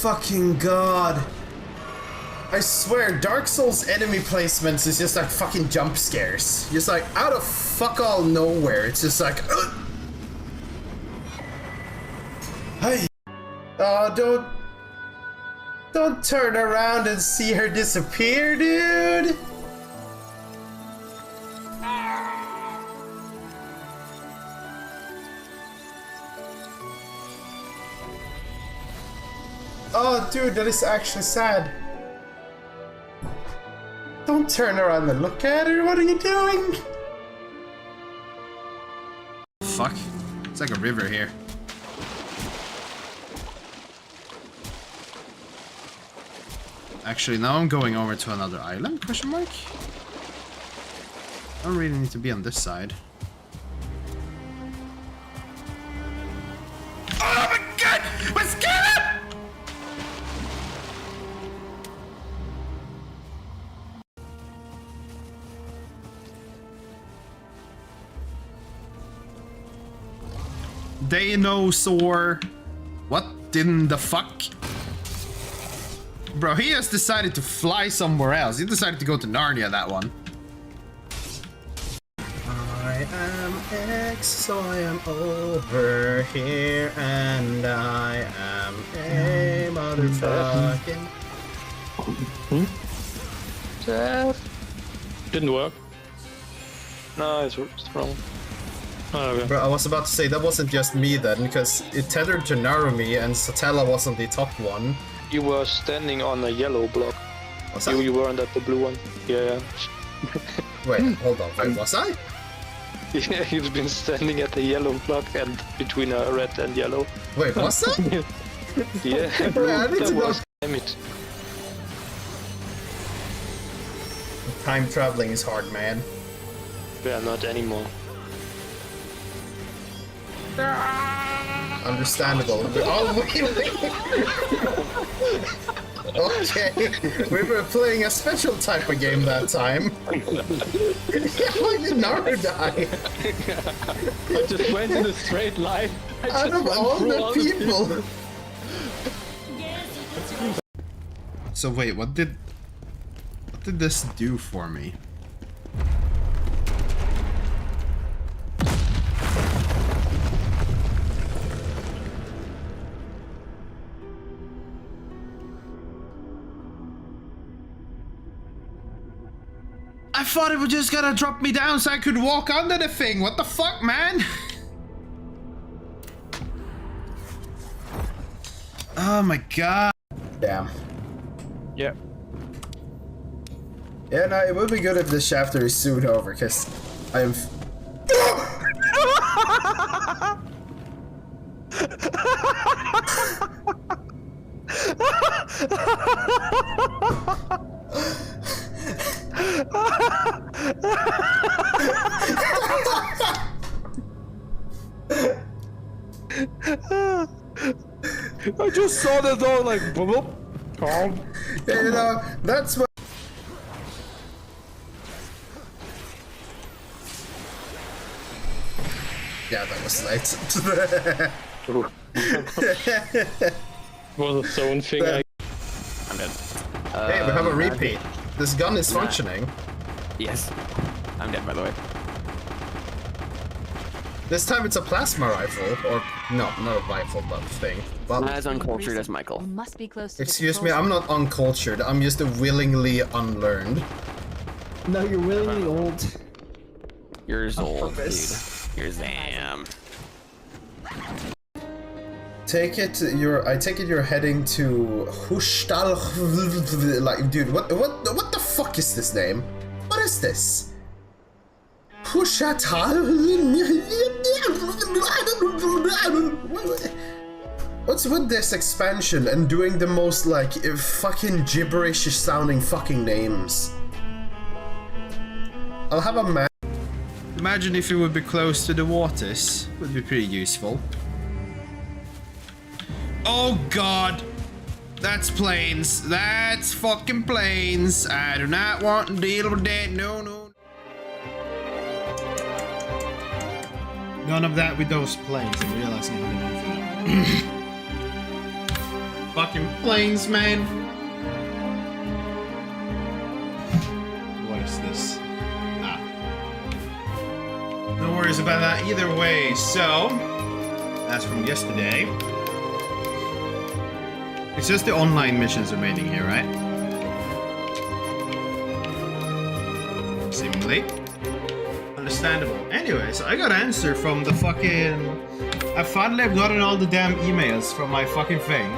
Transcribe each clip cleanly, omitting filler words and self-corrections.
fucking god. I swear, Dark Souls enemy placements is just like fucking jump scares. Just like out of fuck all nowhere. It's just like, hey. Oh, don't turn around and see her disappear, dude. Oh, dude, that is actually sad. Don't turn around and look at her. What are you doing? Fuck. It's like a river here. Actually, now I'm going over to another island, question mark? I don't really need to be on this side. Oh my god! Let's get him! Dinosaur. What in the fuck? Bro, he has decided to fly somewhere else. He decided to go to Narnia, that one. I am X, so I am over here, and I am a motherfucking... Didn't work. No, it's wrong. Oh, okay. Bro, I was about to say, that wasn't just me then, because it tethered to Narumi, and Satella wasn't the top one. You were standing on a yellow block. Was I? You weren't at the blue one. Yeah. Wait, hold on. Wait, was I? Yeah, you've been standing at the yellow block and between a red and yellow. Wait, was I? Yeah, I need to go. Damn it. Time traveling is hard, man. Yeah, not anymore. Understandable. Oh, wait. Okay, we were playing a special type of game that time. Why did Naru die? I just went in a straight line. Out of all the people. So wait, what did this do for me? I thought it was just gonna drop me down so I could walk under the thing. What the fuck, man? Oh my god. Damn. Yeah. Yeah, no, it would be good if this chapter is soon over, because I am... I just saw the door like boop. Yeah, you know, that's what... Yeah, that was late. Was a zone thing. I'm dead. Hey, we have a repeat. This gun is functioning. Yes. I'm dead, by the way. This time it's a plasma rifle, or no, not a rifle, but thing. Well, Not as uncultured as Michael. Must be close to excuse me, I'm not uncultured. I'm just willingly unlearned. No, you're willingly old. Yours old, dude. purpose. Yours damn. Take it you're heading to Hustal. Like, dude, what the fuck is this name? What is this? Hushatal. What's with this expansion and doing the most like fucking gibberish sounding fucking names? I'll have a map. Imagine if it would be close to the waters. Would be pretty useful. Oh god! That's planes. That's fucking planes. I do not want to deal with that. No, no. None of that with those planes. I'm realizing how fucking planes, man. What is this? Ah. No worries about that either way. So, that's from yesterday. It's just the online missions remaining here, right? Seemingly. Understandable. Anyways, I got an answer from the fucking... I finally have gotten all the damn emails from my fucking thing.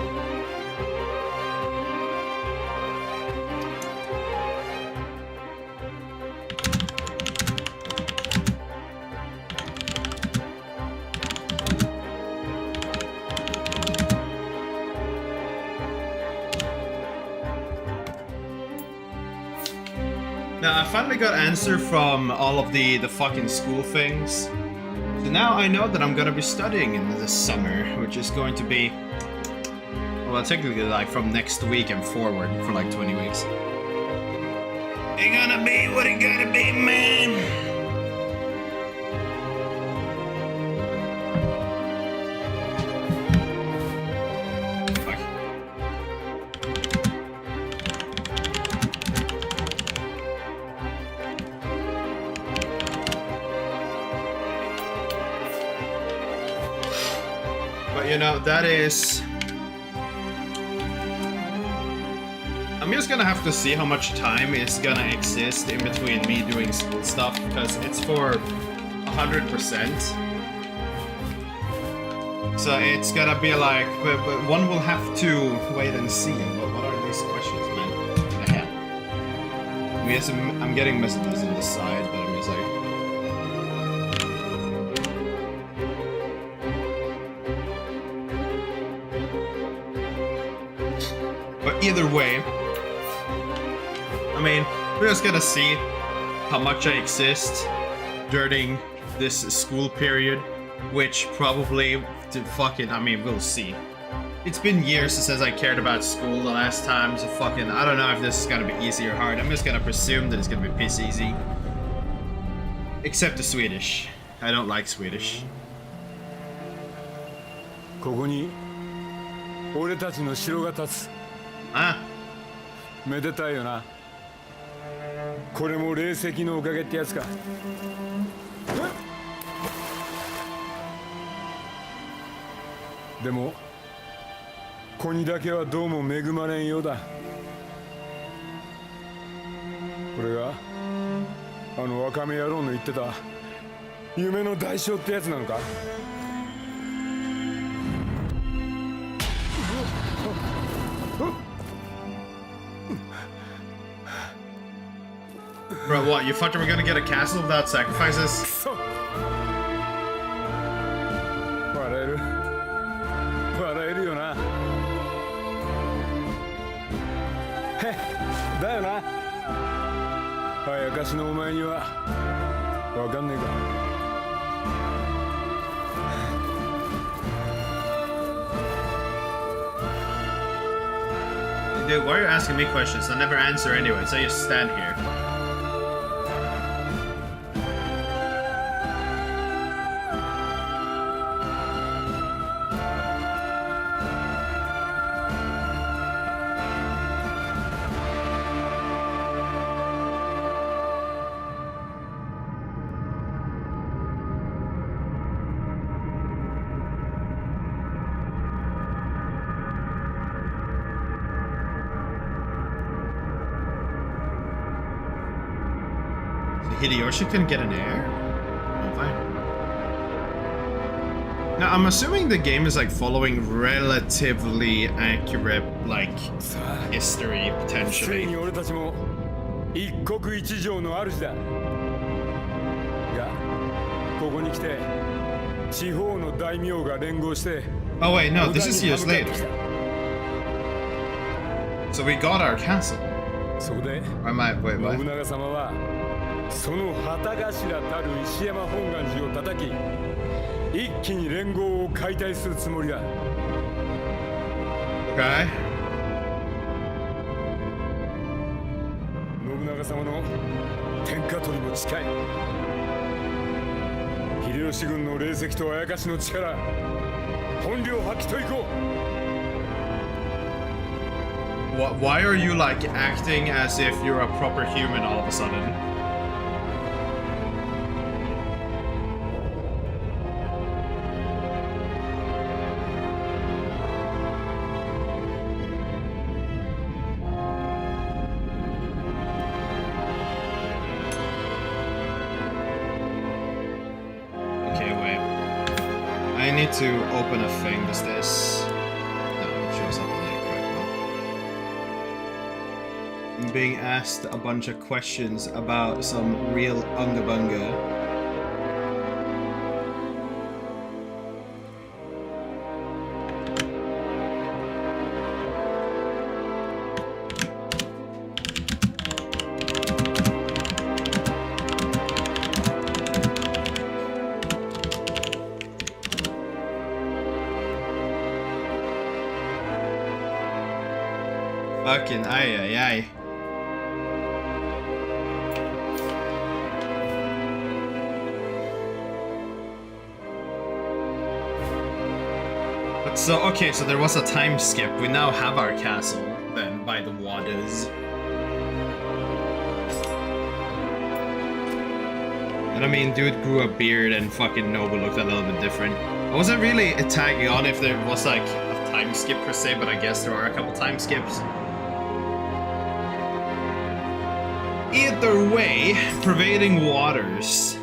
Now, I finally got an answer from all of the fucking school things. So now I know that I'm gonna be studying in this summer, which is going to be... Well, technically, like, from next week and forward for like 20 weeks. It gonna be what it gotta be, man! Fuck. But you know, that is... I'm just gonna have to see how much time is gonna exist in between me doing school stuff, because it's for 100%. So it's gonna be like, but one will have to wait and see. What are these questions, man? What the hell? I mean, yes, I'm getting messages on the side, but I'm just like... But either way, I mean, we're just gonna see how much I exist during this school period, which probably, I mean, we'll see. It's been years since I cared about school the last time, so fucking, I don't know if this is gonna be easy or hard. I'm just gonna presume that it's gonna be piss easy. Except the Swedish. I don't like Swedish. ここに俺たちの城が立つ。 Ah, めでたいよな。これも霊石のおかげってやつか。でも子にだけはどうも恵まれんようだ。これがあの若め野郎の言ってた夢の代償ってやつなのか。 bro, what? You thought you were gonna get a castle without sacrifices? 笑える笑えるよな。へっだよな。あやかしのお前にはわかんねえか。 Dude, why are you asking me questions? I never answer anyway, so I just stand here. Hideyoshi couldn't get an heir? Oh, fine. Now, I'm assuming the game is like following relatively accurate, like, history, つい potentially. に俺たちも一国一城の主だ。がここに来て地方の大名が連合して。 Oh wait, no, this is years later. So we got our castle. そこで Or am I, wait, 信 what? 長様はその旗頭たる石山本願寺を叩き一気に連合を解体するつもりだ。 Okay. 信長様の天下取りも近い。秀吉軍の霊石とあやかしの力本領発揮といこう。Why are you like acting as if you're a proper human all of a sudden? Okay, wait. I need to open a thing. Does this? No, it shows up on the correct one. I'm being asked a bunch of questions about some real unga bunga. Fucking ay ay ay. But so, okay, so there was a time skip. We now have our castle, then, by the waters. And I mean, dude grew a beard and fucking Nobu looked a little bit different. I wasn't really tagging on if there was like a time skip per se, but I guess there are a couple time skips. Either way, pervading waters.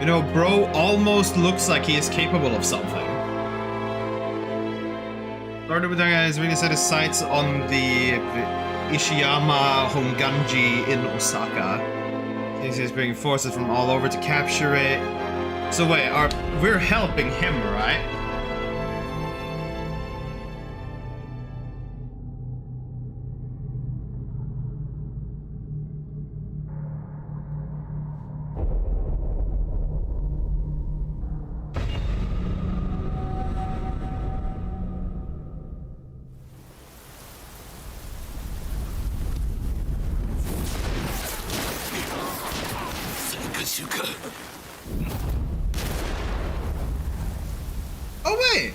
You know, bro almost looks like he is capable of something. Lord Ubudanga has really set his sights on the Ishiyama Honganji in Osaka. He's bringing forces from all over to capture it. So wait, we're helping him, right? Oh wait!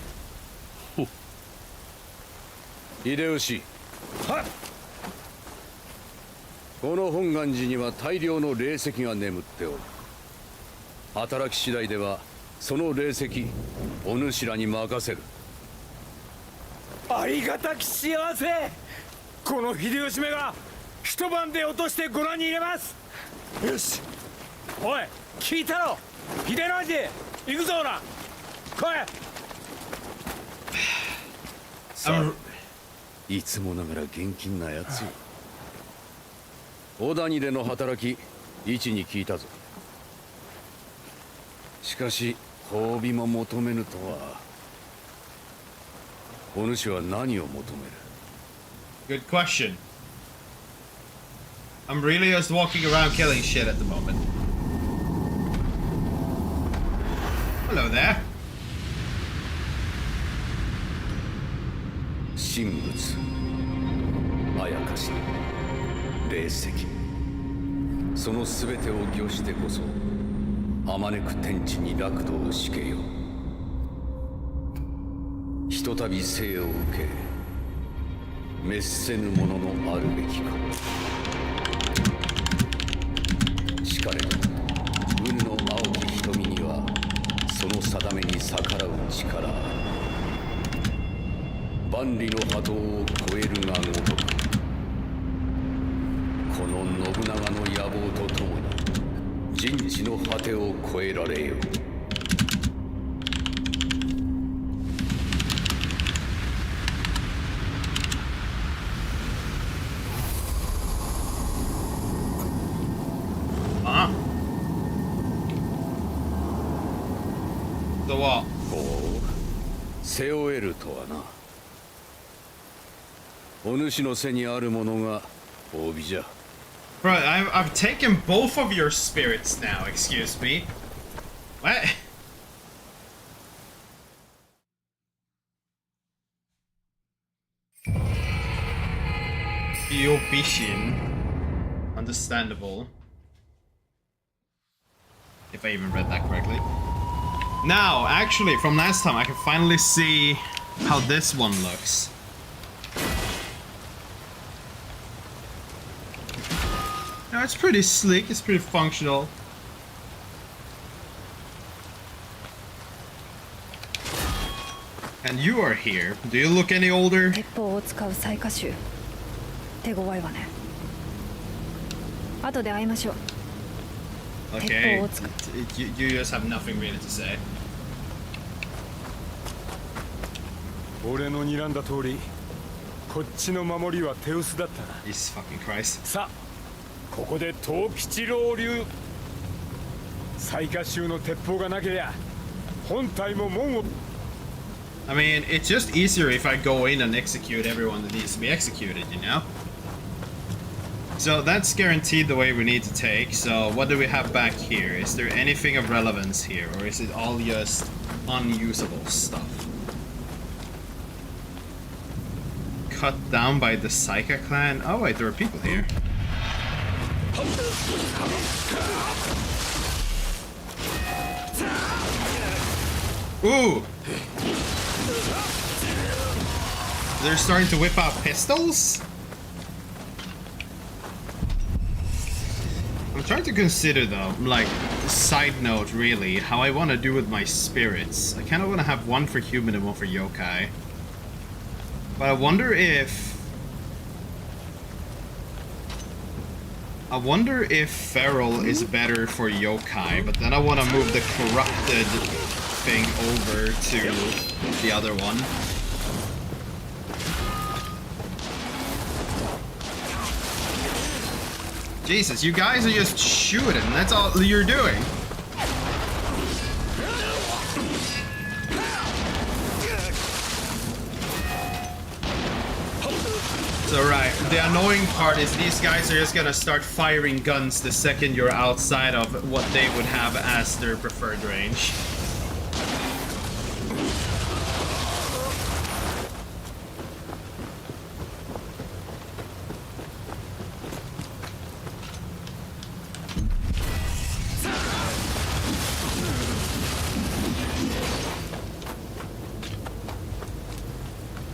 秀吉、この本願寺には大量の霊石が眠っておる。働き次第ではその霊石お主らに任せる。ありがたき幸せ。この秀吉めが一晩で落としてご覧に入れます。よし。おい、聞いたろ。秀吉、行くぞほら。来い。さあ、いつもながら現金なやつよ。小谷での働き、一に聞いたぞ。しかし褒美も求めぬとは。お主は何を求める？ Good question. I'm really just walking around killing shit at the moment. Hello there. 神仏、あやかし、霊石、その全てを御してこそあまねく天地に楽土を敷けよ。ひとたび生を受け滅せぬもののあるべきか。しかれど海の青き瞳にはその定めに逆らう力ある。万里の波動を超えるがごとく、この信長の野望とともに人知の果てを超えられよ。The what? ほう、背負えるとはな。お主の背にあるものが褒美じゃ。Bro, I've taken both of your spirits now, excuse me. What? Yobishin. Understandable. If I even read that correctly. Now, actually, from last time, I can finally see how this one looks. it's pretty slick. It's pretty functional. And you are here. Do you look any older? 鉄砲を使う最下手手強いわね。後で会いましょう。 Okay.鉄砲を使う You just have nothing really to say. 俺の睨んだ通りこっちの守りは手薄だったな。 Jesus fucking Christ. さあここで藤吉郎流最下衆の鉄砲がなけりゃ本体も門を I mean, it's just easier if I go in and execute everyone that needs to be executed, you know? So that's guaranteed the way we need to take. So what do we have back here? Is there anything of relevance here? Or is it all just unusable stuff? Cut down by the Psycha clan? Oh wait, there are people here. Ooh! They're starting to whip out pistols? I'm trying to consider though, like, side note really, how I want to do with my spirits. I kind of want to have one for human and one for yokai. But I wonder if feral is better for yokai, but then I want to move the corrupted thing over to the other one. Jesus, you guys are just shooting. That's all you're doing. So right, the annoying part is these guys are just gonna start firing guns the second you're outside of what they would have as their preferred range.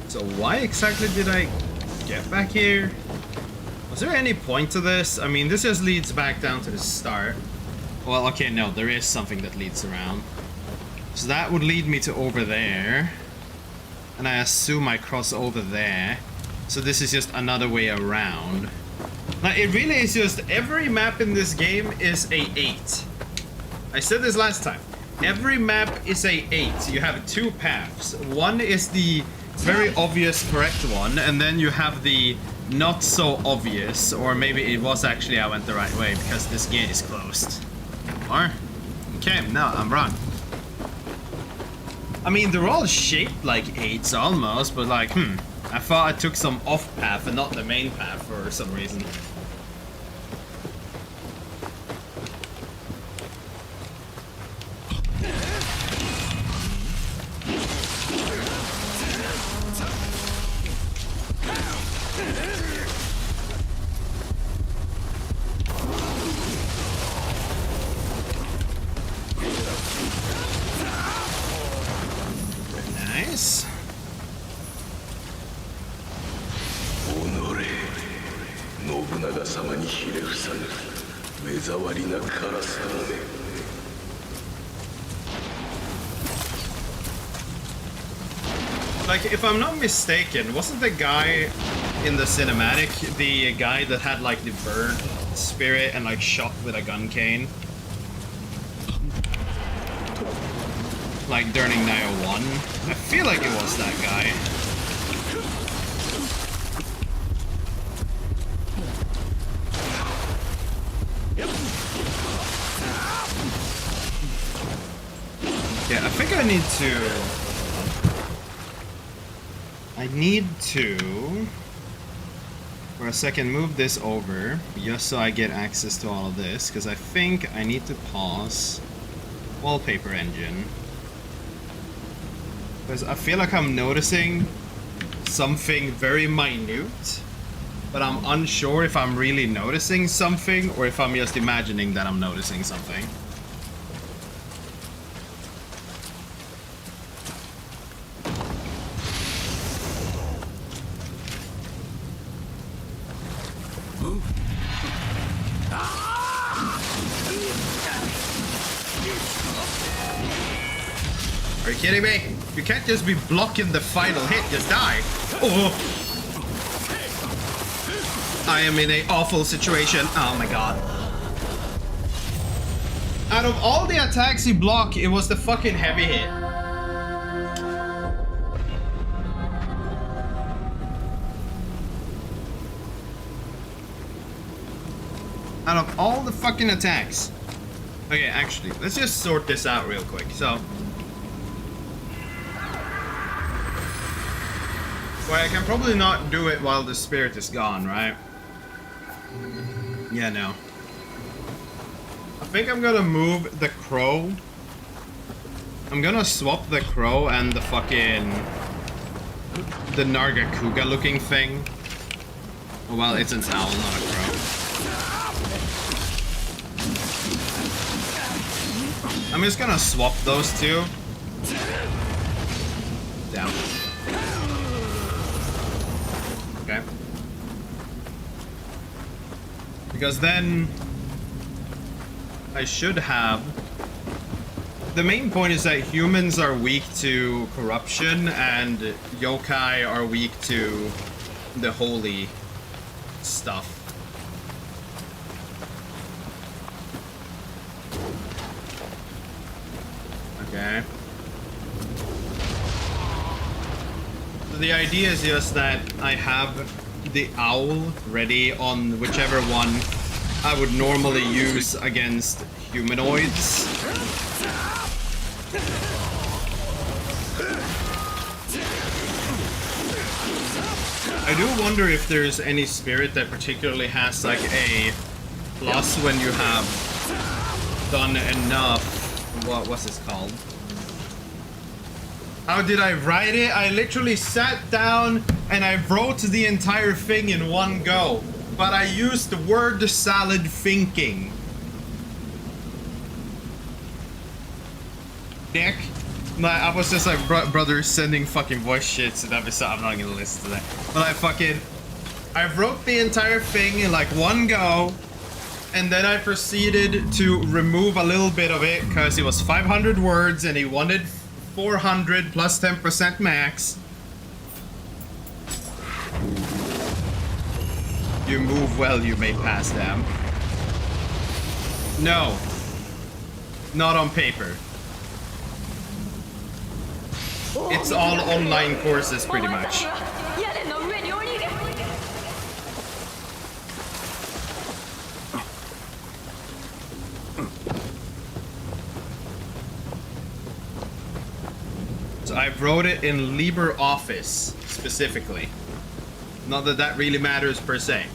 So why exactly did I get back here? Was there any point to this? I mean, this just leads back down to the start. Well, okay, no, there is something that leads around. So that would lead me to over there. And I assume I cross over there. So this is just another way around. Now, it really is just every map in this game is a 8. I said this last time. Every map is a 8. You have two paths. One is the very obvious correct one, and then you have the not so obvious, or maybe it was actually I went the right way because this gate is closed. Or, okay, no, I'm wrong. I mean, they're all shaped like 8s almost, but like, I thought I took some off path and not the main path for some reason. Nice. 信長様にひれ伏さぬ目障りなカラスだね。 Like, if I'm not mistaken, wasn't the guy in the cinematic the guy that had like the bird spirit and like shot with a gun cane? Like during Nioh 1? I feel like it was that guy. Yeah, I think I need to for a second move this over just so I get access to all of this, because I think I need to pause wallpaper engine, because I feel like I'm noticing something very minute, but I'm unsure if I'm really noticing something or if I'm just imagining that I'm noticing something. Are you kidding me? You can't just be blocking the final hit, just die. Oh. I am in an awful situation. Oh my god. Out of all the attacks he blocked, it was the fucking heavy hit. Out of all the fucking attacks. Okay, actually, let's just sort this out real quick. So, well, I can probably not do it while the spirit is gone, right? Yeah, no. I think I'm gonna move the crow. I'm gonna swap the crow and the fucking... the Nargacuga looking thing. Oh, well, it's an owl, not a crow. I'm just gonna swap those two. Down. Okay. Because then I should have... The main point is that humans are weak to corruption and yokai are weak to the holy stuff. Okay. So the idea is just that I have the owl ready on whichever one I would normally use against humanoids. I do wonder if there's any spirit that particularly has like a plus when you have done enough. What's this called? How did I write it? I literally sat down and I wrote the entire thing in one go. But I used the word salad thinking. Dick. I was just like, brother sending fucking voice shits and episode. I'm not gonna listen to that. But I wrote the entire thing in like one go. And then I proceeded to remove a little bit of it because it was 500 words and he wanted 400 plus 10% max. You move well, you may pass them. No. Not on paper. It's all online courses pretty much. So I wrote it in LibreOffice specifically. Not that that really matters per se.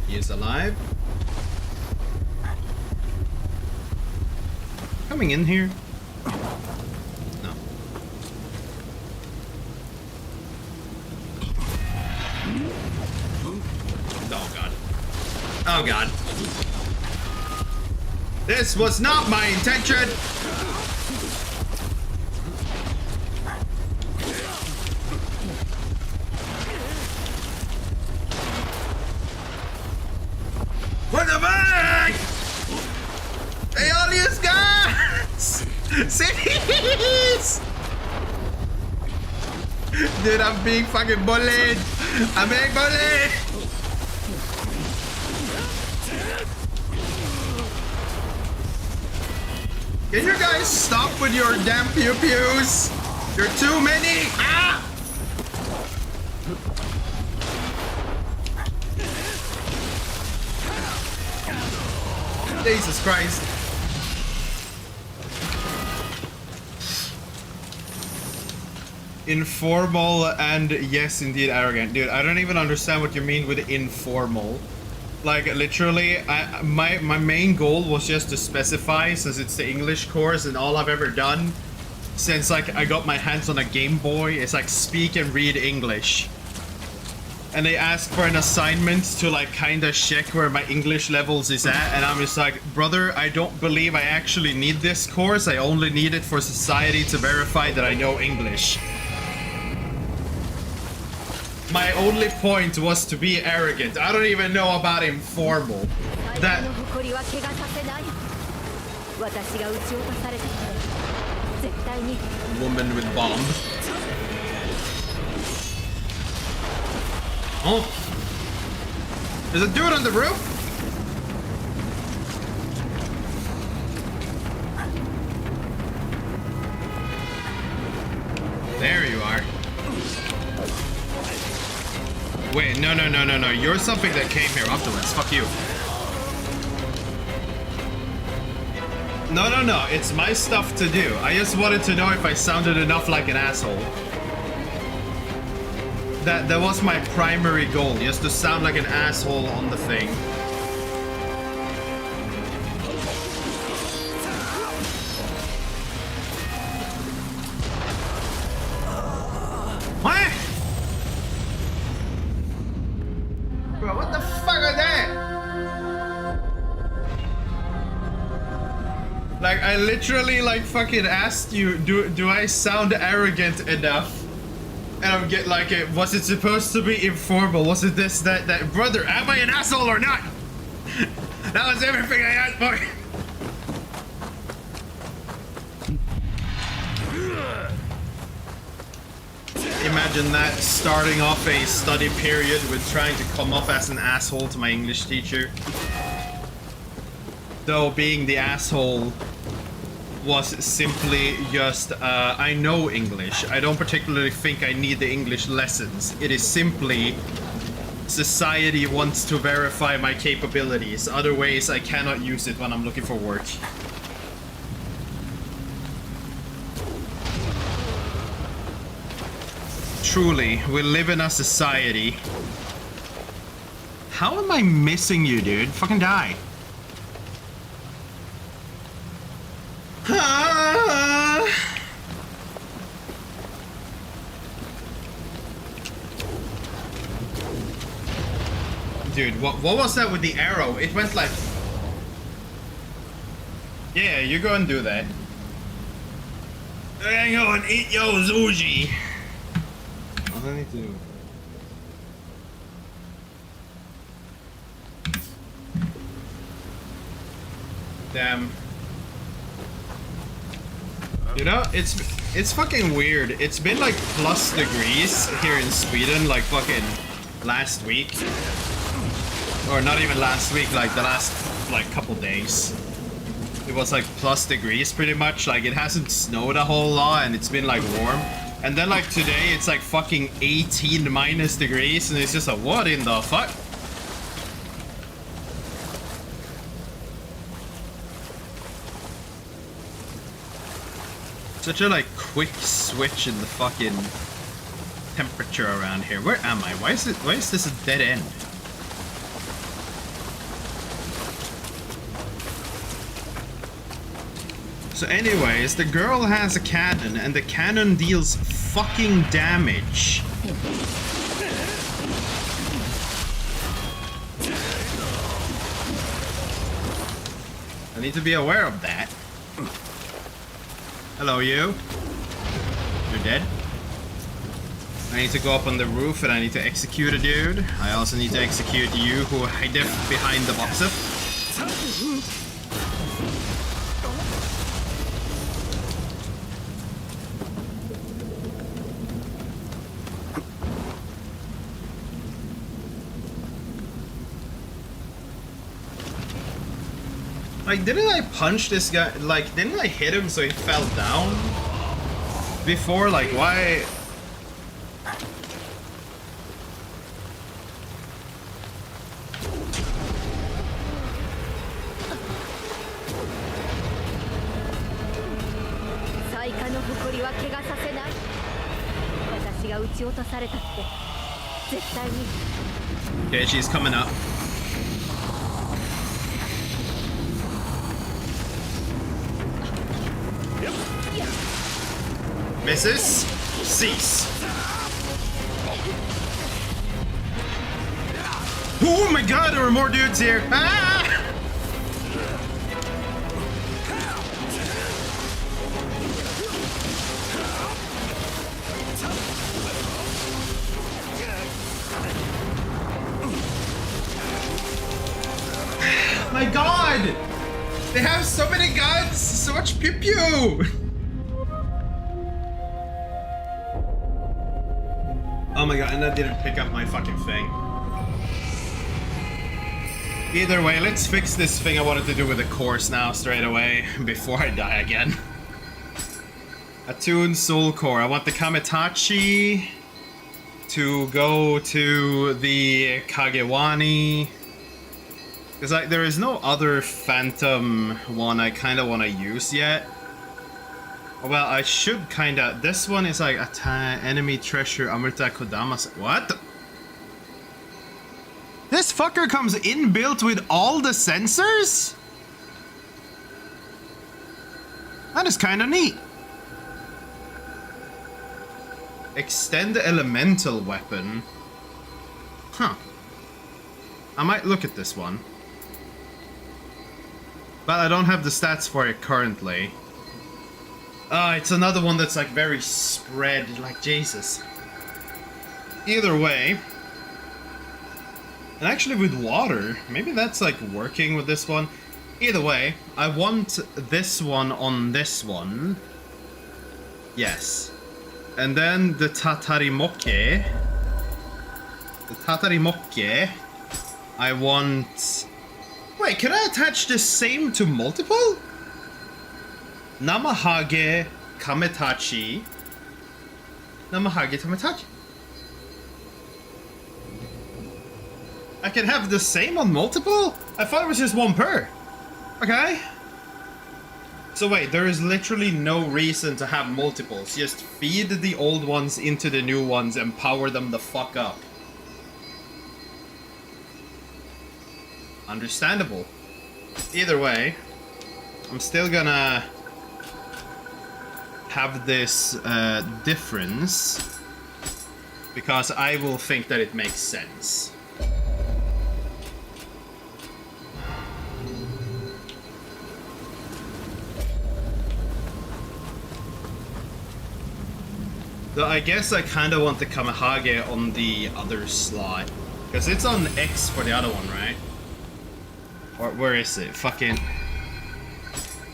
He is alive. Coming in here? No. Oh god. Oh god. This was not my intention! What the fuck? Hey, all these guys! Cities! Dude, I'm being fucking bullied! I'm being bullied! Can you guys stop with your damn pew-pews? You're too many! Ah! Jesus Christ. Informal and yes, indeed arrogant. Dude, I don't even understand what you mean with informal. Like, literally, my main goal was just to specify, since it's the English course and all I've ever done, since like I got my hands on a Game Boy. It's like speak and read English. And they asked for an assignment to like kind of check where my English levels is at, and I'm just like, brother, I don't believe I actually need this course. I only need it for society to verify that I know English. My only point was to be arrogant. I don't even know about informal. That woman with bomb. Oh, there's a dude on the roof. There you are. Wait, no. You're something that came here afterwards. Fuck you. No. It's my stuff to do. I just wanted to know if I sounded enough like an asshole. That was my primary goal, just to sound like an asshole on the thing. What? Bro, what the fuck are that? Like, I literally like fucking asked you, do I sound arrogant enough? And I'm getting like, was it supposed to be informal? Was it this, that? Brother, am I an asshole or not? That was everything I asked for. Imagine that, starting off a study period with trying to come off as an asshole to my English teacher. Though being the asshole was simply just, I know English. I don't particularly think I need the English lessons. It is simply society wants to verify my capabilities. Other ways I cannot use it when I'm looking for work. Truly, we live in a society. How am I missing you, dude? Fucking die. Dude, what was that with the arrow? It went like... Yeah, you go and do that. Hang on, eat your Zuji. What do I need to do? Damn. You know, it's fucking weird. It's been like plus degrees here in Sweden, like fucking last week. Or not even last week, like the last like couple days. It was like plus degrees pretty much. Like it hasn't snowed a whole lot and it's been like warm. And then like today it's like fucking 18 minus degrees and it's just like, what in the fuck? Such a like quick switch in the fucking temperature around here. Where am I? Why is this a dead end? So anyways, the girl has a cannon and the cannon deals fucking damage. I need to be aware of that. Hello, you. You're dead. I need to go up on the roof and I need to execute a dude. I also need to execute you who hide behind the boxer. Like, didn't I punch this guy? Like, didn't I hit him so he fell down? Before, like, why? Okay, she's coming up. Misses. Cease. Oh my god, there are more dudes here. Ah! My god! They have so many guns! So much pew pew! Oh my god, and I didn't pick up my fucking thing. Either way, let's fix this thing I wanted to do with the course now straight away before I die again. Attuned Soul Core. I want the Kamitachi to go to the Kagewani. Because like, there is no other Phantom one I kind of want to use yet. Well, I should kind of... This one is like enemy treasure Amrita Kodamas. What? This fucker comes inbuilt with all the sensors? That is kind of neat. Extend elemental weapon. Huh. I might look at this one. But I don't have the stats for it currently. It's another one that's like very spread, like Jesus. Either way. And actually with water, maybe that's like working with this one. Either way, I want this one on this one. Yes. And then the Tatarimoke. The Tatarimoke. I want... Wait, can I attach the same to multiple? Namahage Kamitachi. Namahage Kamitachi. I can have the same on multiple? I thought it was just one per. Okay. So wait, there is literally no reason to have multiples. Just feed the old ones into the new ones and power them the fuck up. Understandable. Either way, I'm still gonna have this difference because I will think that it makes sense. So I guess I kind of want the Kamehage on the other slot. Because it's on X for the other one, right? Or where is it? Fucking...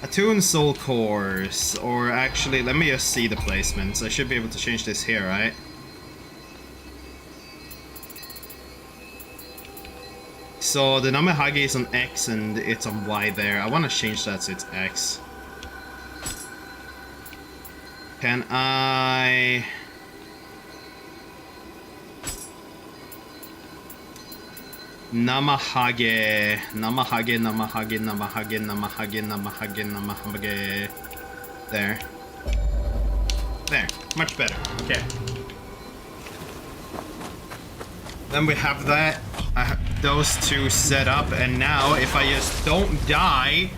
Attune Soul Cores. Or actually, let me just see the placements. I should be able to change this here, right? So the Namehage is on X and it's on Y there. I want to change that so it's X. Can I... Namahage, Namahage, Namahage, Namahage, Namahage, Namahage, Namahage. There. There. Much better. Okay. Then we have that. I have those two set up, and now if I just don't die,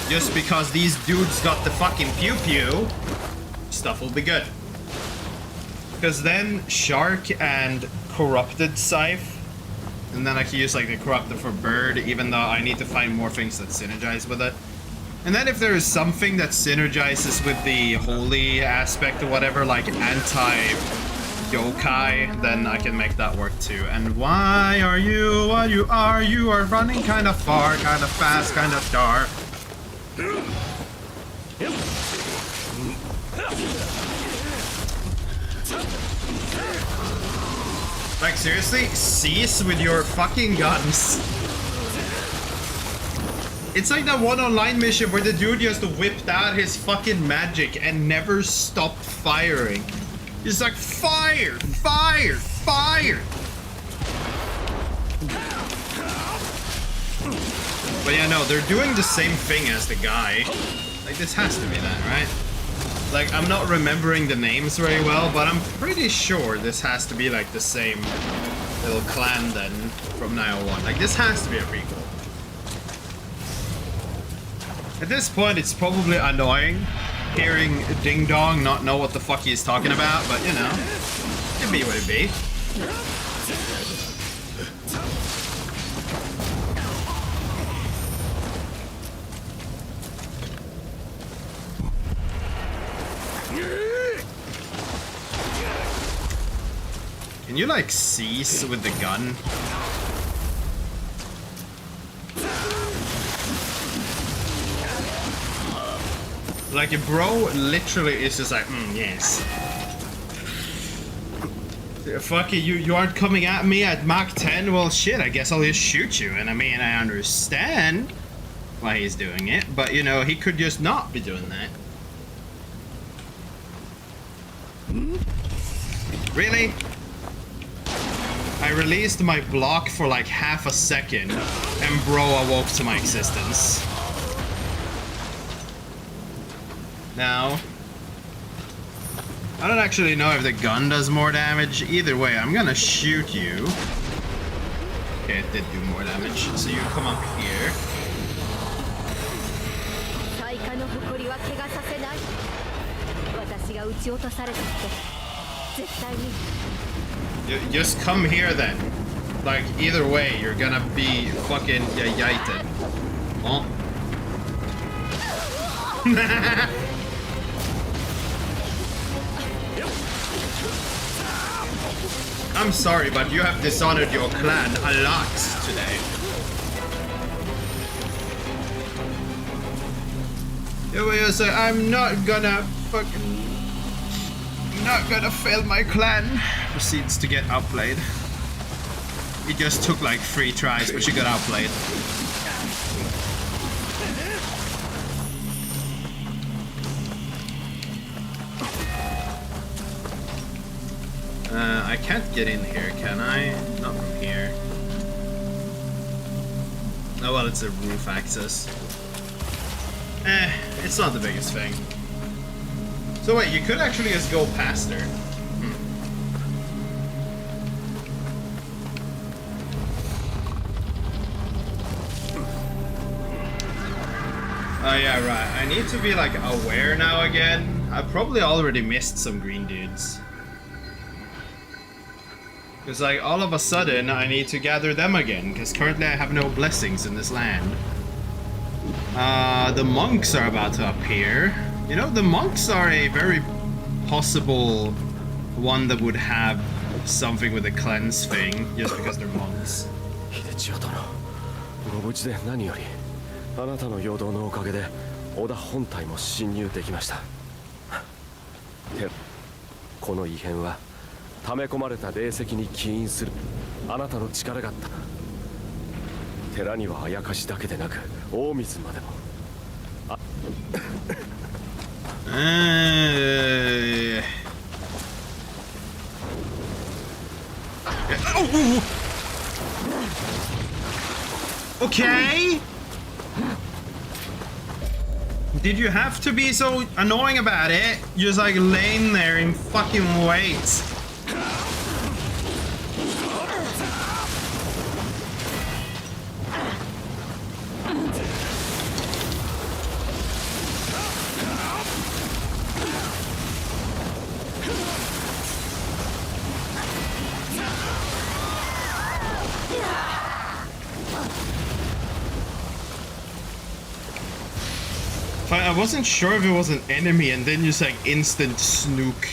just because these dudes got the fucking pew-pew, stuff will be good. Because then Shark and Corrupted Scythe, and then I can use like the Corrupted for Bird, even though I need to find more things that synergize with it. And then if there is something that synergizes with the holy aspect or whatever, like anti-yokai, then I can make that work too. And why are you what you are? You are running kind of far, kind of fast, kind of dark. Like seriously, cease with your fucking guns. It's like that one online mission where the dude just whipped out his fucking magic and never stopped firing. He's like, fire, fire, fire. But yeah, no, they're doing the same thing as the guy. Like, this has to be that, right? Like, I'm not remembering the names very well, but I'm pretty sure this has to be like the same little clan then from Nioh 1. Like, this has to be a prequel. At this point, it's probably annoying hearing Ding Dong not know what the fuck he's talking about, but you know, it be what it be. Can you like cease with the gun? Like a bro literally is just like, yes. Fuck you aren't coming at me at Mach 10? Well shit, I guess I'll just shoot you. And I mean, I understand why he's doing it, but you know, he could just not be doing that. Really? I released my block for like half a second, and bro awoke to my existence. Now, I don't actually know if the gun does more damage. Either way, I'm gonna shoot you. Okay, it did do more damage. So you come up here. Just come here then. Like, either way, you're gonna be fucking yited. Oh. I'm sorry, but you have dishonored your clan a lot today. You say, I'm not gonna fail my clan. Proceeds to get outplayed. It just took like 3 tries, but she got outplayed. I can't get in here, can I? Not from here. Oh well, it's a roof access. It's not the biggest thing. So wait, you could actually just go past her. Oh yeah, right. I need to be like aware now again. I probably already missed some green dudes. Because like all of a sudden I need to gather them again, because currently I have no blessings in this land. The monks are about to appear. You know, the monks are a very possible one that would have something with the cleanse thing, just because they're monks. あなたの陽動のおかげで織田本体も侵入できました。この異変は溜め込まれた霊石に起因するあなたの力があった。寺にはあやかしだけでなく大水までも。Okay. Did you have to be so annoying about it? Just like laying there in fucking wait. I wasn't sure if it was an enemy and then just like instant snook.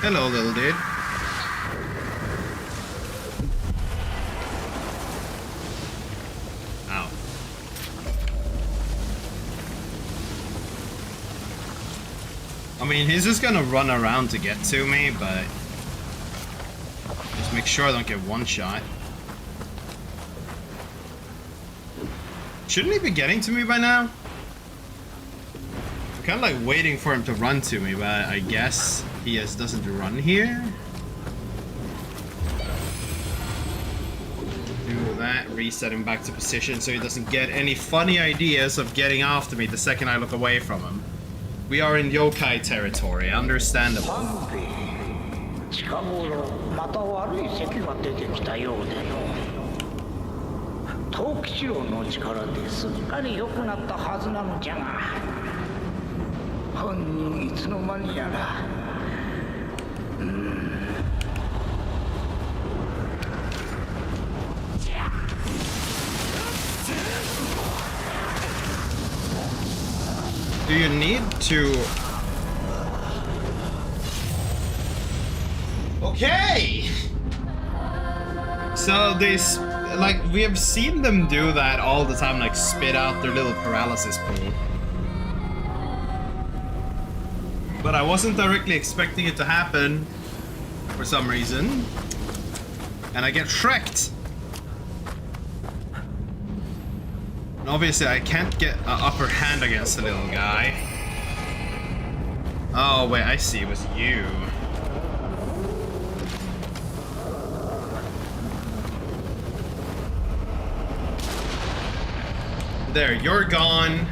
Hello, little dude. Ow. I mean, he's just gonna run around to get to me, but just make sure I don't get one shot. Shouldn't he be getting to me by now? I'm kind of like waiting for him to run to me, but I guess he just doesn't run here. Do that, reset him back to position so he doesn't get any funny ideas of getting after me the second I look away from him. We are in yokai territory, understandable. 陶吉郎の力ですっかり良くなったはずなのじゃが本人いつの間にやらDo you need to... Okay! So this, like, we have seen them do that all the time, like spit out their little paralysis pool. But I wasn't directly expecting it to happen for some reason. And I get shreked. And obviously I can't get an upper hand against the little guy. Oh wait, I see, it was you. There, you're gone.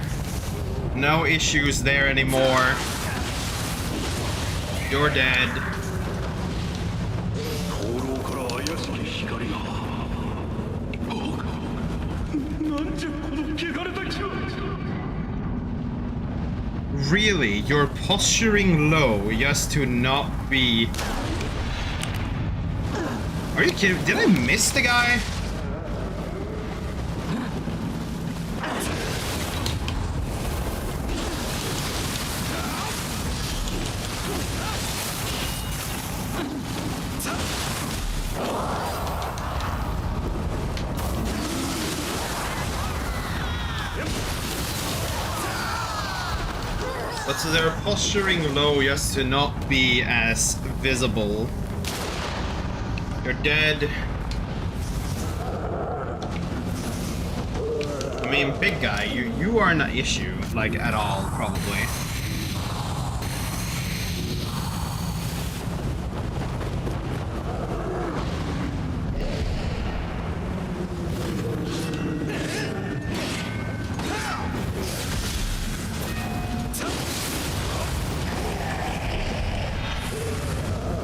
No issues there anymore. You're dead. Really? You're posturing low just to not be... Are you kidding? Did I miss the guy? But so they're posturing low just to not be as visible. You're dead. I mean, big guy, you are an issue, like, at all, probably.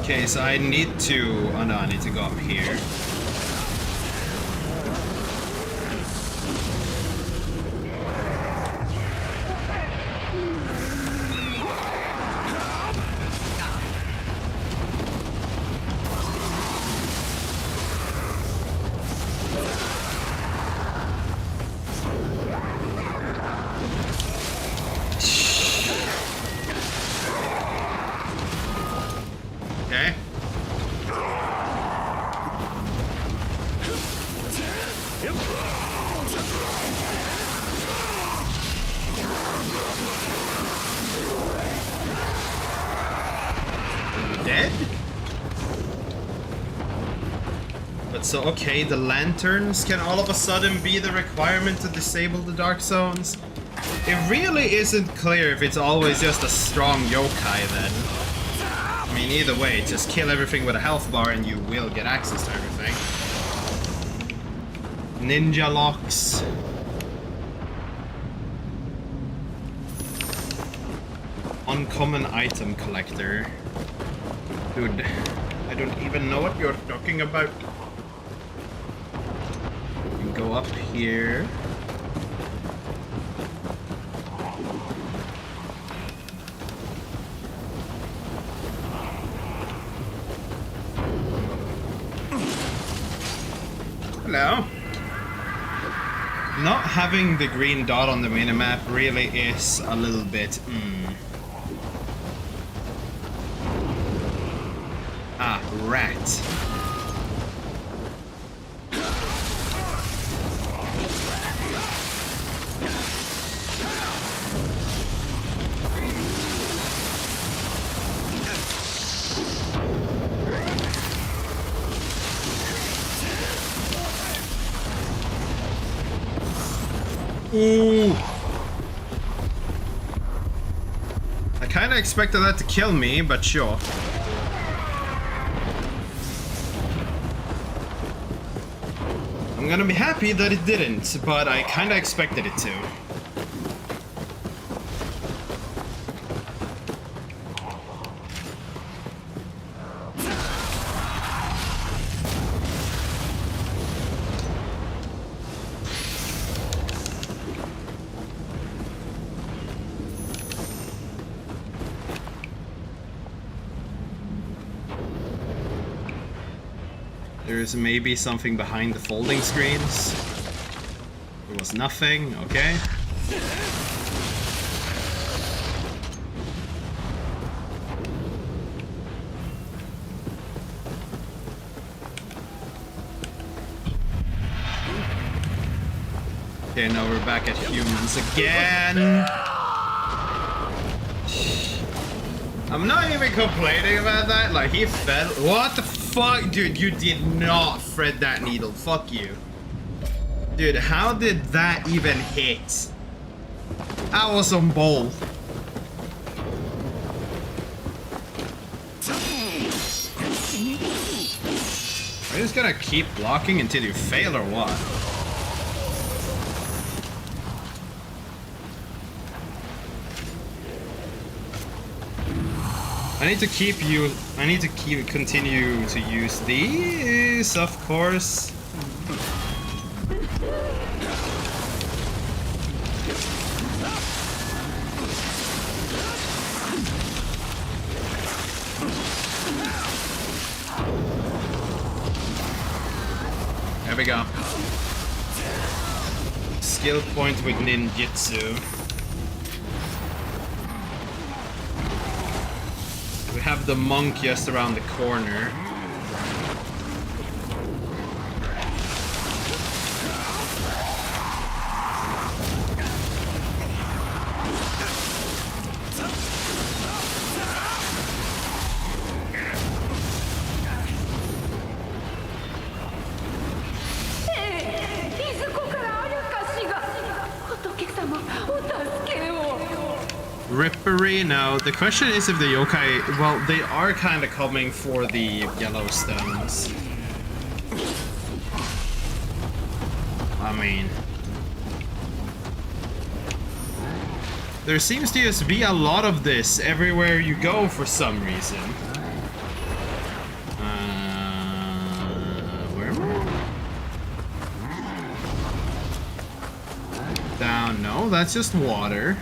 Okay, so I need to... Oh no, I need to go up here. Okay. Dead? But so, okay, the lanterns can all of a sudden be the requirement to disable the dark zones? It really isn't clear if it's always just a strong yokai then. I mean, either way, just kill everything with a health bar and you will get access to everything. Ninja locks. Uncommon item collector. Dude, I don't even know what you're talking about. You go up here. Hello. Not having the green dot on the minimap really is a little bit... Ah, rat. Ooh. I kinda expected that to kill me, but sure. I'm gonna be happy that it didn't, but I kinda expected it to. There's maybe something behind the folding screens. There was nothing, okay. Okay, now we're back at humans again. I'm not even complaining about that. Like, he fell. What the fuck? Dude, you did not thread that needle. Fuck you. Dude, how did that even hit? That was on ball. Are you just gonna keep blocking until you fail or what? I need to continue to use these, of course. There we go. Skill point with ninjutsu. We have the monk just around the corner. Rippery? No. The question is if the yokai... Well, they are kind of coming for the Yellowstones. I mean... There seems to just be a lot of this everywhere you go for some reason. Where am I? Down? No, that's just water.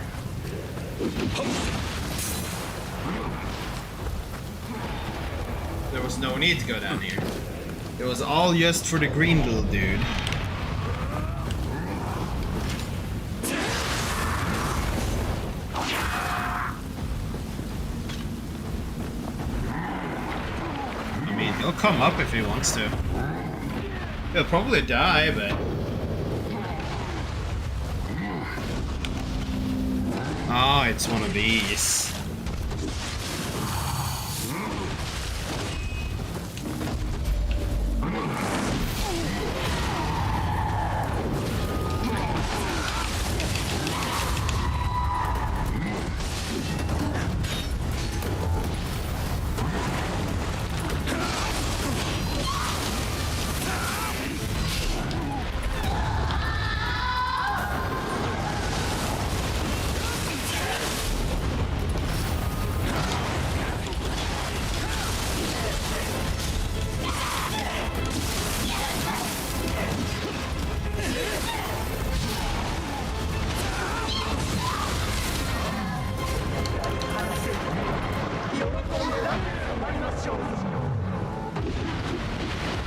There was no need to go down here. It was all just for the green little dude. I mean, he'll come up if he wants to. He'll probably die, but... Oh, it's one of these.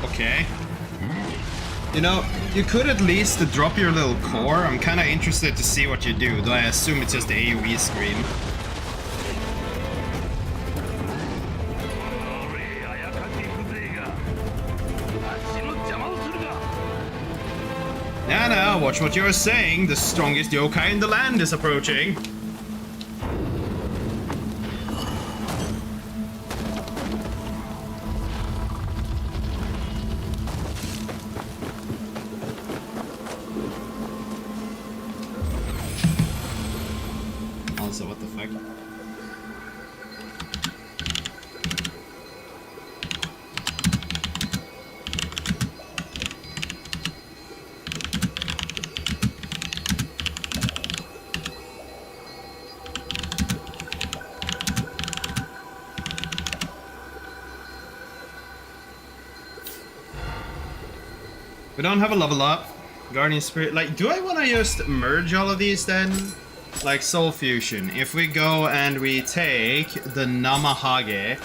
Okay. You know, you could at least drop your little core. I'm kind of interested to see what you do, though I assume it's just the AoE scream. Now, watch what you're saying. The strongest yokai in the land is approaching. Also, what the fuck? We don't have a level up. Guardian Spirit. Like, do I want to just merge all of these then? Like Soul Fusion. If we go and we take the Namahage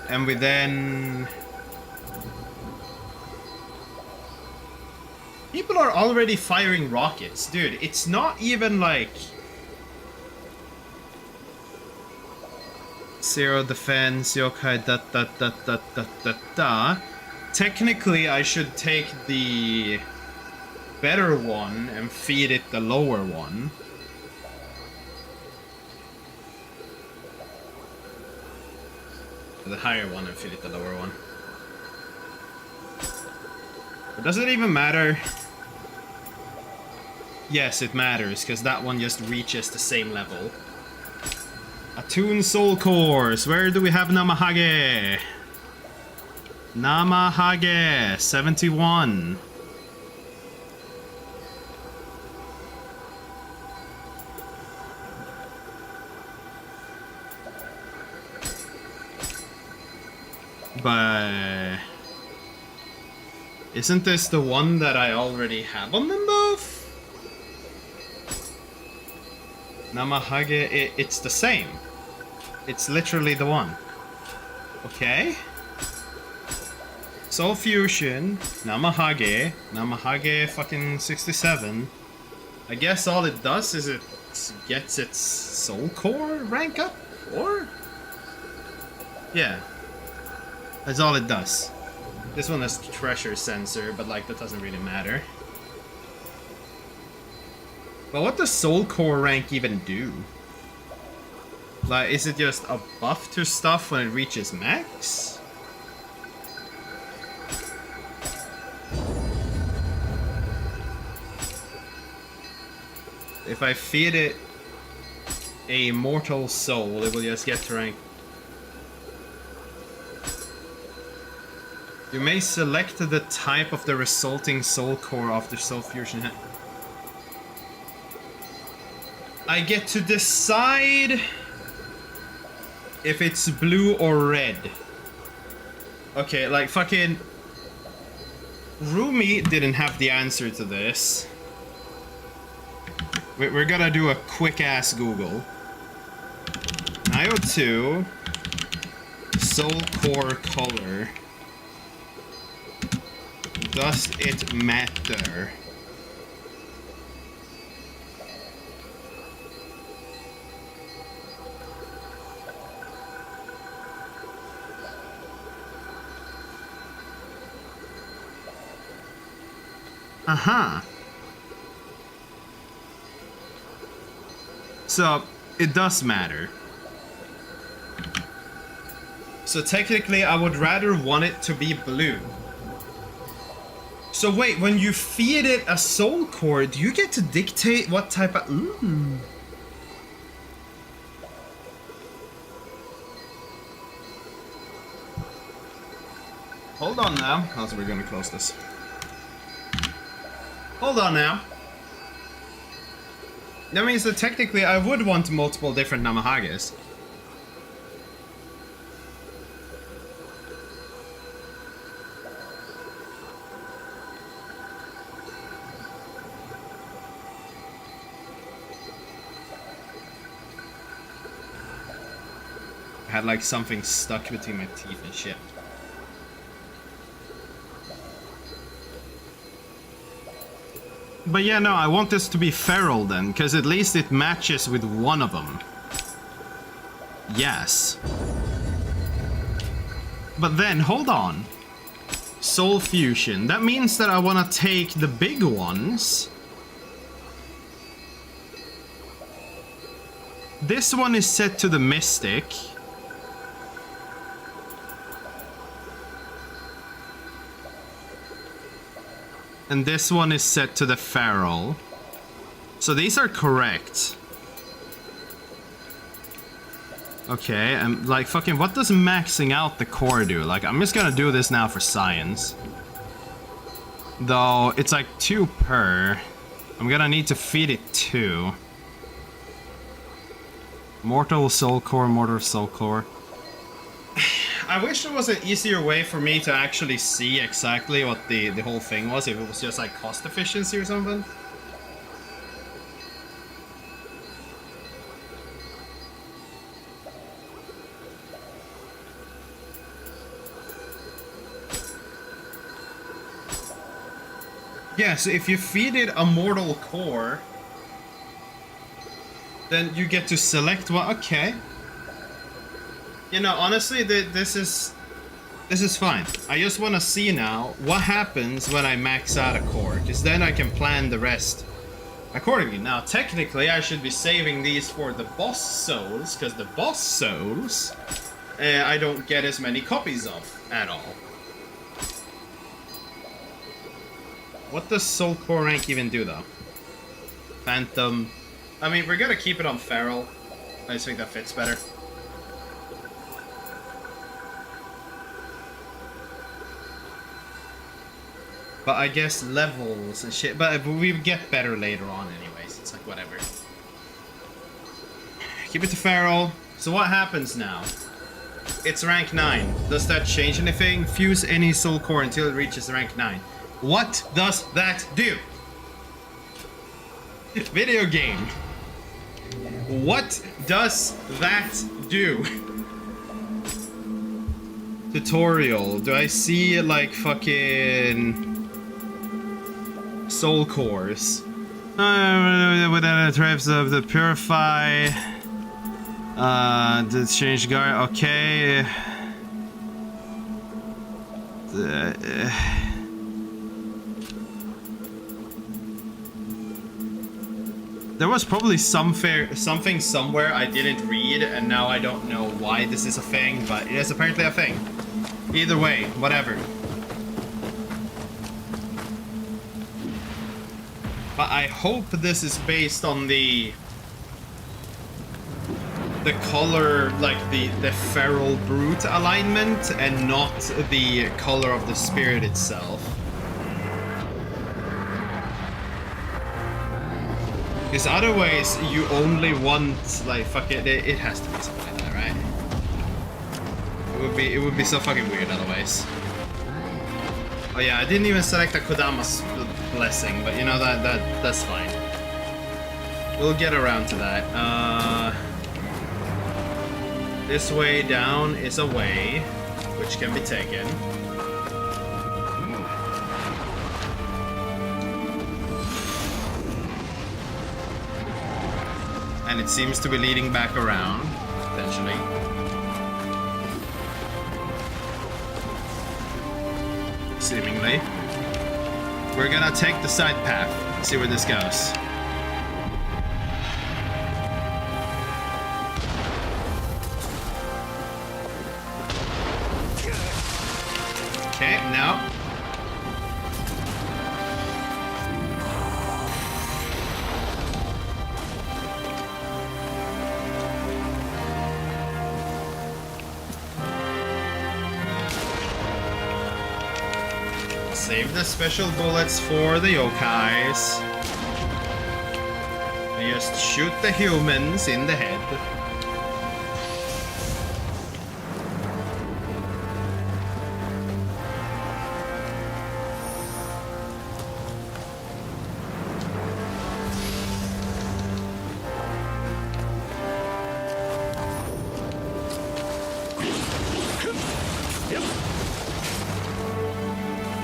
and we then... People are already firing rockets. Dude, it's not even like... 0 defense, yokai, da. Technically, I should take the better one and feed it the lower one. The higher one and feed it the lower one. But does it even matter? Yes, it matters, because that one just reaches the same level. Attune Soul Cores. Where do we have Namahage? Namahage 71. But isn't this the one that I already have on them both? Namahage, it's the same. It's literally the one. Okay. Soul Fusion, Namahage fucking 67. I guess all it does is it gets its Soul Core rank up, or? Yeah. That's all it does. This one has Treasure Sensor, but like that doesn't really matter. But what does Soul Core rank even do? Like, is it just a buff to stuff when it reaches max? If I feed it a mortal soul, it will just get to rank. You may select the type of the resulting soul core after soul fusion. I get to decide if it's blue or red. Okay, like fucking Rumi didn't have the answer to this. We're gonna do a quick ass Google. Nioh 2 soul core color. Does it matter? Uh-huh. So, it does matter. So technically, I would rather want it to be blue. So wait, when you feed it a soul core, do you get to dictate what type of... Hold on now. Also, we're gonna close this. Hold on now. That means that technically I would want multiple different Namahages. I had like something stuck between my teeth and shit. But yeah, no, I want this to be feral then, because at least it matches with one of them. Yes. But then, hold on. Soul Fusion. That means that I want to take the big ones. This one is set to the Mystic. And this one is set to the Feral. So these are correct. Okay, and like fucking what does maxing out the core do? Like I'm just gonna do this now for science. Though it's like 2 per. I'm gonna need to feed it 2. Mortal Soul Core, Mortal Soul Core. I wish there was an easier way for me to actually see exactly what the whole thing was, if it was just like cost efficiency or something. Yeah, so if you feed it a mortal core, then you get to select what. Okay. You know, honestly, this is fine. I just want to see now what happens when I max out a core, because then I can plan the rest accordingly. Now, technically, I should be saving these for the boss souls, because the boss souls I don't get as many copies of at all. What does soul core rank even do, though? Phantom. I mean, we're gonna keep it on feral. I just think that fits better. But I guess levels and shit, but we get better later on anyways. It's like, whatever. Keep it to feral. So what happens now? It's rank 9. Does that change anything? Fuse any soul core until it reaches rank 9. What does that do? Video game. What does that do? Tutorial. Do I see like fucking soul cores? Without traps of the purify. The change guard. Okay. There was probably something somewhere I didn't read, and now I don't know why this is a thing, but it is apparently a thing. Either way, whatever. But I hope this is based on the color, like the feral brute alignment, and not the color of the spirit itself. Because otherwise, you only want, like, fuck it, it has to be something like that, right? It would be so fucking weird otherwise. Oh yeah, I didn't even select a Kodama's blessing, but you know, that's fine. We'll get around to that. This way down is a way, which can be taken. And it seems to be leading back around, potentially. Seemingly. We're gonna take the side path, see where this goes. Okay, now. Save the special bullets for the yokais. And just shoot the humans in the head.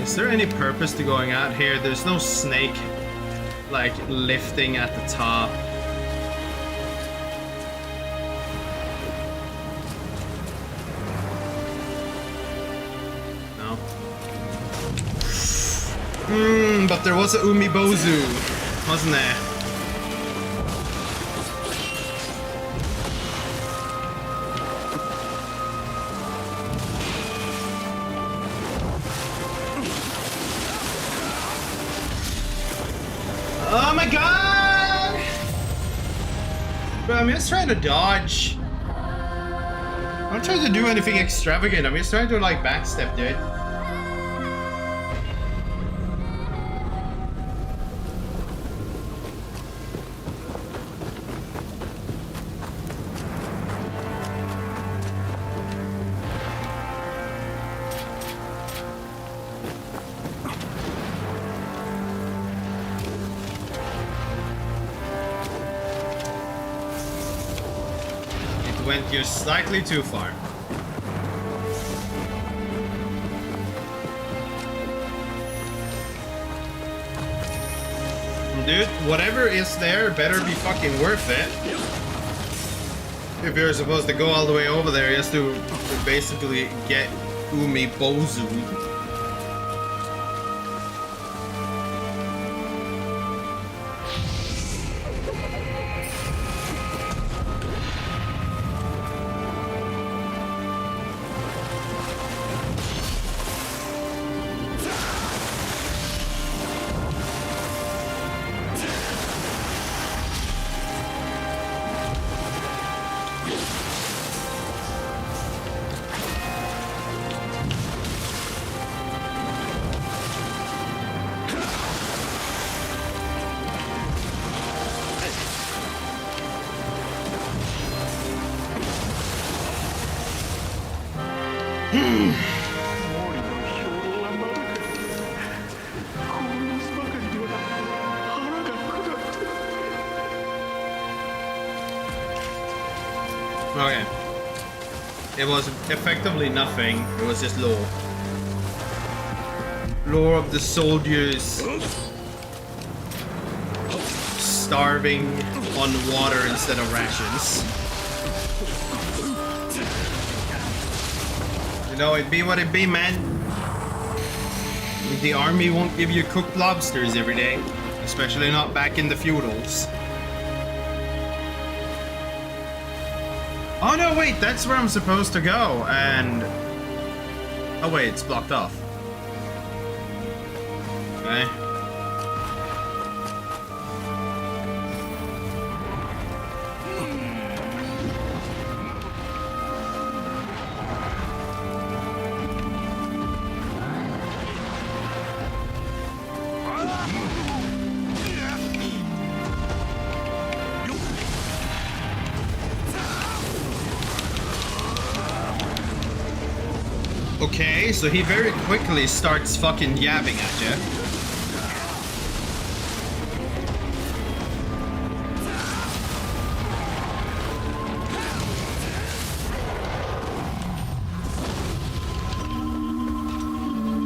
Is there any purpose to going out here? There's no snake, like, lifting at the top. No. But there was a Umibozu, wasn't there? Oh my god! Bro, I'm just trying to dodge. I'm not trying to do anything extravagant. I'm just trying to, like, backstep, dude. Went just slightly too far. Dude, whatever is there better be fucking worth it. If you're supposed to go all the way over there, you have to basically get Umi Bozu. Okay. It was effectively nothing. It was just lore. Lore of the soldiers starving on water instead of rations. You know, it be what it be, man. The army won't give you cooked lobsters every day. Especially not back in the feudals. Oh no, wait, that's where I'm supposed to go, and... Oh wait, it's blocked off. Okay. Okay, so he very quickly starts fucking yabbing at you.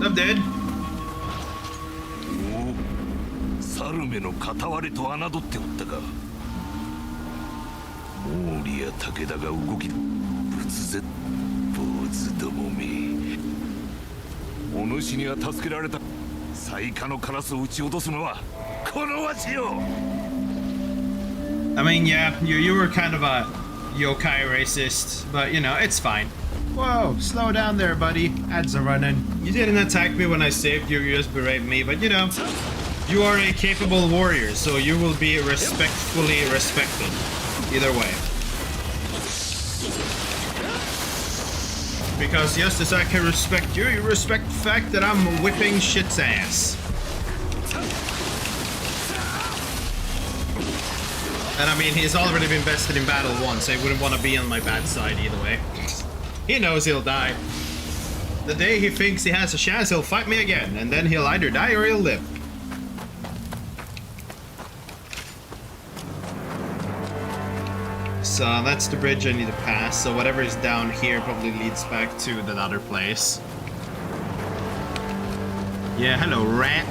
I'm dead. サルメの片割れと侮っておったか。毛利や武田が動き仏然坊主どもめ。お主には助けられた。最下のカラスを撃ち落とすのはこのわしよ。I mean, yeah, you were kind of a yokai racist, but you know, it's fine. Whoa, slow down there, buddy. Ads are running. You didn't attack me when I saved you, you just berated me, but you know, you are a capable warrior, so you will be respectfully respected. Either way. Because just as I can respect you, you respect the fact that I'm whipping shit's ass. And I mean, he's already been bested in battle once, so he wouldn't want to be on my bad side either way. He knows he'll die. The day he thinks he has a chance, he'll fight me again, and then he'll either die or he'll live. So that's the bridge I need to pass, so whatever is down here probably leads back to that other place. Yeah, hello, rat.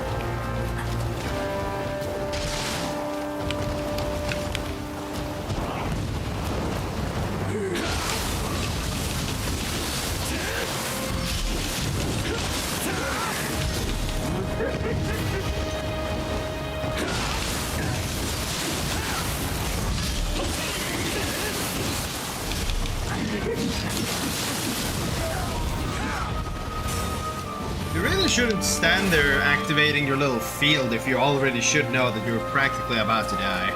You really shouldn't stand there activating your little field if you already should know that you're practically about to die.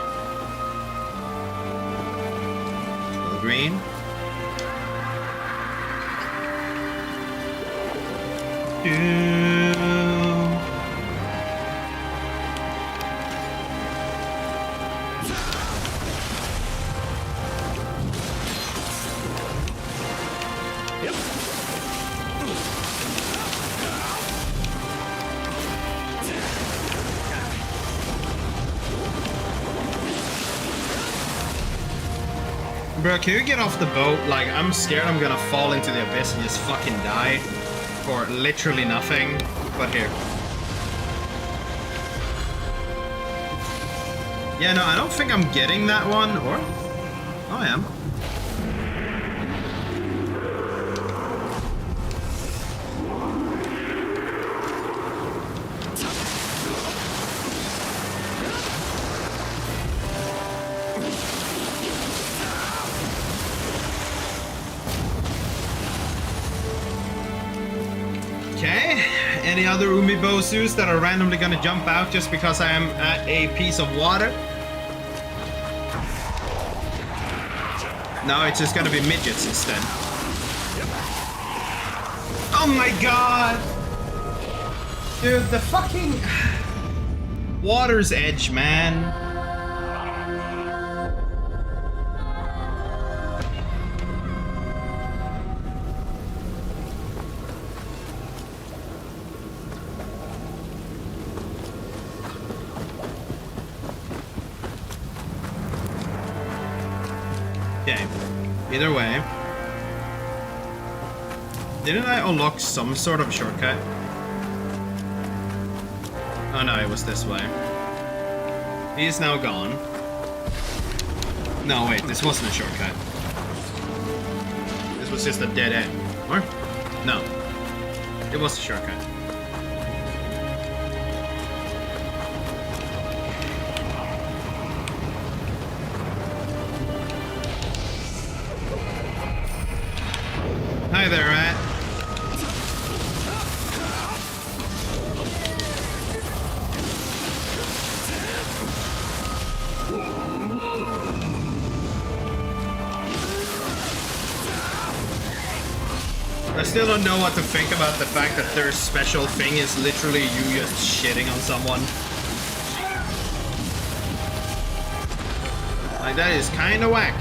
Little green. Bro, can you get off the boat? Like, I'm scared I'm gonna fall into the abyss and just fucking die for literally nothing. But here. Yeah, no, I don't think I'm getting that one, or... Oh, I am. Okay, any other Umibosus that are randomly gonna jump out just because I am at a piece of water? No, it's just gonna be midgets instead. Oh my god! Dude, the fucking... Water's Edge, man. Okay, either way. Didn't I unlock some sort of shortcut? Oh no, it was this way. He is now gone. No, wait, this wasn't a shortcut. This was just a dead end. Or? No. It was a shortcut. Hi there, Rat. I still don't know what to think about the fact that their special thing is literally you just shitting on someone. Like, that is kinda whack.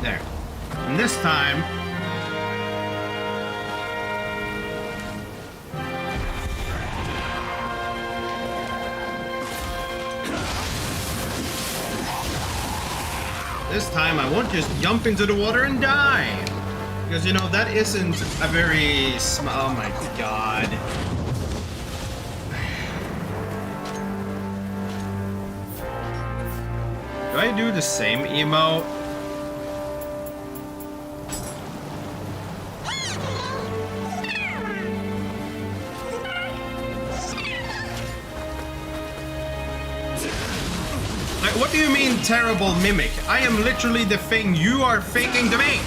There. And this time... This time I won't just jump into the water and die. Because, you know, that isn't a very oh my god. Do I do the same emote? Like, what do you mean terrible mimic? I am literally the thing you are thinking to me.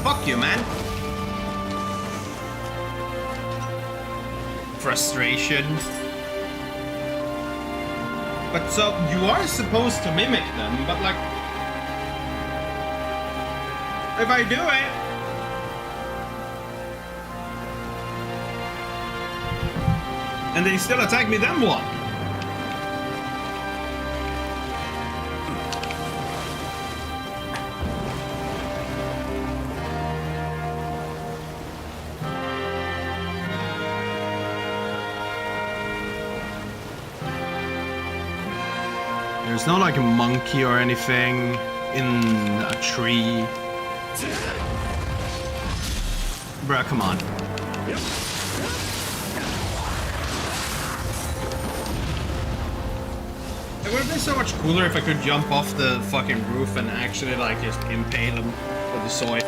Fuck you, man. Frustration. But so, you are supposed to mimic them, but like... If I do it... And they still attack me, then what? There's not like a monkey or anything in a tree. Bruh, come on. It would have been so much cooler if I could jump off the fucking roof and actually like just impale him with the sword.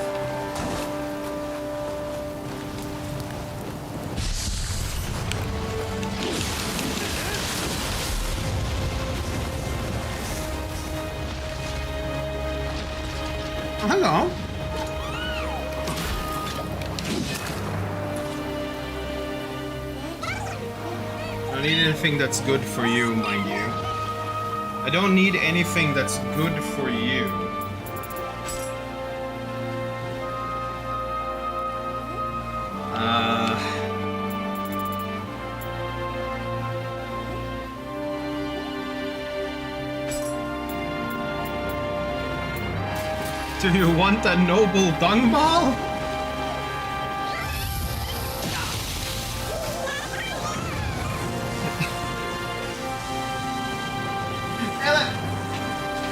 Oh, hello. I don't need anything that's good for you, mind you. I don't need anything that's good for you. Do you want a noble dung ball?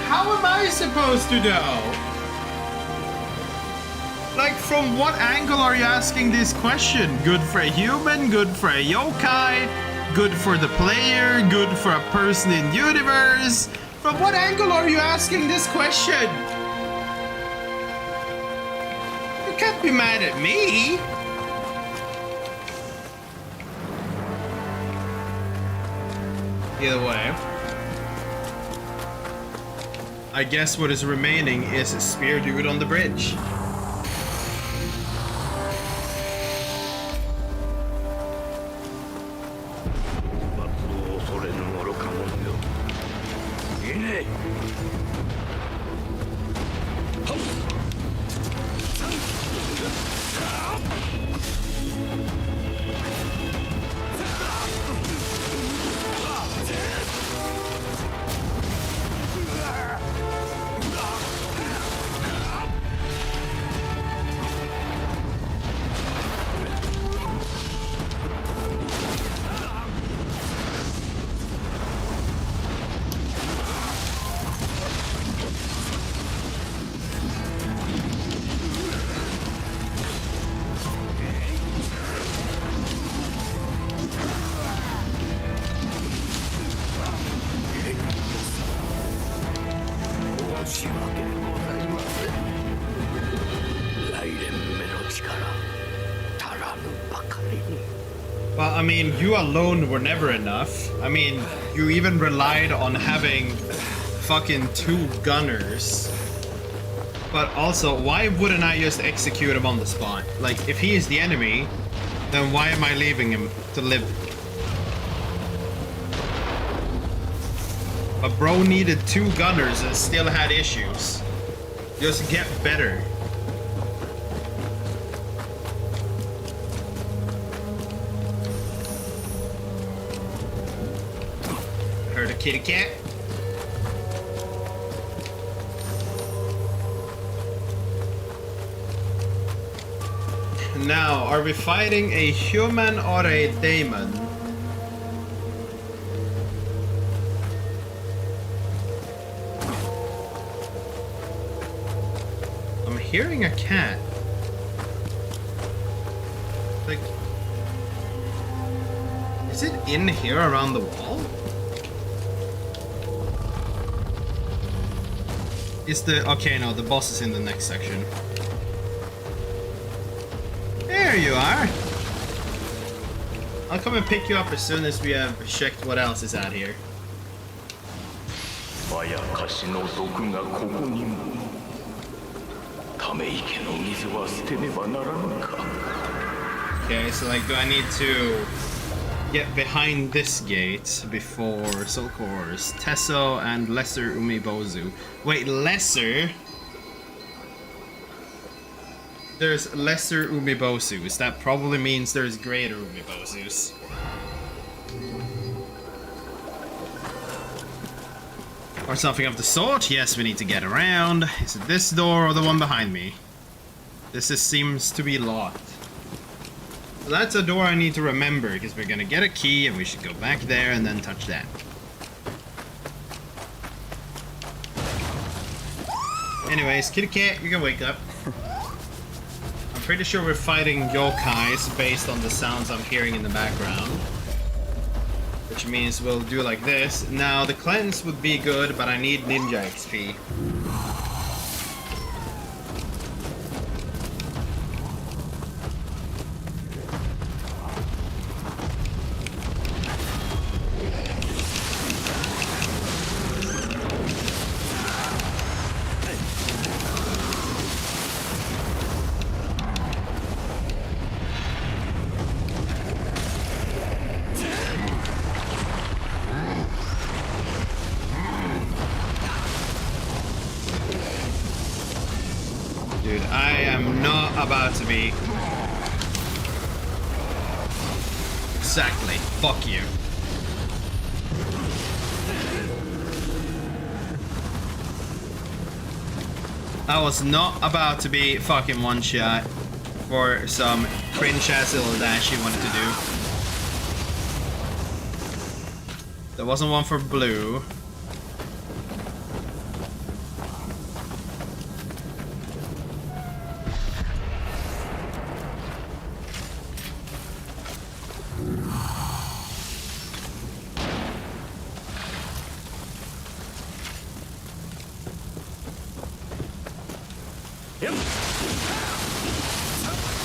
How am I supposed to know? Like, from what angle are you asking this question? Good for a human? Good for a yokai? Good for the player? Good for a person in universe? From what angle are you asking this question? You can't be mad at me. Either way, I guess what is remaining is a spear dude on the bridge. Well, I mean, you alone were never enough. I mean, you even relied on having fucking 2 gunners. But also, why wouldn't I just execute him on the spot? Like, if he is the enemy, then why am I leaving him to live? But bro needed 2 gunners and still had issues. Just get better. Heard a kitty cat. Now, are we fighting a human or a demon? I'm hearing a cat. Like, is it in here around the wall? Is the... okay, no, the boss is in the next section. There you are! I'll come and pick you up as soon as we have checked what else is out here. Okay, so like, do I need to get behind this gate before Soul Cores, Tesso, and Lesser Umibozu? Wait, Lesser? There's Lesser Umibozus. That probably means there's Greater Umibozus. Or something of the sort. Yes, we need to get around. Is it this door or the one behind me? Seems to be locked. So that's a door I need to remember, because we're gonna get a key and we should go back there and then touch that. Anyways, kitty cat, you can wake up. I'm pretty sure we're fighting yokais based on the sounds I'm hearing in the background. Which means we'll do like this. Now, the cleanse would be good, but I need ninja XP. Dude, I am not about to be... Exactly. Fuck you. I was not about to be fucking one shot for some cringe ass little dash he wanted to do. There wasn't one for blue.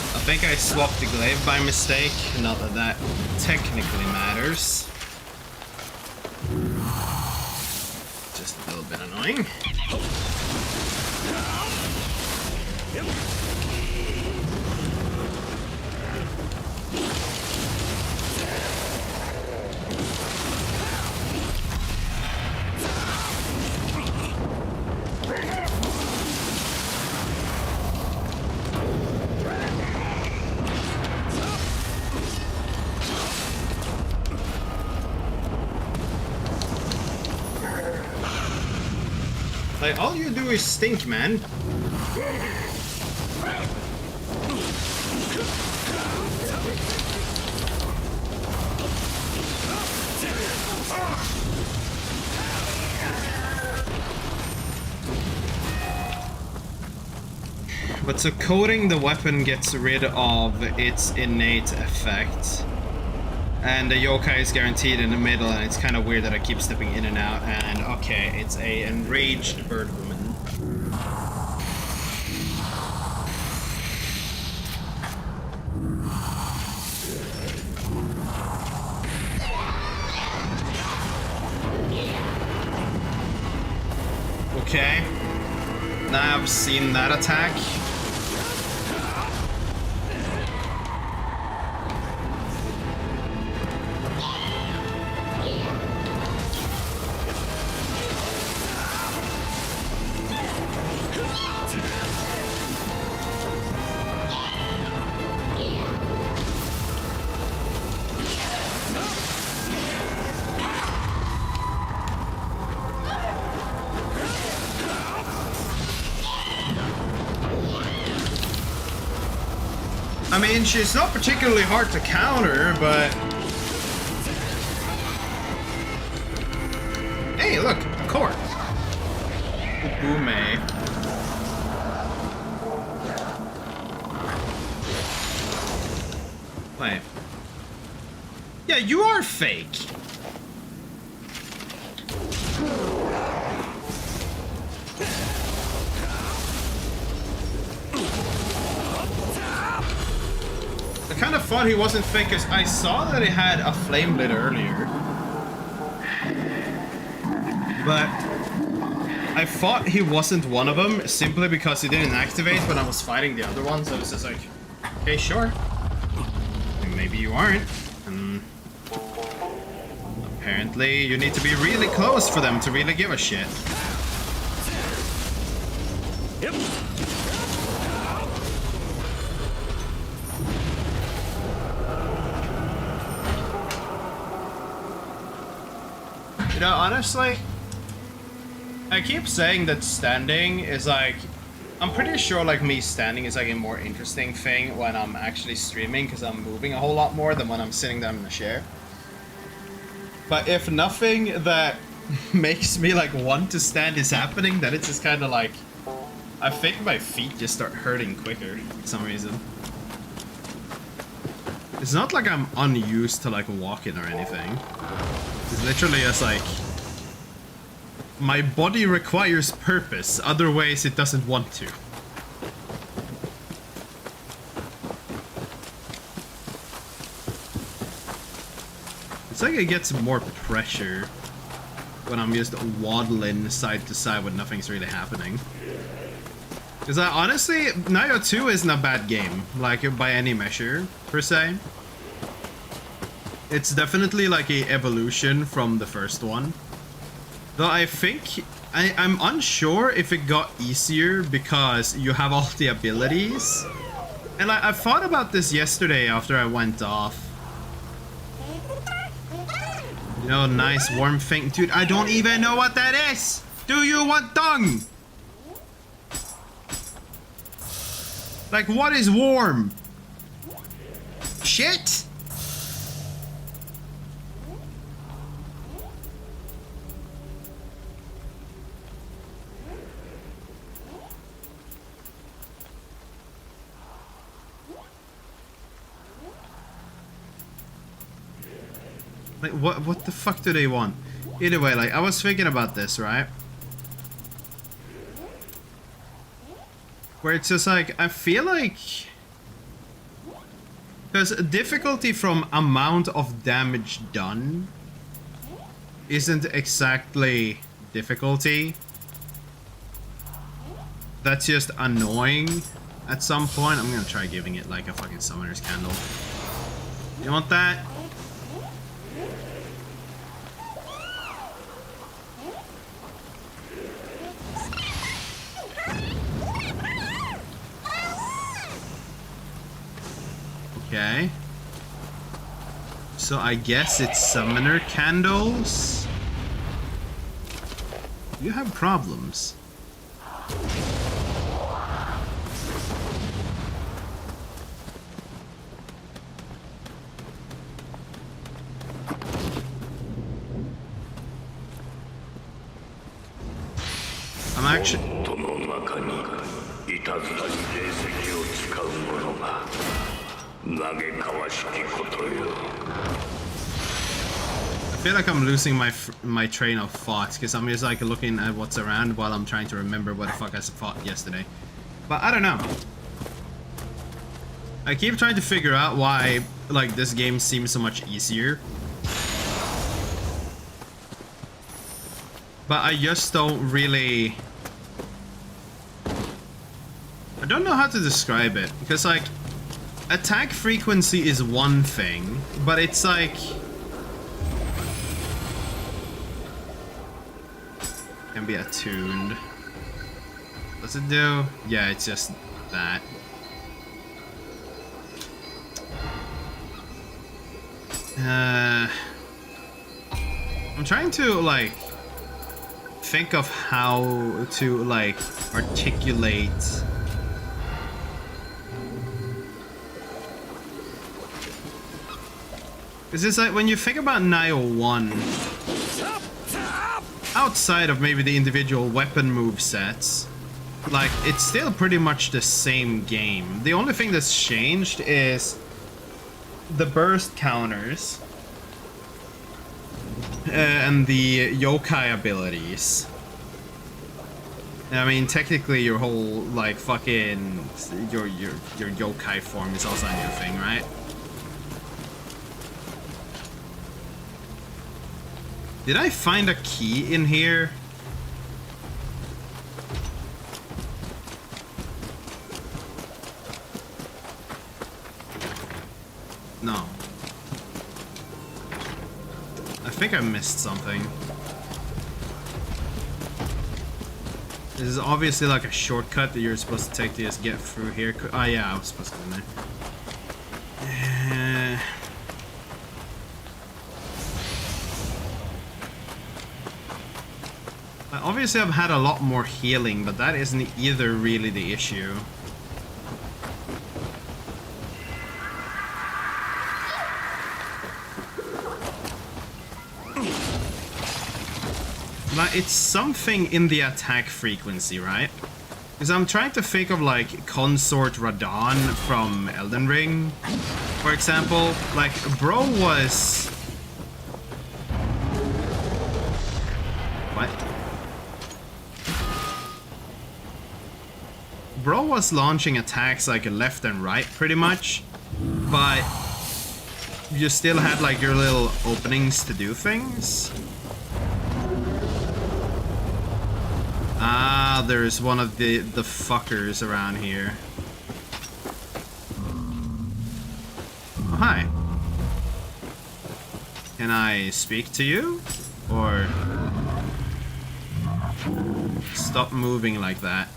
I think I swapped the glaive by mistake, not that that technically matters. Just a little bit annoying. Like, all you do is stink, man. But so coating the weapon gets rid of its innate effect. And the yokai is guaranteed in the middle, and it's kind of weird that I keep stepping in and out. And okay, it's a enraged bird woman. Okay. Now I've seen that attack. I mean, she's not particularly hard to counter, but... Hey, look, a court. Ume. Wait. Yeah, you are fake. I kind of thought he wasn't fake because I saw that he had a flame lit earlier. But I thought he wasn't one of them simply because he didn't activate when I was fighting the other ones. So I was just like, okay, sure. Maybe you aren't. Apparently you need to be really close for them to really give a shit. Yep. You know, honestly, I keep saying that standing is like, I'm pretty sure like me standing is like a more interesting thing when I'm actually streaming because I'm moving a whole lot more than when I'm sitting down in a chair. But if nothing that makes me like want to stand is happening, then it's just kind of like, I think my feet just start hurting quicker for some reason. It's not like I'm unused to like walking or anything. It's literally just like, my body requires purpose, otherwise it doesn't want to. It's like it gets more pressure when I'm just waddling side to side when nothing's really happening. Because honestly, Nioh 2 isn't a bad game, like by any measure, per se. It's definitely like a evolution from the first one. Though I think, I'm unsure if it got easier because you have all the abilities. And I thought about this yesterday after I went off. You know, nice warm thing. Dude, I don't even know what that is! Do you want dung? Like, what is warm? Shit! Like, what the fuck do they want? Either way, like, I was thinking about this, right? Where it's just like, I feel like... Because difficulty from amount of damage done isn't exactly difficulty. That's just annoying at some point. I'm gonna try giving it like a fucking summoner's candle. You want that? Okay. So I guess it's summoner candles. You have problems. I'm actually... I feel like I'm losing my train of thought because I'm just like looking at what's around while I'm trying to remember what the fuck I fought yesterday. But I don't know. I keep trying to figure out why like this game seems so much easier. But I just don't really... I don't know how to describe it because like attack frequency is one thing, but it's like... Can be attuned. What's it do? Yeah, it's just that. I'm trying to like think of how to like articulate because it's like when you think about Nioh 1, outside of maybe the individual weapon movesets, like it's still pretty much the same game. The only thing that's changed is the burst counters and the yokai abilities. I mean, technically your whole like fucking your yokai form is also a new thing, right? Did I find a key in here? No. I think I missed something. This is obviously like a shortcut that you're supposed to take to just get through here. Oh yeah, I was supposed to go in there. Obviously I've had a lot more healing, but that isn't either really the issue. Like, it's something in the attack frequency, right? Because I'm trying to think of like Consort Radahn from Elden Ring, for example. Like, bro was... What? Bro was launching attacks like left and right pretty much, but you still had like your little openings to do things. Ah, there's one of the fuckers around here. Oh, hi. Can I speak to you? Or stop moving like that?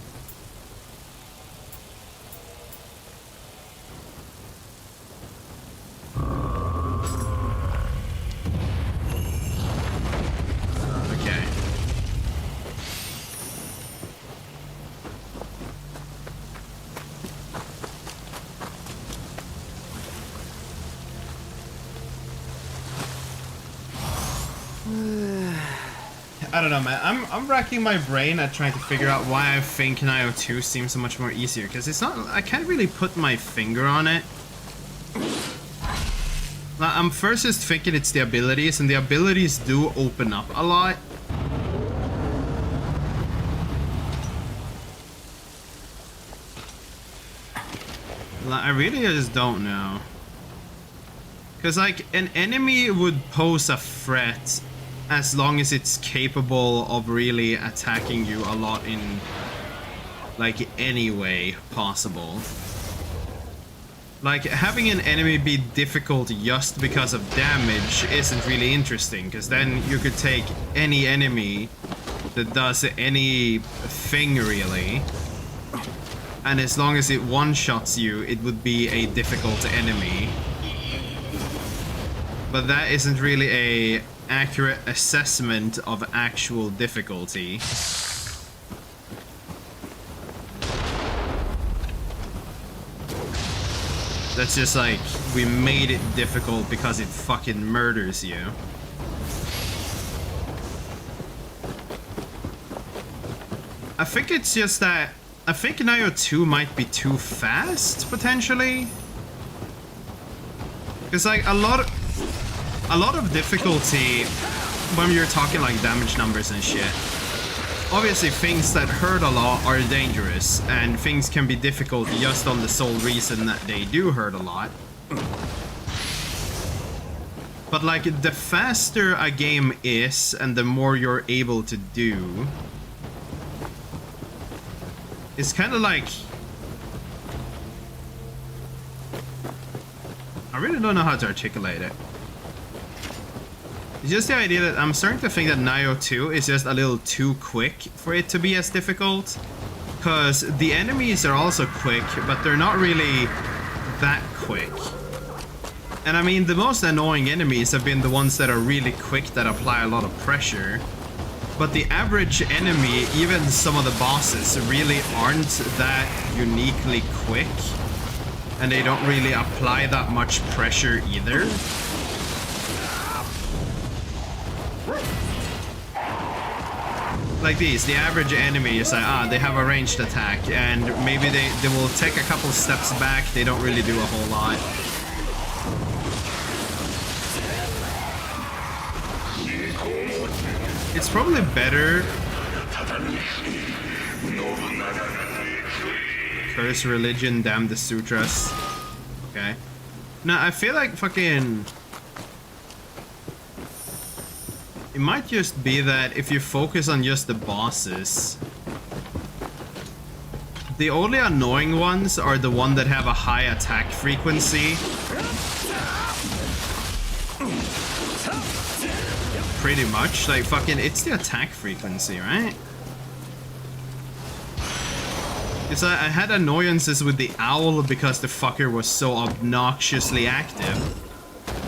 I don't know, man. I'm racking my brain at trying to figure out why I think Nioh 2 seems so much more easier, because it's not. I can't really put my finger on it. I'm first just thinking it's the abilities, and the abilities do open up a lot. I really just don't know. Because, like, an enemy would pose a threat as long as it's capable of really attacking you a lot in, like, any way possible. Like, having an enemy be difficult just because of damage isn't really interesting, because then you could take any enemy that does anything really, and as long as it one-shots you, it would be a difficult enemy. But that isn't really a accurate assessment of actual difficulty. That's just like, we made it difficult because it fucking murders you. I think it's just that, I think Nioh 2 might be too fast, potentially. Because like, a lot of difficulty, when you're talking like damage numbers and shit, obviously things that hurt a lot are dangerous, and things can be difficult just on the sole reason that they do hurt a lot. But like, the faster a game is and the more you're able to do, it's kind of like, I really don't know how to articulate it. It's just the idea that I'm starting to think that Nioh 2 is just a little too quick for it to be as difficult. Because the enemies are also quick, but they're not really that quick. And I mean, the most annoying enemies have been the ones that are really quick, that apply a lot of pressure. But the average enemy, even some of the bosses, really aren't that uniquely quick. And they don't really apply that much pressure either. Like these, the average enemy is like, they have a ranged attack, and maybe they will take a couple steps back, they don't really do a whole lot. It's probably better. Curse religion, damn the sutras. Okay. Now, I feel like fucking... It might just be that if you focus on just the bosses, the only annoying ones are the ones that have a high attack frequency. Pretty much, like fucking, it's the attack frequency, right? Because I had annoyances with the owl because the fucker was so obnoxiously active.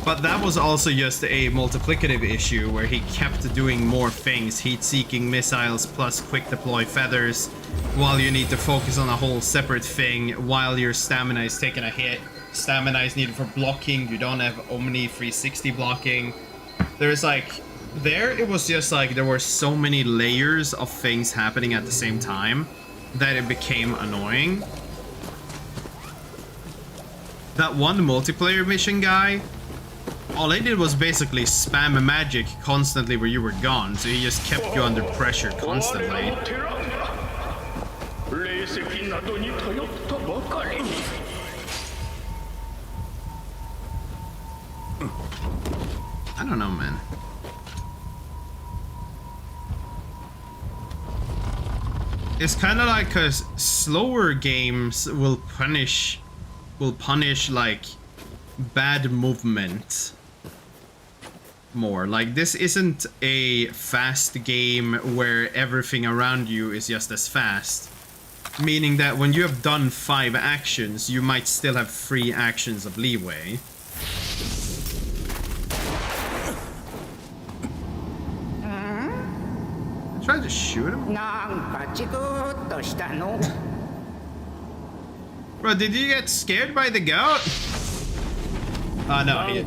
But that was also just a multiplicative issue where he kept doing more things, heat-seeking missiles plus quick deploy feathers, while you need to focus on a whole separate thing while your stamina is taking a hit. Stamina is needed for blocking, you don't have Omni 360 blocking. There's like, there it was just like there were so many layers of things happening at the same time that it became annoying. That one multiplayer mission guy, all he did was basically spam a magic constantly where you were gone, so he just kept you under pressure constantly. I don't know, man. It's kind of like, cause slower games will punish like bad movement more. Like, this isn't a fast game where everything around you is just as fast. Meaning that when you have done 5 actions, you might still have 3 actions of leeway. I tried to shoot him. Bro, did you get scared by the goat? Oh no, he...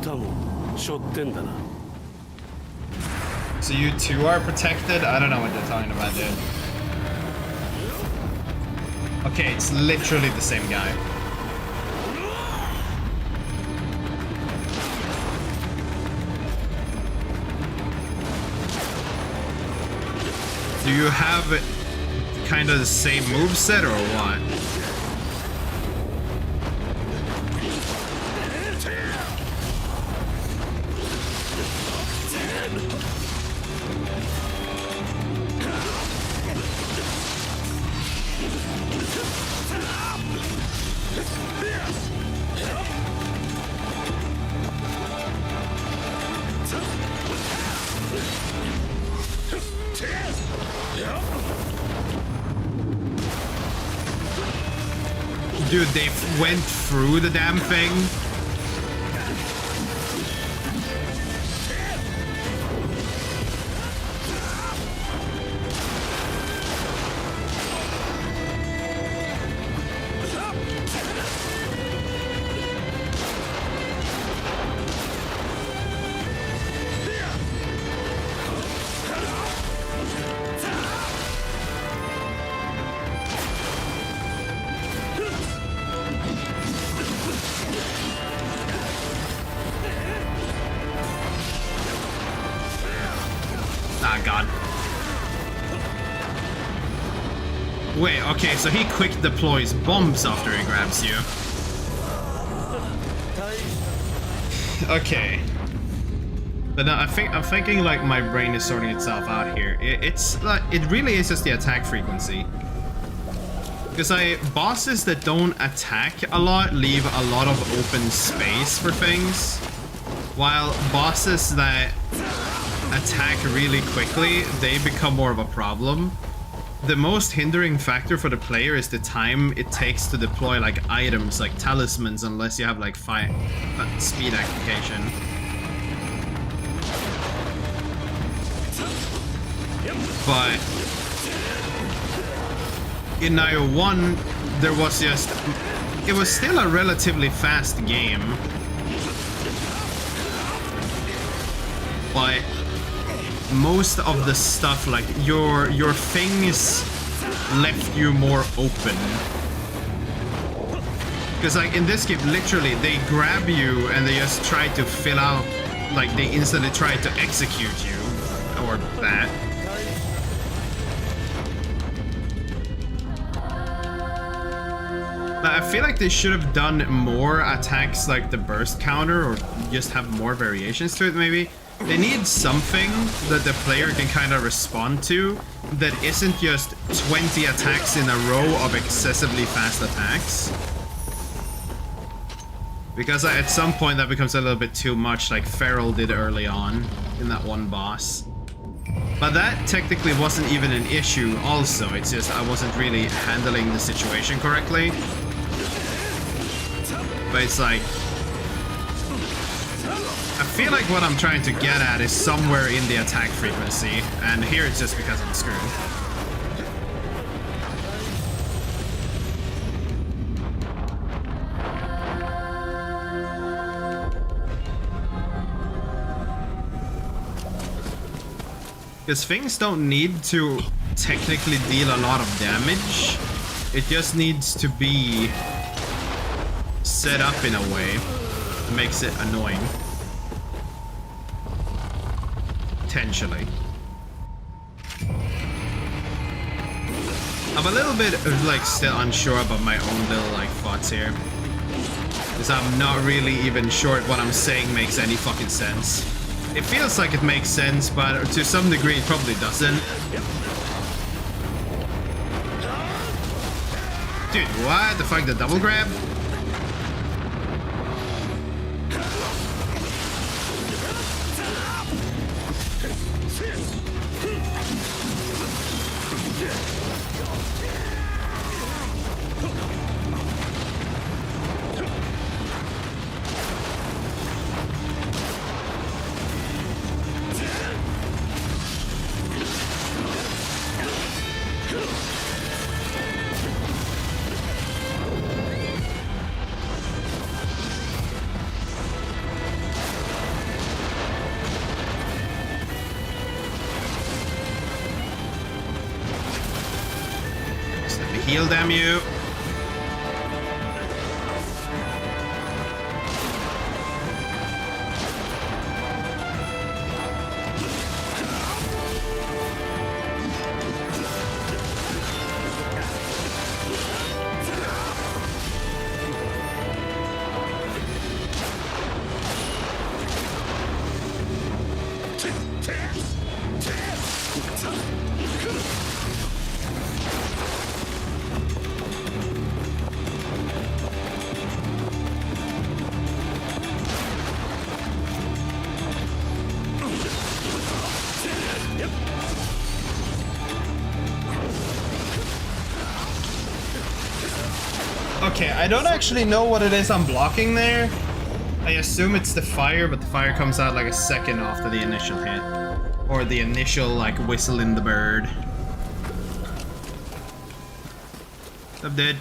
So you two are protected? I don't know what they're talking about, dude. Okay, it's literally the same guy. Do you have kind of the same moveset or what? Dude, they went through the damn thing. Ah, God. Wait, okay, so he quick deploys bombs after he grabs you. Okay. But now I'm thinking like my brain is sorting itself out here. It's like, it really is just the attack frequency. Because bosses that don't attack a lot leave a lot of open space for things. While bosses that attack really quickly, they become more of a problem. The most hindering factor for the player is the time it takes to deploy like items like talismans, unless you have like speed activation. But in Nioh 1, there was just... it was still a relatively fast game. But most of the stuff, like your things left you more open. Because like in this game, literally, they grab you and they just try to fill out, like they instantly try to execute you. Or that. I feel like they should have done more attacks like the burst counter, or just have more variations to it maybe. They need something that the player can kind of respond to that isn't just 20 attacks in a row of excessively fast attacks. Because at some point that becomes a little bit too much, like Feral did early on in that one boss. But that technically wasn't even an issue also, it's just I wasn't really handling the situation correctly. But it's like... I feel like what I'm trying to get at is somewhere in the attack frequency, and here it's just because I'm screwed. Because things don't need to technically deal a lot of damage. It just needs to be set up in a way that makes it annoying. Potentially. I'm a little bit like still unsure about my own little like thoughts here. Because I'm not really even sure what I'm saying makes any fucking sense. It feels like it makes sense, but to some degree it probably doesn't. Dude, what the fuck, the double grab? heal, damn you. Okay, I don't actually know what it is I'm blocking there. I assume it's the fire, but the fire comes out like a second after the initial hit. Or the initial, like, whistle in the bird. I'm dead.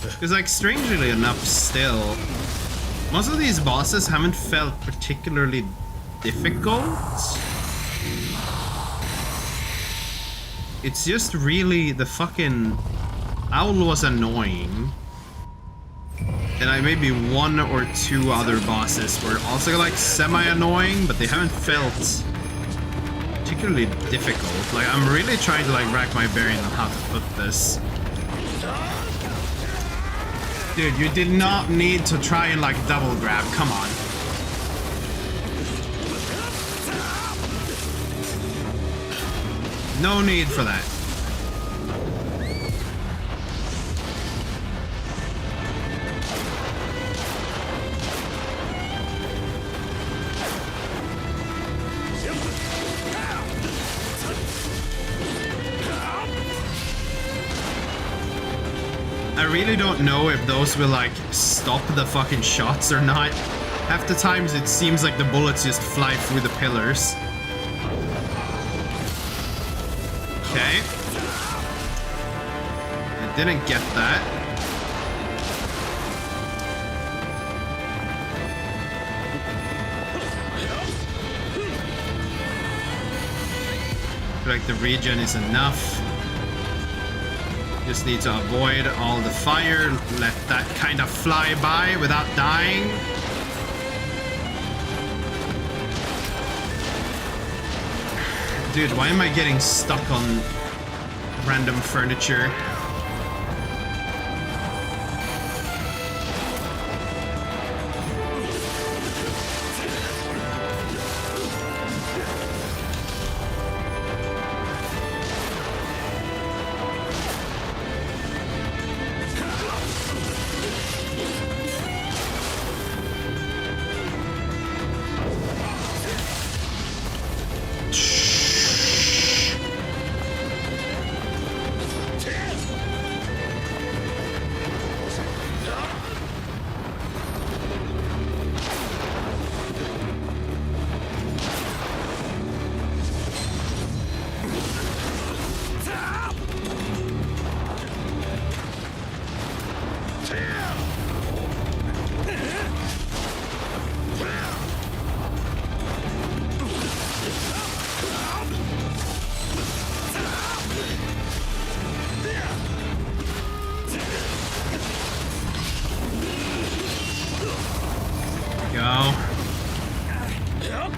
Because, like, strangely enough still, most of these bosses haven't felt particularly difficult. It's just really the fucking owl was annoying. And I maybe one or two other bosses were also like semi-annoying, but they haven't felt particularly difficult. Like I'm really trying to like rack my bearing on how to put this. Dude, you did not need to try and like double grab, come on. No need for that. I really don't know if those will like stop the fucking shots or not. Half the times it seems like the bullets just fly through the pillars. Okay. I didn't get that. I feel like the regen is enough. Just need to avoid all the fire, let that kind of fly by without dying. Dude, why am I getting stuck on random furniture?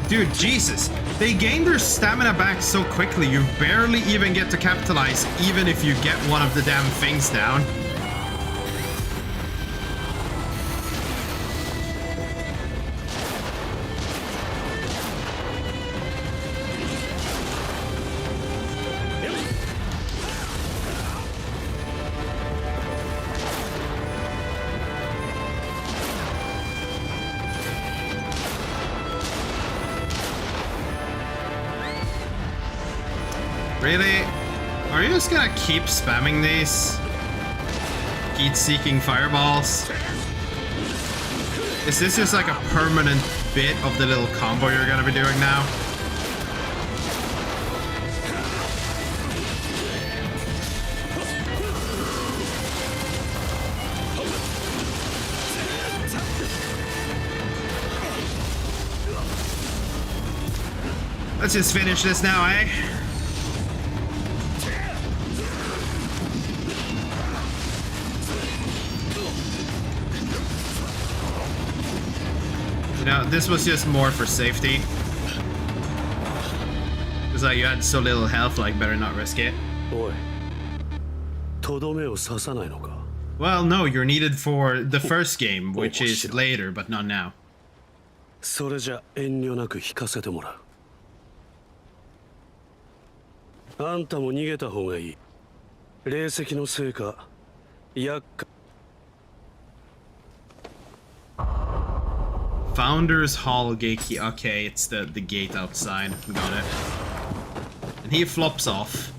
Dude, Jesus. They gain their stamina back so quickly, you barely even get to capitalize, even if you get one of the damn things down. Really? Are you just gonna keep spamming these? Heat-seeking fireballs? Is this just like a permanent bit of the little combo you're gonna be doing now? Let's just finish this now, eh? know, this was just more for safety. Because like you had so little health, like better not risk it. おい、とどめを刺さないのか。 Well, no, you're needed for the first game, which is later, but not now. それじゃ遠慮なく引かせてもらう。あんたも逃げた方がいい。霊石のせいか、厄介。 Founders Hall Gate. Okay, it's the gate outside. Got it. And he flops off.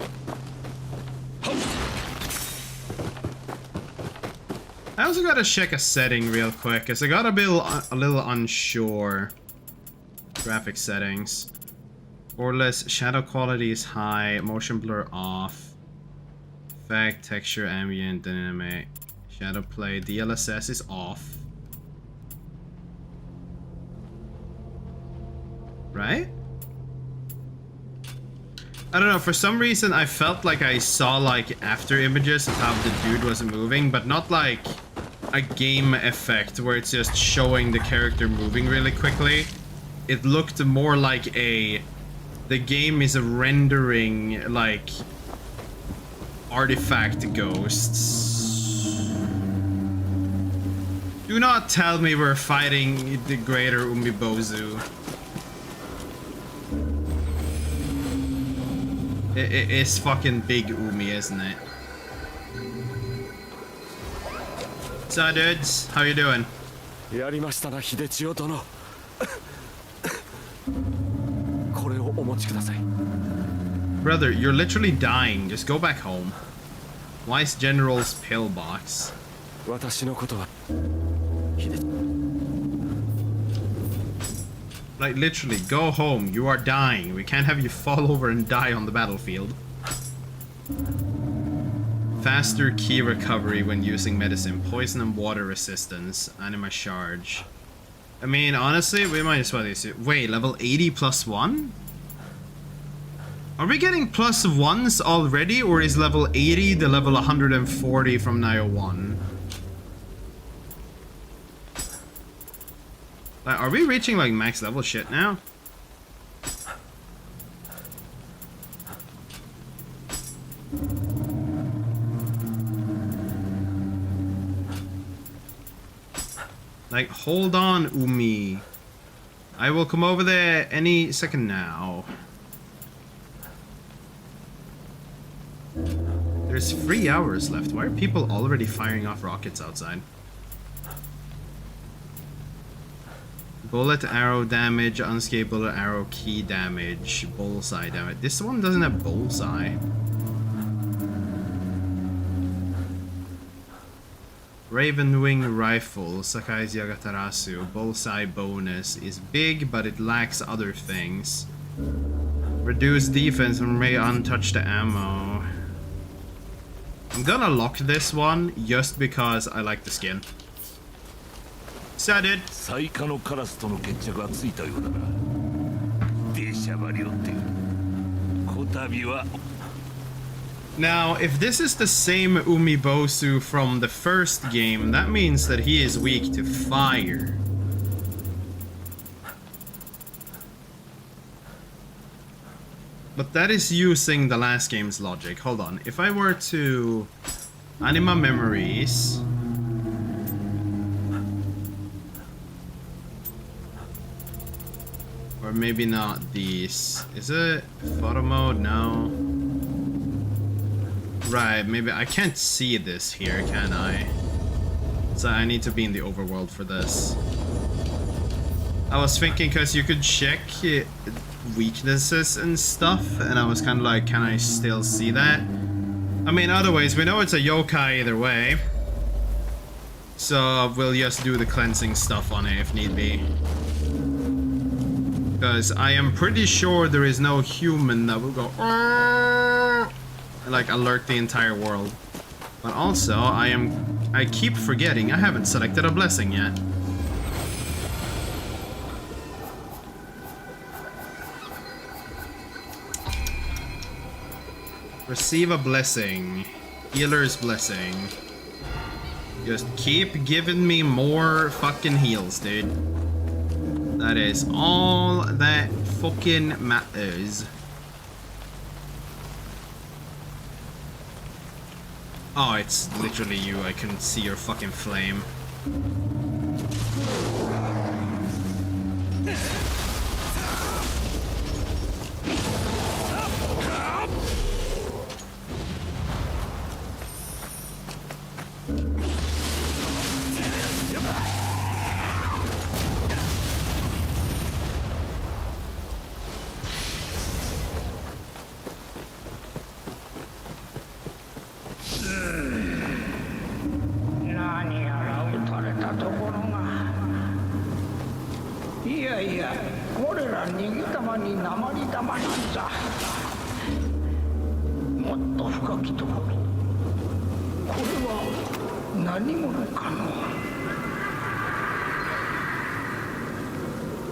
I also gotta check a setting real quick, cause I got a little unsure. Graphic settings. Borderless, shadow quality is high, motion blur off. Effect, texture, ambient, dynamic. Shadow play, DLSS is off. Right? I don't know, for some reason I felt like I saw like after images of how the dude was moving, but not like a game effect where it's just showing the character moving really quickly. It looked more like the game is rendering like artifact ghosts. Do not tell me we're fighting the greater Umibozu. It's fucking big Umi, isn't it? So dudes, how you doing? やりましたな、秀千代殿。これをお持ちください。 Brother, you're literally dying. Just go back home. Wise General's pillbox. 私のことは秀。 Like literally, go home. You are dying. We can't have you fall over and die on the battlefield. Faster key recovery when using medicine. Poison and water resistance. Anima charge. I mean, honestly, we might as well use it. Wait, level 80 plus 1? Are we getting plus 1s already? Or is level 80 the level 140 from Nioh 1? Are we reaching like max level shit now? Like, hold on, Umi. I will come over there any second now. There's 3 hours left. Why are people already firing off rockets outside? Bullet arrow damage, unscathed bullet arrow key damage, bullseye damage. This one doesn't have bullseye. Raven Wing Rifle, Sakai's Yagatarasu, bullseye bonus is big, but it lacks other things. Reduce defense and may untouched ammo. I'm gonna lock this one just because I like the skin. Said it. 最下のカラスとの決着はついたようだな。デシャバリオってこたびは。 Now, if this is the same Umibozu from the first game, that means that he is weak to fire. But that is using the last game's logic. Hold on. If I were to Anima Memories, or maybe not these. Is it photo mode? No. Right, maybe I can't see this here, can I? So I need to be in the overworld for this. I was thinking because you could check weaknesses and stuff, and I was kind of like, can I still see that? I mean, otherwise, we know it's a yokai either way. So we'll just do the cleansing stuff on it if need be. Because I am pretty sure there is no human that will go and like alert the entire world. But also, I keep forgetting I haven't selected a blessing yet. Receive a blessing. Healer's blessing. Just keep giving me more fucking heals, dude. That is all that fucking matters. Oh, it's literally you. I can see your fucking flame.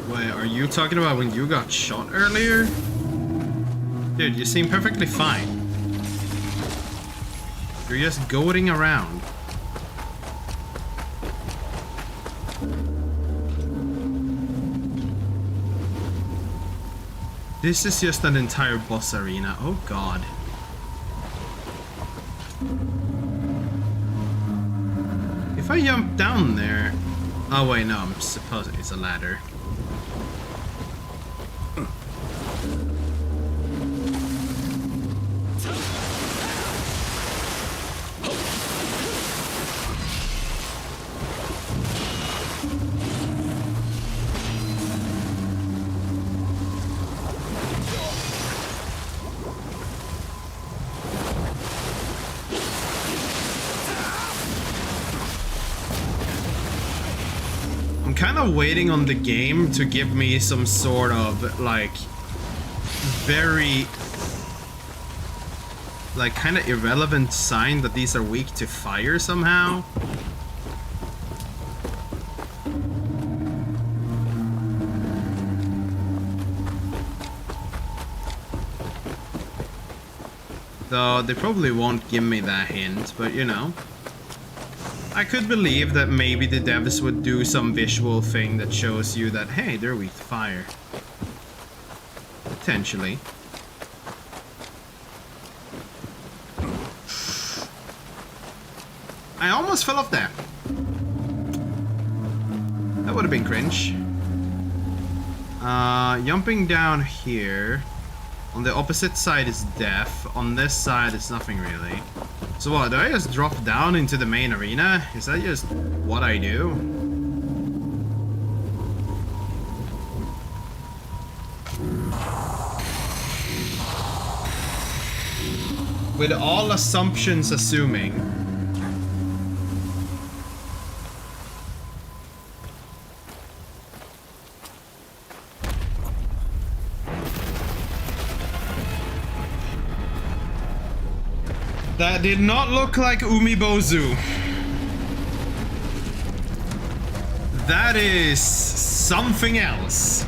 Wait, are you talking about when you got shot earlier? Dude, you seem perfectly fine. You're just goading around. This is just an entire boss arena. Oh god. If I jump down there... Oh wait, no, I'm supposed it's a ladder. Kind of waiting on the game to give me some sort of like very like kind of irrelevant sign that these are weak to fire somehow. Though they probably won't give me that hint, but you know. I could believe that maybe the devs would do some visual thing that shows you that, hey, they're weak to fire. Potentially. I almost fell off there. That would have been cringe. Jumping down here. On the opposite side is death. On this side is nothing really. So what, do I just drop down into the main arena? Is that just what I do? With all assumptions assuming. That did not look like Umibozu. That is something else.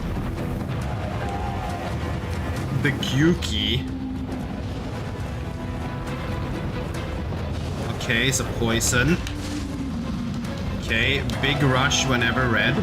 The Gyuki. Okay, it's a poison. Okay, big rush whenever red.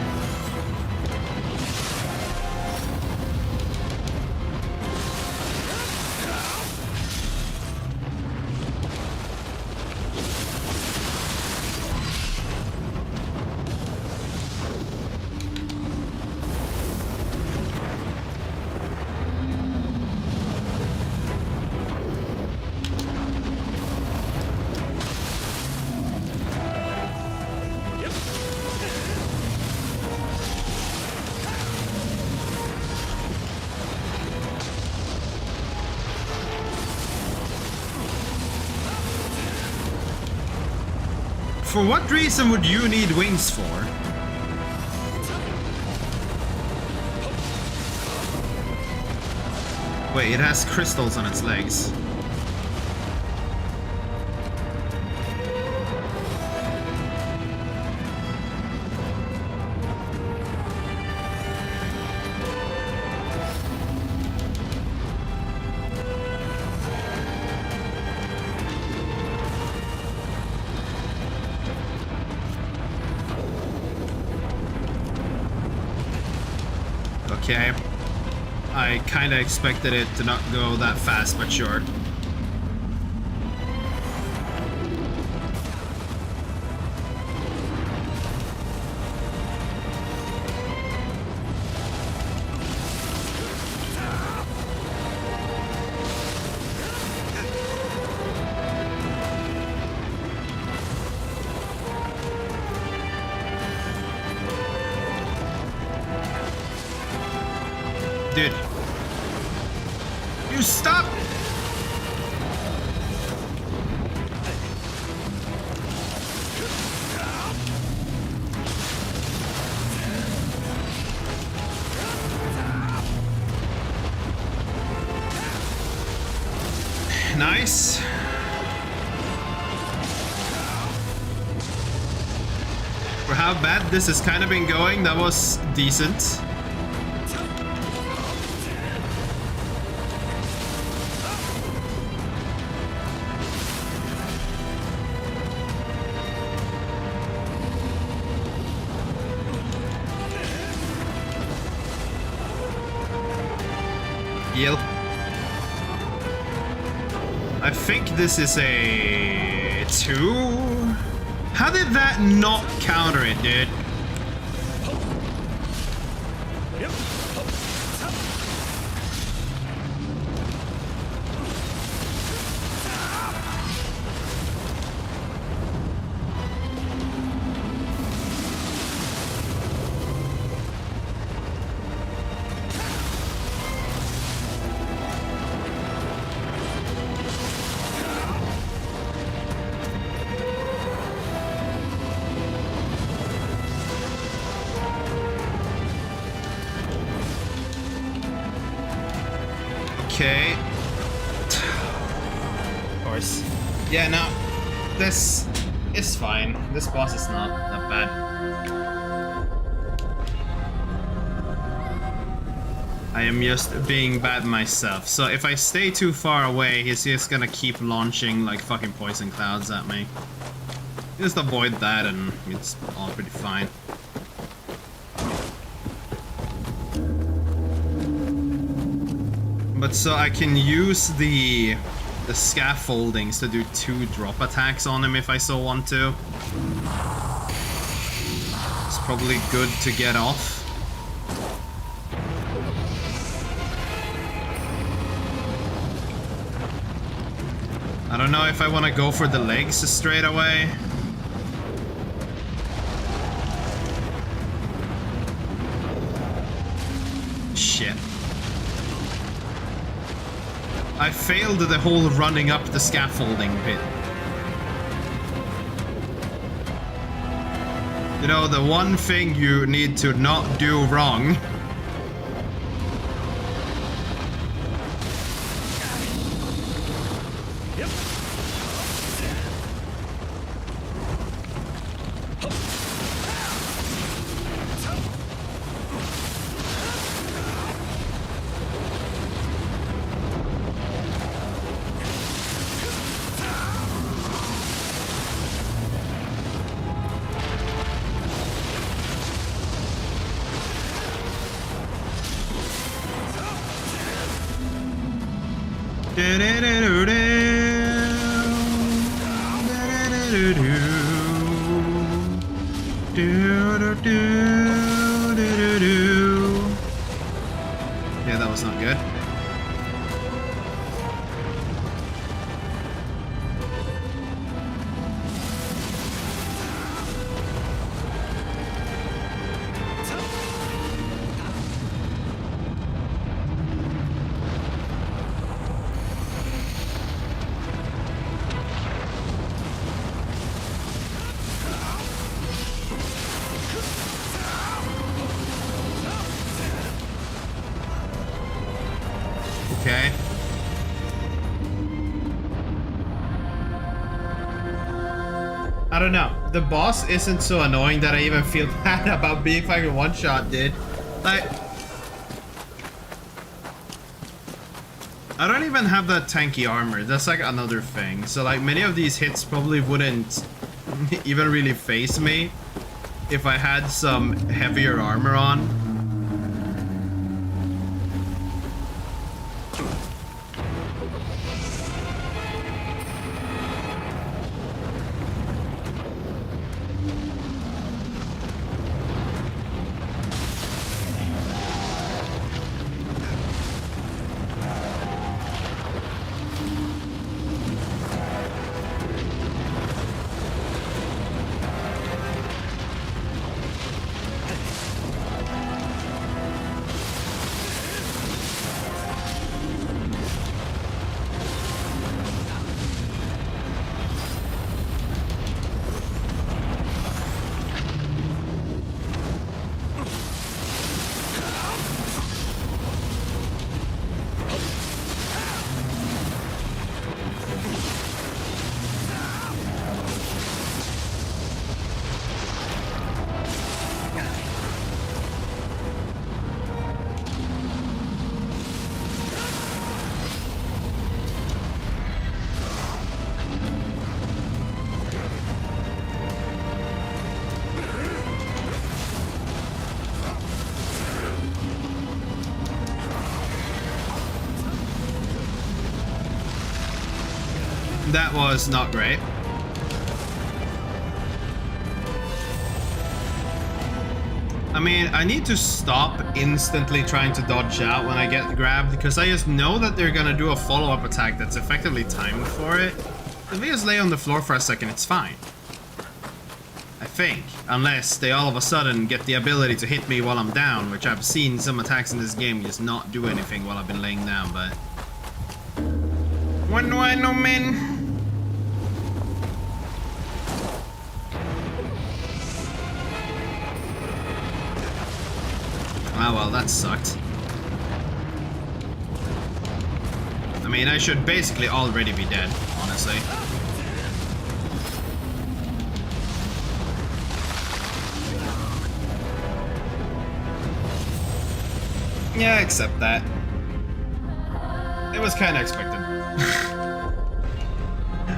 For what reason would you need wings for? Wait, it has crystals on its legs. Okay. I kinda expected it to not go that fast, but sure. Dude. You stop! Nice. For how bad this has kind of been going, that was decent. Yep. I think this is a 2. How did that not counter it, dude? Okay. Of course. Yeah, no. This is fine. This boss is not that bad. I am just being bad myself. So if I stay too far away, he's just gonna keep launching like fucking poison clouds at me. Just avoid that and it's all pretty fine. But so I can use the scaffoldings to do 2 drop attacks on him if I so want to. It's probably good to get off. I don't know if I want to go for the legs straight away. Shit. I failed the whole running up the scaffolding bit. You know, the one thing you need to not do wrong. Yeah, that was not good. Okay. I don't know. The boss isn't so annoying that I even feel bad about being fucking one-shot, dude. Like, I don't even have that tanky armor. That's like another thing. So like many of these hits probably wouldn't even really faze me if I had some heavier armor on. that was not great. I mean, I need to stop instantly trying to dodge out when I get grabbed, because I just know that they're gonna do a follow-up attack that's effectively timed for it. If we just lay on the floor for a second, it's fine. I think. Unless they all of a sudden get the ability to hit me while I'm down, which I've seen some attacks in this game just not do anything while I've been laying down, but... What do I know, man? Ah, well, that sucked. I mean, I should basically already be dead, honestly. Yeah, accept that. It was kind of expected.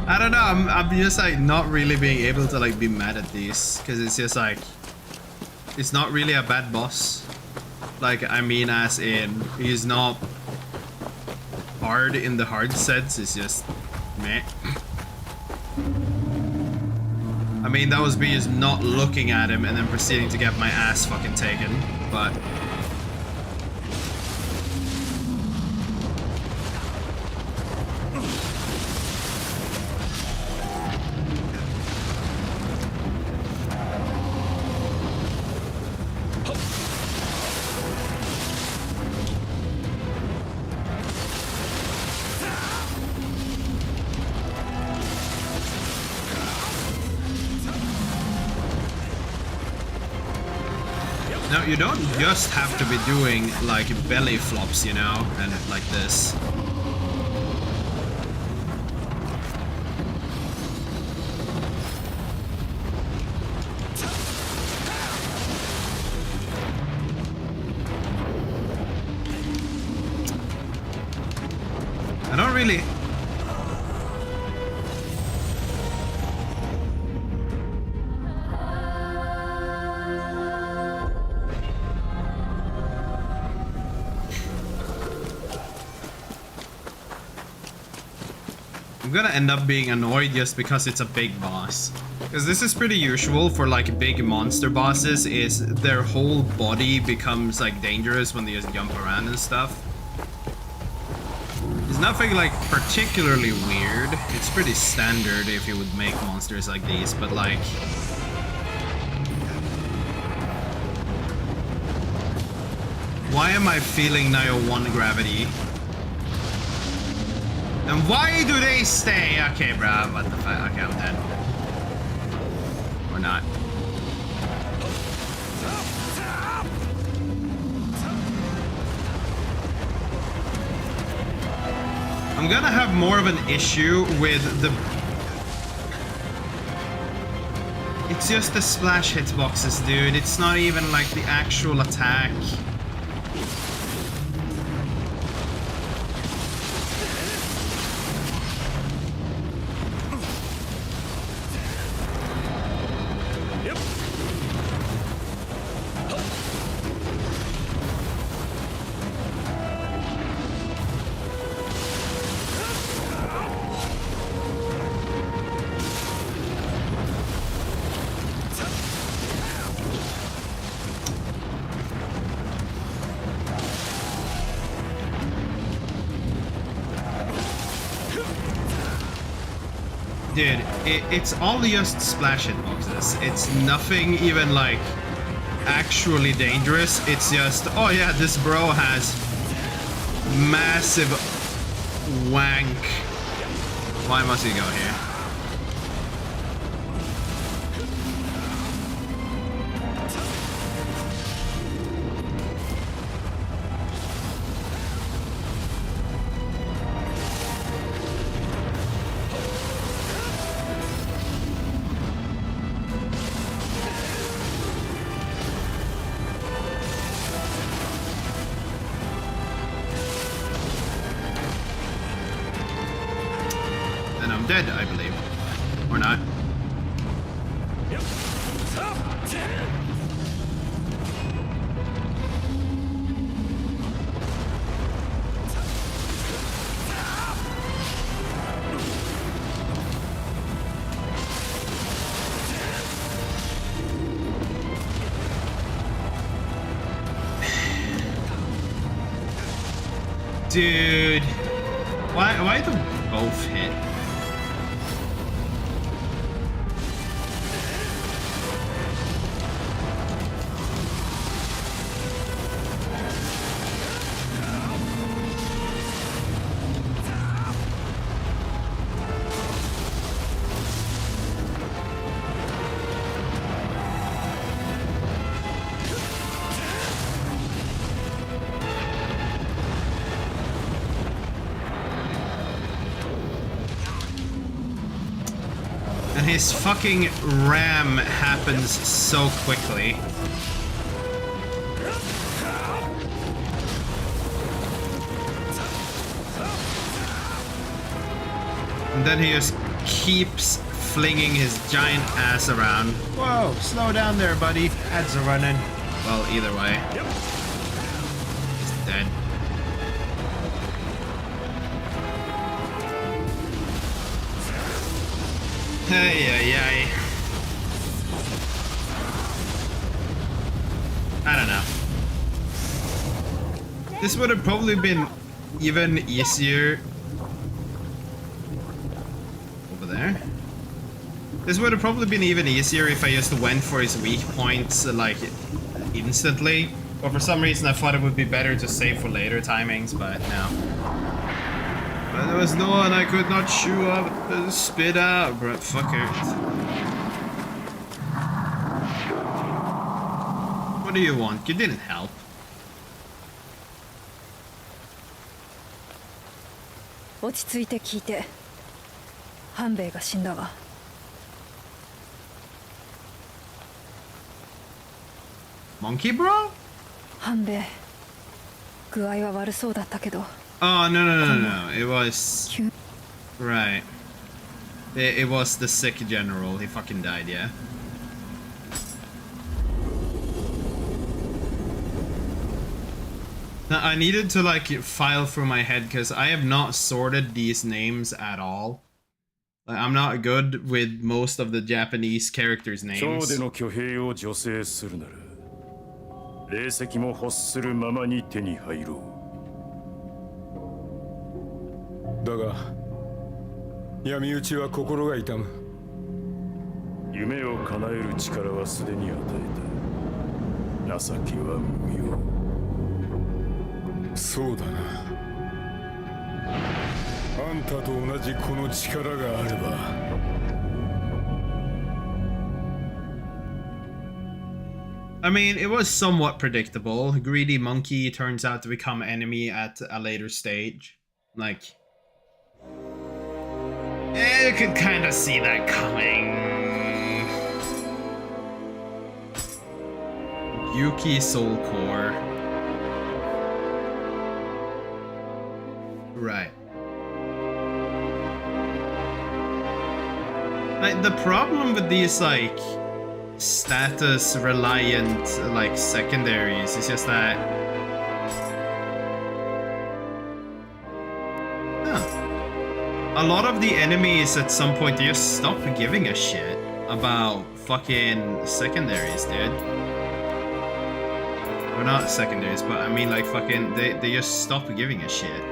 I don't know, I'm just like not really being able to like be mad at these, because it's just like, it's not really a bad boss. Like, I mean, as in, he's not hard in the hard sense, it's just meh. I mean, that was me just not looking at him and then proceeding to get my ass fucking taken, but... No, you don't just have to be doing like belly flops, you know, and like this. I don't really... I'm gonna end up being annoyed just because it's a big boss. Because this is pretty usual for like big monster bosses, is their whole body becomes like dangerous when they just jump around and stuff. It's nothing like particularly weird. It's pretty standard if you would make monsters like these, but like... Why am I feeling Nioh 1 gravity? And why do they stay? Okay, bruh, what the fuck? Okay, I'm dead. Or not. I'm gonna have more of an issue with the... It's just the splash hitboxes, dude. It's not even like the actual attack. Dude, it's all just splash hitboxes. It's nothing even like actually dangerous. It's just, oh yeah, this bro has massive wank. Why must he go here? Dead, I believe. Or not. Dude. Why do both hit? And his fucking ram happens so quickly. And then he just keeps flinging his giant ass around. Whoa, slow down there, buddy. Ads are running. Well, either way. He's dead. Hey. I don't know. This would have probably been even easier. Over there. This would have probably been even easier if I just went for his weak points like instantly. But for some reason I thought it would be better to save for later timings, but no. But there was no one I could not chew up and spit out, bro. Fucker. What do you want? You didn't help. Monkey bro? Oh, no. It was... Right. It was the sick general. He fucking died, yeah. Now, I needed to, like, file through my head because I have not sorted these names at all. Like, I'm not good with most of the Japanese characters' names. I mean, it was somewhat predictable. Greedy monkey turns out to become enemy at a later stage. Like, you could kind of see that coming. Yuki Soul Core. Right. Like, the problem with these, like, status reliant, like, secondaries is just that... A lot of the enemies at some point, they just stop giving a shit about fucking secondaries, dude. Or not secondaries, but I mean, like, fucking, they just stop giving a shit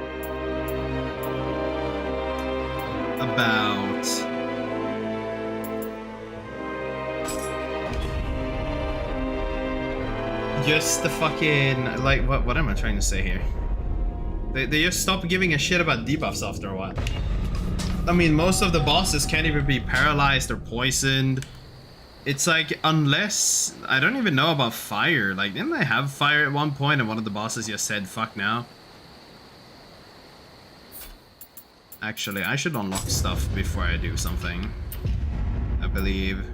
about just the fucking, like, what am I trying to say here? They just stop giving a shit about debuffs after a while. I mean, most of the bosses can't even be paralyzed or poisoned. It's like, unless... I don't even know about fire. Like, didn't I have fire at one point and one of the bosses just said, fuck now? Actually, I should unlock stuff before I do something. I believe.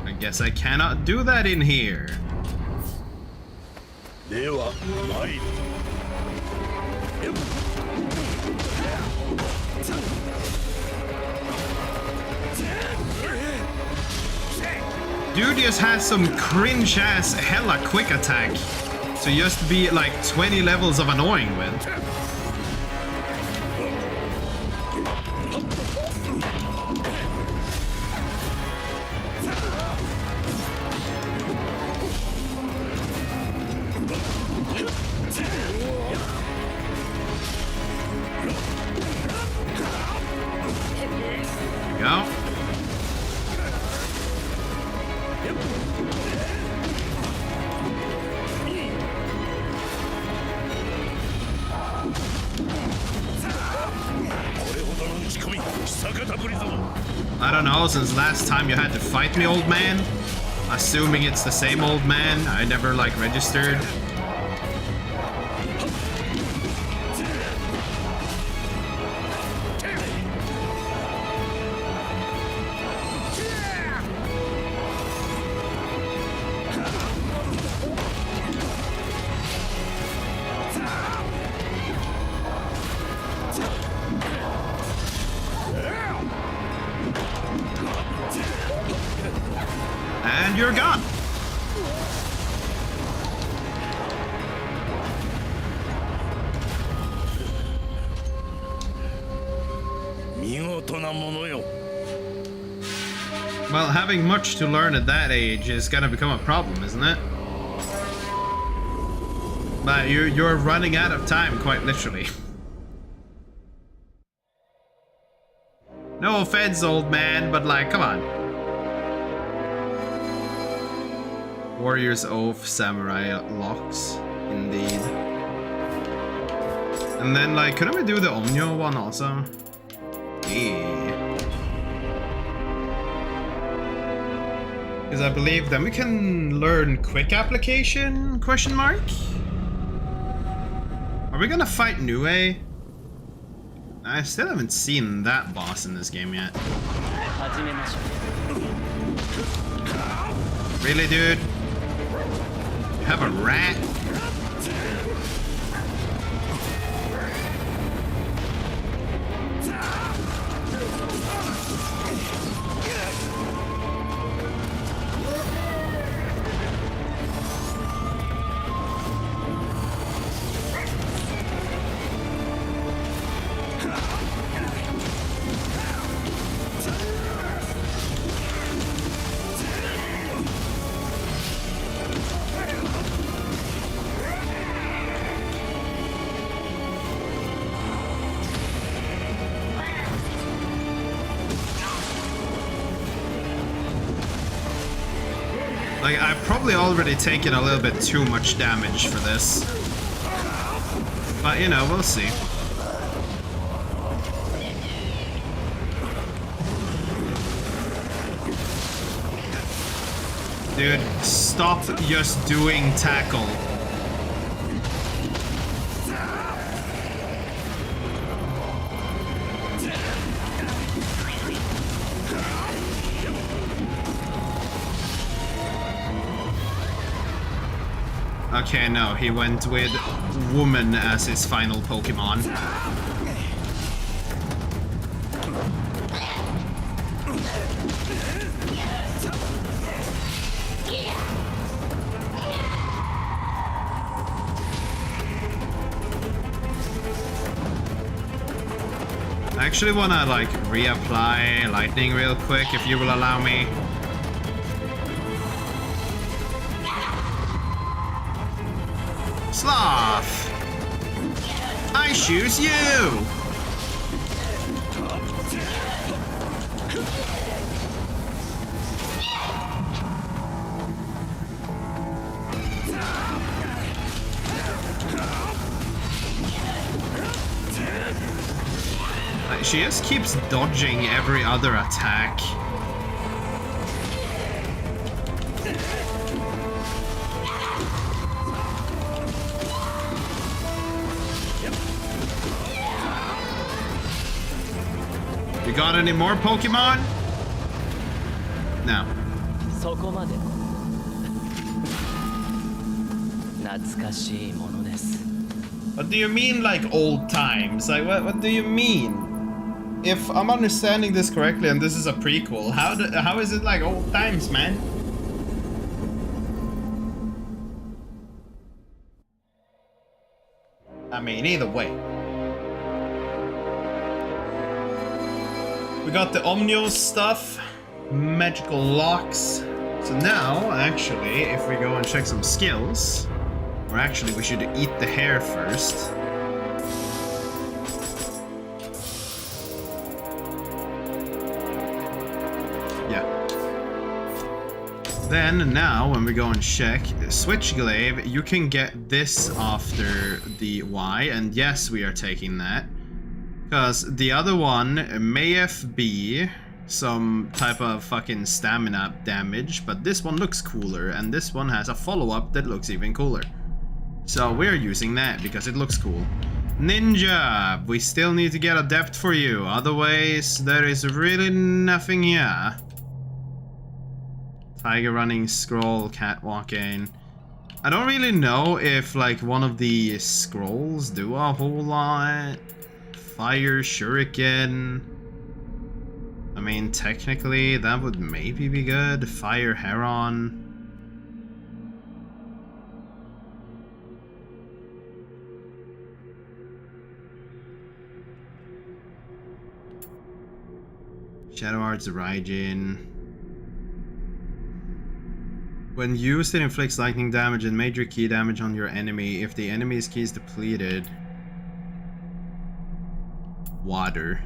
I guess I cannot do that in here. Dude just has some cringe ass hella quick attack to just be like 20 levels of annoying with. I don't know, since last time you had to fight me, old man. Assuming it's the same old man. I never, like, registered. And you're gone. Well, having much to learn at that age is gonna become a problem, isn't it? But you're running out of time, quite literally. No offense, old man, but like, come on. Warrior's Oath, Samurai Locks, indeed. And then, like, couldn't we do the Omnio one also? Yeah. Because I believe then we can learn quick application, question mark? Are we gonna fight Nioh? I still haven't seen that boss in this game yet. Really, dude? You have a rat? Like, I've probably already taken a little bit too much damage for this. But, you know, we'll see. Dude, stop just doing tackle. Okay, no, he went with woman as his final Pokemon. I actually wanna, like, reapply lightning real quick, if you will allow me. Sloth! I choose you! She just keeps dodging every other attack. You got any more Pokemon? No. What do you mean, like, old times? Like, what do you mean? If I'm understanding this correctly and this is a prequel, how is it like old times, man? I mean, either way. We got the Omnio stuff, magical locks. So now, actually, if we go and check some skills, or actually we should eat the hair first. Yeah. Then, now, when we go and check Switch Glaive, you can get this after the Y, and yes, we are taking that. Because the other one may be some type of fucking stamina damage, but this one looks cooler, and this one has a follow-up that looks even cooler. So we're using that because it looks cool. Ninja! We still need to get adept for you, otherwise there is really nothing here. Tiger running, scroll, catwalking. I don't really know if like one of the scrolls do a whole lot. Fire shuriken. I mean, technically that would maybe be good. Fire heron. Shadow Arts Raijin. When used, it inflicts lightning damage and major key damage on your enemy. If the enemy's key is depleted. Water.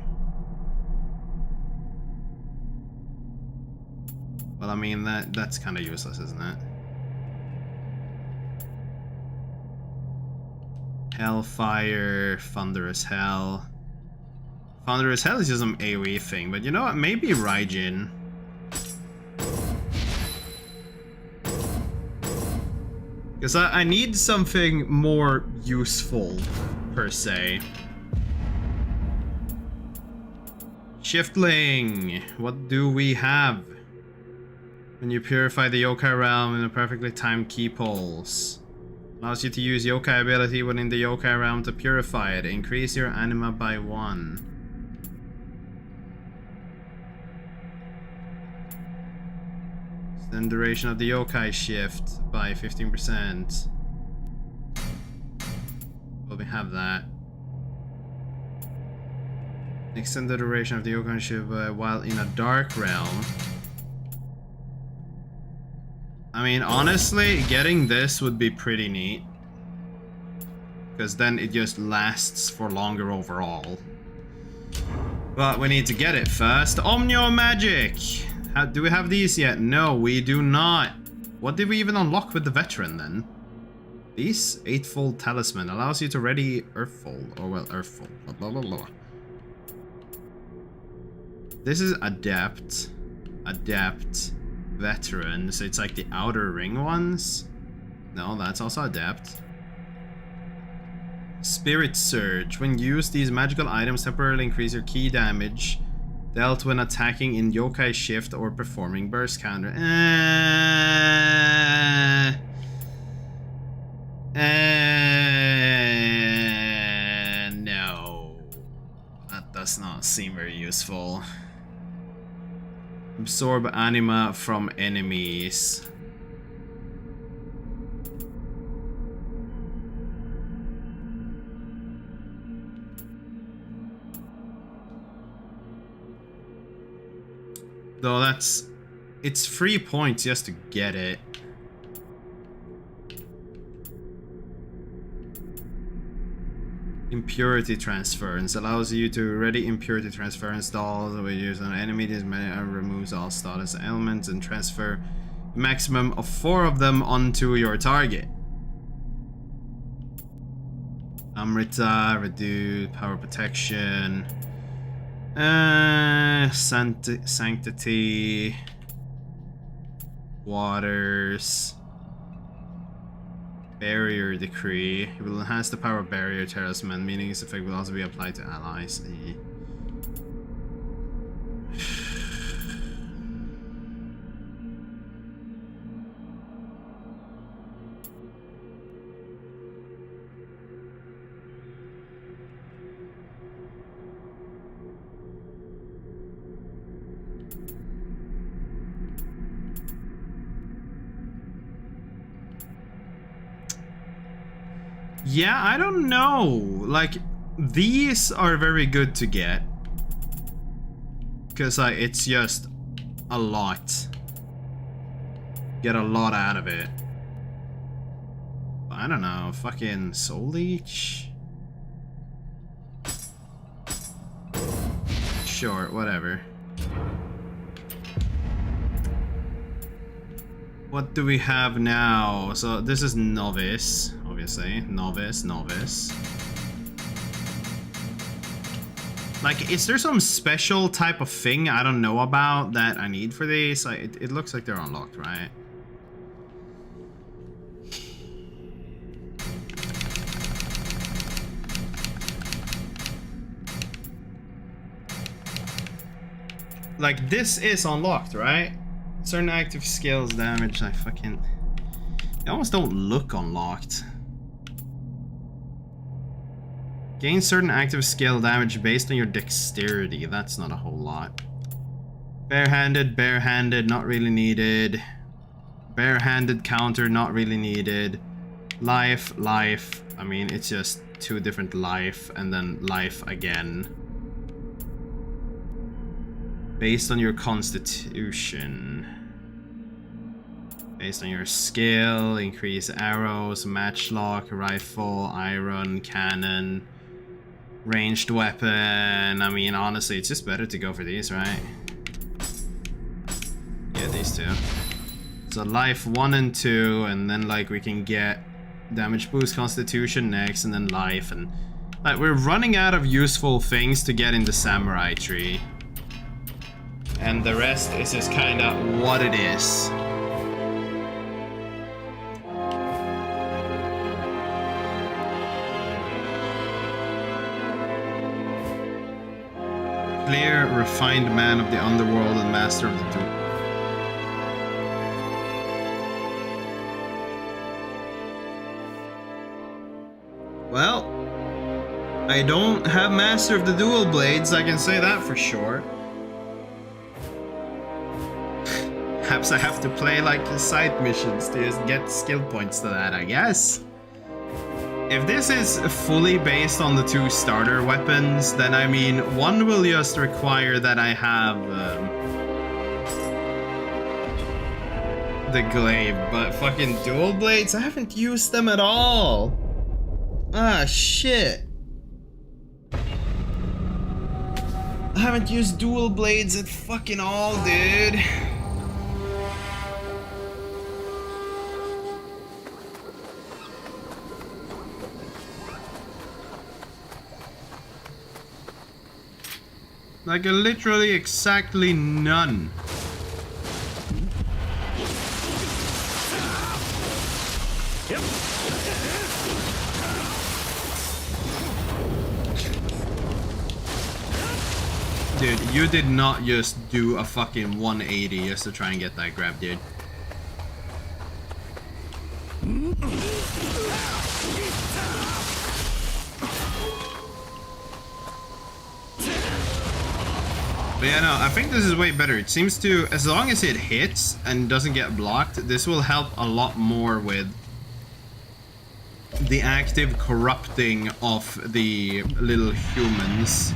Well, I mean, that's kind of useless, isn't it? Hellfire, Thunderous Hell. Thunderous Hell is just some AoE thing, but you know what? Maybe Raijin. Because I need something more useful, per se. Shiftling! What do we have? When you purify the yokai realm in a perfectly timed key pulse. Allows you to use yokai ability within the yokai realm to purify it. Increase your anima by 1. Extend duration of the yokai shift by 15%. Well, we have that. Extend the duration of the yokai shift while in a dark realm. I mean, honestly, getting this would be pretty neat. Because then it just lasts for longer overall. But we need to get it first. Omnio Magic! Do we have these yet? No, we do not. What did we even unlock with the veteran then? These? Eightfold Talisman allows you to ready Earthfold. Or well, Earthfold. Blah, blah, blah. This is Adept. Adept. Veteran. So it's like the outer ring ones? No, that's also Adept. Spirit Surge. When used, these magical items temporarily increase your key damage dealt when attacking in yokai shift or performing burst counter. No. That does not seem very useful. Absorb anima from enemies. Though it's 3 points just to get it. Impurity transference allows you to ready impurity transference dolls that we use on an enemy. This removes all status elements and transfer a maximum of 4 of them onto your target. Amrita, reduce power protection. Sanctity. Waters. Barrier Decree. It will enhance the power of Barrier Talisman, meaning its effect will also be applied to allies. Yeah, I don't know. Like, these are very good to get. Because it's just a lot. Get a lot out of it. I don't know, fucking Soul Leech? Sure, whatever. What do we have now? So this is Novice, obviously. Novice. Like, is there some special type of thing I don't know about that I need for these? Like, it looks like they're unlocked, right? Like, this is unlocked, right? Certain active skills damage, I fucking... They almost don't look unlocked. Gain certain active skill damage based on your dexterity. That's not a whole lot. Barehanded, not really needed. Barehanded counter, not really needed. Life. I mean, it's just 2 different life and then life again. Based on your constitution. Based on your skill, increase arrows, matchlock, rifle, iron, cannon, ranged weapon. I mean, honestly, it's just better to go for these, right? Yeah, these two. So life 1 and 2, and then like we can get damage boost constitution next, and then life, and like we're running out of useful things to get in the samurai tree. And the rest is just kind of what it is. Clear, refined man of the underworld and master of the duel. Well, I don't have master of the dual blades, I can say that for sure. Perhaps I have to play like the side missions to just get skill points to that, I guess. If this is fully based on the 2 starter weapons, then I mean, one will just require that I have the glaive, but fucking dual blades, I haven't used them at all. Ah, shit. I haven't used dual blades at fucking all, dude. Like, literally exactly none. Yep. Dude, you did not just do a fucking 180 just to try and get that grab, dude. But yeah, no, I think this is way better. It seems to, as long as it hits and doesn't get blocked, this will help a lot more with the active corrupting of the little humans.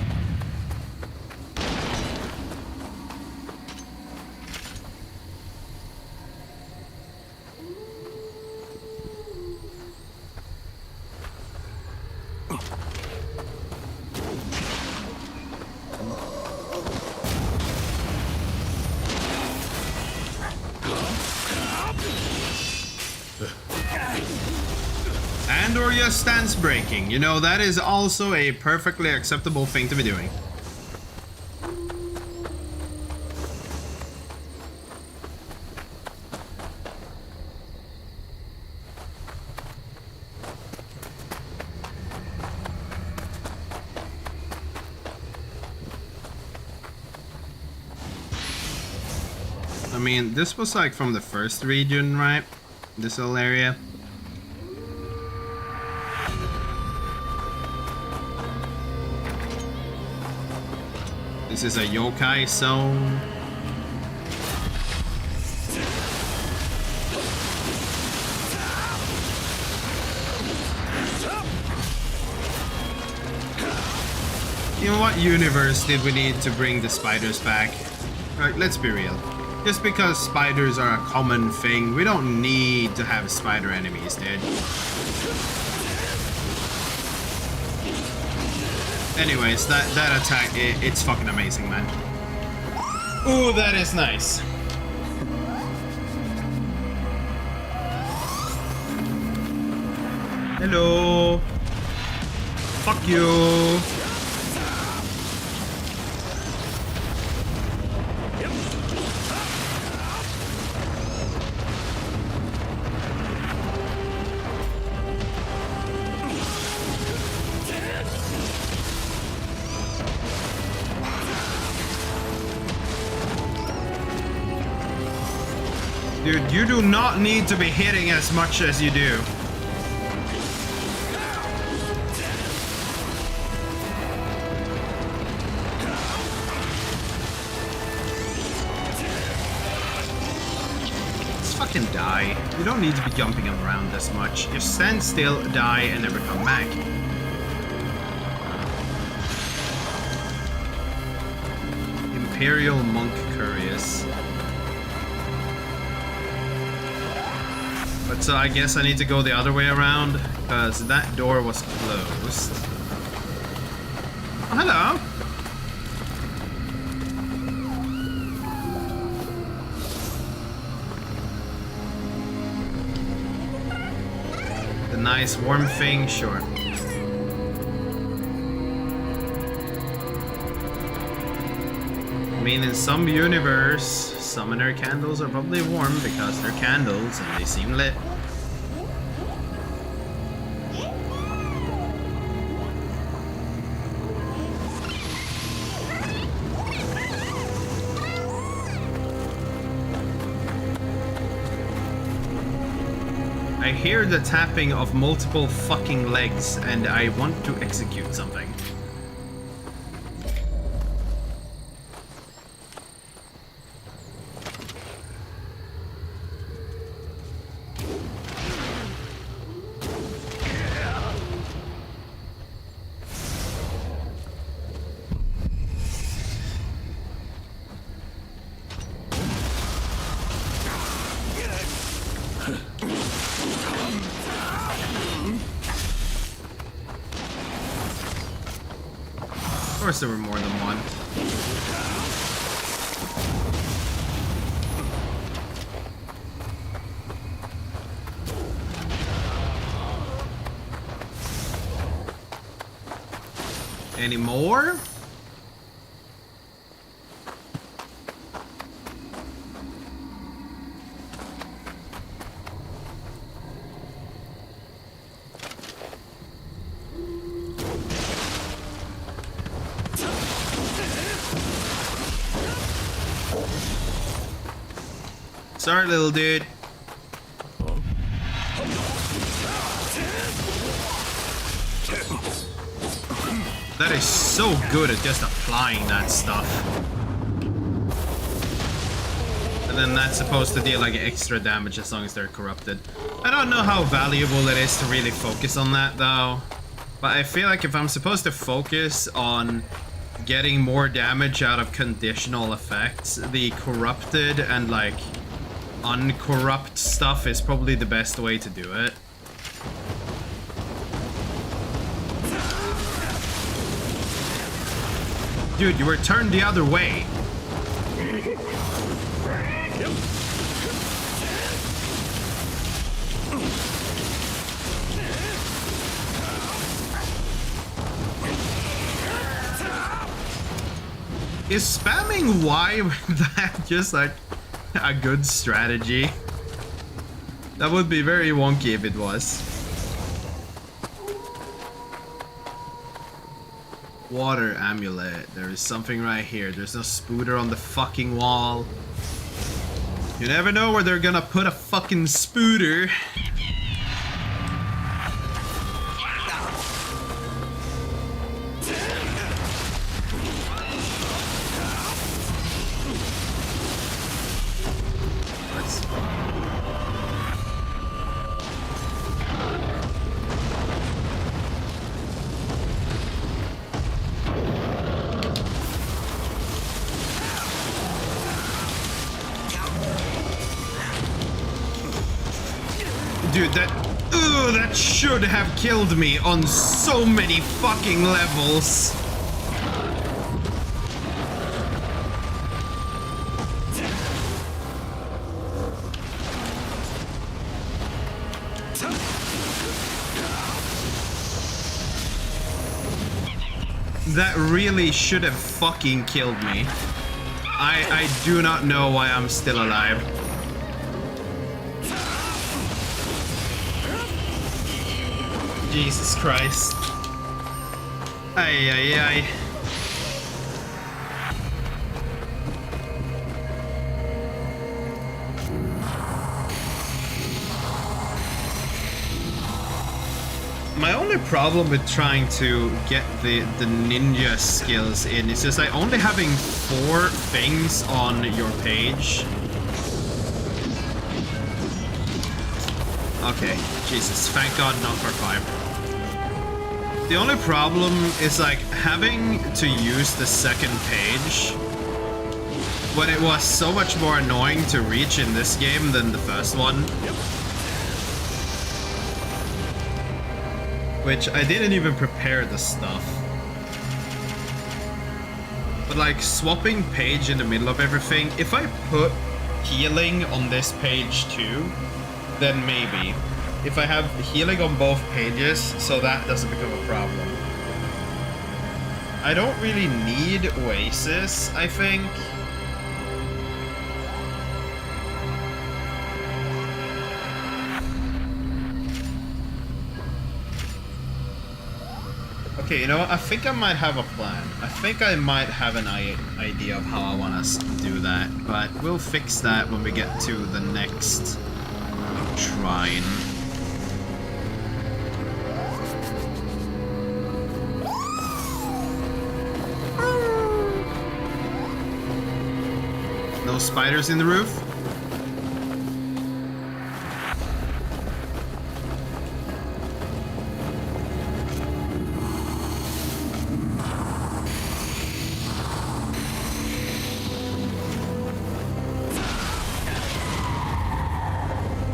And or just stance breaking, you know, that is also a perfectly acceptable thing to be doing. I mean, this was like from the first region, right? This little area. This is a yokai zone. In what universe did we need to bring the spiders back? Right, let's be real. Just because spiders are a common thing, we don't need to have spider enemies, dude. Anyways, that attack, it's fucking amazing, man. Ooh, that is nice. Hello. Fuck you. Dude, you do not need to be hitting as much as you do. Just fucking die. You don't need to be jumping around this much. Just stand still, die, and never come back. Imperial Monk Curious. But so I guess I need to go the other way around, because that door was closed. Oh, hello! The nice warm thing, sure. I mean, in some universe, summoner candles are probably warm because they're candles and they seem lit. I hear the tapping of multiple fucking legs and I want to execute something. Of course there were more than one. Any more? Sorry, little dude. That is so good at just applying that stuff. And then that's supposed to deal like extra damage as long as they're corrupted. I don't know how valuable it is to really focus on that though. But I feel like if I'm supposed to focus on getting more damage out of conditional effects, the corrupted and like uncorrupt stuff is probably the best way to do it. Dude, you were turned the other way. Is spamming Y with that just like a good strategy? That would be very wonky if it was. Water amulet. There is something right here. There's no spooter on the fucking wall. You never know where they're gonna put a fucking spooter. Dude, that should have killed me on so many fucking levels. That really should have fucking killed me. I do not know why I'm still alive. Jesus Christ. Ay, ay, ay. problem with trying to get the ninja skills in. It's just like only having 4 things on your page. Okay, Jesus, thank God not for 5. The only problem is like having to use the second page when it was so much more annoying to reach in this game than the first one. Which I didn't even prepare the stuff. But like swapping page in the middle of everything, if I put healing on this page too, then maybe. If I have healing on both pages, so that doesn't become a problem. I don't really need Oasis, I think. Okay, you know what? I think I might have a plan. I think I might have an idea of how I want us to do that, but we'll fix that when we get to the next shrine. No spiders in the roof?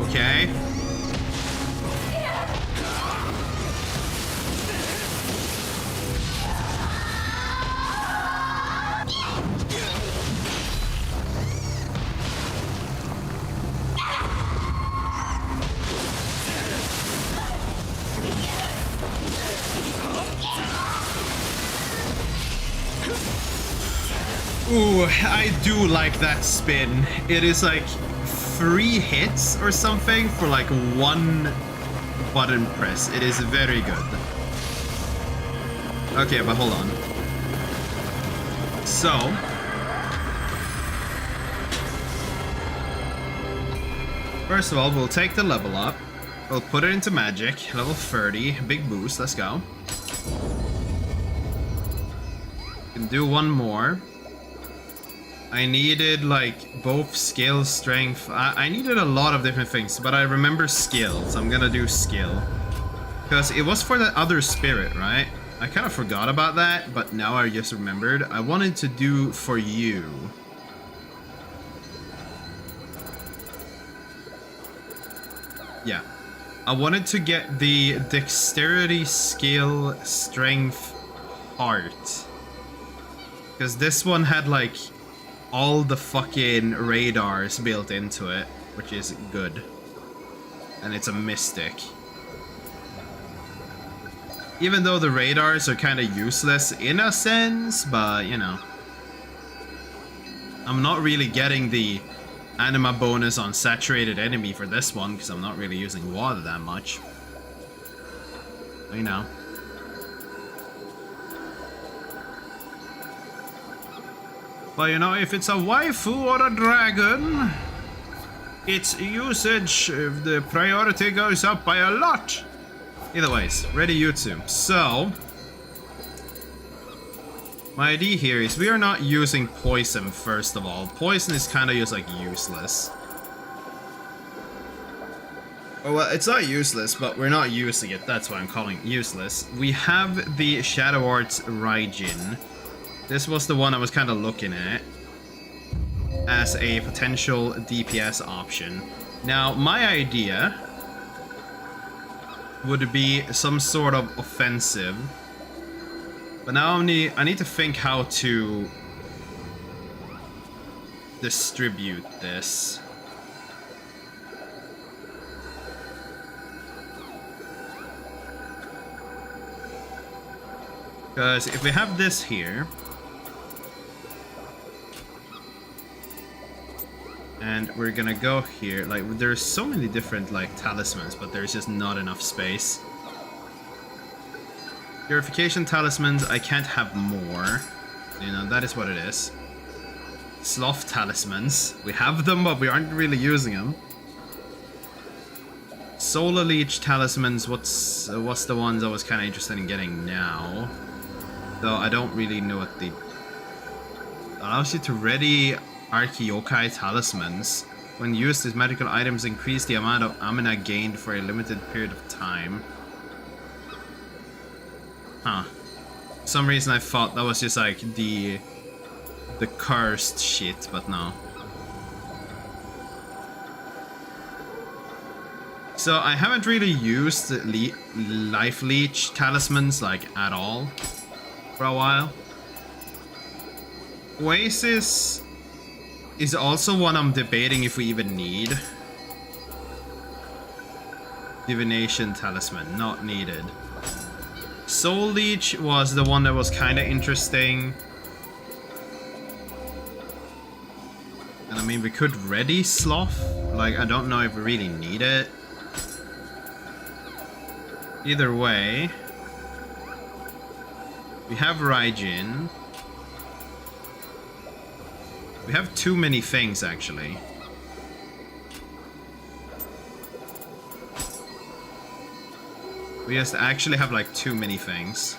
Okay. Ooh, I do like that spin. It is like 3 hits or something for like 1 button press. It is very good. Okay, but hold on. So first of all, we'll take the level up. We'll put it into magic, level 30, big boost, let's go. We can do 1 more. I needed like both skill, strength. I needed a lot of different things, but I remember skill, so I'm gonna do skill. Because it was for the other spirit, right? I kind of forgot about that, but now I just remembered. I wanted to do for you. Yeah. I wanted to get the dexterity, skill, strength, heart. Because this one had like all the fucking radars built into it, which is good. And it's a mystic. Even though the radars are kind of useless in a sense, but you know. I'm not really getting the anima bonus on saturated enemy for this one, because I'm not really using water that much. You know. But you know, if it's a waifu or a dragon, its usage, the priority goes up by a lot. Either ways, ready YouTube. So, my idea here is we are not using poison first of all. Poison is kind of just like useless. Oh, well, it's not useless, but we're not using it. That's why I'm calling it useless. We have the Shadow Arts Raijin. This was the one I was kind of looking at as a potential DPS option. Now, my idea would be some sort of offensive. But now I need to think how to distribute this. Because if we have this here, and we're gonna go here, like there's so many different like talismans, but there's just not enough space. Purification talismans, I can't have more. You know, that is what it is. Sloth talismans, we have them, but we aren't really using them. Solar Leech talismans, what's the ones I was kind of interested in getting now? Though I don't really know what the... Allows you to ready Archeyokai talismans. When used, these magical items increase the amount of Amina gained for a limited period of time. Huh. For some reason I thought that was just like the cursed shit, but no. So I haven't really used life leech talismans like at all for a while. Oasis is also one I'm debating if we even need. Divination talisman, not needed. Soul Leech was the one that was kind of interesting. And I mean, we could ready Sloth. Like, I don't know if we really need it. Either way, we have Raijin. We have too many things, actually. We just actually have like too many things.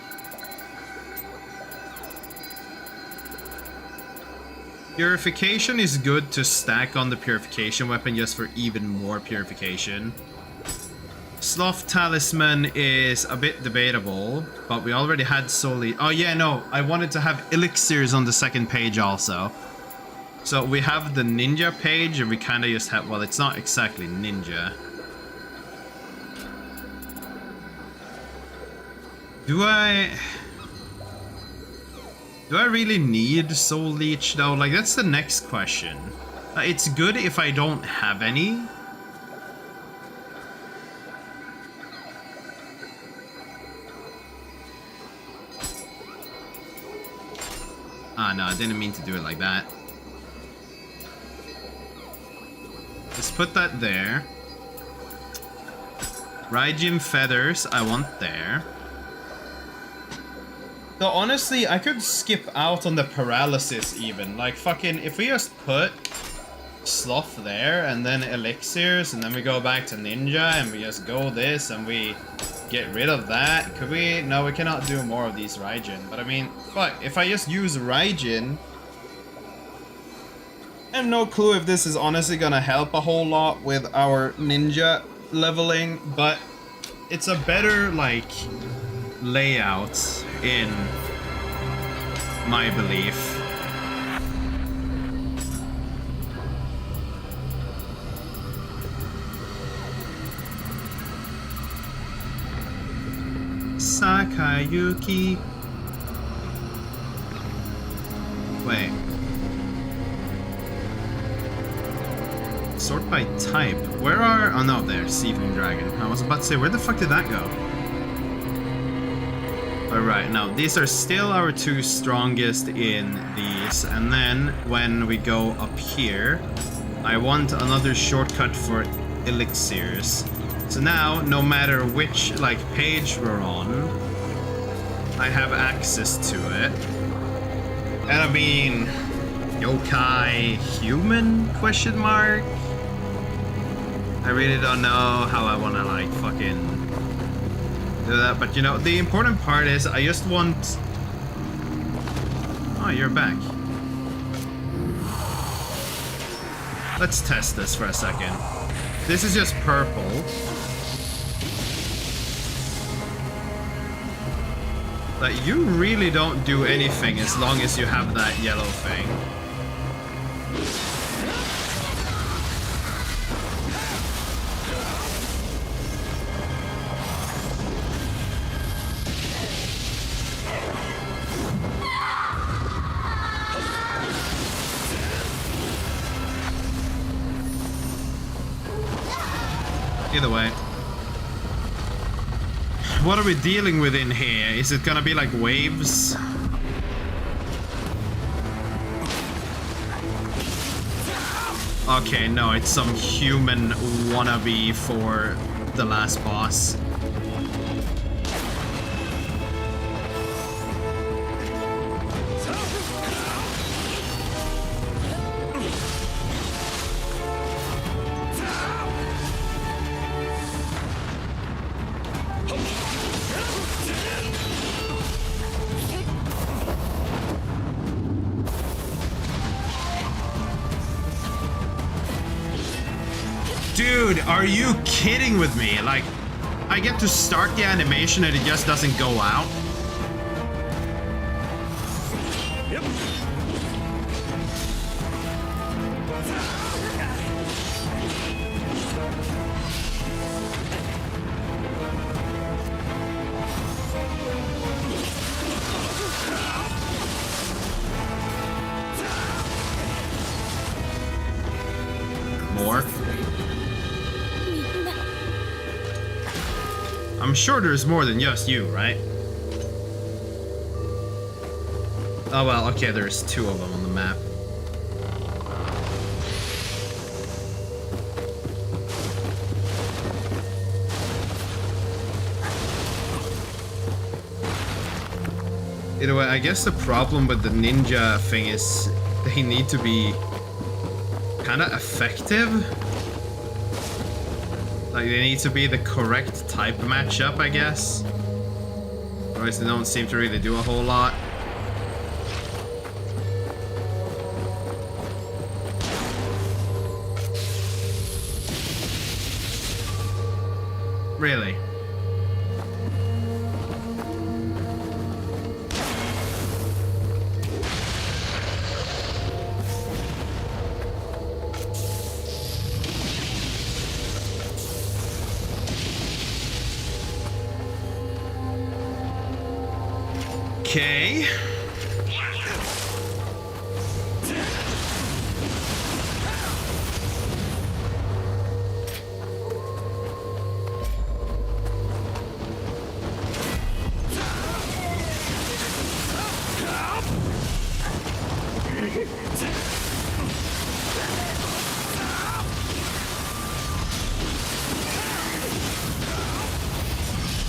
Purification is good to stack on the purification weapon just for even more purification. Sloth Talisman is a bit debatable, but we already had solely... Oh yeah, no, I wanted to have elixirs on the second page also. So we have the ninja page and we kind of just have... Well, it's not exactly ninja. Do I really need Soul Leech though? Like, that's the next question. It's good if I don't have any. Ah, no, I didn't mean to do it like that. Let's put that there. Raijin Feathers, I want there. So honestly, I could skip out on the paralysis even. Like, fucking, if we just put Sloth there, and then elixirs, and then we go back to ninja, and we just go this, and we get rid of that. Could we? No, we cannot do more of these Raijin. But I mean, fuck, if I just use Raijin, I have no clue if this is honestly gonna help a whole lot with our ninja leveling, but it's a better, like, layout in my belief. Sakayuki. Wait. Sort by type. Where are... Oh no, there. Seafoam Dragon. I was about to say, where the fuck did that go? Alright, now these are still our two strongest in these. And then when we go up here, I want another shortcut for elixirs. So now, no matter which, like, page we're on, I have access to it. And I mean, yokai human, question mark? I really don't know how I want to, like, fucking do that. But, you know, the important part is I just want... Oh, you're back. Let's test this for a second. This is just purple. But you really don't do anything as long as you have that yellow thing. Either way. What are we dealing with in here? Is it gonna be like waves? Okay, no, it's some human wannabe for the last boss. Dude, are you kidding with me? Like, I get to start the animation and it just doesn't go out? Yep. More? I'm sure there's more than just you, right? Oh well, okay, there's 2 of them on the map. Either way, I guess the problem with the ninja thing is they need to be kind of effective. Like, they need to be the correct type matchup, I guess. Otherwise, they don't seem to really do a whole lot. Really? Okay.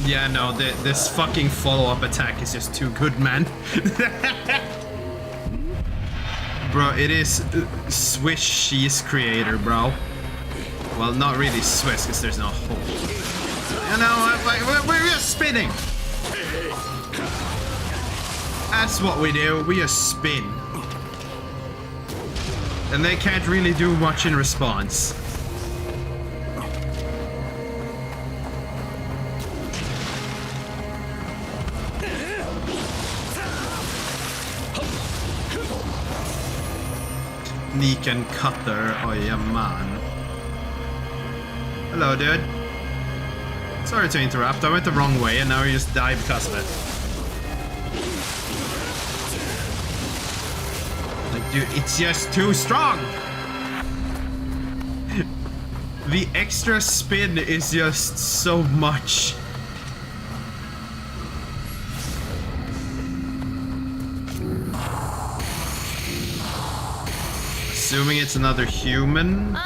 Yeah, no, this fucking follow-up attack is just too good, man. Bro, it is Swiss cheese creator, bro. Well, not really Swiss, because there's no hole. You know, we're just spinning. That's what we do, we just spin. And they can't really do much in response. Nikan Cutter, oh yeah, man. Hello, dude. Sorry to interrupt, I went the wrong way and now you just die because of it. Like, dude, it's just too strong! The extra spin is just so much. Assuming it's another human.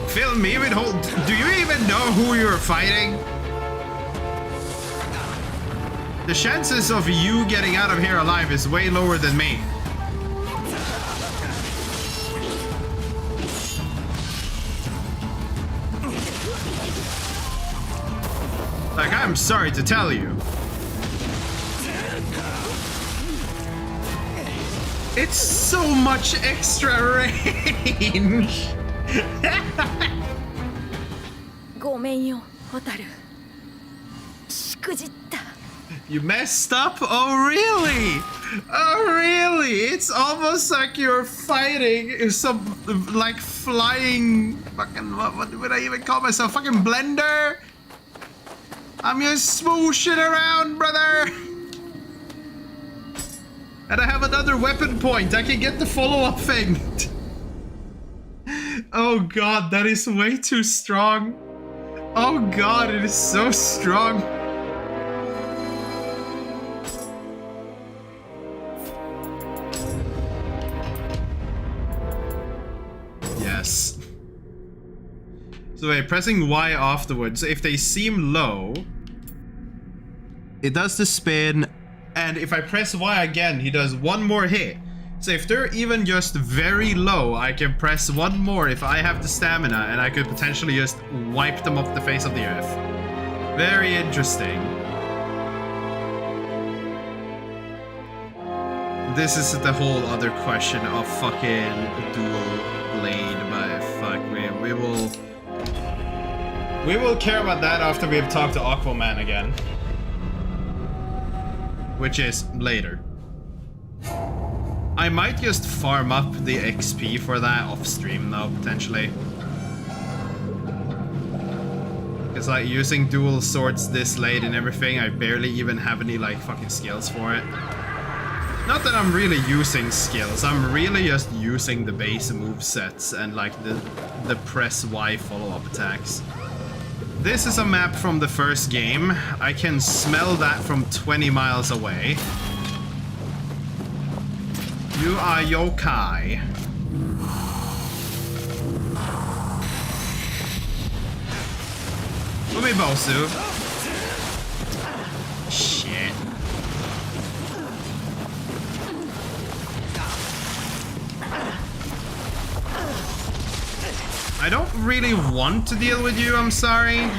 Fill me with whole. Do you even know who you're fighting? The chances of you getting out of here alive is way lower than me. Like, I'm sorry to tell you. It's so much extra range. You messed up? Oh really? Oh really? It's almost like you're fighting some like flying fucking what would I even call myself? Fucking blender? I'm just smooshing around, brother. And I have another weapon point. I can get the follow-up thing. Oh god, that is way too strong. Oh god, it is so strong. Yes. So wait, pressing Y afterwards, if they seem low, it does the spin, and if I press Y again, he does one more hit. So if they're even just very low, I can press one more if I have the stamina, and I could potentially just wipe them off the face of the earth. Very interesting. This is the whole other question of fucking dual blade, but fuck, we will care about that after we have talked to Aquaman again. Which is later. I might just farm up the XP for that off stream though, potentially. Because like using dual swords this late and everything, I barely even have any like fucking skills for it. Not that I'm really using skills, I'm really just using the base movesets and like the press Y follow-up attacks. This is a map from the first game. I can smell that from 20 miles away. You are yokai. Umibosu. Shit. I don't really want to deal with you, I'm sorry.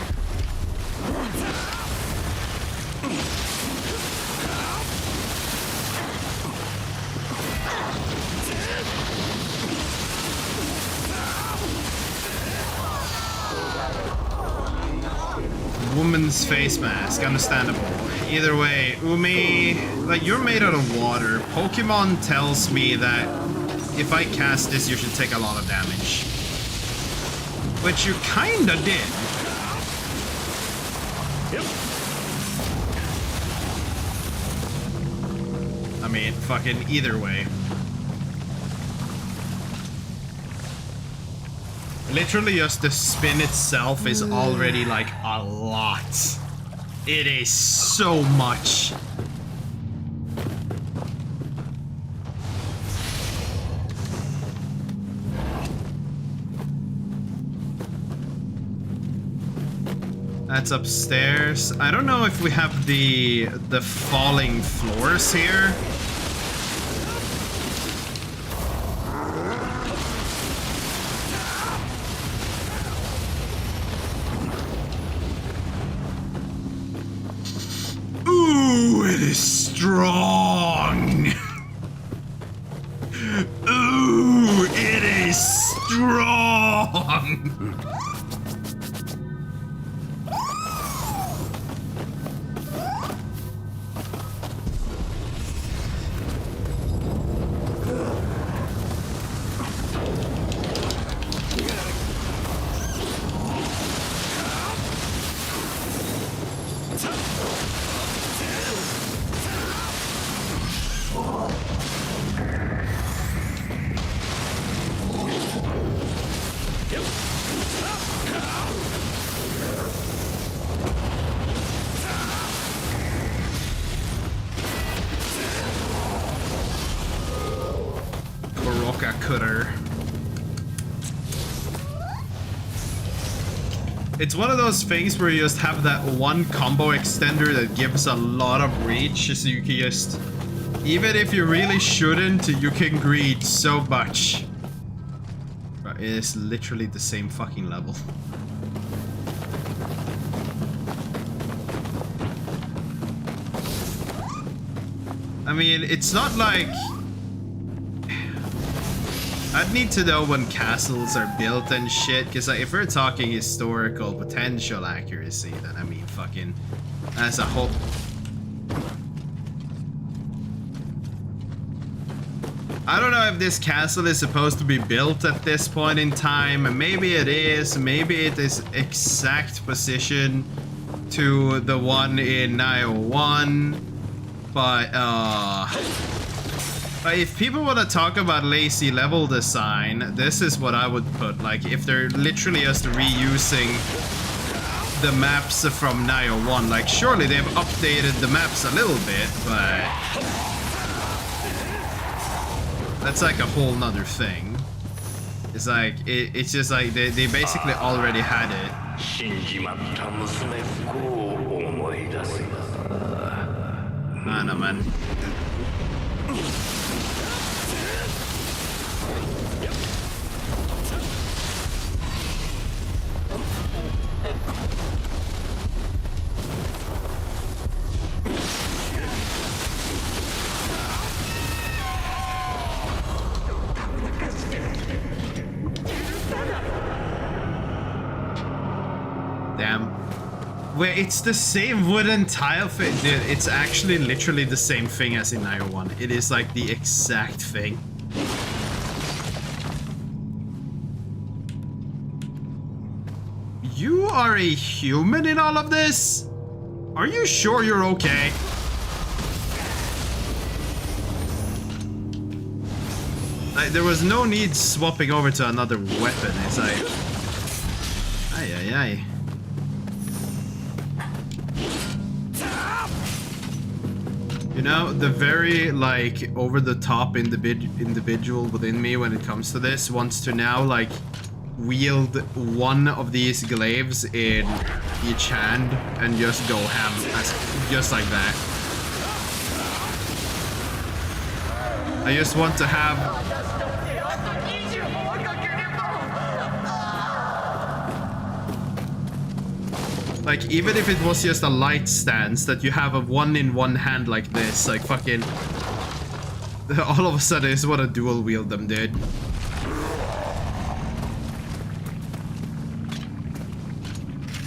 Woman's face mask, understandable. Either way, Umi, like you're made out of water. Pokemon tells me that if I cast this, you should take a lot of damage. Which you kinda did. Yep. I mean, fucking either way. Literally just the spin itself is already like a lot. It is so much. That's upstairs. I don't know if we have the falling floors here. Ooh, it is strong. Ooh, it is strong. It's one of those things where you just have that one combo extender that gives a lot of reach, so you can just, even if you really shouldn't, you can greed so much. But it is literally the same fucking level. I mean, it's not like... I'd need to know when castles are built and shit, because like, if we're talking historical potential accuracy, then I mean fucking as a whole. I don't know if this castle is supposed to be built at this point in time. Maybe it is, maybe it is exact position to the one in Nioh 1, but if people want to talk about lazy level design, this is what I would put. Like, if they're literally just reusing the maps from Nioh 1, like, surely they've updated the maps a little bit, but that's like a whole nother thing. It's like, it's just like, they basically already had it. I don't know, man. Wait, it's the same wooden tile thing. Dude, it's actually literally the same thing as in Nioh 1. It is like the exact thing. You are a human in all of this? Are you sure you're okay? Like, there was no need swapping over to another weapon. It's like... Ay, ay, ay. You know, the very, like, over-the-top individual within me when it comes to this wants to now, like, wield one of these glaives in each hand and just go ham, just like that. I just want to have... Like, even if it was just a light stance, that you have a one in one hand like this, like fucking... All of a sudden, I just want to dual wield them, dude.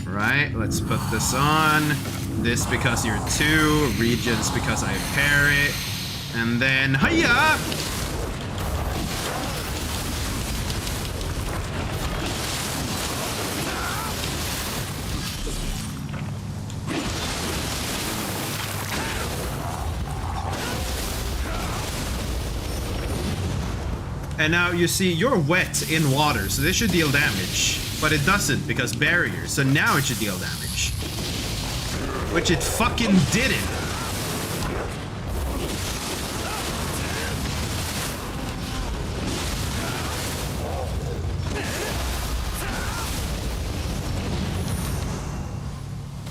Right, let's put this on. This because you're 2, regions because I parry. And then, hiya! And now you see you're wet in water, so this should deal damage. But it doesn't because barrier, so now it should deal damage. Which it fucking didn't.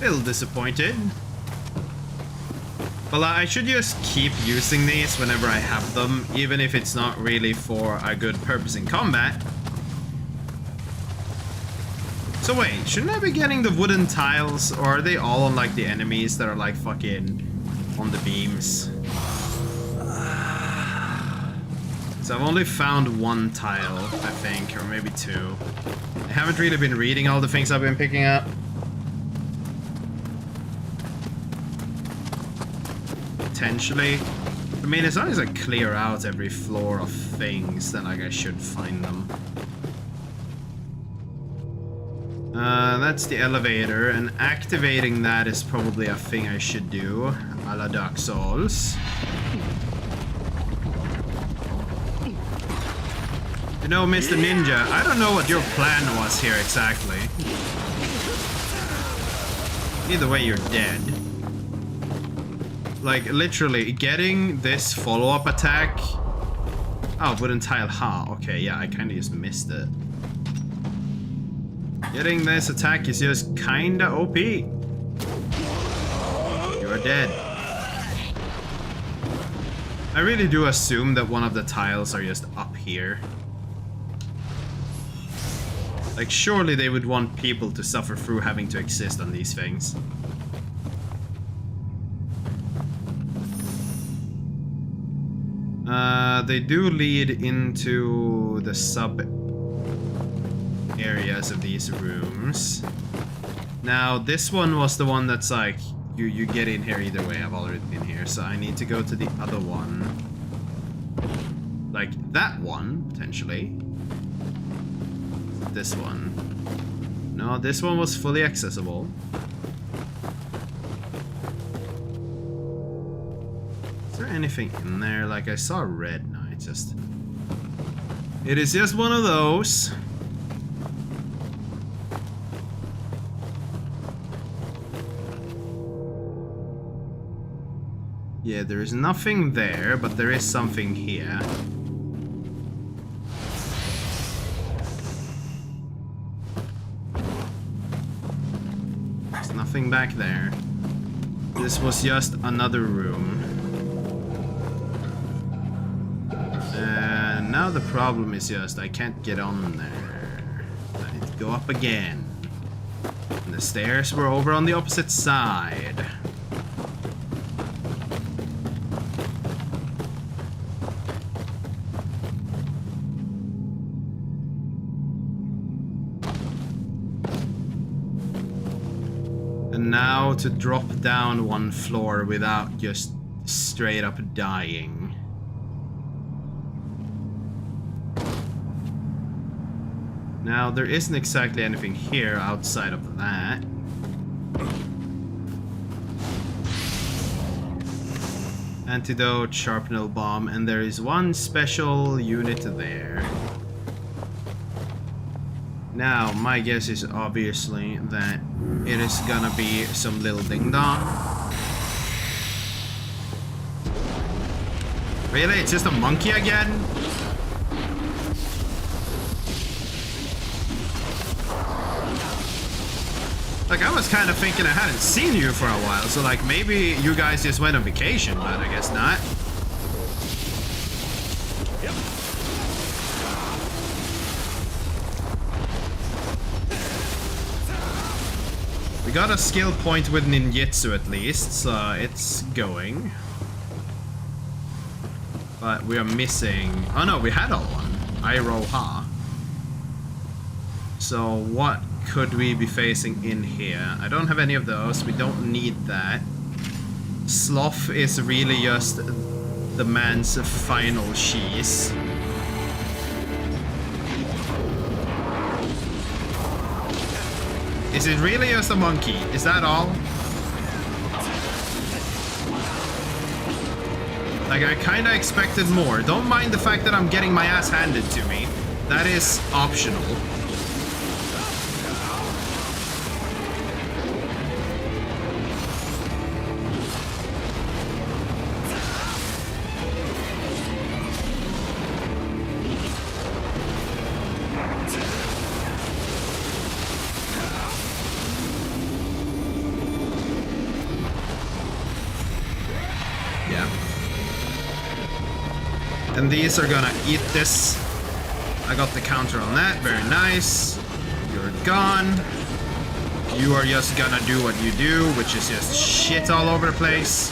Little disappointed. Well, I should just keep using these whenever I have them, even if it's not really for a good purpose in combat. So wait, shouldn't I be getting the wooden tiles, or are they all on like the enemies that are like fucking on the beams? So I've only found one tile, I think, or maybe 2. I haven't really been reading all the things I've been picking up. Potentially. I mean, as long as I clear out every floor of things, then like I should find them. That's the elevator, and activating that is probably a thing I should do, a la Dark Souls. You know, Mr. Ninja, I don't know what your plan was here exactly. Either way, you're dead. Like, literally, getting this follow-up attack... Oh, wooden tile, ha. Okay, yeah, I kinda just missed it. Getting this attack is just kinda OP. You are dead. I really do assume that one of the tiles are just up here. Like, surely they would want people to suffer through having to exist on these things. They do lead into the sub areas of these rooms. Now, this one was the one that's like, you get in here either way. I've already been here, so I need to go to the other one. Like that one, potentially. This one. No, this one was fully accessible. Is there anything in there? Like, I saw red. No, it's just... It is just one of those. Yeah, there is nothing there, but there is something here. There's nothing back there. This was just another room. And now the problem is just I can't get on there. I need to go up again. And the stairs were over on the opposite side. And now to drop down one floor without just straight up dying. Now, there isn't exactly anything here outside of that. Antidote, sharpened bomb, and there is one special unit there. Now, my guess is obviously that it is gonna be some little ding-dong. Really? It's just a monkey again? Like, I was kind of thinking I hadn't seen you for a while, so like maybe you guys just went on vacation, but I guess not. We got a skill point with ninjutsu at least, so it's going. But we are missing... Oh no, we had all one. Iroha. So what could we be facing in here? I don't have any of those. We don't need that. Sloth is really just the man's final cheese. Is it really just a monkey? Is that all? Like, I kinda expected more. Don't mind the fact that I'm getting my ass handed to me. That is optional. And these are gonna eat this. I got the counter on that, very nice. You're gone. You are just gonna do what you do, which is just shit all over the place.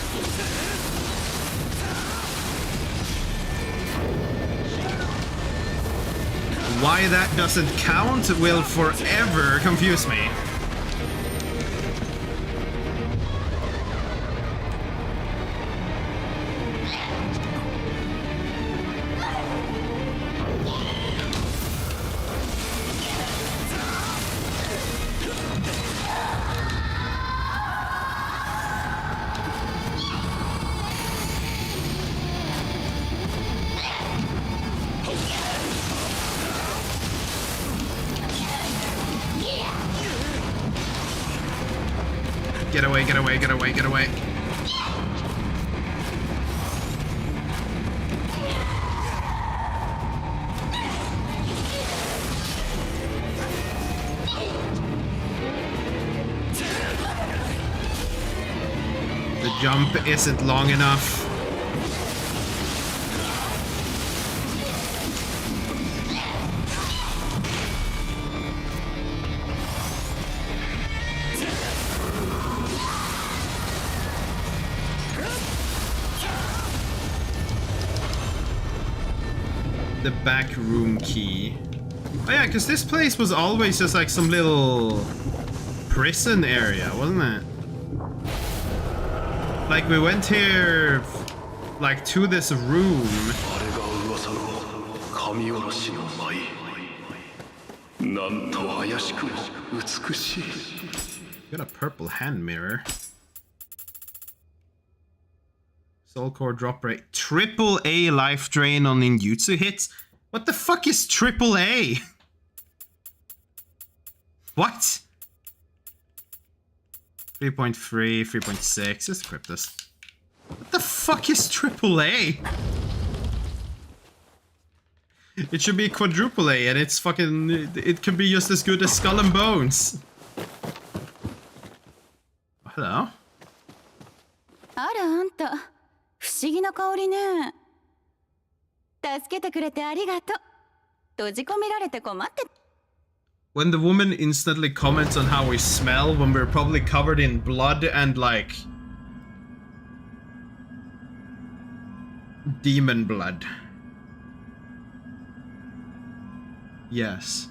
Why that doesn't count will forever confuse me. Get away, get away, get away, get away. The jump isn't long enough. The back room key. Oh yeah, because this place was always just like some little prison area, wasn't it? Like we went here, like to this room. Got a purple hand mirror. Soul core drop rate. Triple A life drain on ninjutsu hits? What the fuck is triple A? What? 3.3, 3.6. Let's equip this. What the fuck is triple A? It should be quadruple A and it's fucking... It can be just as good as Skull and Bones. Hello? あらあんた不思議な香りね。助けてくれてありがとう。閉じ込められて困って。 When the woman instantly comments on how we smell when we're probably covered in blood and like demon blood. Yes.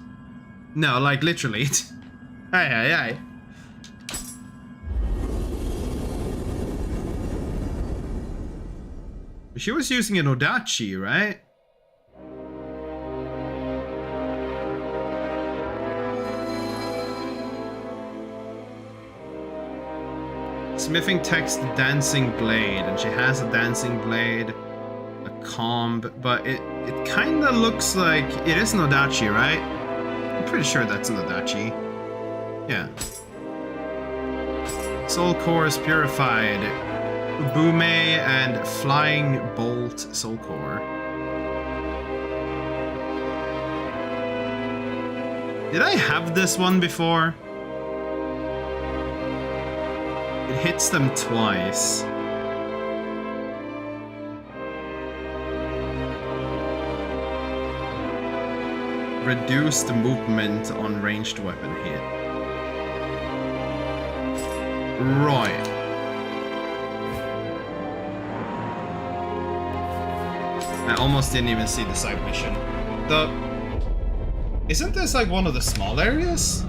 No, like literally. Hey, hey, hey. She was using an Odachi, right? Smithing text dancing blade, and she has a dancing blade, a comb, but it kind of looks like it is an Odachi, right? I'm pretty sure that's an Odachi. Yeah. Soul core is purified. Ubume and flying bolt soul core. Did I have this one before? It hits them twice. Reduced movement on ranged weapon hit. Right. I almost didn't even see the side mission. Isn't this like one of the small areas?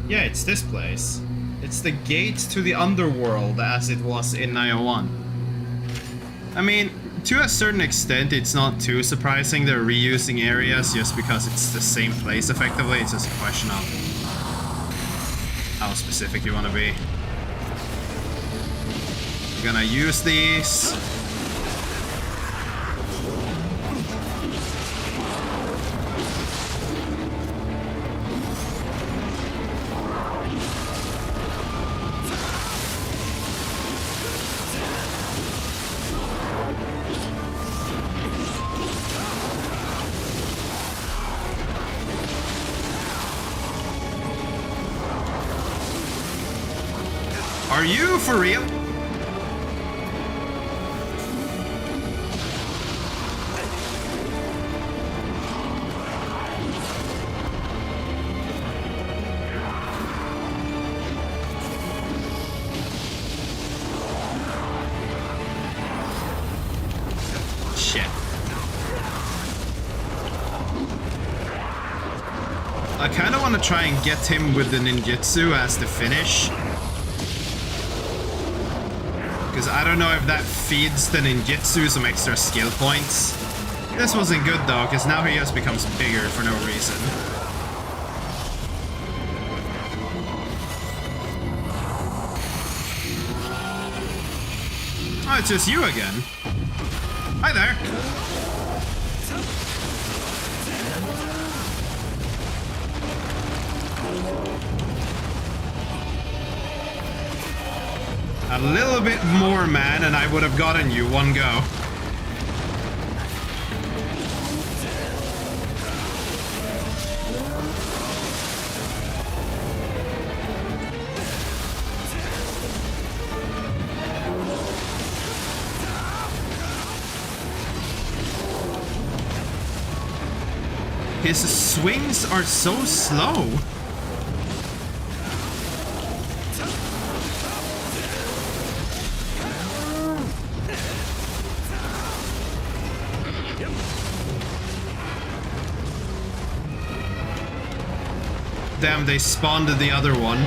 Yeah, it's this place. It's the gate to the underworld as it was in Nioh 1. I mean, to a certain extent, it's not too surprising they're reusing areas just because it's the same place effectively. It's just a question of how specific you want to be. We're gonna use these. Are you for real? Shit. I kind of want to try and get him with the ninjutsu as the finish. Because I don't know if that feeds the ninjutsu some extra skill points. This wasn't good though, because now he just becomes bigger for no reason. Oh, it's just you again. Hi there. A little bit more, man, and I would have gotten you one go. His swings are so slow. Damn, they spawned the other one.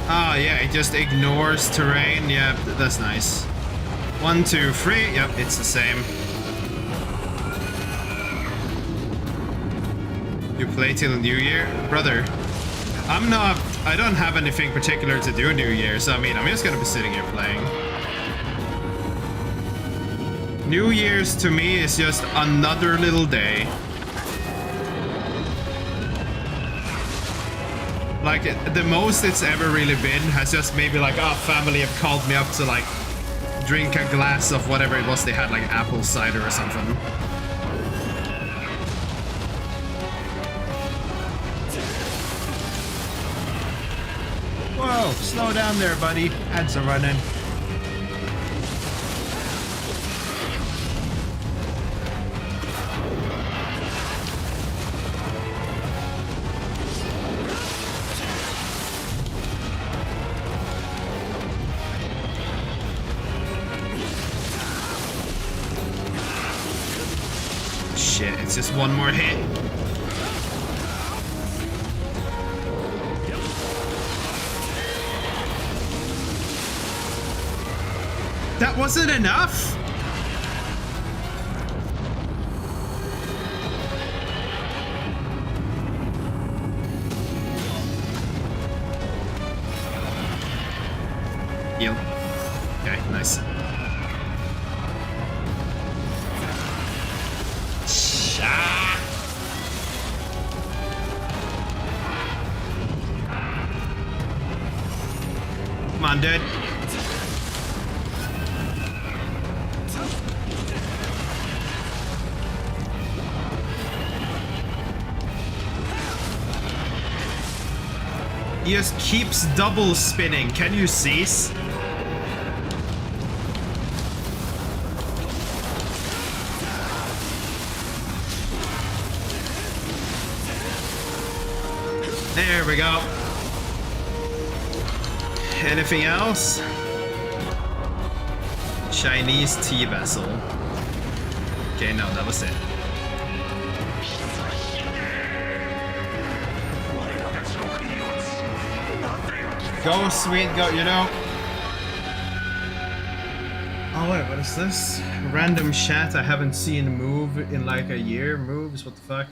Ah, yeah, it just ignores terrain. Yeah, that's nice. 1, 2, 3. Yep, it's the same. You play till New Year? Brother, I don't have anything particular to do New Year, so I mean, I'm just gonna be sitting here playing. New Year's to me is just another little day. Like, the most it's ever really been has just maybe like, oh, family have called me up to like drink a glass of whatever it was they had, like apple cider or something. Whoa, slow down there, buddy. Ads are running. Shit, it's just one more hit. That wasn't enough? Heal. Okay, nice. Ah. Come on, dude. He just keeps double spinning. Can you cease? There we go. Anything else? Chinese tea vessel. Okay, no, that was it. Go, sweet, go, you know. Oh wait, what is this? Random chat I haven't seen move in like a year. Moves, what the fuck?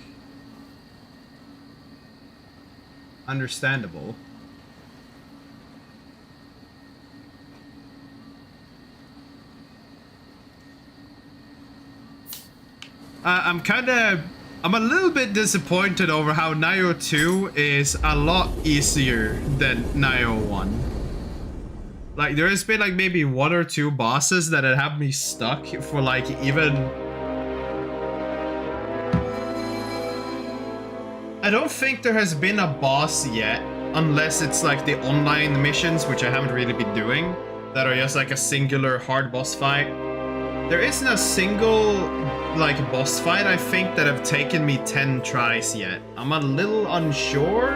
Understandable. I'm a little bit disappointed over how Nioh 2 is a lot easier than Nioh 1. Like, there has been like maybe 1 or 2 bosses that have me stuck for like even... I don't think there has been a boss yet, unless it's like the online missions, which I haven't really been doing, that are just like a singular hard boss fight. There isn't a single like boss fight I think that have taken me 10 tries yet. I'm a little unsure.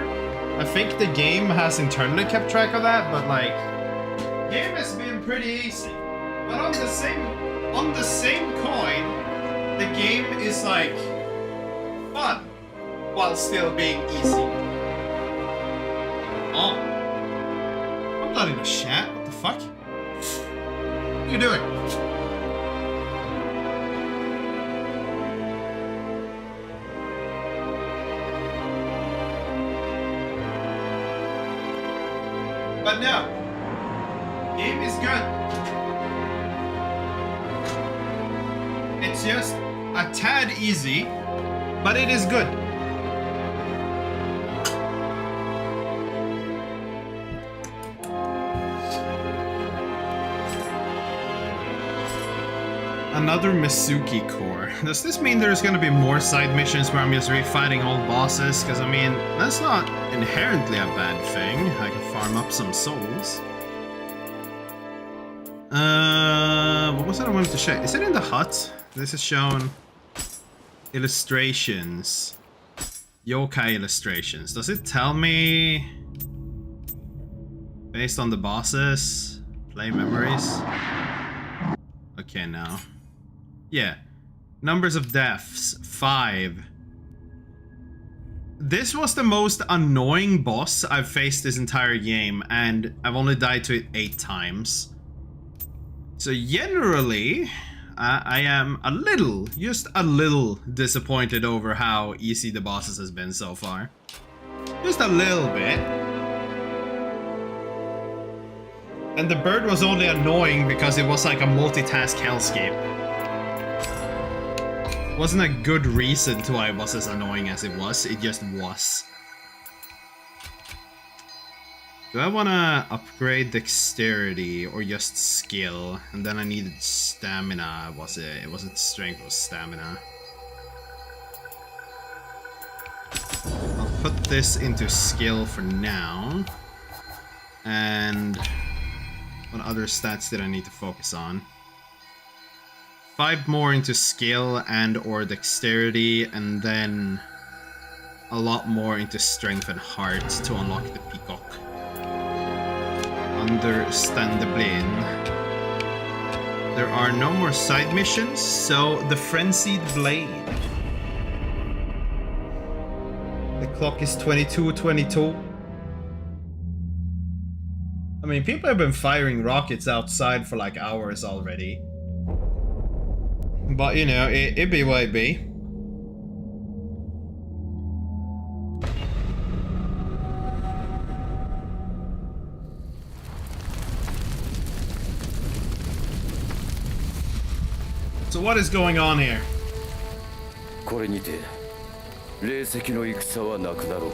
I think the game has internally kept track of that, but like, game has been pretty easy. But on the same coin, the game is like fun while still being easy. Oh, I'm not in a chat. What the fuck? What are you doing? But no, game is good. It's just a tad easy, but it is good. Another Misuki core. Does this mean there's gonna be more side missions where I'm just refighting old bosses? Because I mean, that's not inherently a bad thing. I can farm up some souls. What was it I wanted to show? Is it in the hut? This is shown illustrations. Yokai illustrations. Does it tell me based on the bosses? Play memories? Okay, now. Yeah. Numbers of deaths, 5. This was the most annoying boss I've faced this entire game, and I've only died to it 8 times. So generally, I am a little, just a little disappointed over how easy the bosses has been so far. Just a little bit. And the bird was only annoying because it was like a multitask hellscape. Wasn't a good reason to why it was as annoying as it was, it just was. Do I want to upgrade dexterity or just skill? And then I needed stamina, was it? It wasn't strength, it was stamina. I'll put this into skill for now. And what other stats did I need to focus on? 5 more into skill and or dexterity, and then a lot more into strength and heart to unlock the peacock. Understandably. There are no more side missions, so the frenzied blade. The clock is 22:22. I mean, people have been firing rockets outside for like hours already. But you know, it be what it be. So what is going on here? これにて霊石の戦はなくなろう。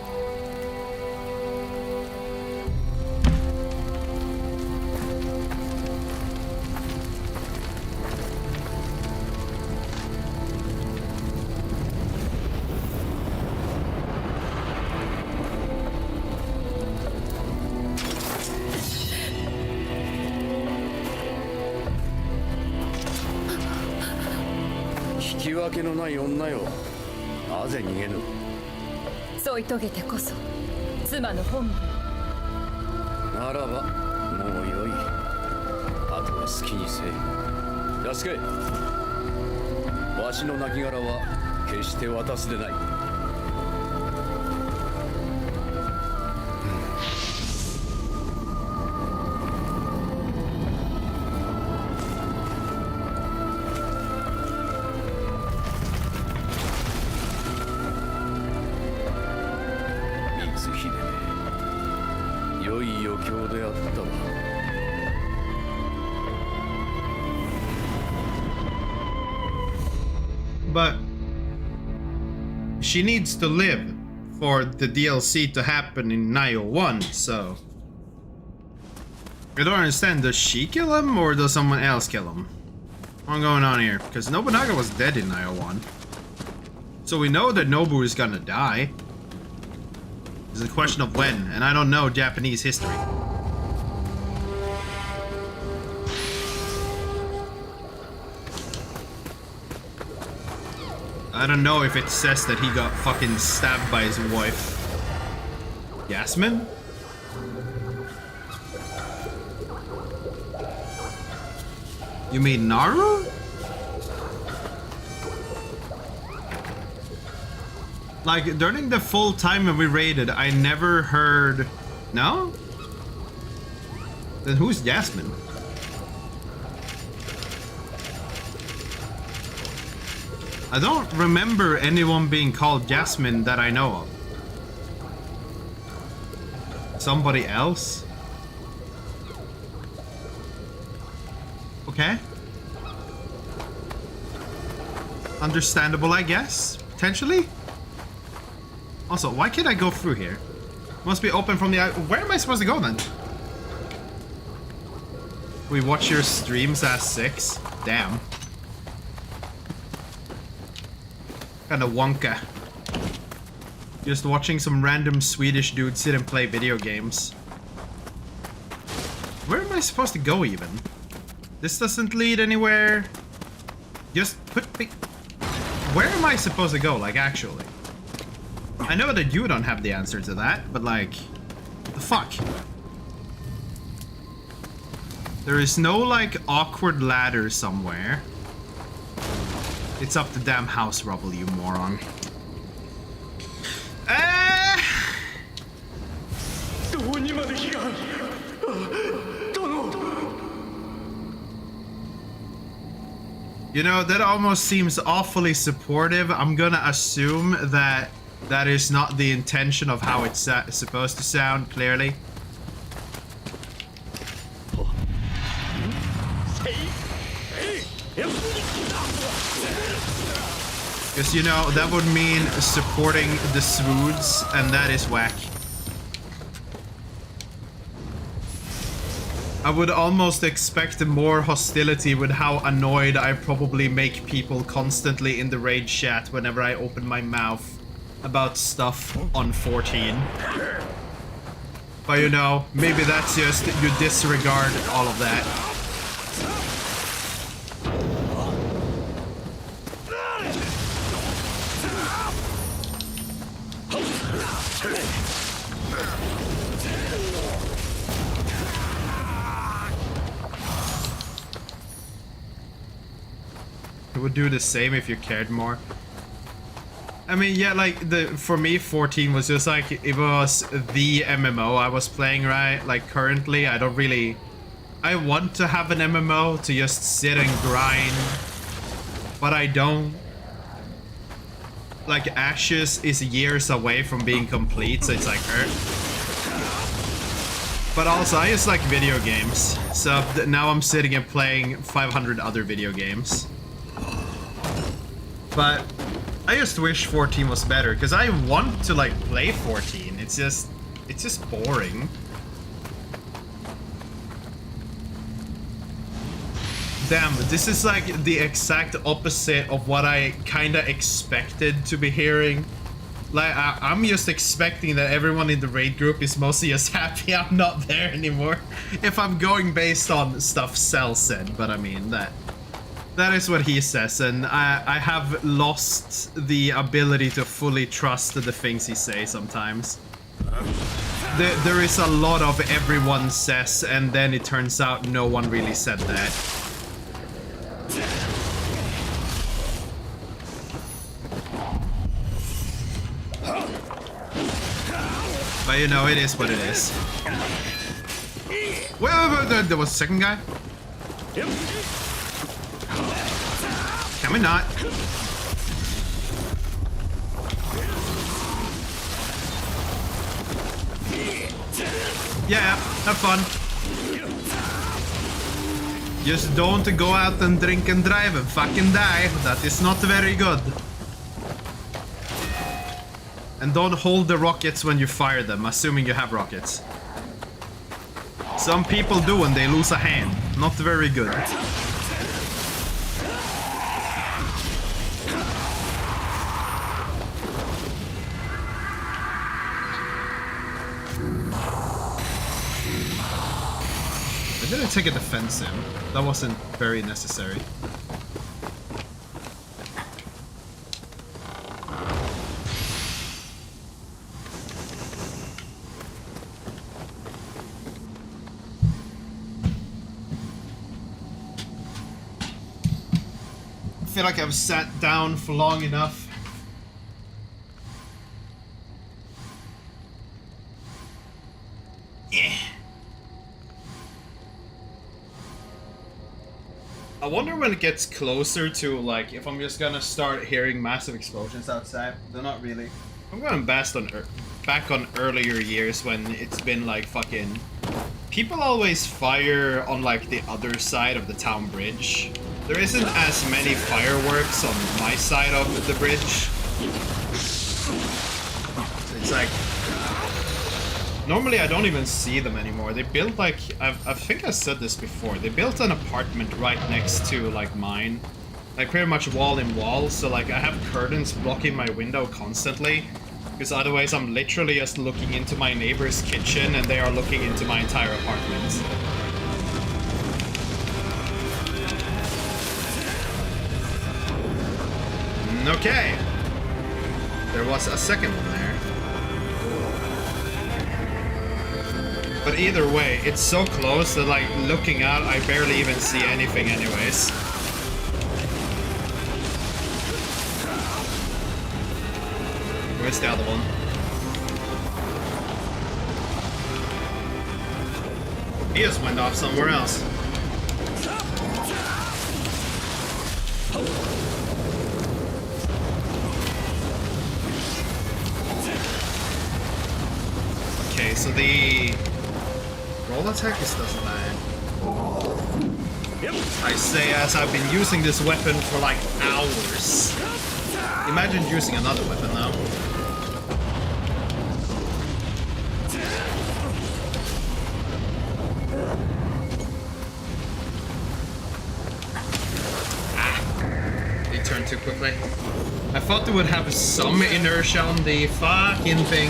引き分けのない女よ。なぜ逃げぬ。添い遂げてこそ妻の本分。ならばもうよい。あとは好きにせい。安け。わしの亡骸は決して渡すでない。光秀め、良い余興であったわ。But she needs to live for the DLC to happen in Nioh 1, so I don't understand. Does she kill him or does someone else kill him? What's going on here? Because Nobunaga was dead in Nioh 1. So we know that Nobu is gonna die. It's a question of when, and I don't know Japanese history. I don't know if it says that he got fucking stabbed by his wife. Yasmin? You mean Naru? Like, during the full time when we raided, I never heard... No? Then who's Yasmin? I don't remember anyone being called Jasmine that I know of. Somebody else? Okay. Understandable, I guess. Potentially? Also, why can't I go through here? Must be open from the... Where am I supposed to go then? We watch your streams at 6? Damn. Kinda wonka. Just watching some random Swedish dude sit and play video games. Where am I supposed to go even? This doesn't lead anywhere. Just put me... Where am I supposed to go, like, actually? I know that you don't have the answer to that, but like... What the fuck? There is no, like, awkward ladder somewhere. It's up the damn house rubble, you moron. You know, that almost seems awfully supportive. I'm gonna assume that that is not the intention of how it's supposed to sound, clearly. Because, you know, that would mean supporting the Swoods, and that is whack. I would almost expect more hostility with how annoyed I probably make people constantly in the raid chat whenever I open my mouth about stuff on 14. But, you know, maybe that's just you disregard all of that. It would do the same if you cared more. I mean, yeah, like for me, 14 was just like it was the MMO I was playing, right? Like currently, I don't really. I want to have an MMO to just sit and grind, but I don't. Like Ashes is years away from being complete, so it's like But also, I just like video games, so now I'm sitting and playing 500 other video games. But I just wish 14 was better, because I want to like play 14. It's just boring. Damn, this is like the exact opposite of what I kinda expected to be hearing. Like, I'm just expecting that everyone in the raid group is mostly just happy I'm not there anymore. If I'm going based on stuff Cell said, but I mean, that is what he says, and I have lost the ability to fully trust the things he says sometimes. There is a lot of everyone says, and then it turns out no one really said that. But you know, it is what it is. Wait, there was a second guy? Can we not? Yeah, have fun. Just don't go out and drink and drive and fucking die. That is not very good. And don't hold the rockets when you fire them, assuming you have rockets. Some people do and they lose a hand. Not very good. I didn't take a defensive. That wasn't very necessary. I feel like I've sat down for long enough. Yeah. I wonder when it gets closer to, like, if I'm just gonna start hearing massive explosions outside. They're not really. I'm going back on earlier years when it's been like fucking... People always fire on like the other side of the town bridge. There isn't as many fireworks on my side of the bridge. So it's like... Normally I don't even see them anymore. They built like... I think I said this before. They built an apartment right next to like mine. Like pretty much wall in wall. So like I have curtains blocking my window constantly. Because otherwise I'm literally just looking into my neighbor's kitchen and they are looking into my entire apartment. Okay. There was a second one there. But either way, it's so close that like looking out, I barely even see anything anyways. Where's the other one? He just went off somewhere else. Okay, so the roll attack is doesn't matter. I say as I've been using this weapon for like hours. Imagine using another weapon now. Too quickly. I thought they would have some inertia on the fucking thing.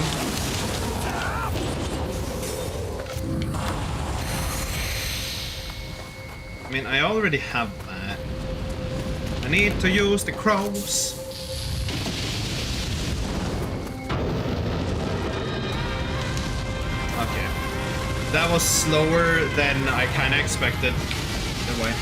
I mean, I already have that. I need to use the crows. Okay. That was slower than I kinda expected. No way.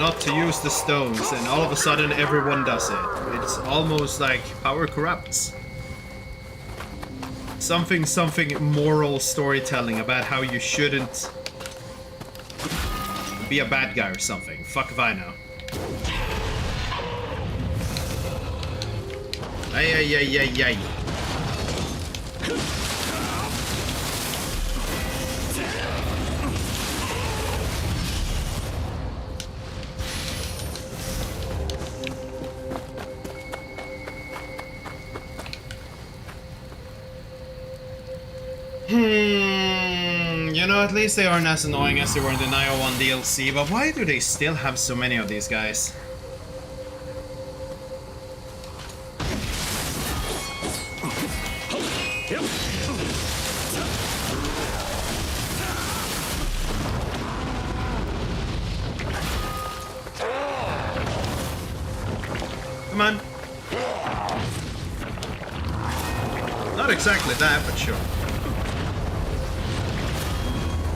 not to use the stones, and all of a sudden everyone does it. It's almost like power corrupts. Something moral storytelling about how you shouldn't be a bad guy or something. Fuck if I know. Ay. You know, at least they aren't as annoying as they were in the Nioh 1 DLC, but why do they still have so many of these guys? Come on. Not exactly that, but sure.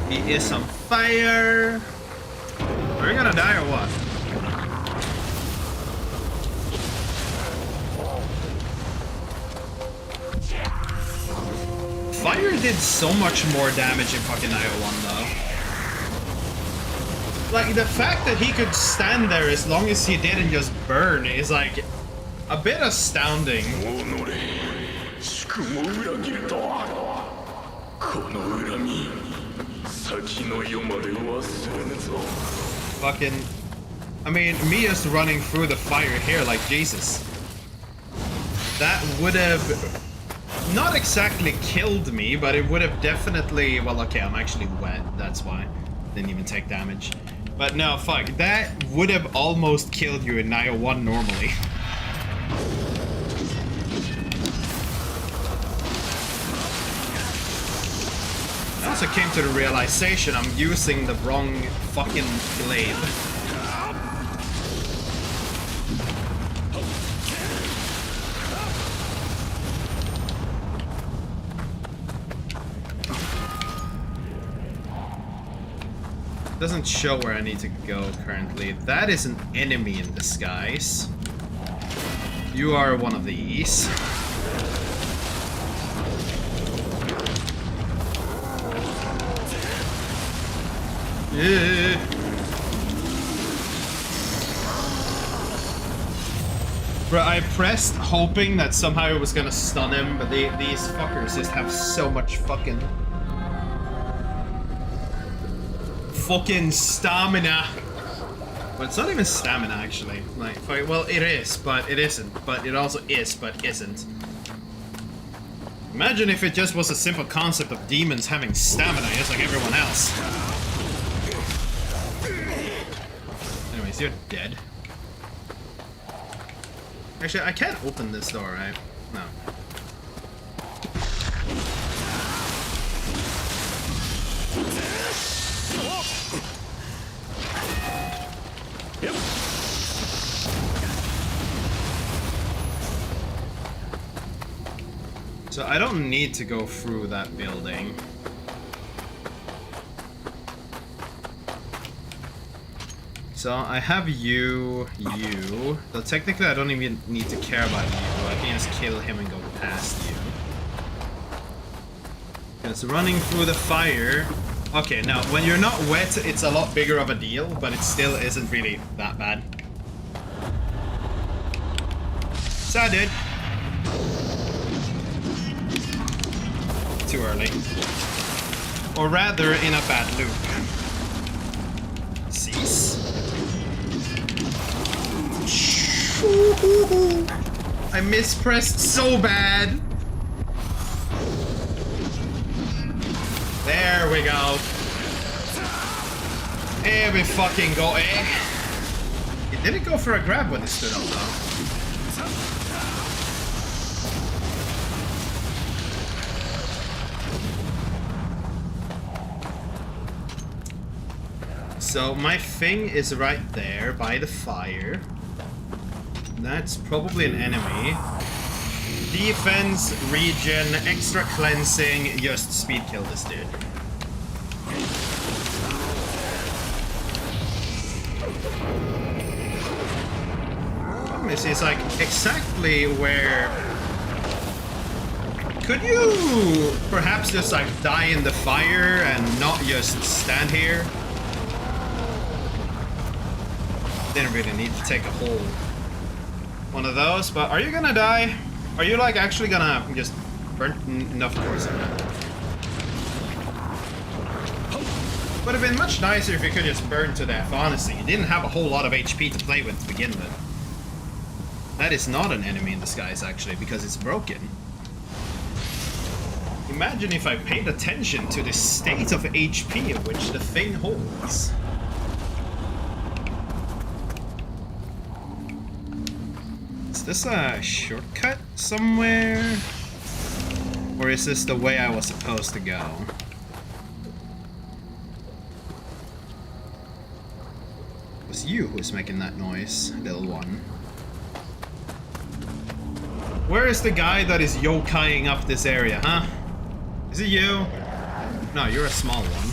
He is on fire. Are we gonna die or what? Fire did so much more damage in fucking Nioh 1 though. Like, the fact that he could stand there as long as he did and just burn is like a bit astounding. Fucking... I mean, me just running through the fire here like Jesus. That would have... not exactly killed me, but it would have definitely... Well, okay, I'm actually wet, that's why. Didn't even take damage. But no, fuck, that would have almost killed you in Nioh 1 normally. I also came to the realization I'm using the wrong fucking glaive. Doesn't show where I need to go currently. That is an enemy in disguise. You are one of these. Yeah. Bro, I pressed hoping that somehow it was gonna stun him, but these fuckers just have so much fucking stamina. But it's not even stamina actually. Like, well, it is, but it isn't. But it also is, but isn't. Imagine if it just was a simple concept of demons having stamina, just like everyone else. Anyways, you're dead. Actually, I can't open this door, right? No. Yep. So I don't need to go through that building. So I have you. Though technically I don't even need to care about you. I can just kill him and go past you. Because running through the fire... Okay, now, when you're not wet, it's a lot bigger of a deal, but it still isn't really that bad. So I did. Too early. Or rather, in a bad loop. Cease. I mispressed so bad. There we go. Here we fucking go, eh? It didn't go for a grab when it stood up, though. So my thing is right there by the fire. That's probably an enemy. Defense, regen, extra cleansing, just speed kill this dude. is he's like exactly where... Could you perhaps just like die in the fire and not just stand here? Didn't really need to take a whole one of those, but are you gonna die? Are you like actually gonna just burn? No, of course not. Would have been much nicer if you could just burn to death, honestly. You didn't have a whole lot of HP to play with to begin with. That is not an enemy in disguise, actually, because it's broken. Imagine if I paid attention to the state of HP which the thing holds. Is this a shortcut somewhere? Or is this the way I was supposed to go? It was you who was making that noise, little one. Where is the guy that is yokaiing up this area, huh? Is it you? No, you're a small one.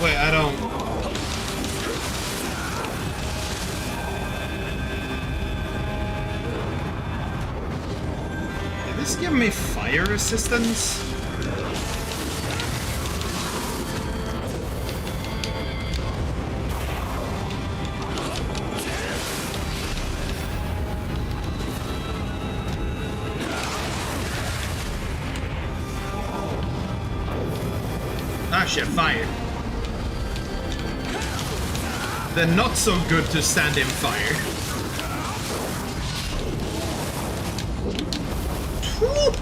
Wait, I don't... Did this give me fire resistance? Ah shit, fire. They're not so good to stand in fire. Woo!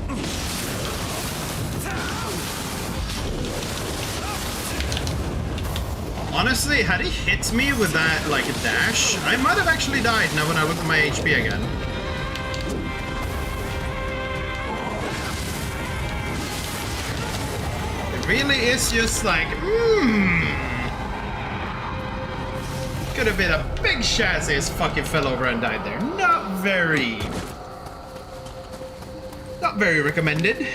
Honestly, had he hit me with that, like, dash, I might have actually died now when I look at my HP again. Really is just like, could have been a big chance he fucking fell over and died there. Not very recommended.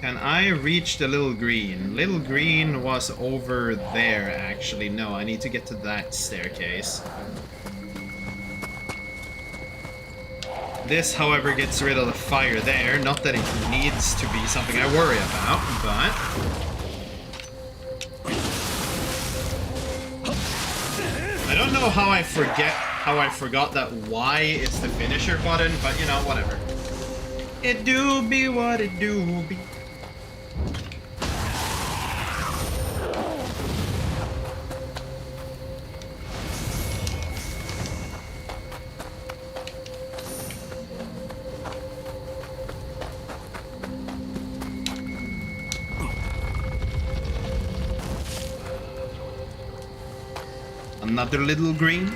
Can I reach the little green? Little green was over there, actually. No, I need to get to that staircase. This, however, gets rid of the fire there. Not that it needs to be something I worry about, but... I don't know how I forgot that Y is the finisher button, but you know, whatever. It do be what it do be. Another little green.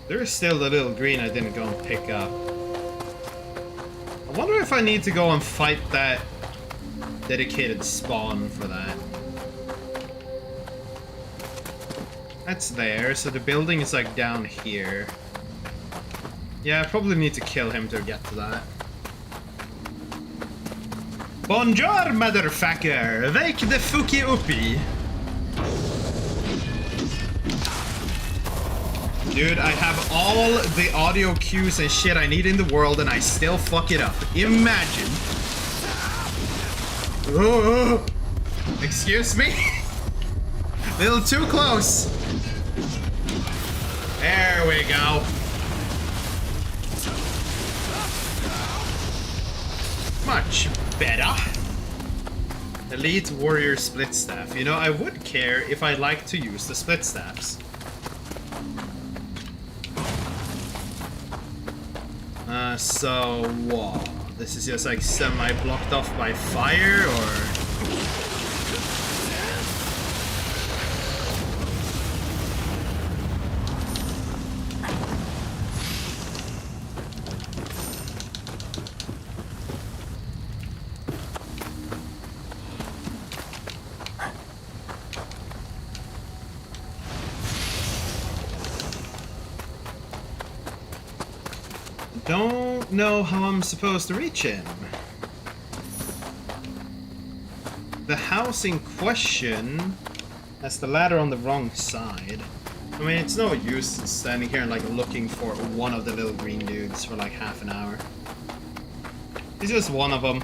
There's still the little green I didn't go and pick up. I wonder if I need to go and fight that dedicated spawn for that. That's there, so the building is like down here. Yeah, I probably need to kill him to get to that. Bonjour, motherfucker! Wake the fucky uppie! Dude, I have all the audio cues and shit I need in the world and I still fuck it up. Imagine. Oh, excuse me? A little too close. There we go. Much better. Elite Warrior Split Staff. You know, I would care if I like to use the Split Staffs. So what? This is just like semi-blocked off by fire, or...? Don't know how I'm supposed to reach him. The house in question has the ladder on the wrong side. I mean, it's no use standing here and like looking for one of the little green dudes for like half an hour. He's just one of them.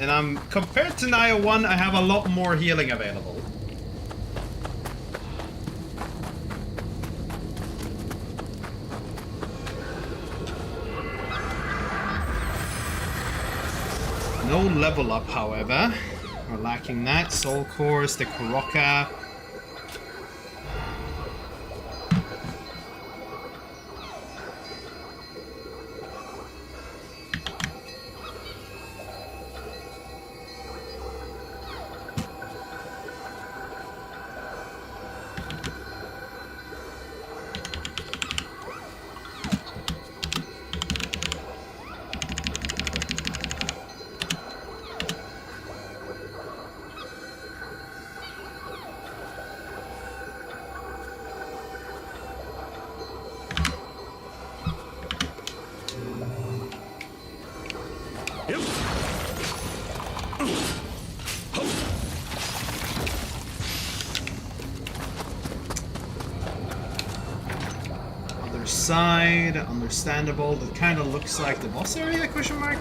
And compared to Nioh 1, I have a lot more healing available. No level up, however. We're lacking that. Soul Cores, the Kurokka. Side, understandable. That kind of looks like the boss area, question mark?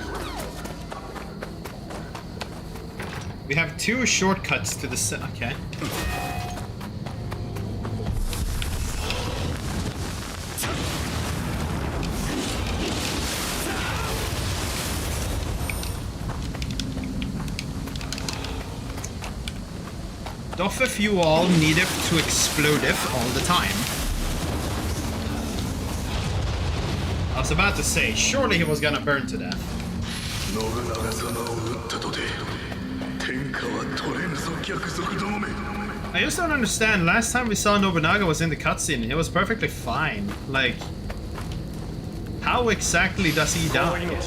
We have two shortcuts to the okay. Doffeth you all needeth to explodeth all the time. I was about to say, surely he was gonna burn to death. I just don't understand. Last time we saw Nobunaga was in the cutscene, he was perfectly fine. Like, how exactly does he die?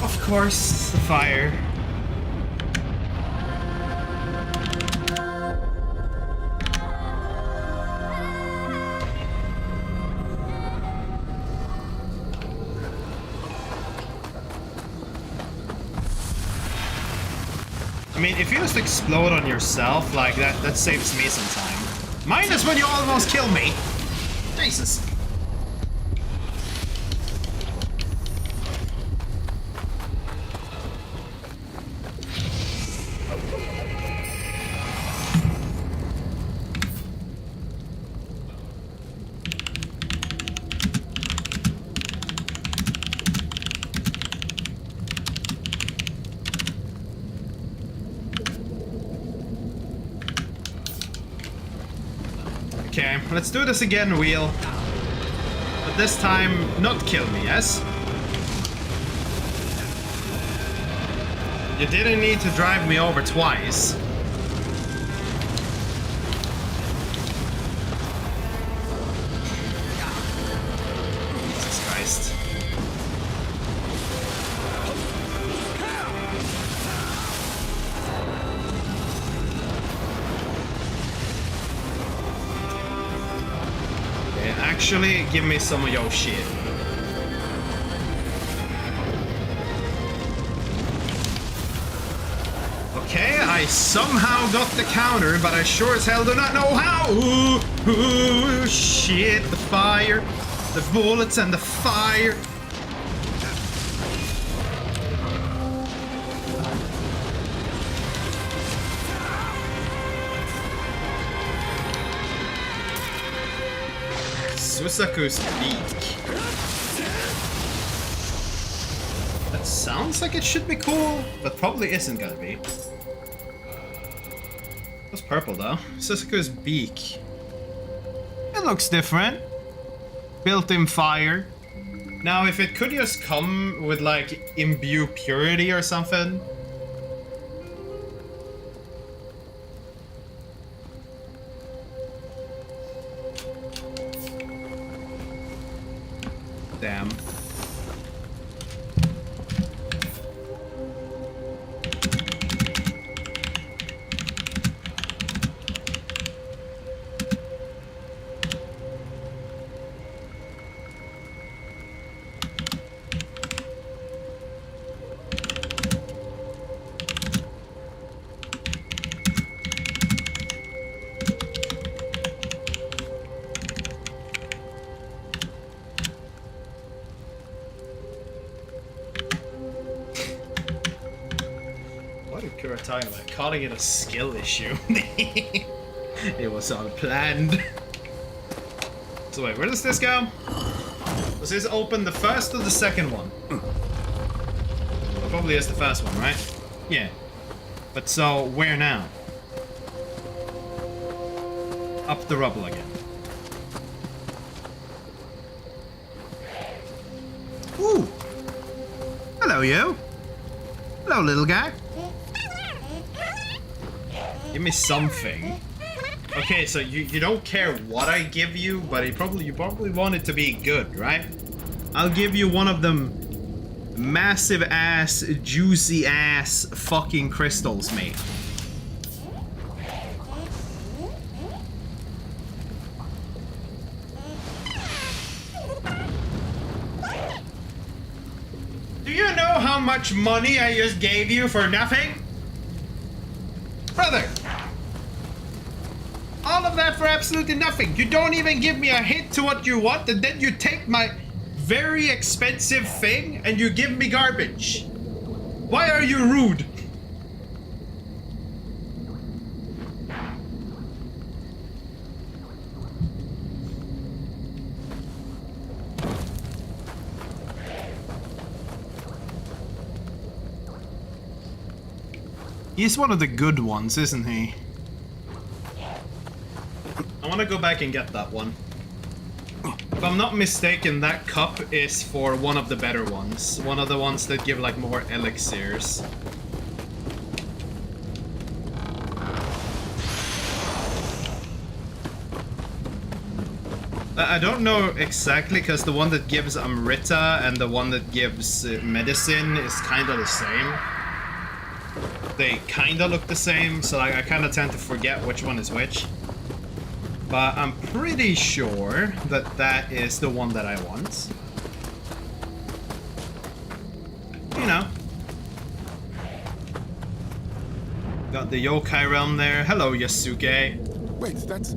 Of course, the fire. I mean, if you just explode on yourself like that saves me some time. Minus when you almost kill me. Jesus. Okay, let's do this again, Wheel. But this time, not kill me, yes? You didn't need to drive me over twice. Jesus Christ. Actually, give me some of your shit. Okay, I somehow got the counter, but I sure as hell do not know how. Ooh, shit, the fire, the bullets and the fire. Susaku's beak. That sounds like it should be cool, but probably isn't gonna be. That's purple though. Susaku's beak. It looks different. Built-in fire. Now, if it could just come with like imbue purity or something. Damn. Talking about calling it a skill issue. It was unplanned. So wait, where does this go? Was this open the first or the second one? It probably is the first one, right? Yeah. But so, where now? Up the rubble again. Ooh! Hello, you. Hello, little guy. Give me something. Okay, so you don't care what I give you, but you probably want it to be good, right? I'll give you one of them massive ass, juicy ass fucking crystals, mate. Do you know how much money I just gave you for nothing? Brother! All of that for absolutely nothing. You don't even give me a hint to what you want, and then you take my very expensive thing and you give me garbage. Why are you rude? He's one of the good ones, isn't he? I want to go back and get that one. If I'm not mistaken, that cup is for one of the better ones. One of the ones that give like more elixirs. I don't know exactly, because the one that gives Amrita and the one that gives medicine is kind of the same. They kind of look the same, so I kind of tend to forget which one is which. But I'm pretty sure that that is the one that I want. You know. Got the yokai realm there. Hello, Yasuke. Wait, that's...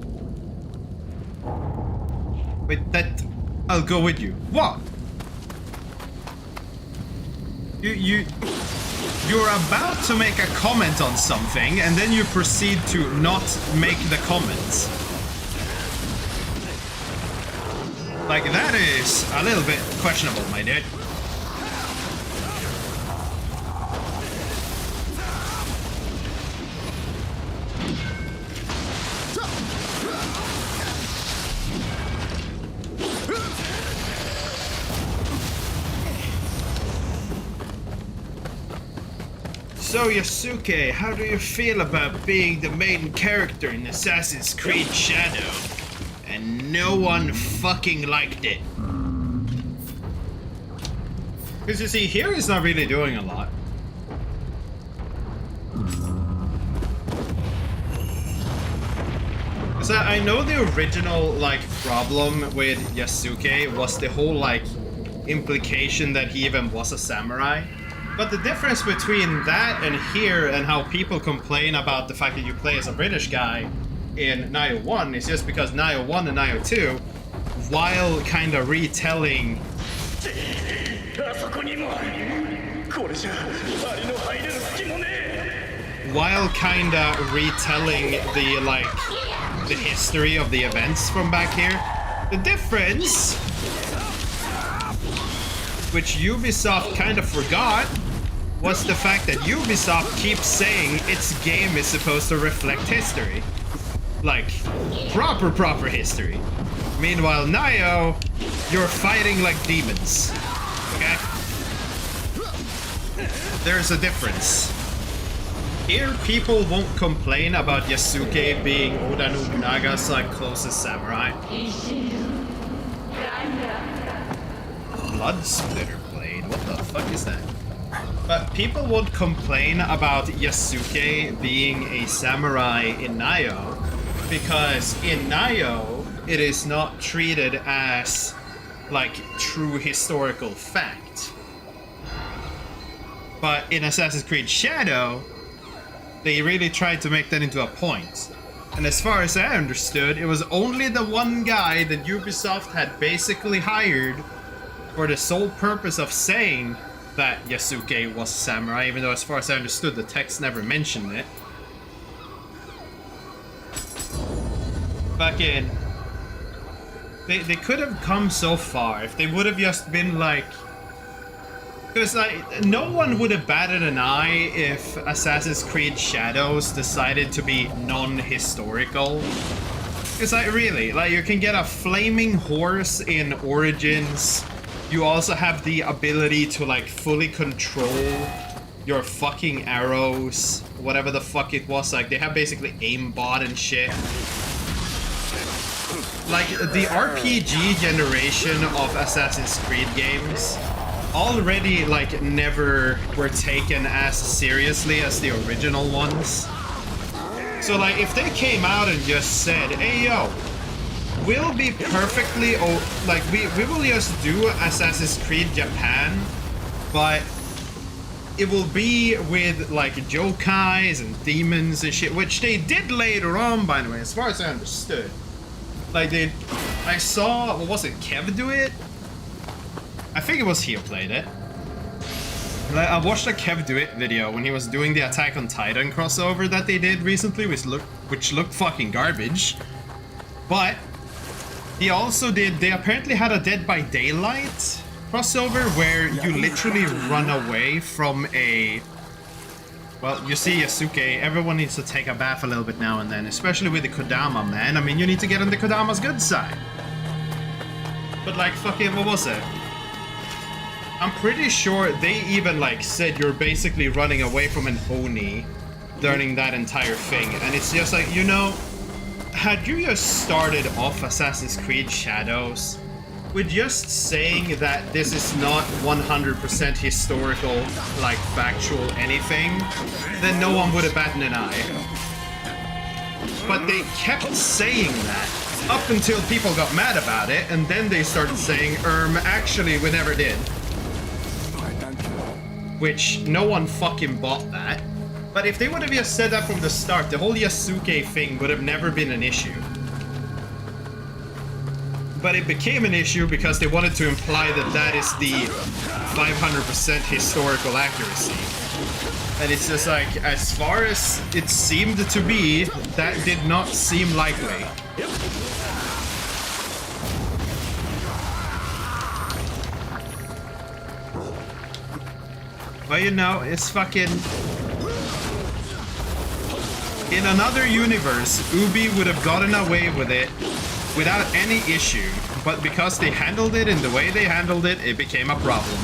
Wait, that... I'll go with you. What? You're about to make a comment on something, and then you proceed to not make the comments. Like, that is a little bit questionable, my dude. So Yasuke, how do you feel about being the main character in Assassin's Creed Shadow? And no one fucking liked it. Because you see, here he's not really doing a lot. So I know the original, like, problem with Yasuke was the whole, like, implication that he even was a samurai. But the difference between that and here and how people complain about the fact that you play as a British guy in Nioh 1 is just because Nioh 1 and Nioh 2, while kind of retelling... While kind of retelling the, like, the history of the events from back here, the difference, which Ubisoft kind of forgot, was the fact that Ubisoft keeps saying its game is supposed to reflect history. Like, proper history. Meanwhile, Nioh, you're fighting like demons. Okay? There's a difference. Here, people won't complain about Yasuke being Oda Nobunaga's like closest samurai. Blood splitter blade. What the fuck is that? But people won't complain about Yasuke being a samurai in Nioh because in Nioh it is not treated as like true historical fact. But in Assassin's Creed Shadow, they really tried to make that into a point. And as far as I understood, it was only the one guy that Ubisoft had basically hired for the sole purpose of saying that Yasuke was a samurai, even though as far as I understood, the text never mentioned it. Fucking... They could have come so far if they would have just been like... Because like, no one would have batted an eye if Assassin's Creed Shadows decided to be non-historical. Because like really, like you can get a flaming horse in Origins. You also have the ability to like fully control your fucking arrows, whatever the fuck it was. Like they have basically aimbot and shit. Like the RPG generation of Assassin's Creed games already like never were taken as seriously as the original ones. So like if they came out and just said, hey yo, we'll be perfectly like we will just do Assassin's Creed Japan, but it will be with like yokais and demons and shit, which they did later on, by the way, as far as I understood. Like I saw, what was it, Kev do it? I think it was he who played it. Like, I watched a Kev do it video when he was doing the Attack on Titan crossover that they did recently, which looked fucking garbage. But he also did, they apparently had a Dead by Daylight crossover where you literally run away from a... Well, you see Yasuke, everyone needs to take a bath a little bit now and then, especially with the Kodama, man. I mean, you need to get on the Kodama's good side. But like, fucking, what was it? I'm pretty sure they even like said you're basically running away from an Oni during that entire thing. And it's just like, you know, had you just started off Assassin's Creed Shadows with just saying that this is not 100% historical, like factual anything, then no one would have batted an eye. But they kept saying that up until people got mad about it, and then they started saying, actually we never did. Which no one fucking bought that. But if they would have just said that from the start, the whole Yasuke thing would have never been an issue. But it became an issue because they wanted to imply that that is the 500% historical accuracy. And it's just like, as far as it seemed to be, that did not seem likely. But you know, it's fucking... In another universe, Ubi would have gotten away with it without any issue, but because they handled it in the way they handled it, it became a problem.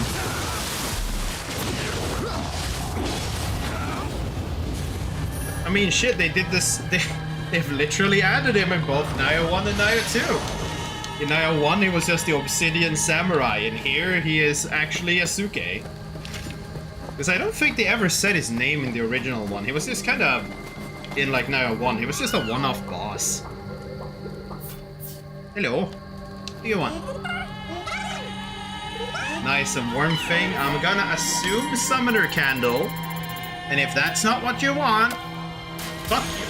I mean, shit, they did this... They've literally added him in both Nioh 1 and Nioh 2. In Nioh 1, he was just the Obsidian Samurai, and here he is actually Yasuke. Because I don't think they ever said his name in the original one. He was just kind of, in like Nioh 1, he was just a one-off boss. Hello. What do you want? Nice and warm thing. I'm gonna assume summoner candle. And if that's not what you want, fuck you.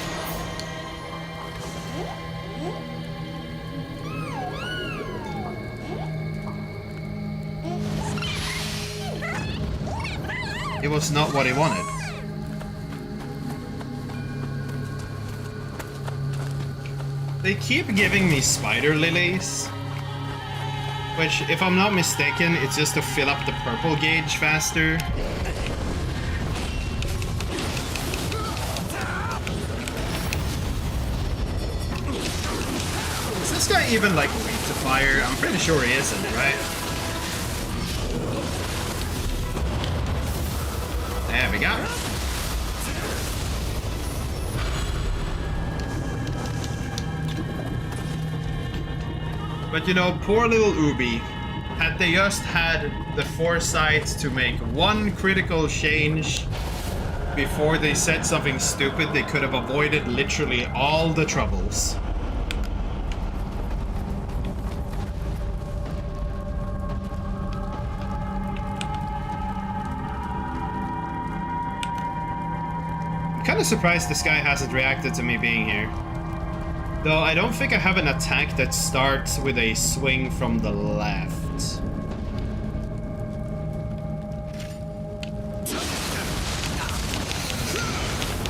It was not what he wanted. They keep giving me spider lilies. Which, if I'm not mistaken, it's just to fill up the purple gauge faster. Is this guy even like weak to fire? I'm pretty sure he isn't, right? There we go. But you know, poor little Ubi. Had they just had the foresight to make one critical change before they said something stupid, they could have avoided literally all the troubles. I'm kind of surprised this guy hasn't reacted to me being here. Though I don't think I have an attack that starts with a swing from the left.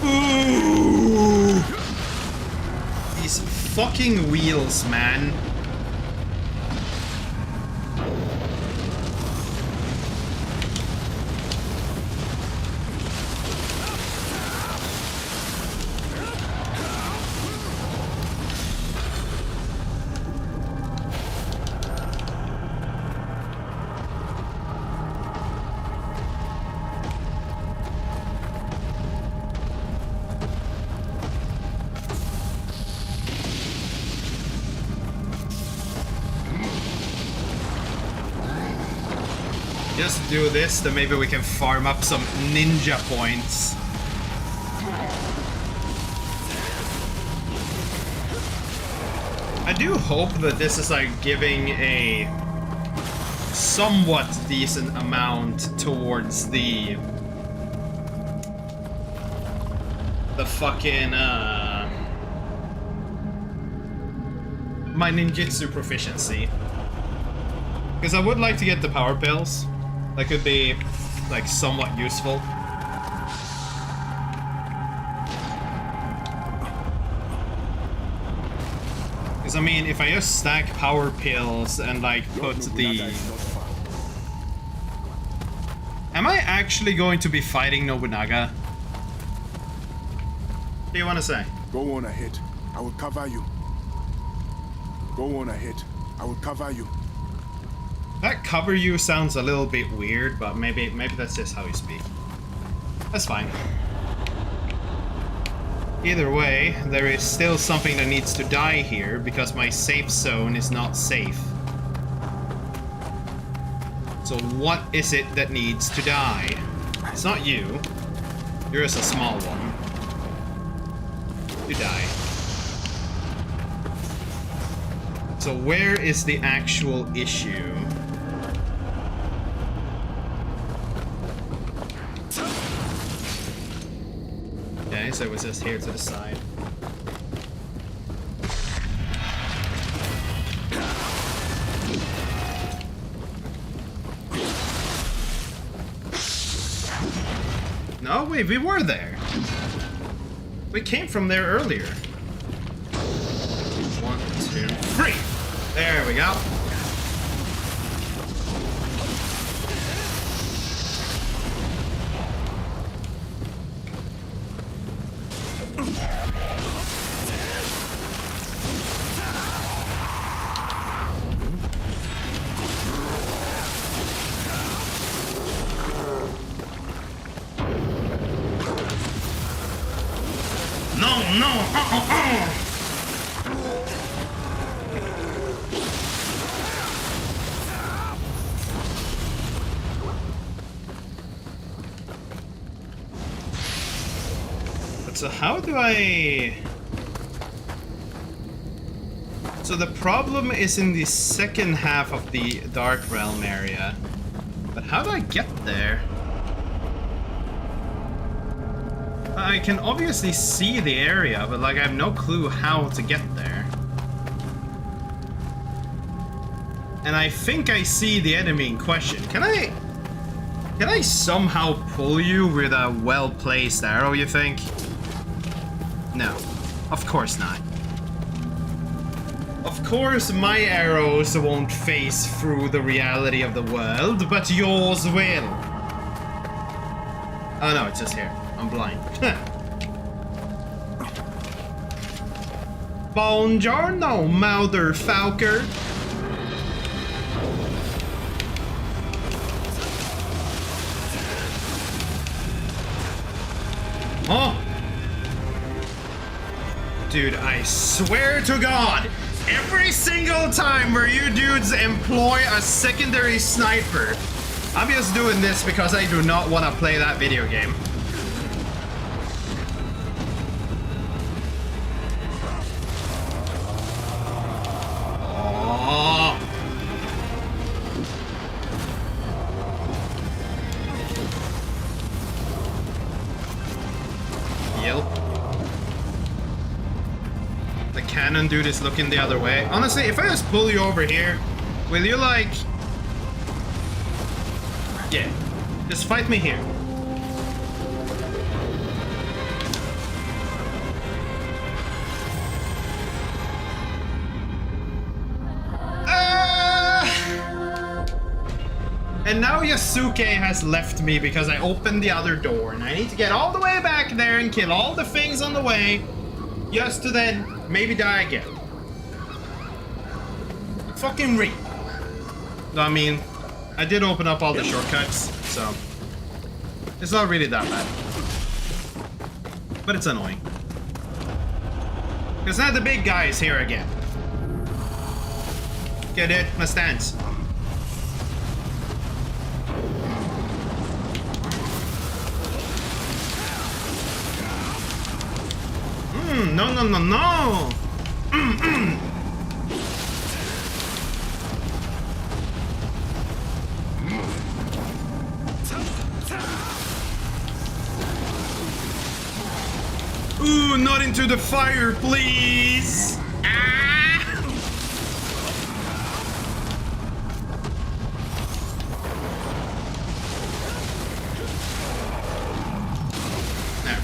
Ooh! These fucking wheels, man. Just do this, then maybe we can farm up some ninja points. I do hope that this is like giving a somewhat decent amount towards the fucking my ninjutsu proficiency. Because I would like to get the power pills. That could be, like, somewhat useful. Because, I mean, if I just stack power pills and, like, put the... Am I actually going to be fighting Nobunaga? What do you want to say? Go on ahead. I will cover you. Go on ahead. I will cover you. That cover you sounds a little bit weird, but maybe that's just how you speak. That's fine. Either way, there is still something that needs to die here, because my safe zone is not safe. So what is it that needs to die? It's not you. You're just a small one. You die. So where is the actual issue? Okay, so it was just here to the side. No, wait, we were there. We came from there earlier. 1, 2, 3. There we go. So how do I... So the problem is in the second half of the Dark Realm area. But how do I get there? I can obviously see the area, but like I have no clue how to get there. And I think I see the enemy in question. Can I somehow pull you with a well-placed arrow, you think? No, of course not. Of course my arrows won't phase through the reality of the world, but yours will. Oh no, it's just here. I'm blind. Buongiorno, motherfucker. Oh! Dude, I swear to God, every single time where you dudes employ a secondary sniper, I'm just doing this because I do not want to play that video game. Oh. Yelp. The cannon dude is looking the other way. Honestly, if I just pull you over here, will you like... Yeah, just fight me here. And now Yasuke has left me because I opened the other door, and I need to get all the way back there and kill all the things on the way, just to then maybe die again. Fucking reap. I mean, I did open up all the shortcuts, so it's not really that bad. But it's annoying. Because now the big guy is here again. Get it? My stance. No, no, no, no! Ooh, not into the fire, please! Ah! There.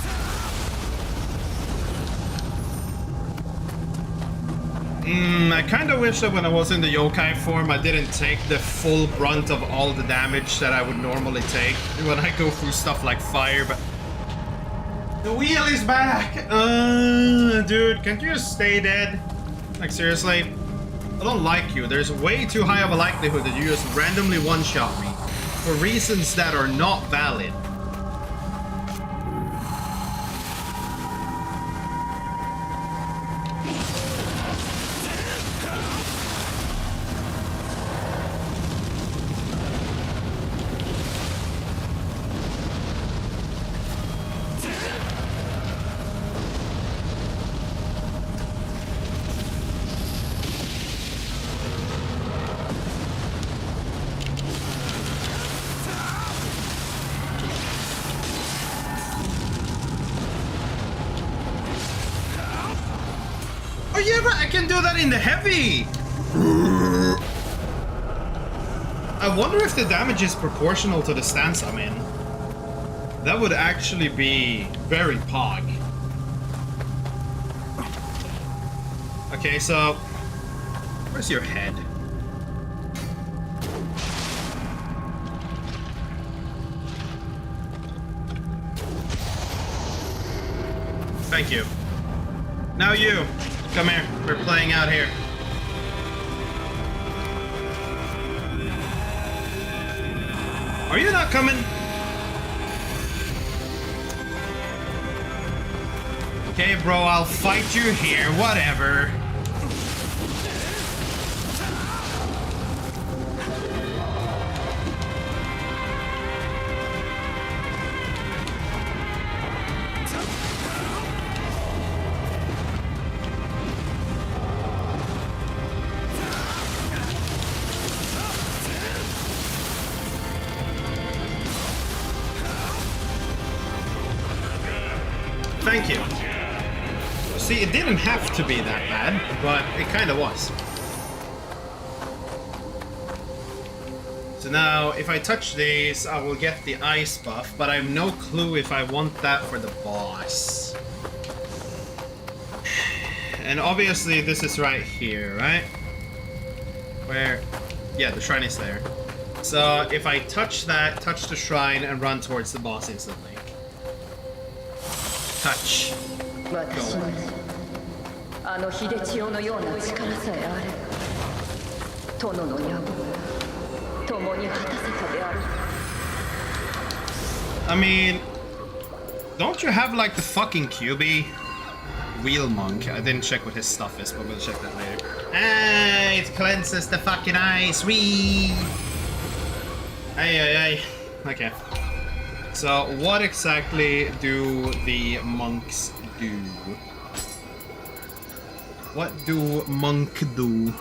I kinda wish that when I was in the yokai form, I didn't take the full brunt of all the damage that I would normally take when I go through stuff like fire, but... The wheel is back! Dude, can't you just stay dead? Like, seriously? I don't like you. There's way too high of a likelihood that you just randomly one-shot me for reasons that are not valid. Oh yeah, but I can do that in the heavy! I wonder if the damage is proportional to the stance I'm in. That would actually be very pog. Okay, so... Where's your head? Thank you. Now you. Come here. We're playing out here. Are you not coming? Okay, bro, I'll fight you here. Whatever. See, it didn't have to be that bad, but it kind of was. So now, if I touch these, I will get the ice buff, but I have no clue if I want that for the boss. And obviously, this is right here, right? Where... yeah, the shrine is there. So, if I touch that, touch the shrine, and run towards the boss instantly. Touch. Go. I mean, don't you have like the fucking QB? Wheel Monk. I didn't check what his stuff is, but we'll check that later. Ah, it cleanses the fucking ice. Wee! Ay. Okay. So, what exactly do the monks do? What do monk do?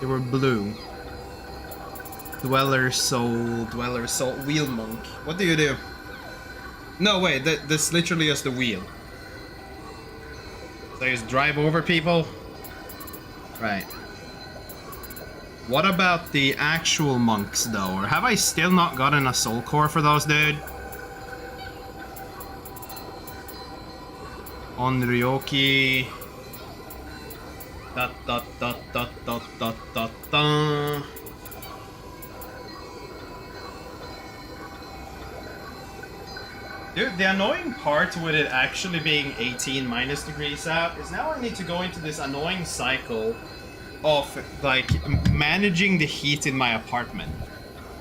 They were blue. Dweller soul, wheel monk. What do you do? No, wait, that's literally just the wheel. So you just drive over people? Right. What about the actual monks, though? Or have I still not gotten a soul core for those, dude? On Ryoki. Dude, the annoying part with it actually being 18 minus degrees out is now I need to go into this annoying cycle of, like, managing the heat in my apartment.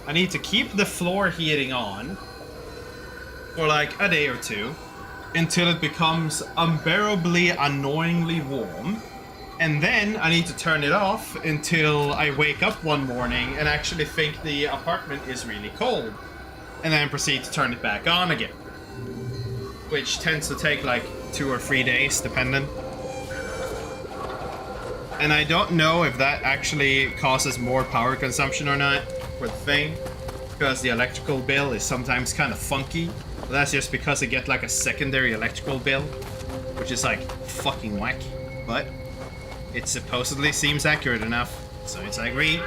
I need to keep the floor heating on for, like, a day or two until it becomes unbearably, annoyingly warm. And then I need to turn it off until I wake up one morning and actually think the apartment is really cold. And then proceed to turn it back on again. Which tends to take like 2 or 3 days, depending. And I don't know if that actually causes more power consumption or not for the thing. Because the electrical bill is sometimes kind of funky. But that's just because I get like a secondary electrical bill. Which is like fucking whack. But it supposedly seems accurate enough. So it's like, read.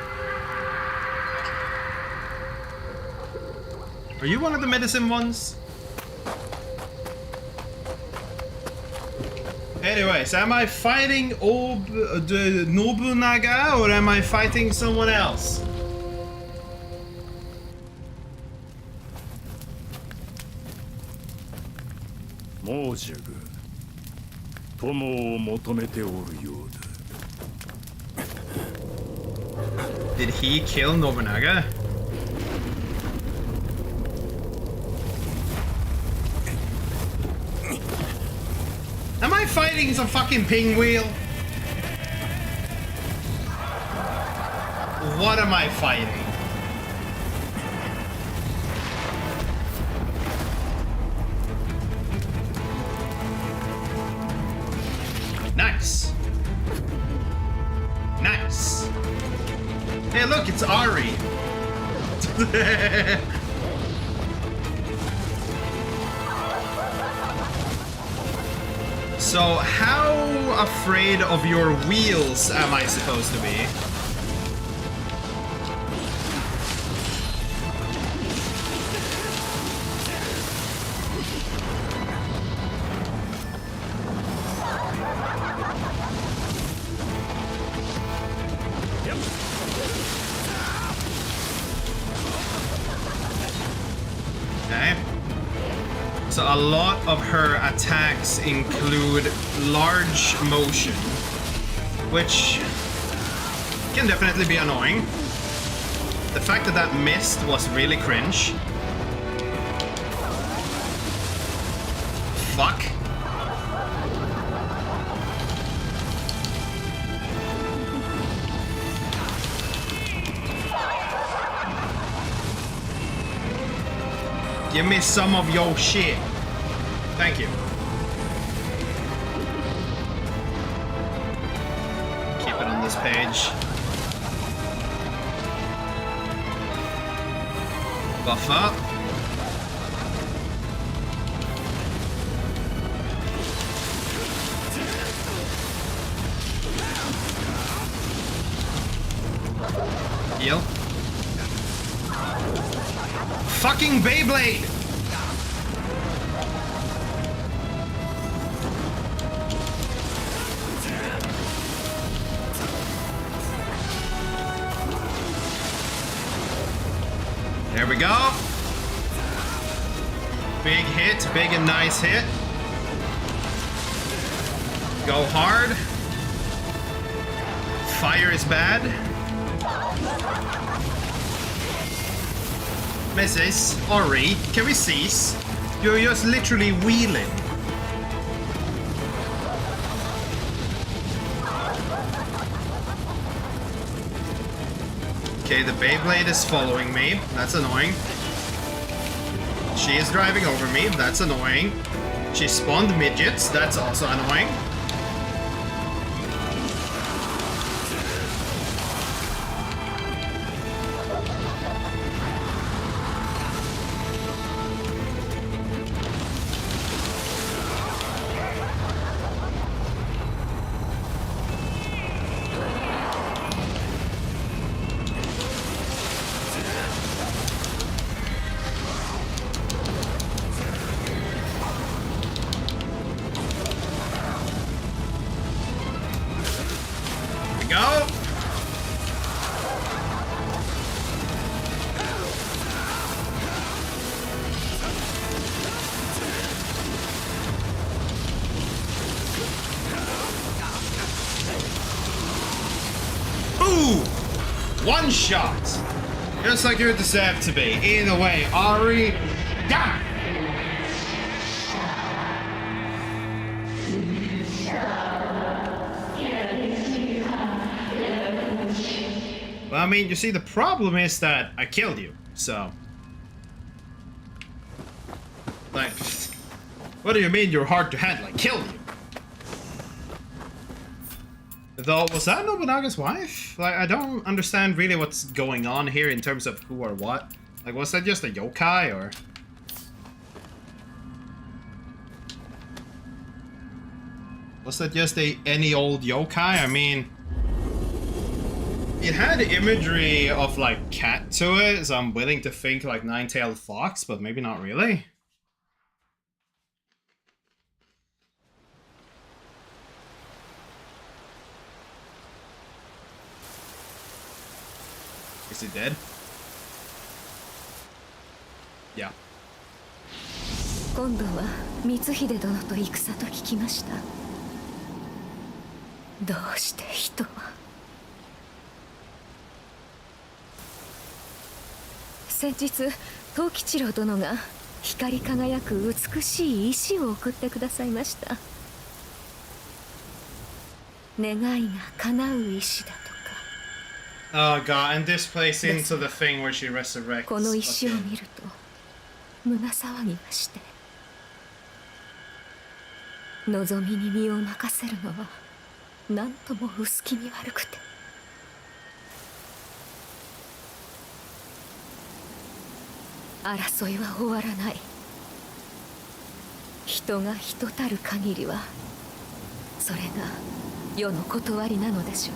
Are you one of the medicine ones? Anyways, am I fighting Nobunaga or am I fighting someone else? Did he kill Nobunaga? Am I fighting some fucking pinwheel? What am I fighting? Nice. Nice. Hey, look, it's Ari. So, how afraid of your wheels am I supposed to be? Okay. So a lot of her attacks include large motion, which can definitely be annoying. The fact that that missed was really cringe. Fuck. Give me some of your shit. Thank you. Keep it on this page. Buff up. Beyblade! There we go. Big hit, big and nice hit. Go hard. Fire is bad. Mrs. Ori, can we cease? You're just literally wheeling. Okay, the Beyblade is following me. That's annoying. She is driving over me. That's annoying. She spawned midgets. That's also annoying. Go! Ooh! One shot! Just like you deserve to be. Either way, Ari, yeah! Well, I mean, you see, the problem is that I killed you, so... Like, what do you mean you're hard to handle? I killed you! Though, was that Nobunaga's wife? Like, I don't understand really what's going on here in terms of who or what. Like, was that just a yokai, or...? Was that just any old yokai? I mean... It had imagery of, like, cat to it, so I'm willing to think, like, nine-tailed fox, but maybe not really. Is he dead? Yeah. 今度は光秀殿と戦と聞きました。どうして人は。先日藤吉郎殿が光り輝く美しい石を送ってくださいました。願いが叶う石だとか。Oh god, and this plays into the thing where she resurrects. この石を見ると胸騒ぎがして、望みに身を任せるのは何とも薄気味悪くて。争いは終わらない。人が人たる限りはそれが世の断りなのでしょう。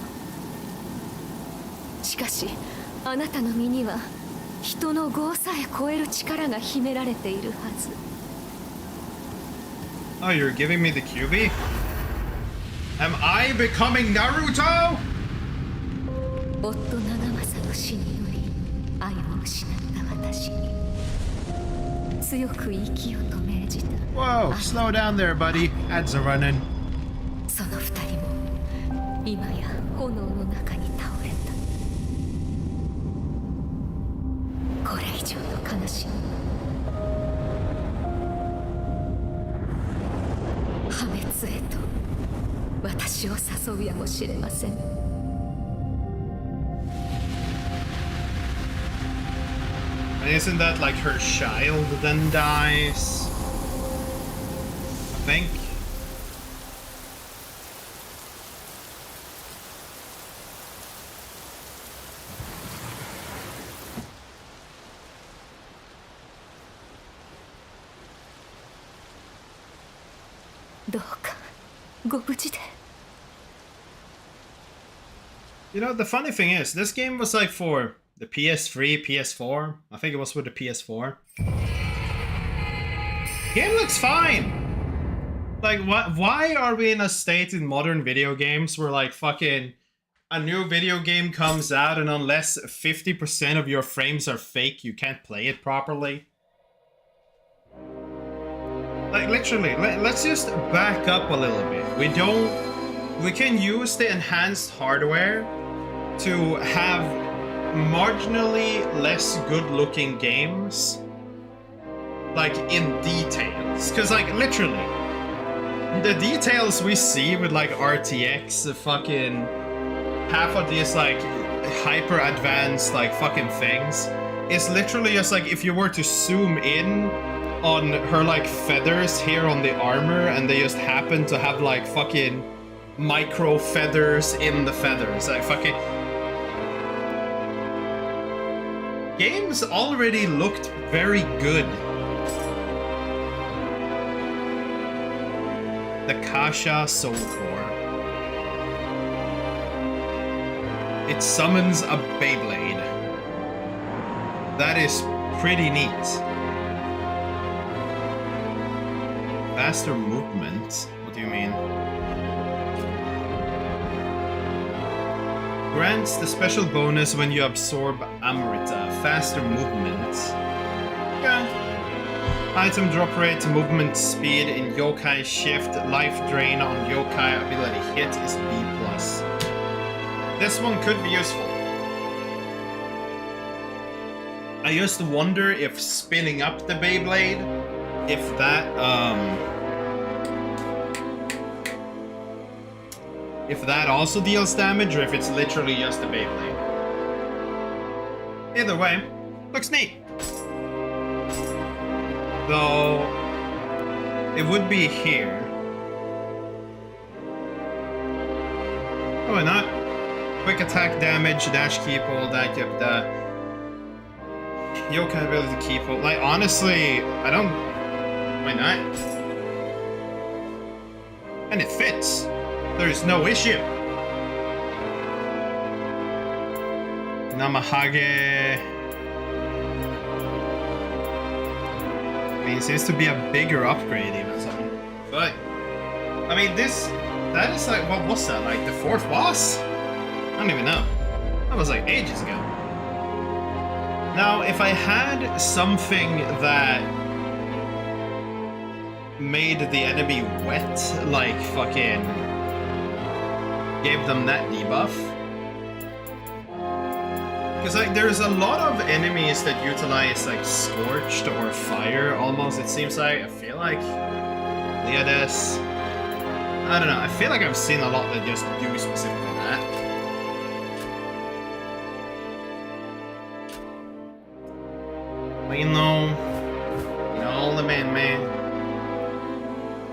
しかしあなたの身には人の業さえ超える力が秘められているはず。 Oh, you're giving me the QB? Am I becoming Naruto? 夫長政の死により愛を失った私に強く生きよと命じた。 Whoa, slow down there, buddy. Ads are running. その二人も今や炎の中に倒れた。これ以上の悲しみ、破滅へと私を誘うやもしれません。Isn't that like her child then dies? I think. You know, the funny thing is, this game was like for the PS3, PS4. I think it was for the PS4. Game looks fine. Like, why are we in a state in modern video games where, like, fucking a new video game comes out and unless 50% of your frames are fake, you can't play it properly? Like, literally, let's just back up a little bit. We can use the enhanced hardware to have marginally less good-looking games, like, in details. Because, like, literally, the details we see with, like, RTX, fucking half of these, like, hyper-advanced, like, fucking things is literally just, like, if you were to zoom in on her, like, feathers here on the armor, and they just happen to have, like, fucking micro feathers in the feathers. Like, fucking... Games already looked very good. The Kasha Soul Core. It summons a Beyblade. That is pretty neat. Faster movement? What do you mean? Grants the special bonus when you absorb Amrita. Faster movement. Yeah. Item drop rate, movement speed in yokai shift, life drain on yokai ability hit is B+. This one could be useful. I just wonder if spinning up the Beyblade, if that also deals damage, or if it's literally just a Beyblade. Either way, looks neat. Though, it would be here. Oh, why not? Quick attack damage, dash keep hold, that kept that. Yokai ability to keep hold. Like, honestly, I don't... Why not? And it fits. There's no issue. Namahage. I mean, it seems to be a bigger upgrade even, so. But, I mean, that is like, what was that? Like the 4th boss? I don't even know. That was like ages ago. Now, if I had something that made the enemy wet, like fucking gave them that debuff. Because like there's a lot of enemies that utilize like scorched or fire almost, it seems like. I feel like Leodes. I don't know, I feel like I've seen a lot that just do specifically that. But you know the man.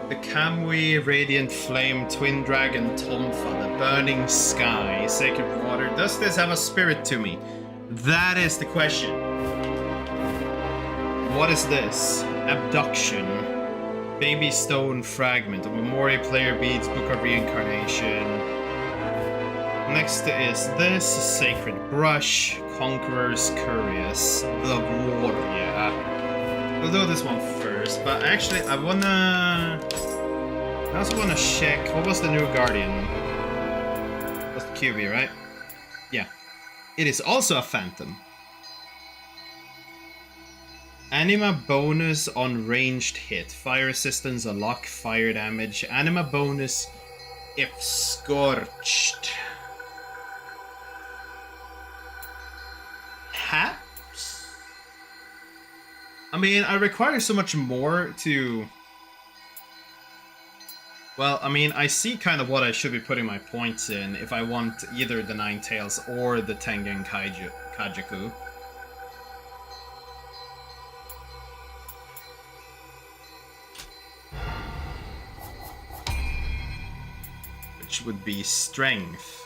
The Kamui, Radiant Flame, Twin Dragon, Tomfa, the Burning Sky, Sacred Water. Does this have a spirit to me? That is the question. What is this? Abduction. Baby Stone Fragment. A Memory Player Beads, Book of Reincarnation. Next is this. Sacred Brush. Conqueror's Curious. The Warrior. We'll do this one first, but actually I also wanna check, what was the new Guardian? That's the QB, right? Yeah. It is also a Phantom. Anima bonus on ranged hit. Fire resistance, unlock fire damage. Anima bonus if scorched. Hat? I mean, I require so much more to... Well, I mean, I see kind of what I should be putting my points in if I want either the Ninetales or the Tengen Kajaku. Which would be Strength.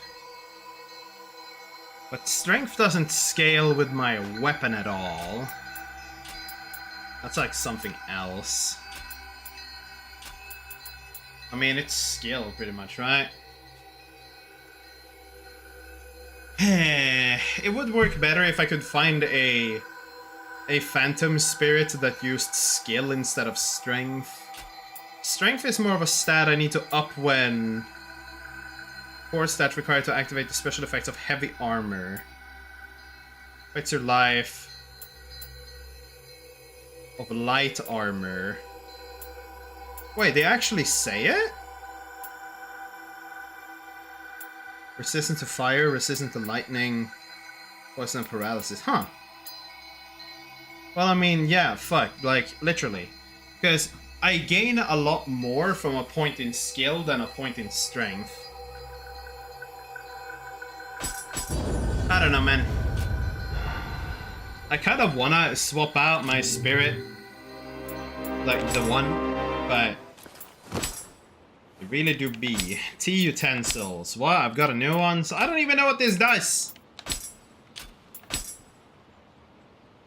But Strength doesn't scale with my weapon at all. That's like something else. I mean, it's skill pretty much, right? It would work better if I could find a a phantom spirit that used skill instead of strength. Strength is more of a stat I need to up when... 4 stat required to activate the special effects of heavy armor. Affects your life. Of light armor. Wait, they actually say it? Resistant to fire, resistant to lightning, poison and paralysis. Huh. Well, I mean, yeah, fuck. Like, literally. Because I gain a lot more from a point in skill than a point in strength. I don't know, man. I kind of wanna swap out my spirit. Like, the one, but... They really do be. Tea utensils. What? I've got a new one? So I don't even know what this does!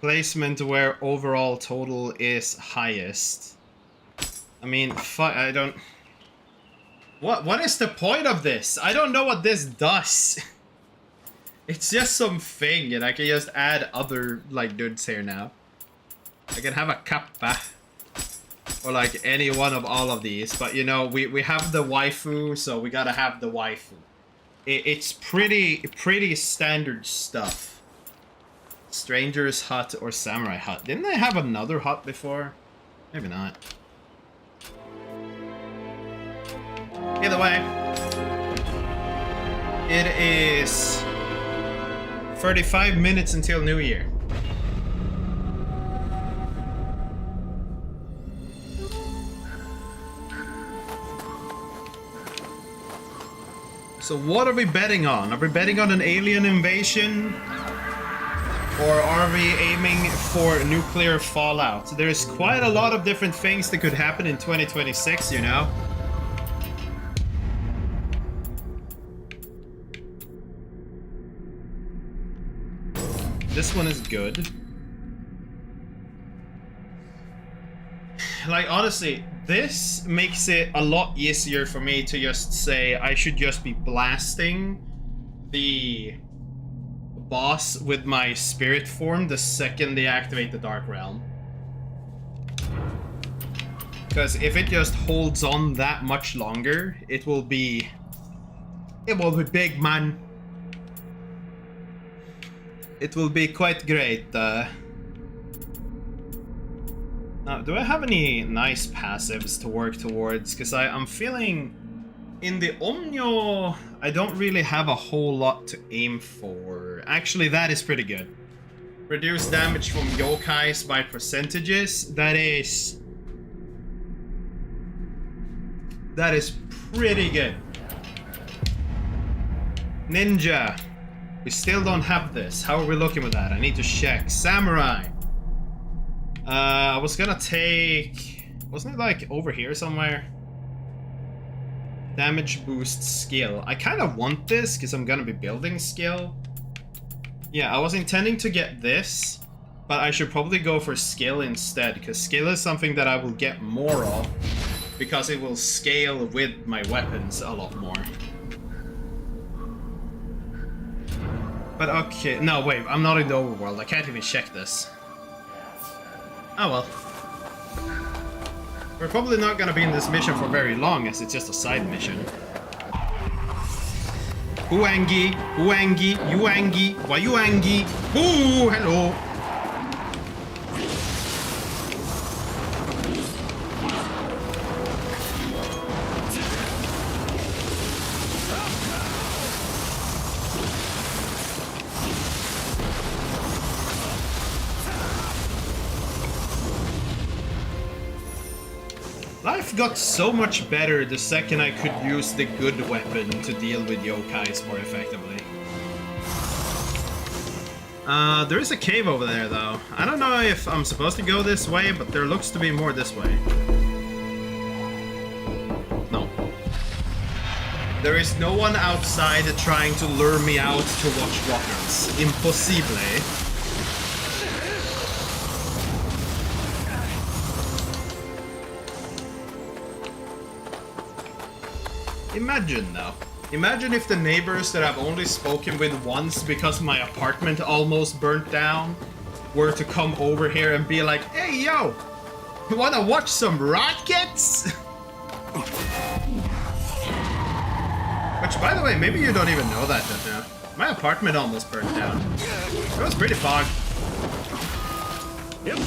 Placement where overall total is highest. I mean, fuck, I don't... What is the point of this? I don't know what this does. It's just some thing, and I can just add other, like, dudes here now. I can have a kappa. Or, like, any one of all of these. But, you know, we have the waifu, so we gotta have the waifu. It's pretty standard stuff. Stranger's hut or samurai hut. Didn't they have another hut before? Maybe not. Either way, it is 35 minutes until New Year. So what are we betting on? Are we betting on an alien invasion? Or are we aiming for nuclear fallout? There's quite a lot of different things that could happen in 2026, you know? This one is good. Like, honestly, this makes it a lot easier for me to just say I should just be blasting the boss with my spirit form the second they activate the Dark Realm. Because if it just holds on that much longer, it will be big, man. It will be quite great. Now, do I have any nice passives to work towards? Because I'm feeling in the Omnio, I don't really have a whole lot to aim for. Actually, that is pretty good. Reduce damage from yokais by percentages. That is pretty good. Ninja. We still don't have this. How are we looking with that? I need to check. Samurai. I was gonna take... Wasn't it like over here somewhere? Damage boost skill. I kind of want this because I'm gonna be building skill. Yeah, I was intending to get this, but I should probably go for skill instead, because skill is something that I will get more of, because it will scale with my weapons a lot more. But okay, no wait, I'm not in the overworld, I can't even check this. Oh well. We're probably not gonna be in this mission for very long, as it's just a side mission. Huangi, Huangi, Yuangi, Wayuangi. Ooh, hello. Life got so much better the second I could use the good weapon to deal with yokais more effectively. There is a cave over there though. I don't know if I'm supposed to go this way, but there looks to be more this way. No. There is no one outside trying to lure me out to watch rockets. Impossible. Imagine though. Imagine if the neighbors that I've only spoken with once because my apartment almost burnt down were to come over here and be like, hey yo, you wanna watch some rockets? Which, by the way, maybe you don't even know that now. My apartment almost burned down. It was pretty fog. Yep.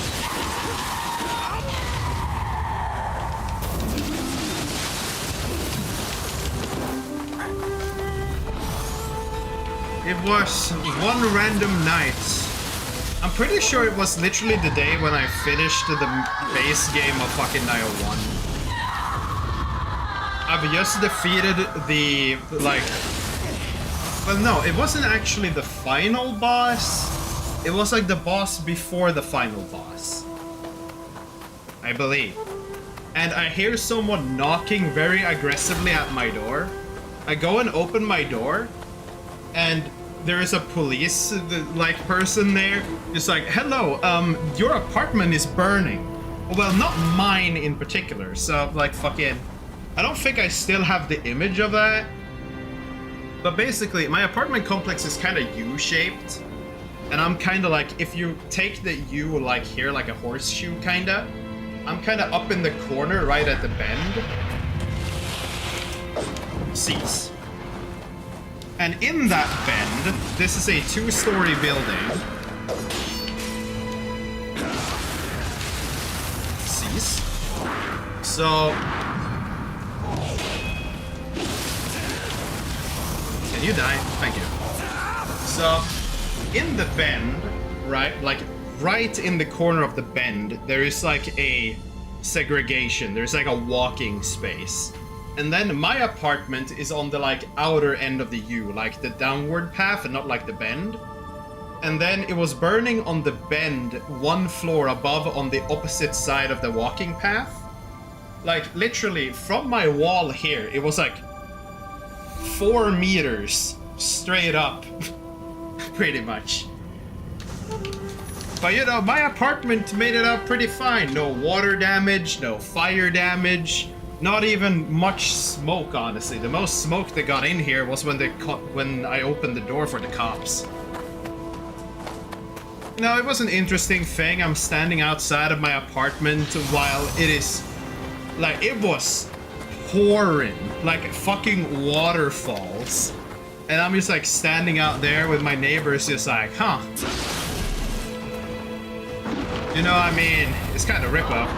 It was one random night. I'm pretty sure it was literally the day when I finished the base game of fucking Nioh 1. I've just defeated the, like... Well, no, it wasn't actually the final boss. It was like the boss before the final boss. I believe. And I hear someone knocking very aggressively at my door. I go and open my door, and there is a police like person there, just like, hello, your apartment is burning. Well, not mine in particular, so like fucking, I don't think I still have the image of that. But basically, my apartment complex is kind of U-shaped, and I'm kind of like, if you take the U like here, like a horseshoe kinda, I'm kind of up in the corner right at the bend. Cease. And in that bend, this is a 2-story building. Cease. So... Can you die? Thank you. So, in the bend, right, like right in the corner of the bend, there is like a segregation. There's like a walking space. And then my apartment is on the like outer end of the U, like the downward path and not like the bend. And then it was burning on the bend 1 floor above on the opposite side of the walking path. Like literally from my wall here, it was like 4 meters straight up, pretty much. But you know, my apartment made it out pretty fine. No water damage, no fire damage. Not even much smoke, honestly. The most smoke that got in here was when I opened the door for the cops. No, it was an interesting thing. I'm standing outside of my apartment while it is... Like, it was pouring. Like, fucking waterfalls. And I'm just, like, standing out there with my neighbors just like, huh. You know, I mean, it's kind of rip-off.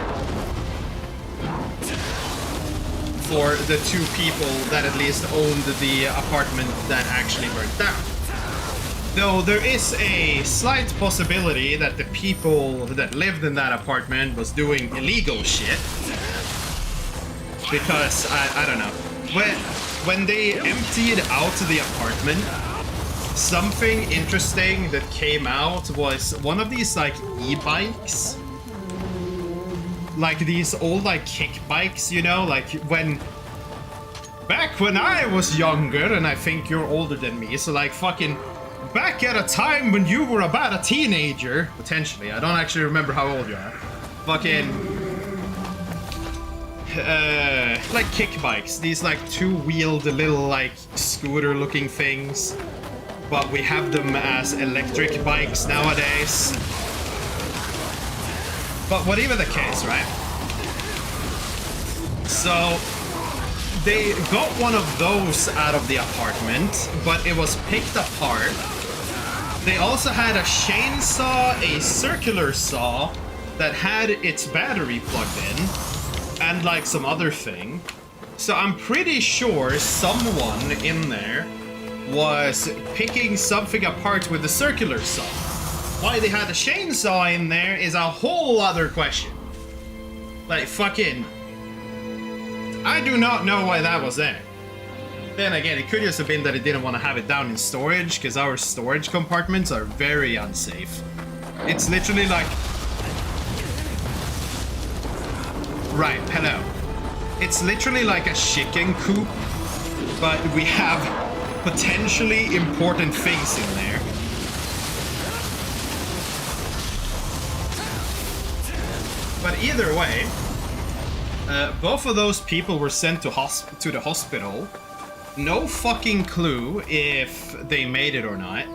For the 2 people that at least owned the apartment that actually burnt down. Though there is a slight possibility that the people that lived in that apartment was doing illegal shit. Because, I don't know. When they emptied out the apartment, something interesting that came out was one of these, like, e-bikes. Like these old like kick bikes, you know, like back when I was younger, and I think you're older than me, so like fucking back at a time when you were about a teenager, potentially, I don't actually remember how old you are, fucking like kick bikes, these like 2-wheeled little like scooter looking things, but we have them as electric bikes nowadays. But whatever the case, right? So, they got one of those out of the apartment, but it was picked apart. They also had a chainsaw, a circular saw that had its battery plugged in, and like some other thing. So I'm pretty sure someone in there was picking something apart with the circular saw. Why they had a chainsaw in there is a whole other question. Like, fucking... I do not know why that was there. Then again, it could just have been that it didn't want to have it down in storage, because our storage compartments are very unsafe. It's literally like... Right, hello. It's literally like a chicken coop, but we have potentially important things in there. But either way, both of those people were sent to the hospital. No fucking clue if they made it or not.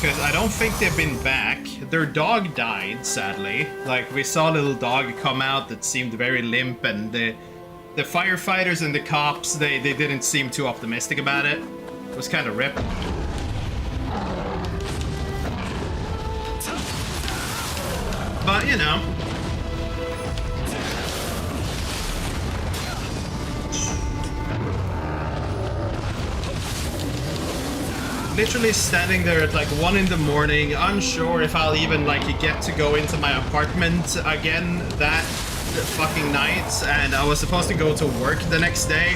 because I don't think they've been back. Their dog died, sadly. Like, we saw a little dog come out that seemed very limp, and the firefighters and the cops, they didn't seem too optimistic about it. It was kind of rip. But, you know. Literally standing there at like 1 in the morning, unsure if I'll even like get to go into my apartment again that fucking night, and I was supposed to go to work the next day.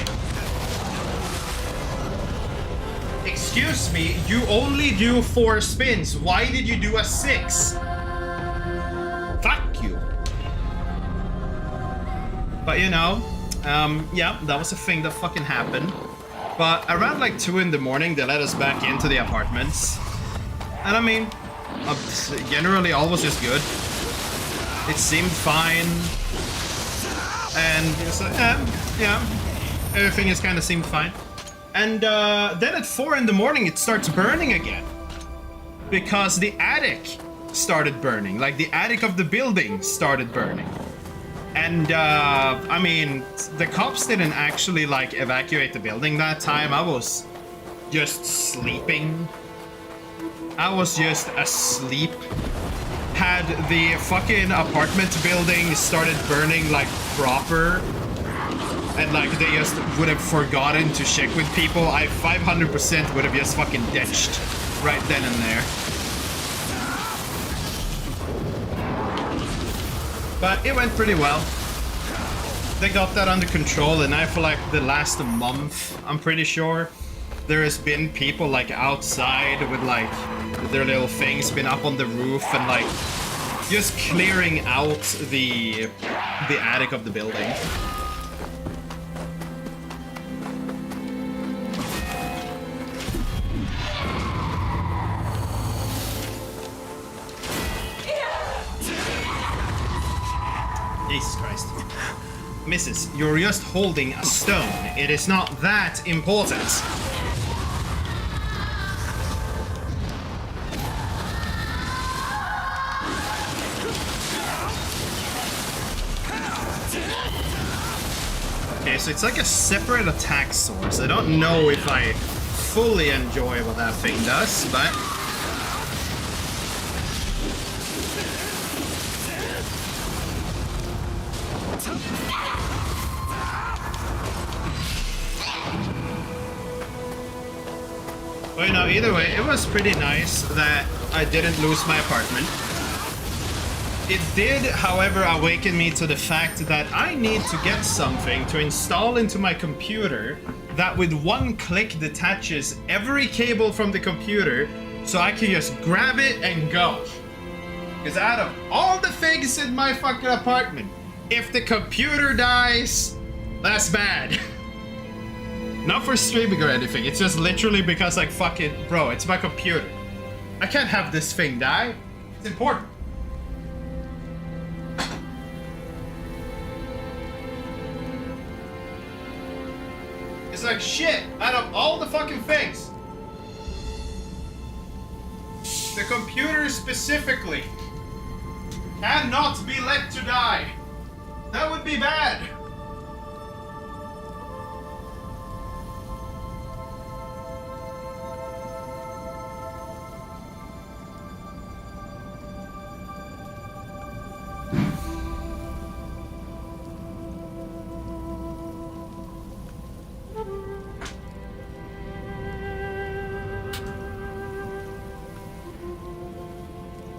Excuse me, you only do 4 spins. Why did you do a 6? Fuck you. But you know, yeah, that was a thing that fucking happened. But around like 2 in the morning, they let us back into the apartments. And I mean, generally all was just good. It seemed fine. And it's like, yeah, everything just kind of seemed fine. And then at 4 in the morning, it starts burning again. Because the attic started burning. Like the attic of the building started burning. And, I mean, the cops didn't actually, like, evacuate the building that time. I was just sleeping. I was just asleep. Had the fucking apartment building started burning, like, proper, and, like, they just would have forgotten to check with people, I 500% would have just fucking ditched right then and there. But it went pretty well. They got that under control, and now for like the last month, I'm pretty sure, there has been people like outside with like their little things, been up on the roof and like just clearing out the attic of the building. Jesus Christ. Mrs., you're just holding a stone. It is not that important. Okay, so it's like a separate attack source. I don't know if I fully enjoy what that thing does, but... Well, you know, either way, it was pretty nice that I didn't lose my apartment. It did, however, awaken me to the fact that I need to get something to install into my computer that with one click detaches every cable from the computer so I can just grab it and go. Because out of all the things in my fucking apartment, if the computer dies, that's bad. Not for streaming or anything, it's just literally because like fucking, bro, it's my computer. I can't have this thing die. It's important. It's like shit, out of all the fucking things. The computer specifically cannot be let to die. That would be bad.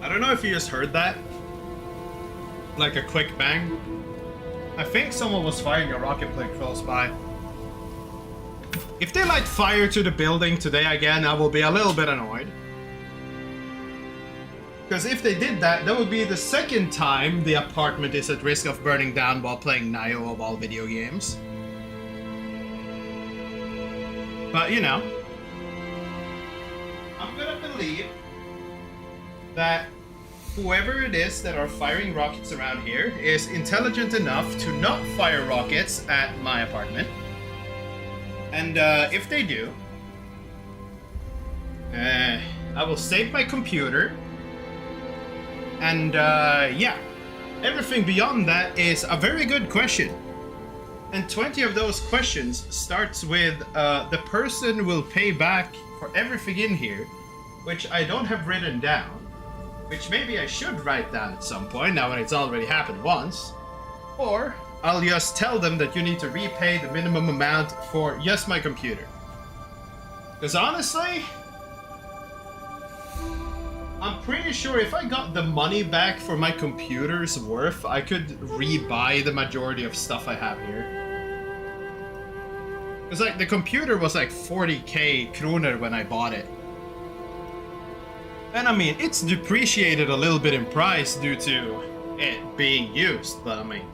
I don't know if you just heard that. Like a quick bang. I think someone was firing a rocket plane close by. If they light fire to the building today again, I will be a little bit annoyed. Because if they did that, that would be the second time the apartment is at risk of burning down while playing Nioh of all video games. But, you know, I'm gonna believe that whoever it is that are firing rockets around here is intelligent enough to not fire rockets at my apartment. And if they do, I will save my computer. And yeah, everything beyond that is a very good question. And 20 of those questions starts with the person will pay back for everything in here, which I don't have written down, which maybe I should write down at some point now when it's already happened once. Or I'll just tell them that you need to repay the minimum amount for just my computer. Because honestly, I'm pretty sure if I got the money back for my computer's worth, I could rebuy the majority of stuff I have here. Because like the computer was like 40k kroner when I bought it. And I mean, it's depreciated a little bit in price due to it being used, but I mean,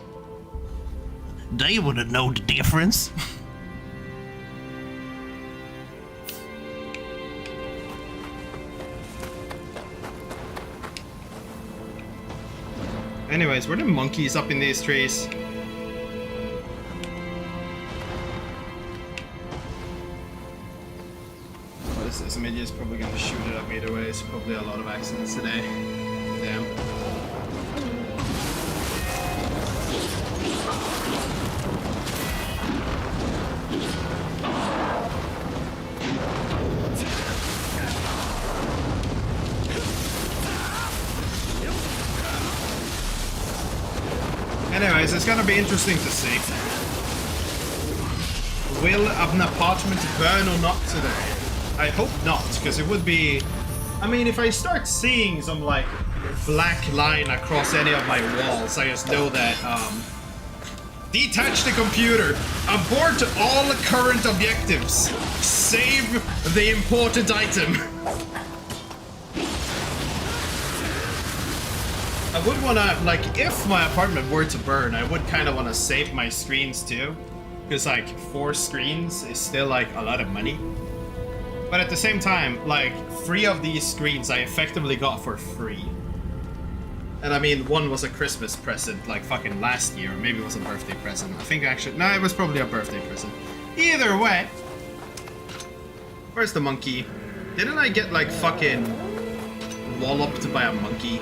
they wouldn't know the difference. Anyways, were the monkeys up in these trees? What is this? Midget's probably gonna shoot it up either way. It's probably a lot of accidents today. Damn. Anyways, it's gonna be interesting to see. Will an apartment burn or not today? I hope not, because it would be... I mean, if I start seeing some, like, black line across any of my walls, I just know that, detach the computer! Abort all current objectives! Save the important item! I would want to, like, if my apartment were to burn, I would kind of want to save my screens too. Because, like, 4 screens is still, like, a lot of money. But at the same time, like, 3 of these screens I effectively got for free. And I mean, one was a Christmas present, like, fucking last year. Or maybe it was a birthday present. I think actually... No, it was probably a birthday present. Either way. Where's the monkey? Didn't I get, like, fucking walloped by a monkey?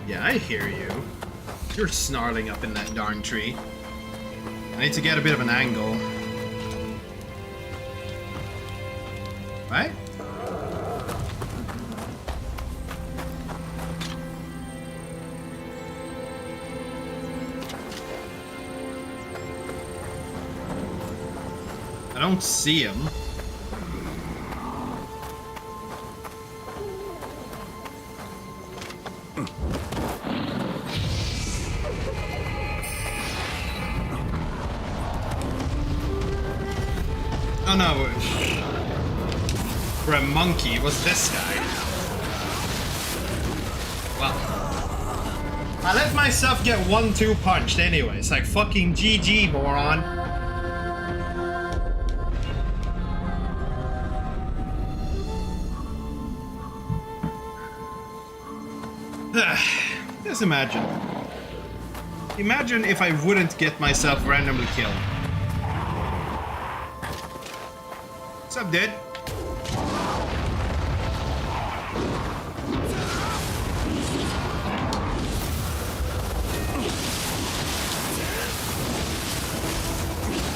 Yeah, I hear you. You're snarling up in that darn tree. I need to get a bit of an angle. Right? I don't see him. Oh no, for a monkey, it was this guy. Well, I let myself get 1-2 punched anyways, like fucking GG, moron. Just imagine. Imagine if I wouldn't get myself randomly killed. What's up, dude?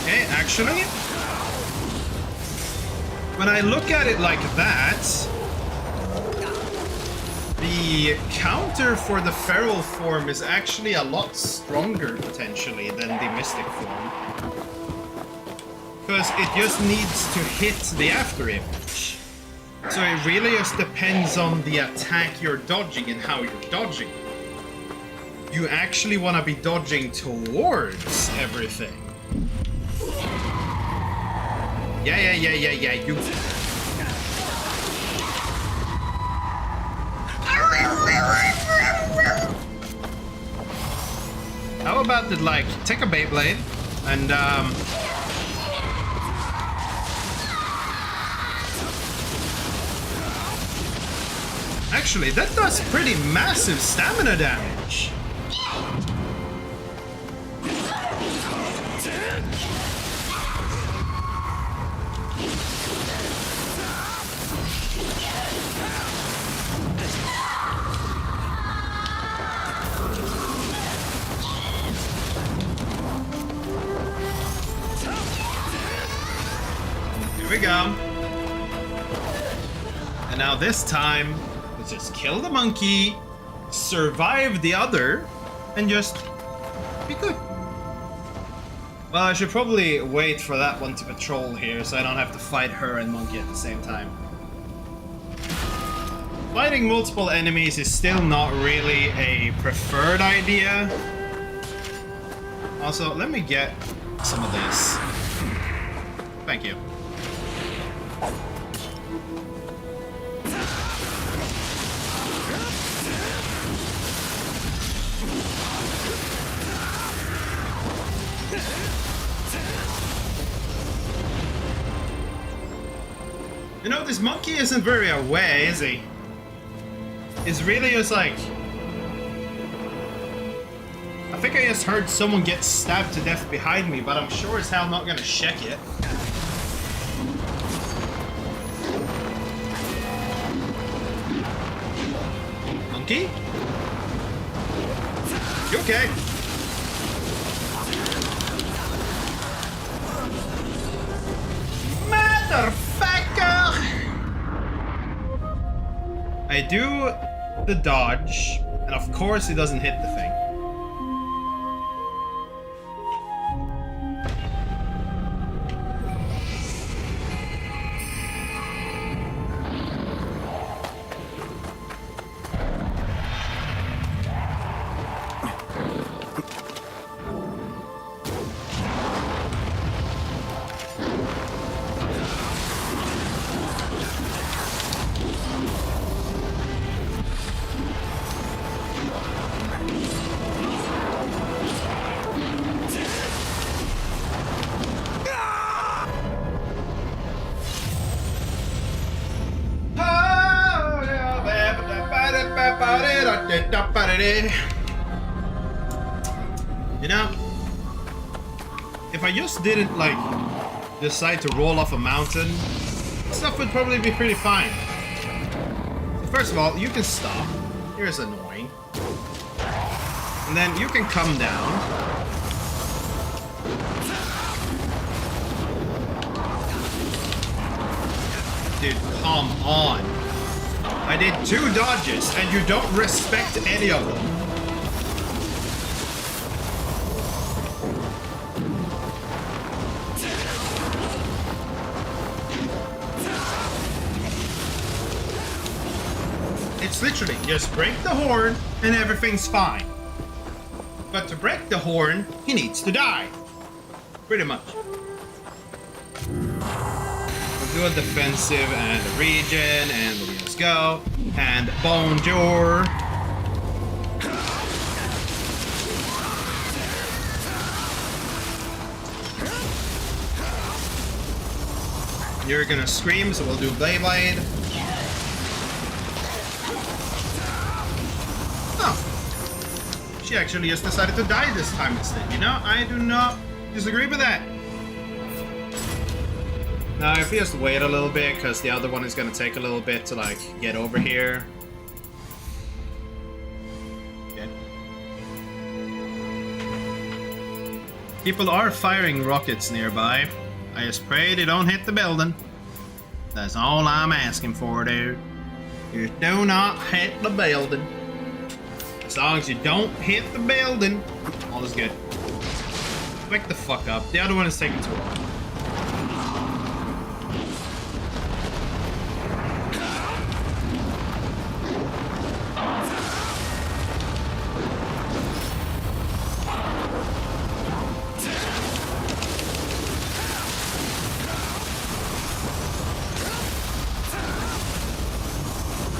Okay, actually, when I look at it like that, the counter for the feral form is actually a lot stronger, potentially, than the mystic form. Because it just needs to hit the after image. So it really just depends on the attack you're dodging and how you're dodging. You actually want to be dodging towards everything. Yeah, you... How about that, like, take a Beyblade and, actually, that does pretty massive stamina damage. we go. And now this time, let's just kill the monkey, survive the other, and just be good. Well, I should probably wait for that one to patrol here so I don't have to fight her and monkey at the same time. Fighting multiple enemies is still not really a preferred idea. Also, let me get some of this. Thank you. You know, this monkey isn't very aware, is he? It's really just like... I think I just heard someone get stabbed to death behind me, but I'm sure as hell not gonna check it. Monkey? You okay? Motherfucker! I do the dodge, and of course it doesn't hit the thing. You know, if I just didn't like decide to roll off a mountain, stuff would probably be pretty fine. First of all, you can stop. Here's annoying. And then you can come down. Dude, come on. I did 2 dodges and you don't respect any of them. It's literally just break the horn and everything's fine. But to break the horn, he needs to die. Pretty much. We'll do a defensive and a regen, and we'll just go. And bonjour. You're gonna scream, so we'll do Beyblade. Oh. She actually just decided to die this time instead, you know? I do not disagree with that. Now, if we just wait a little bit, because the other one is gonna take a little bit to, like, get over here. Okay. People are firing rockets nearby. I just pray they don't hit the building. That's all I'm asking for, dude. Just do not hit the building. As long as you don't hit the building, all is good. Wake the fuck up. The other one is taking too long.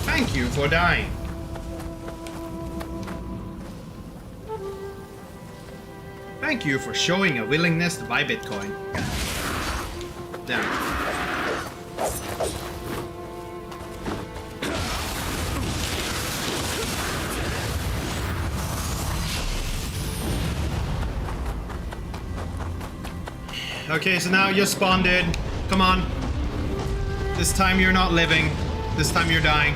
Thank you for dying. Thank you for showing a willingness to buy Bitcoin. Damn. Okay, so now you're spawned in. Come on. This time you're not living. This time you're dying.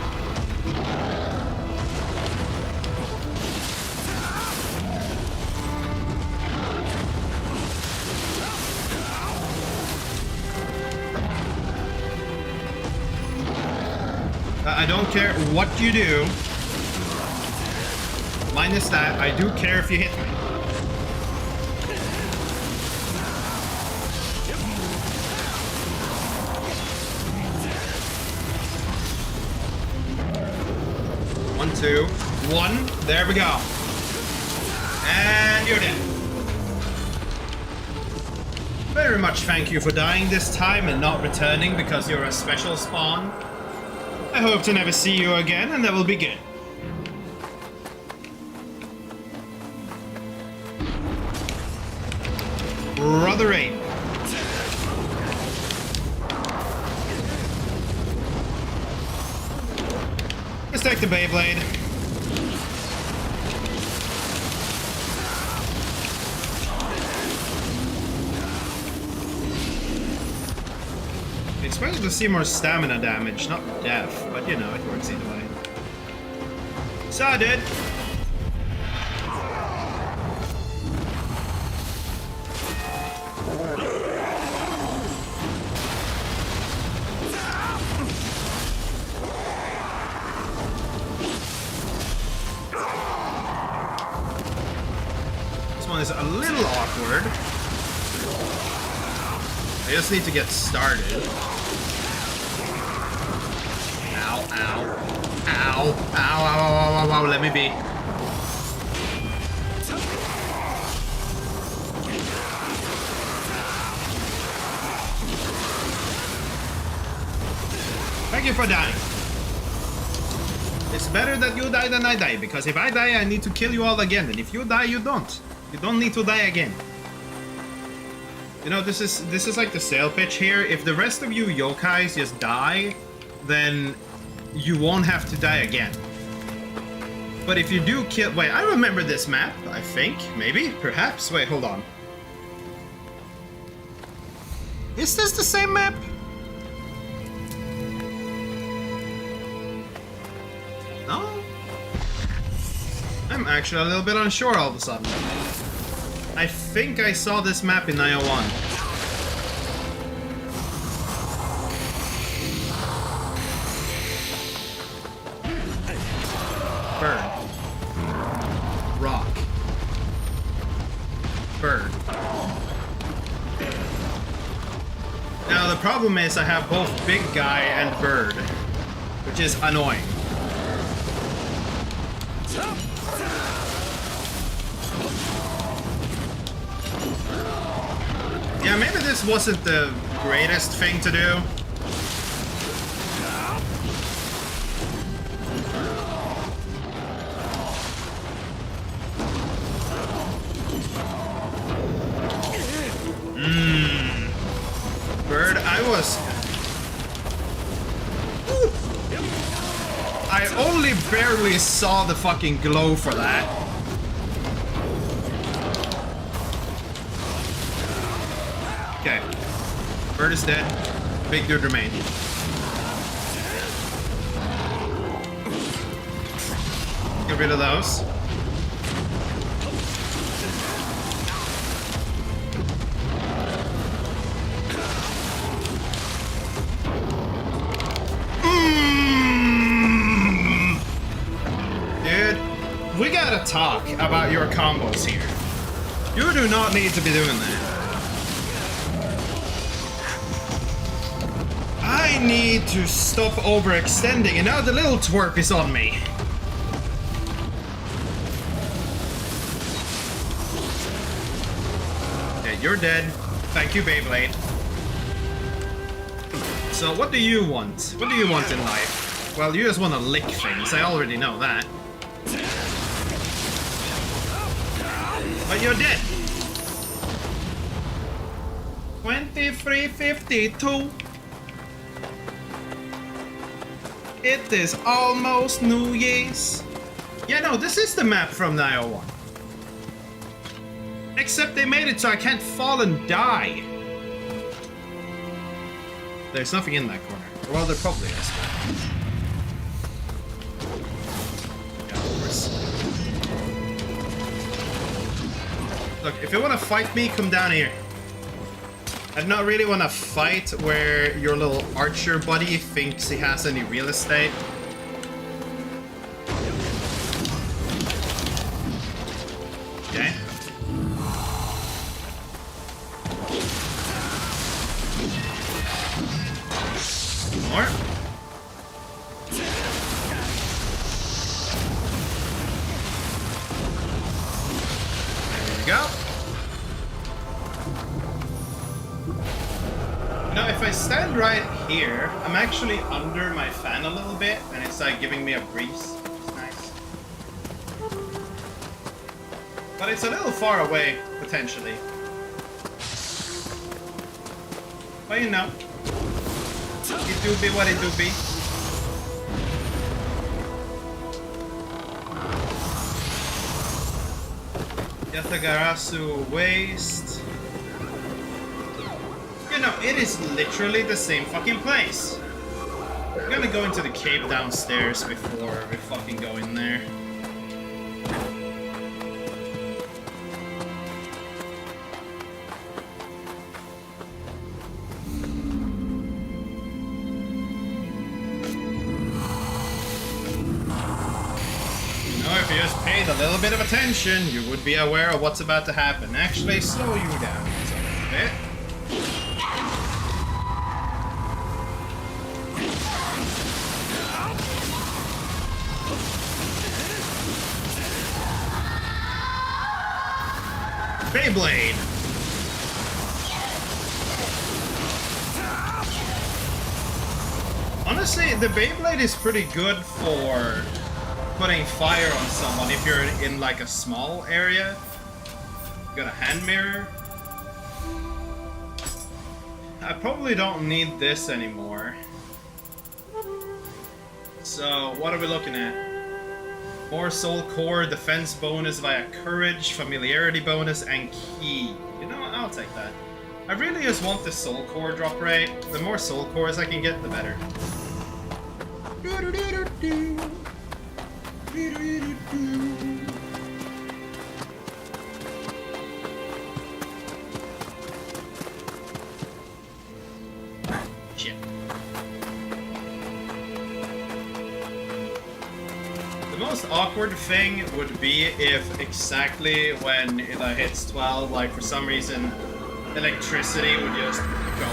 I don't care what you do. Minus that, I do care if you hit me. One, two, one. There we go. And you're dead. Very much thank you for dying this time and not returning because you're a special spawn. I hope to never see you again, and that will be good. Brother 8. Let's take the Beyblade. I expected to see more stamina damage, not death, but you know, it works either way. So I did. This one is a little awkward. I just need to get started. Ow, ow. Ow, ow, ow, ow, ow, let me be. Thank you for dying. It's better that you die than I die, because if I die, I need to kill you all again, and if you die, you don't. You don't need to die again. You know, this is like the sale pitch here. If the rest of you yokais just die, then you won't have to die again. But if you do kill... Wait, I remember this map, I think. Maybe? Perhaps? Wait, hold on. Is this the same map? No? I'm actually a little bit unsure all of a sudden. I think I saw this map in Nioh 1. Bird. Rock. Bird. Now the problem is I have both big guy and bird, which is annoying. Yeah, maybe this wasn't the greatest thing to do. Bird, I only barely saw the fucking glow for that. Okay. Bird is dead. Big dude remains. Get rid of those. Dude, we gotta talk about your combos here. You do not need to be doing that. I need to stop overextending, and now the little twerp is on me. Okay, you're dead. Thank you, Beyblade. So, what do you want? What do you want in life? Well, you just want to lick things. I already know that. But you're dead. 2352. It is almost New Year's. Yeah, no, this is the map from Nioh 1. Except they made it so I can't fall and die. There's nothing in that corner. Well, there probably is. Yeah, of course. Look, if you want to fight me, come down here. I do not really want to fight where your little archer buddy thinks he has any real estate. we go. Now, if I stand right here, I'm actually under my fan a little bit, and it's like giving me a breeze, which is nice. But it's a little far away, potentially. But you know, it do be what it do be. Yatagarasu Waste. You know, it is literally the same fucking place. I'm gonna go into the cave downstairs before we fucking go in there. If you just paid a little bit of attention, you would be aware of what's about to happen. Actually, slow you down just a little bit. Beyblade! Honestly, the Beyblade is pretty good for putting fire on someone if you're in like a small area. You got a hand mirror. I probably don't need this anymore. So what are we looking at? More soul core, defense bonus via courage, familiarity bonus, and key. You know what? I'll take that. I really just want the soul core drop rate. The more soul cores I can get, the better. Shit. The most awkward thing would be if exactly when it hits 12, like for some reason, electricity would just go.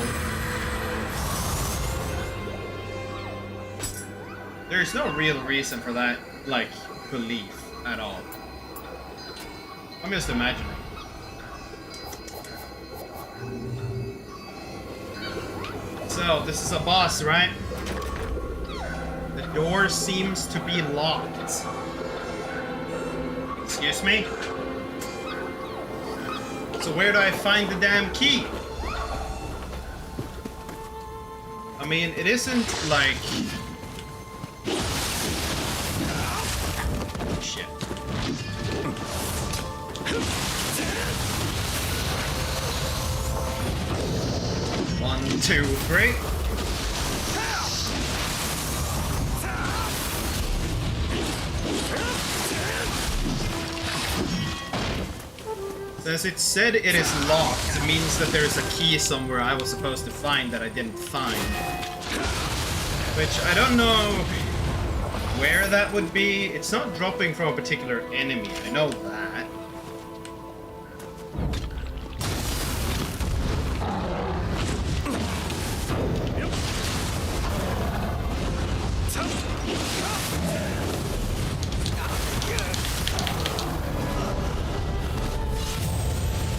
There's no real reason for that, like, belief at all. I'm just imagining. So, this is a boss, right? The door seems to be locked. Excuse me? So where do I find the damn key? I mean, it isn't like... Shit. 1, 2, 3. Since it said it is locked, it means that there is a key somewhere I was supposed to find that I didn't find. Which I don't know where that would be. It's not dropping from a particular enemy, I know that.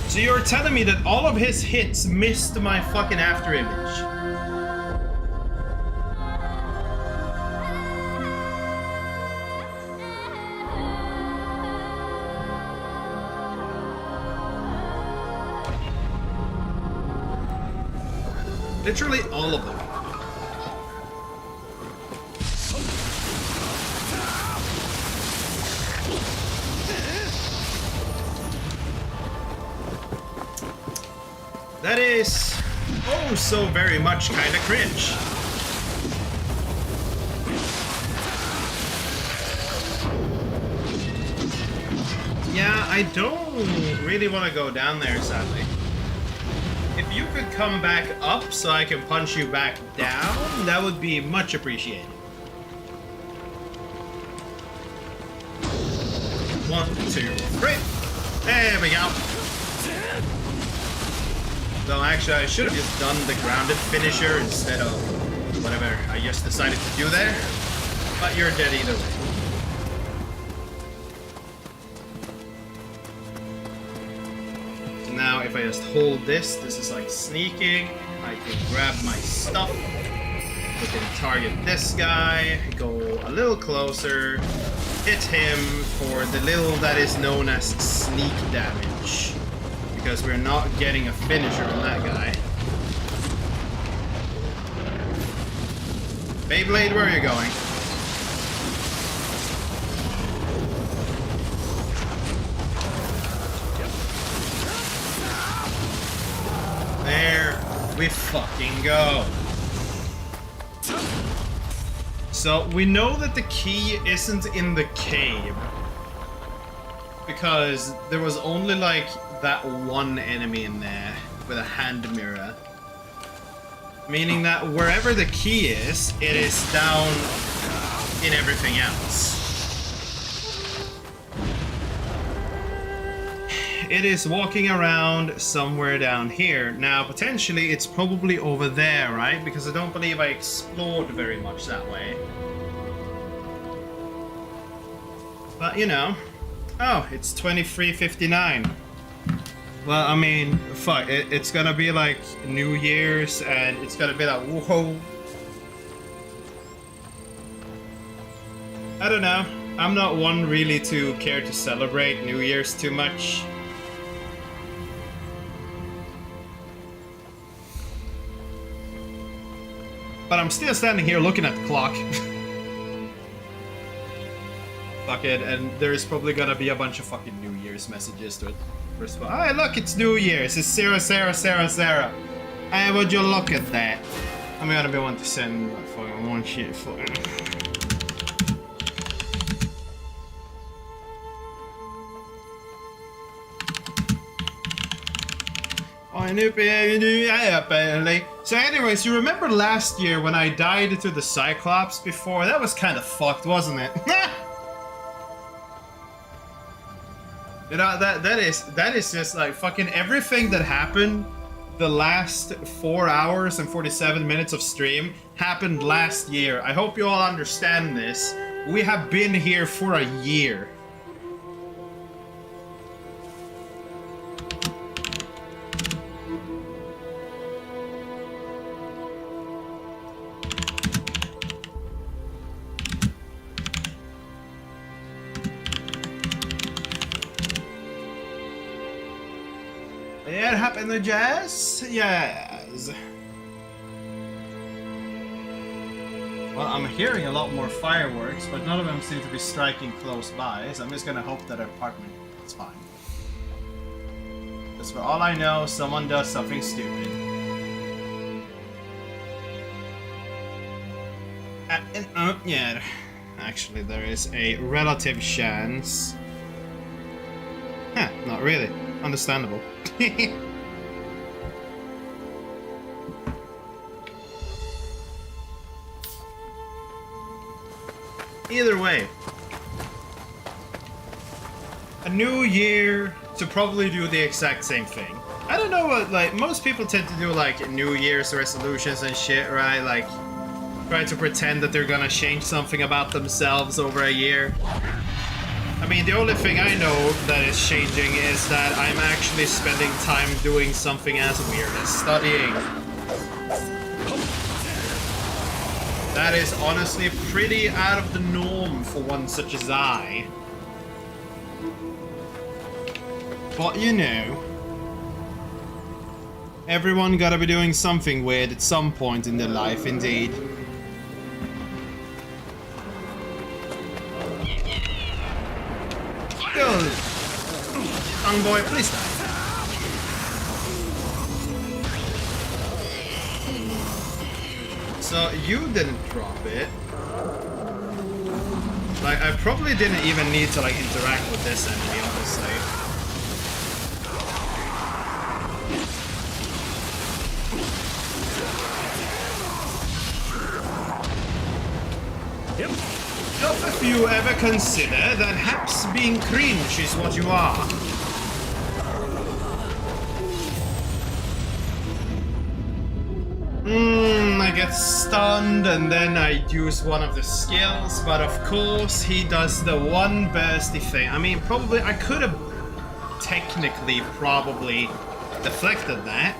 So you're telling me that all of his hits missed my fucking after image? Literally all of them. That is oh so very much kind of cringe. Yeah, I don't really want to go down there, sadly. If you could come back up so I can punch you back down, that would be much appreciated. 1, 2, 3. There we go. So actually, I should have just done the grounded finisher instead of whatever I just decided to do there. But you're dead either way. So now if I just hold this, this is like sneaking. I can grab my stuff. We can target this guy, go a little closer, hit him for the little that is known as sneak damage. Because we're not getting a finisher on that guy. Beyblade, where are you going? There we fucking go. So we know that the key isn't in the cave because there was only like that one enemy in there with a hand mirror. Meaning that wherever the key is, it is down in everything else. It is walking around somewhere down here. Now, potentially, it's probably over there, right? Because I don't believe I explored very much that way. But, you know. Oh, it's 23:59. Well, I mean, fuck. It's gonna be like New Year's, and it's gonna be like, whoa. I don't know. I'm not one really to care to celebrate New Year's too much. But I'm still standing here looking at the clock. Fuck it, and there's probably gonna be a bunch of fucking New Year's messages to it. First of all, hey look, it's New Year's, it's Sarah. Hey, would you look at that? I'm gonna be one to send fucking one shit for So anyways, you remember last year when I died to the Cyclops before? That was kind of fucked, wasn't it? You know, that is just like fucking everything that happened the last 4 hours and 47 minutes of stream happened last year. I hope you all understand this. We have been here for a year. It happened to Jazz? Yes. Well, I'm hearing a lot more fireworks, but none of them seem to be striking close by, so I'm just gonna hope that our apartment is fine. Because for all I know, someone does something stupid. Yeah, actually there is a relative chance. Huh, not really. Understandable. Either way, a new year to probably do the exact same thing. I don't know what, like, most people tend to do like New Year's resolutions and shit, right? Like, try to pretend that they're gonna change something about themselves over a year. I mean, the only thing I know that is changing is that I'm actually spending time doing something as weird as studying. That is honestly pretty out of the norm for one such as I. But you know, everyone gotta be doing something weird at some point in their life, indeed. Young boy, please die. So you didn't drop it. Like, I probably didn't even need to like interact with this enemy, honestly. Yep. If you ever consider that perhaps being cringe is what you are. I get stunned and then I use one of the skills, but of course he does the one bursty thing. I mean, probably I could have technically probably deflected that.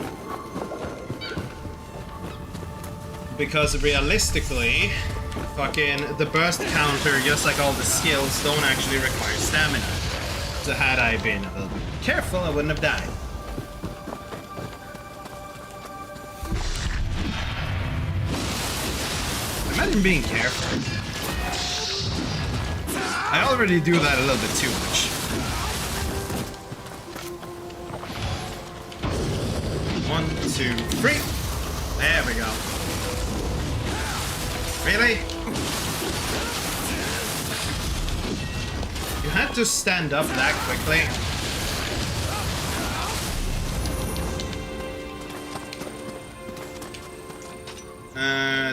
Because realistically, fucking the burst counter, just like all the skills, don't actually require stamina. So had I been a little bit careful, I wouldn't have died. Imagine being careful. I already do that a little bit too much. 1, 2, 3. There we go. Really? You had to stand up that quickly.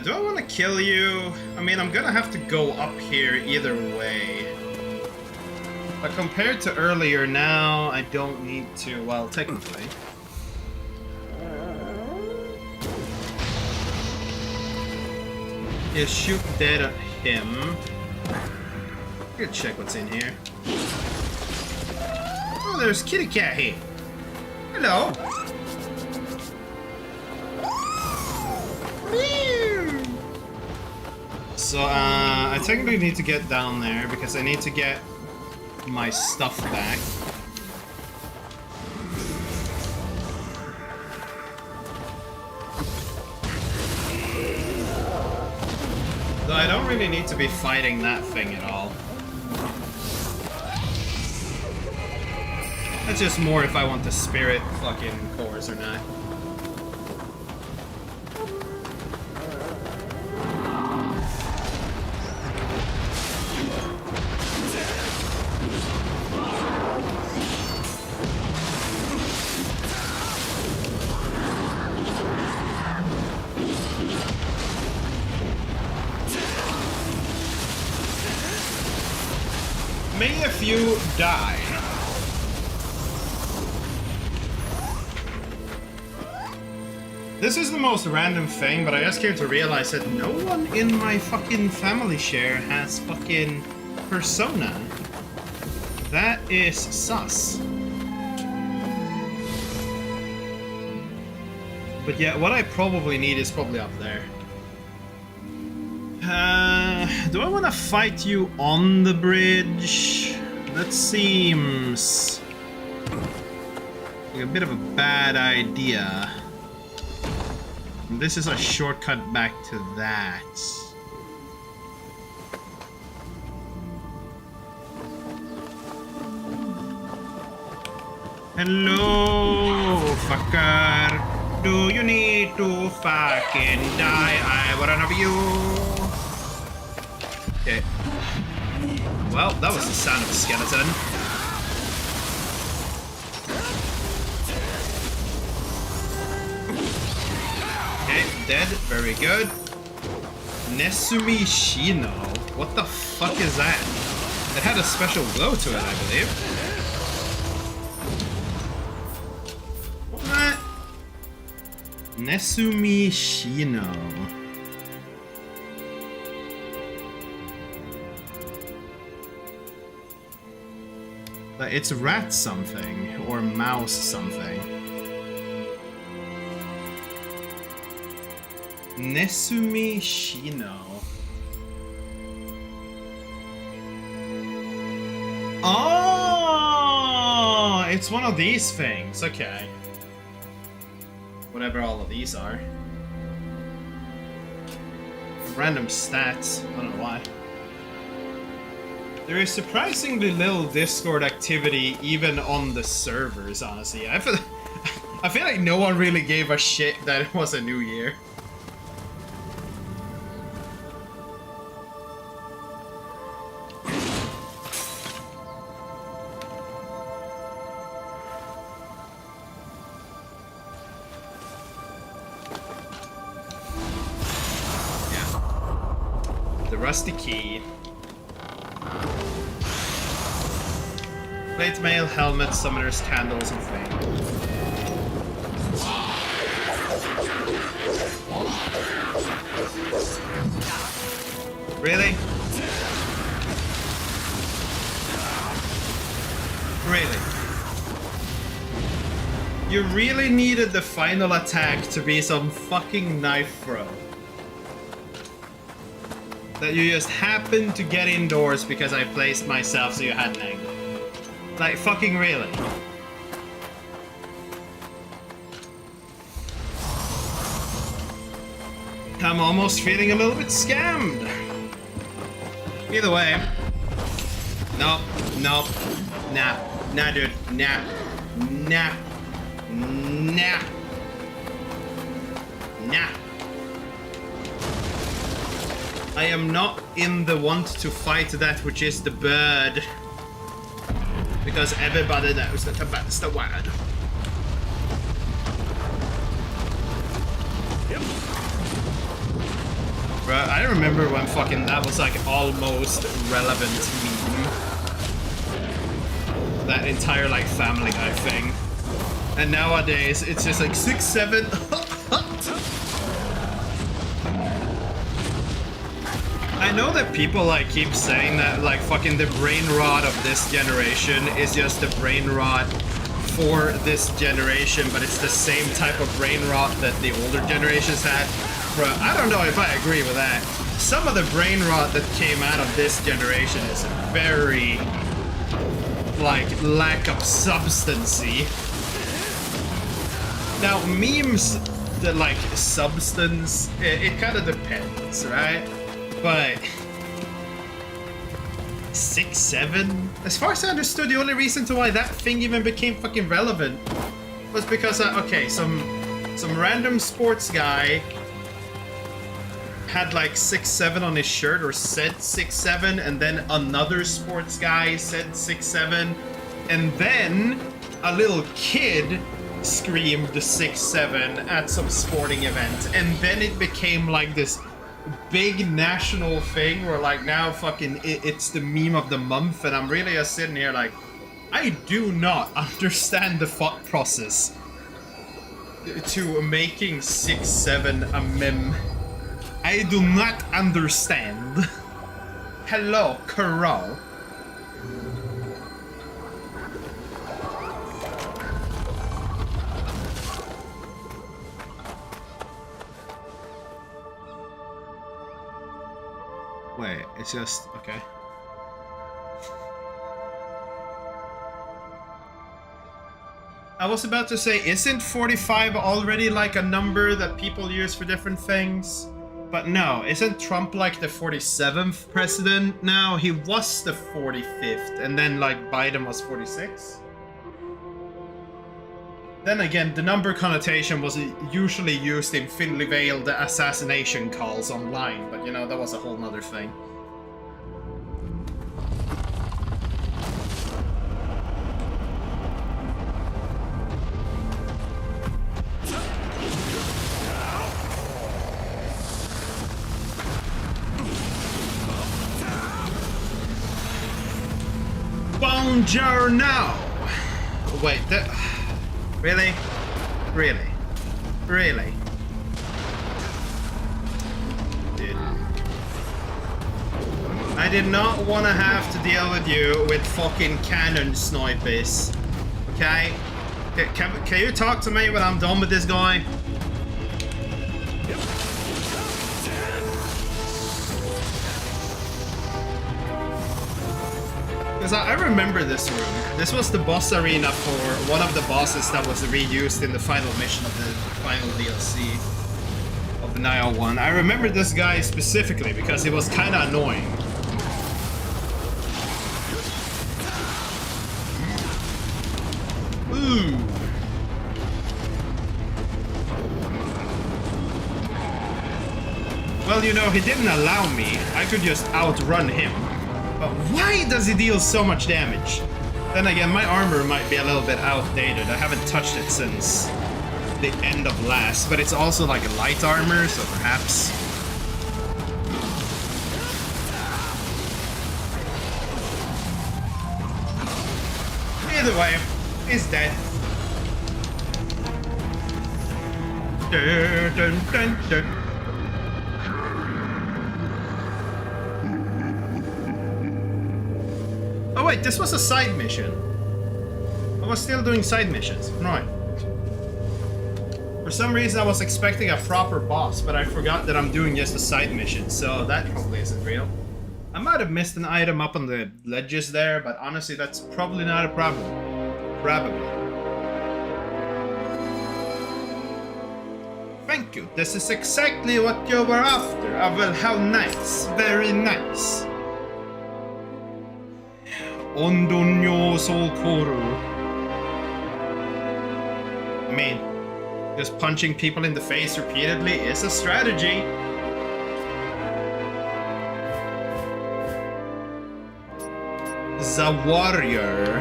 Do I want to kill you? I mean, I'm gonna have to go up here either way. But compared to earlier, now I don't need to. Well, technically. Yeah, shoot dead at him. I'm gonna check what's in here. Oh, there's Kitty Cat here. Hello. So, I technically need to get down there because I need to get my stuff back. Though I don't really need to be fighting that thing at all. That's just more if I want the spirit fucking cores or not. May a few die. This is the most random thing, but I just came to realize that no one in my fucking family share has fucking Persona. That is sus. But yeah, what I probably need is probably up there. Do I want to fight you on the bridge? That seems like a bit of a bad idea. This is a shortcut back to that. Hello, fucker. Do you need to fucking die? I wanna be you. Okay. Well, that was the sound of a skeleton. Okay, dead. Very good. Nesumi Shino. What the fuck is that? It had a special glow to it, I believe. What? Nesumi Shino. It's rat something, or mouse something. Nesumi Shino. Oh! It's one of these things, okay. Whatever all of these are. Random stats, I don't know why. There is surprisingly little Discord activity even on the servers, honestly. I feel like no one really gave a shit that it was a new year. Yeah. The rusty key. Plate mail, helmet, summoners, candles, and flame. Really? Really? You really needed the final attack to be some fucking knife throw. That you just happened to get indoors because I placed myself so you had an angle. Like, fucking really. I'm almost feeling a little bit scammed. Either way. No, no, nah, nah, dude, nah, nah, nah, nah. I am not in the want to fight that which is the bird. Because everybody knows that that's the word. Bro, I remember when fucking that was like almost relevant meme. That entire like Family Guy thing. And nowadays it's just like 6, 7. I know that people like keep saying that like fucking the brain rot of this generation is just the brain rot for this generation, but it's the same type of brain rot that the older generations had. Bro, I don't know if I agree with that. Some of the brain rot that came out of this generation is very like lack of substancy. Now memes that like substance, it kind of depends, right? But 6, 7? As far as I understood, the only reason to why that thing even became fucking relevant was because okay, some random sports guy had like 6, 7 on his shirt or said 6, 7, and then another sports guy said 6, 7, and then a little kid screamed 6, 7 at some sporting event, and then it became like this big national thing where like now fucking it's the meme of the month, and I'm really just sitting here like I do not understand the thought process to making 6, 7 a meme. I do not understand. Hello, Carol. Wait, it's just okay. I was about to say, isn't 45 already like a number that people use for different things? But no, isn't Trump like the 47th president now? He was the 45th, and then like Biden was 46? Then again, the number connotation was usually used in thinly veiled assassination calls online, but you know, that was a whole nother thing. Buongiorno! Wait, really? Really? Really? Dude. I did not want to have to deal with you with fucking cannon snipers. Okay? Can you talk to me when I'm done with this guy? Because I remember this room. This was the boss arena for one of the bosses that was reused in the final mission of the final DLC of the Nioh 1. I remember this guy specifically because he was kind of annoying. Ooh. Well, you know, he didn't allow me. I could just outrun him. But why does he deal so much damage? Then again, my armor might be a little bit outdated. I haven't touched it since the end of last, but it's also like a light armor, so perhaps. Either way, he's dead. Dun, dun, dun, dun. Oh wait, this was a side mission. I was still doing side missions. Right. For some reason I was expecting a proper boss, but I forgot that I'm doing just a side mission, so that probably isn't real. I might have missed an item up on the ledges there, but honestly that's probably not a problem. Probably. Thank you, this is exactly what you were after. Well, how nice. Very nice. Ondonyo Solkoru. I mean, just punching people in the face repeatedly is a strategy. The warrior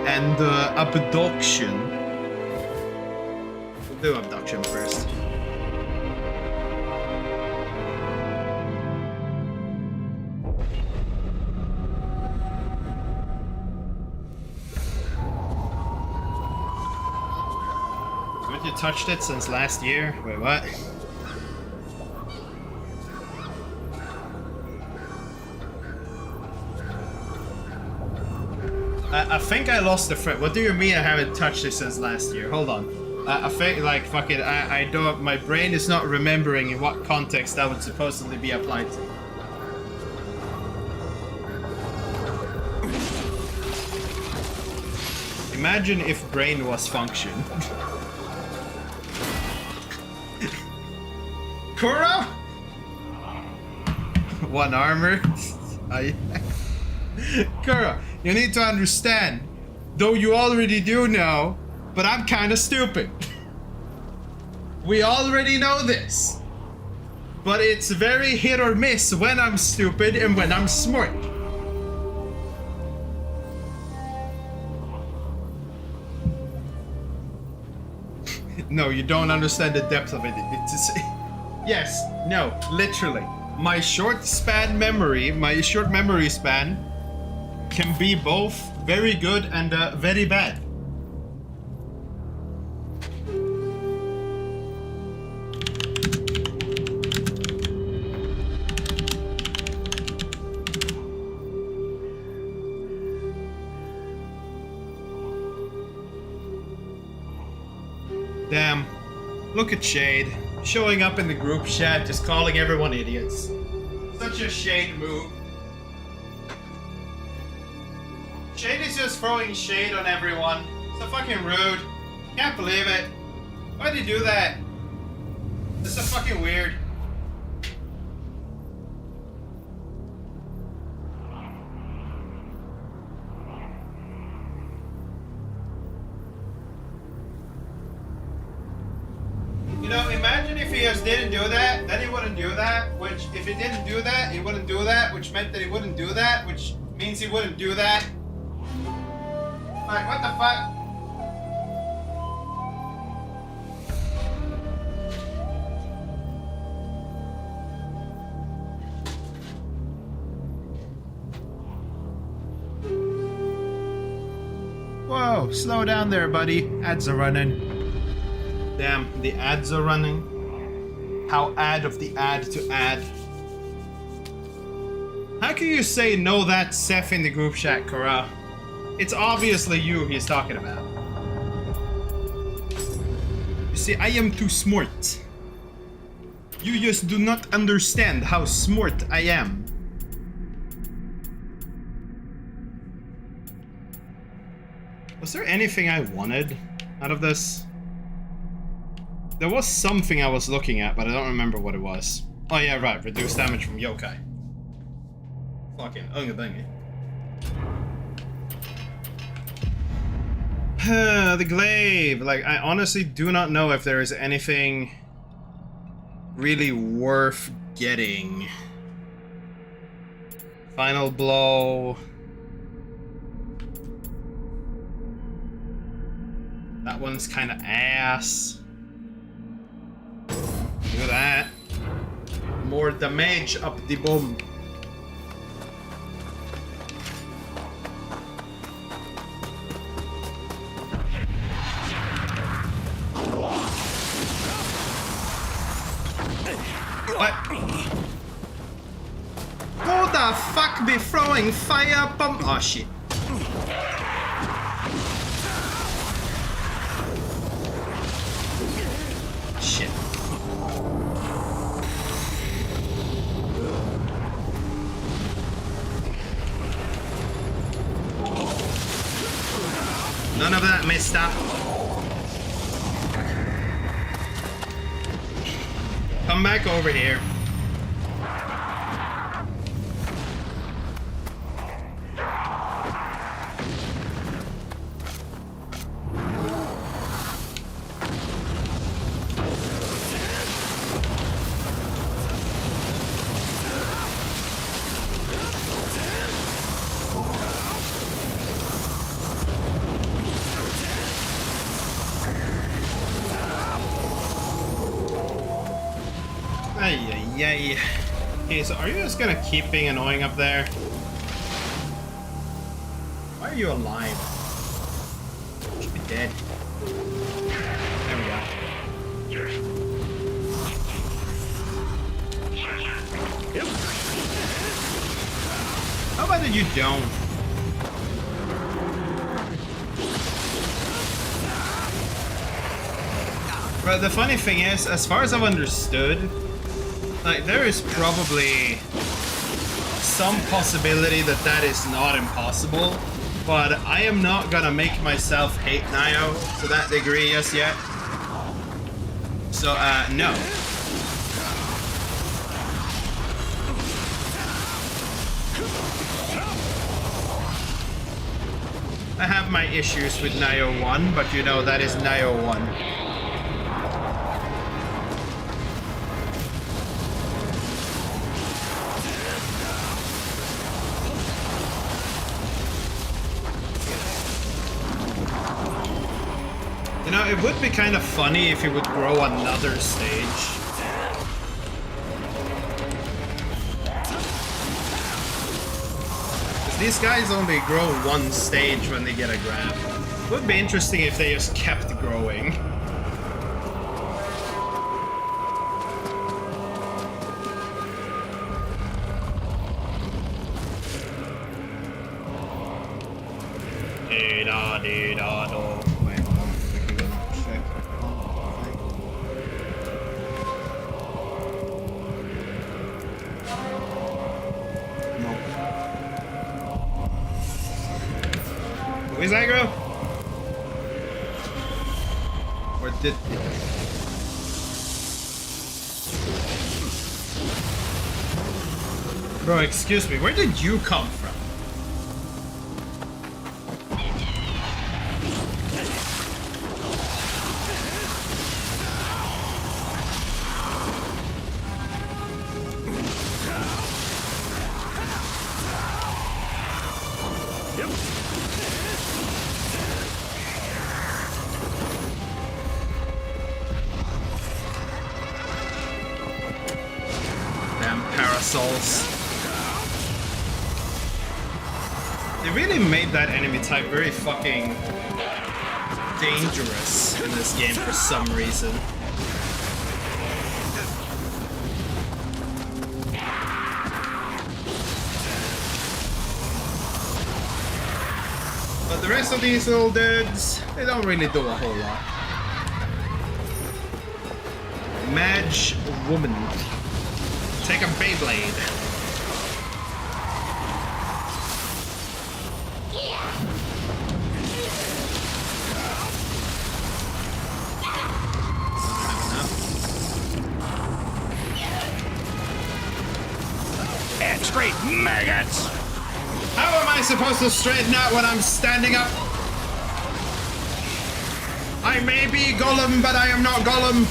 and the abduction. We'll do abduction first. Haven't you touched it since last year? Wait, what? I think I lost the thread. What do you mean I haven't touched it since last year? Hold on. I think, like, fuck it, I don't, my brain is not remembering in what context that would supposedly be applied to. Imagine if brain was function. Kura? One armor? Kura, you need to understand, though you already do know, but I'm kinda stupid. We already know this. But it's very hit or miss when I'm stupid and when I'm smart. No, you don't understand the depth of it. It's yes, no, literally. My short memory span can be both very good and very bad. Damn, look at Shade, showing up in the group chat, just calling everyone idiots. Such a Shade move. Shade is just throwing shade on everyone. So fucking rude. Can't believe it. Why'd you do that? This is so fucking weird. You know, imagine if he just didn't do that, then he wouldn't do that, which if he didn't do that, he wouldn't do that, which meant that he wouldn't do that, which means he wouldn't do that. Like, what the fuck? Whoa, slow down there, buddy. Ads are running. Damn, the ads are running. How ad of the ad to ad. How can you say no that Seth in the group chat, Kara? It's obviously you he's talking about. You see, I am too smart. You just do not understand how smart I am. Was there anything I wanted out of this? There was something I was looking at, but I don't remember what it was. Oh yeah, right, reduce damage from yokai. Fucking unga bunga. The glaive. Like, I honestly do not know if there is anything really worth getting. Final blow. That one's kind of ass. Do that. More damage up the bum. What? Who the fuck be throwing fire bomb? Oh shit. mister. Come back over here. Yay. Okay, so are you just gonna keep being annoying up there? Why are you alive? You should be dead. There we go. How about that you don't? But the funny thing is, as far as I've understood, like, there is probably some possibility that that is not impossible, but I am not gonna make myself hate Nioh to that degree just yet. So, no. I have my issues with Nioh 1, but you know, that is Nioh 1. You know, it would be kind of funny if he would grow another stage. Because these guys only grow one stage when they get a grab. It would be interesting if they just kept growing. Da-da-da-da. Is aggro? Or did... Bro, excuse me, where did you come from? They really made that enemy type very fucking dangerous in this game for some reason. But the rest of these little dudes, they don't really do a whole lot. Mage woman. Take a Beyblade. Straight maggots! How am I supposed to straighten out when I'm standing up? I may be Gollum, but I am not Gollum.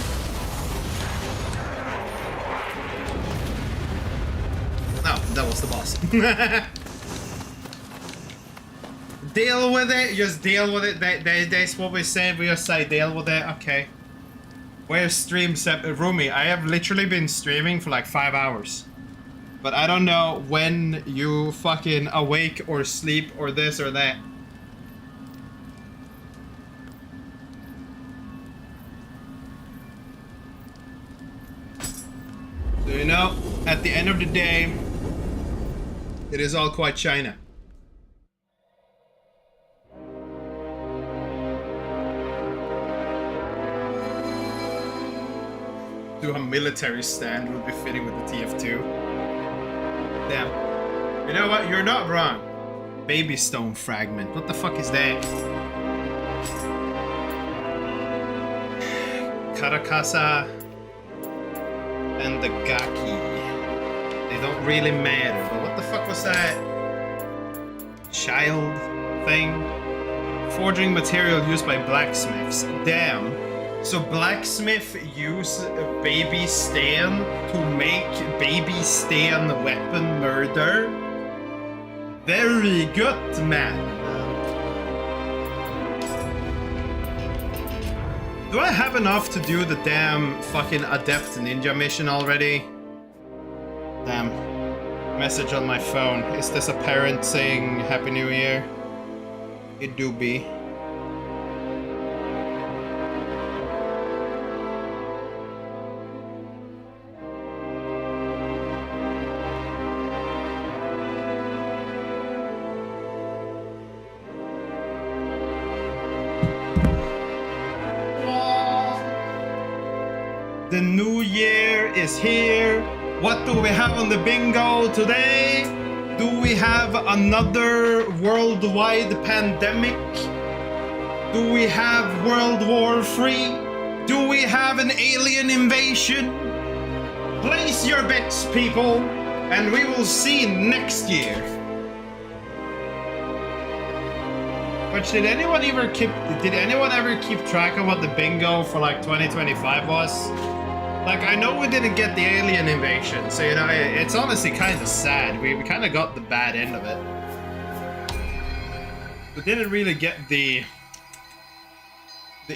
Oh, that was the boss. Deal with it. Just deal with it. That's what we said. We just say deal with it. Okay. Where's stream Rumi? I have literally been streaming for like 5 hours. But I don't know when you fucking awake or sleep or this or that. So you know, at the end of the day, it is all quite China. Do a military stand would be fitting with the TF2. Damn. You know what? You're not wrong. Baby stone fragment. What the fuck is that? Karakasa and the Gaki. They don't really matter, but what the fuck was that child thing? Forging material used by blacksmiths. Damn. So blacksmith use baby Stan to make baby Stan weapon murder? Very good, man. Do I have enough to do the damn fucking Adept Ninja mission already? Damn. Message on my phone. Is this a parent saying Happy New Year? It do be. The new year is here. What do we have on the bingo today? Do we have another worldwide pandemic? Do we have World War III? Do we have an alien invasion? Place your bets, people, and we will see next year. But did anyone ever keep track of what the bingo for like 2025 was? Like, I know we didn't get the alien invasion, so, you know, it's honestly kind of sad. We kind of got the bad end of it. We didn't really get the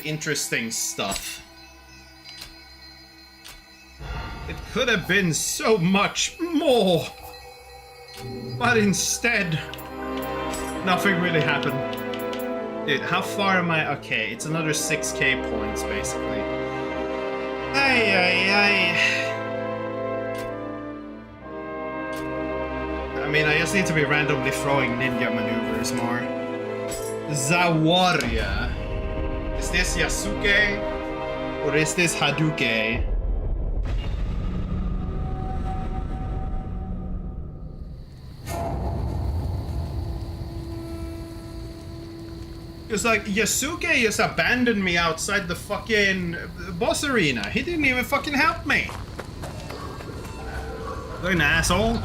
interesting stuff. It could have been so much more. But instead, nothing really happened. Dude, how far am I? Okay, it's another 6k points, basically. Ay, ay, ay. I mean, I just need to be randomly throwing ninja maneuvers more. Zawaria. Is this Yasuke? Or is this Hadouke? It's like, Yasuke just abandoned me outside the fucking boss arena. He didn't even fucking help me. What an asshole.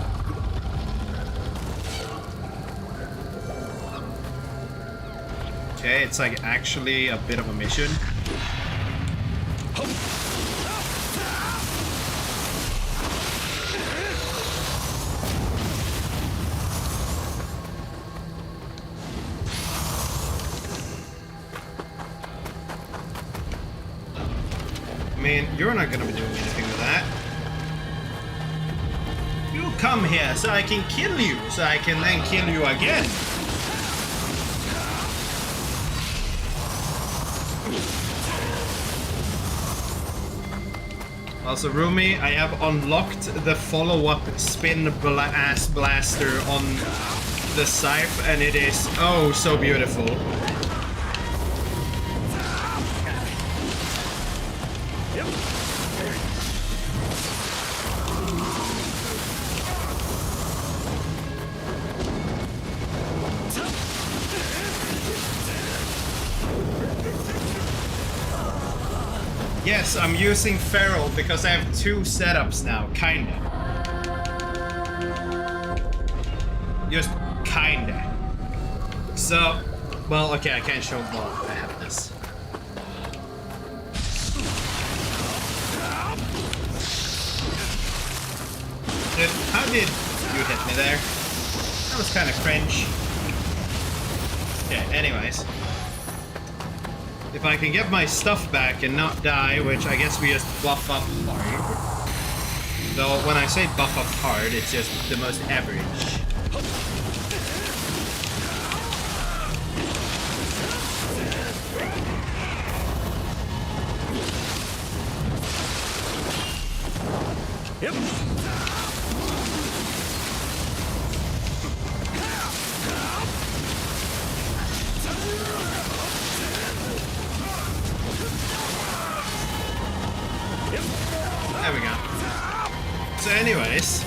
Okay, it's like actually a bit of a mission. I mean, you're not gonna be doing anything with that. You come here so I can kill you, so I can then kill you again. Also, Rumi, I have unlocked the follow-up spin ass blaster on the scythe, and it is oh so beautiful. Yes, I'm using Feral because I have 2 setups now, kinda. Just kinda. So, well, okay, I can't show both. I have this. Dude, how did you hit me there? That was kind of cringe. Okay, anyways. If I can get my stuff back and not die, which I guess we just buff up hard. Though when I say buff up hard, it's just the most average. Yep. There we go. So anyways,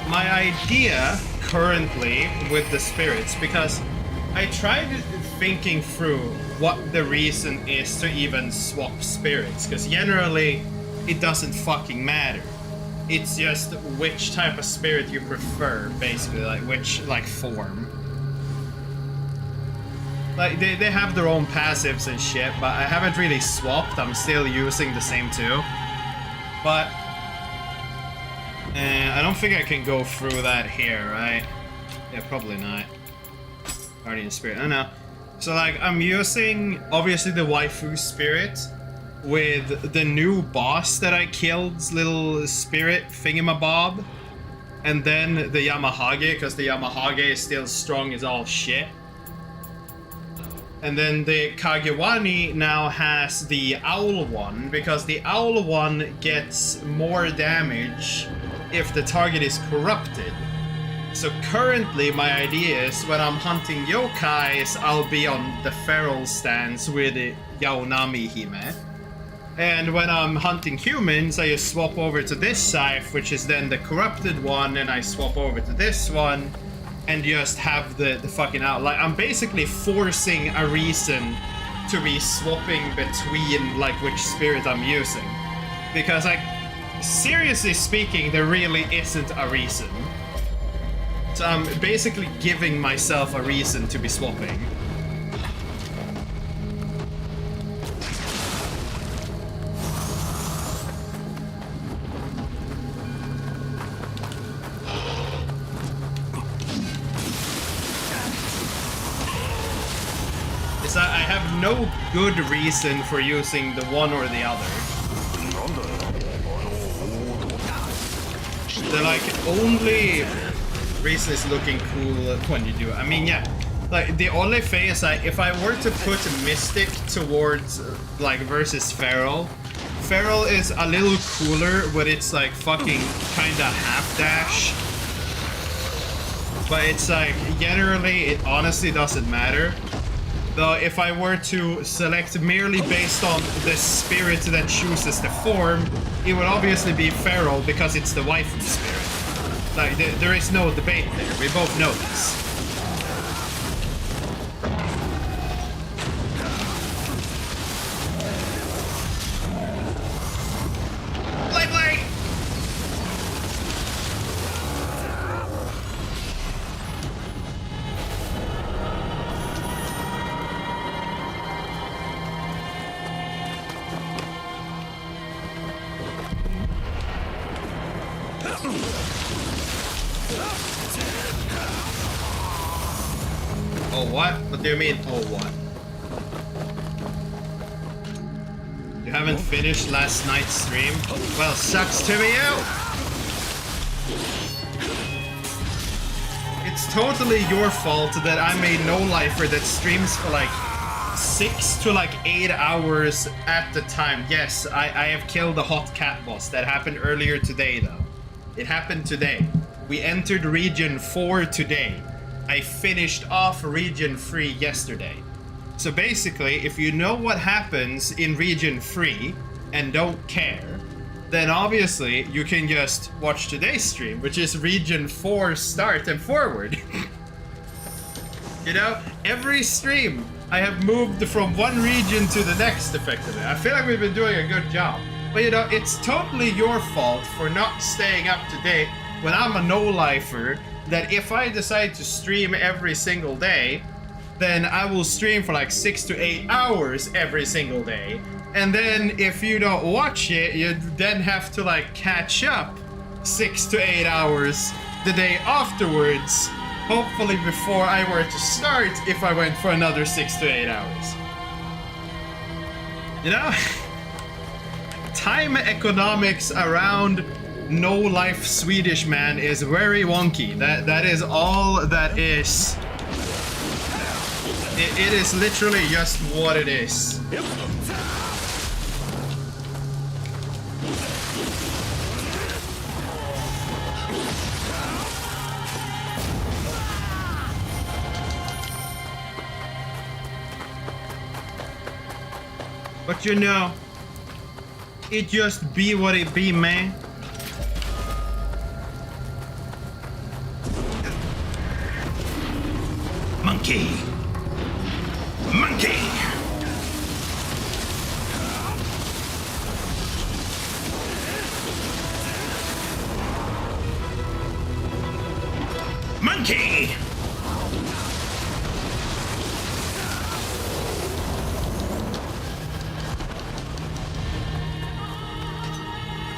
my idea currently with the spirits, because I tried thinking through what the reason is to even swap spirits, because generally it doesn't fucking matter. It's just which type of spirit you prefer, basically, like which like form. Like they have their own passives and shit, but I haven't really swapped. I'm still using the same two. But I don't think I can go through that here, right? Yeah, probably not. Guardian spirit, I don't know. So like I'm using obviously the waifu spirit with the new boss that I killed's little spirit thingamabob, and then the Yamahage, because the Yamahage is still strong as all shit. And then the Kagewani now has the owl one, because the owl one gets more damage if the target is corrupted. So currently my idea is when I'm hunting yokais, I'll be on the feral stance with the Yaonami Hime. And when I'm hunting humans, I just swap over to this scythe, which is then the corrupted one, and I swap over to this one, and just have the fucking out. Like, I'm basically forcing a reason to be swapping between, like, which spirit I'm using. Because, like, seriously speaking, there really isn't a reason. So I'm basically giving myself a reason to be swapping. I have no good reason for using the one or the other. The like only reason is looking cool when you do it. I mean, yeah, like the only thing is like if I were to put Mystic towards like versus Feral, Feral is a little cooler, but it's like fucking kinda half dash. But it's like generally it honestly doesn't matter. Though if I were to select merely based on the spirit that chooses the form, it would obviously be Feral because it's the waifu spirit. Like, there is no debate there. We both know this. Blade! Oh, what? What do you mean, oh, what? You haven't finished last night's stream? Well, sucks to be you! It's totally your fault that I'm a no-lifer that streams for like 6 to like 8 hours at the time. Yes, I have killed the hot cat boss. That happened earlier today, though. It happened today. We entered Region 4 today. I finished off Region 3 yesterday. So basically, if you know what happens in Region 3 and don't care, then obviously you can just watch today's stream, which is Region 4 start and forward. You know, every stream I have moved from one region to the next effectively. I feel like we've been doing a good job. But you know, it's totally your fault for not staying up to date when I'm a no-lifer, that if I decide to stream every single day, then I will stream for like 6 to 8 hours every single day. And then if you don't watch it, you then have to like catch up 6 to 8 hours the day afterwards, hopefully before I were to start if I went for another 6 to 8 hours. You know? Time economics around no-life Swedish man is very wonky. That is all that is. It is literally just what it is. But you know, it just be what it be, man. Monkey. Monkey! Monkey!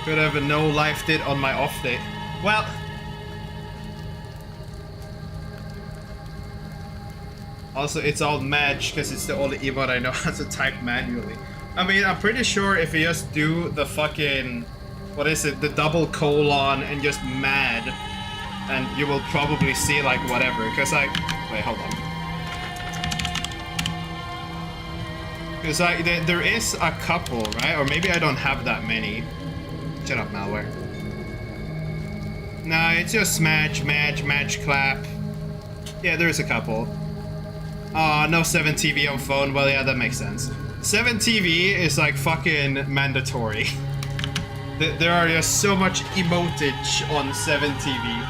Could have a no life it on my off day. Well, also it's all match because it's the only emote I know how to type manually. I mean, I'm pretty sure if you just do the fucking, what is it, the double colon and just mad, and you will probably see like whatever. Because wait, hold on. Because there is a couple, right? Or maybe I don't have that many. Shut up, malware. Nah, it's just match, clap. Yeah, there's a couple. No 7TV on phone. Well, yeah, that makes sense. 7TV is like fucking mandatory. There are just so much emotage on 7TV.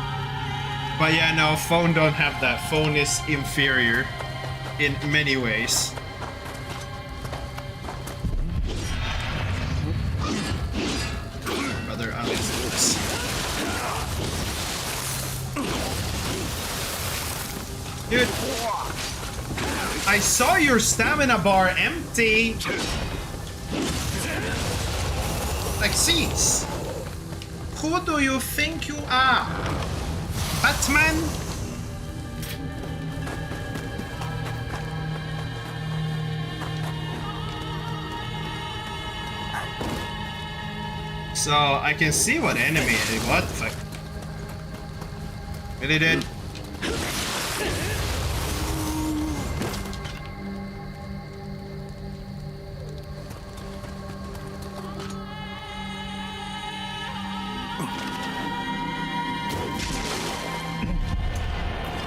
But yeah, no, phone don't have that. Phone is inferior in many ways. Brother, I'll listen to this. Dude, I saw your stamina bar empty. Like, cease. Who do you think you are? Batman? So, I can see what enemy it is. What the fuck? Really did?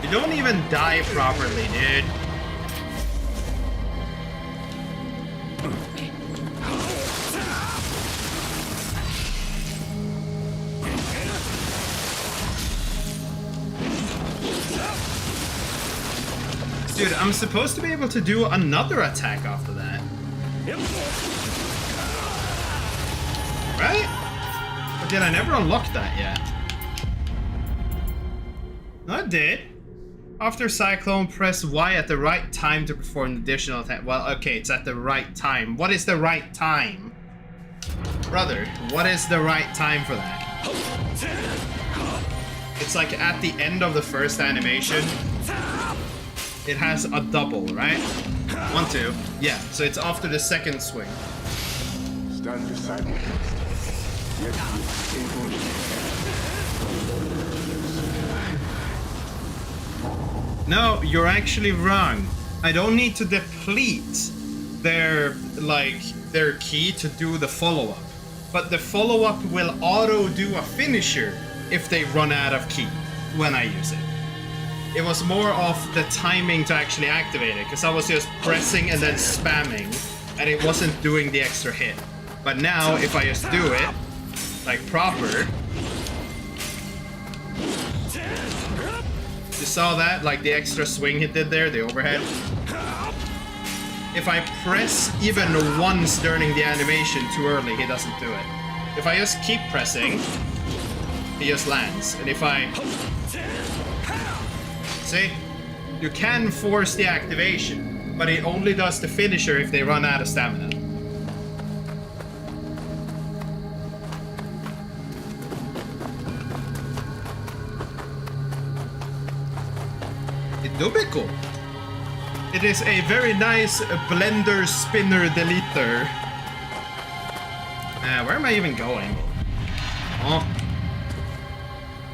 You don't even die properly, dude. Dude, I'm supposed to be able to do another attack after that. Right? But did I never unlock that yet? No, I did. After Cyclone, press Y at the right time to perform additional attack. Well, okay, it's at the right time. What is the right time? Brother, what is the right time for that? It's like at the end of the first animation. It has a double, right? 1, 2. Yeah, so it's after the second swing. Stand beside me. Yet you able. No, you're actually wrong. I don't need to deplete their key to do the follow-up. But the follow-up will auto do a finisher if they run out of key when I use it. It was more of the timing to actually activate it, because I was just pressing and then spamming, and it wasn't doing the extra hit. But now, if I just do it, like proper... You saw that? Like the extra swing he did there, the overhead? If I press even once during the animation too early, he doesn't do it. If I just keep pressing, he just lands. And if I... See? You can force the activation, but it only does the finisher if they run out of stamina. Idobico. It is a very nice blender spinner deleter. Where am I even going? Oh.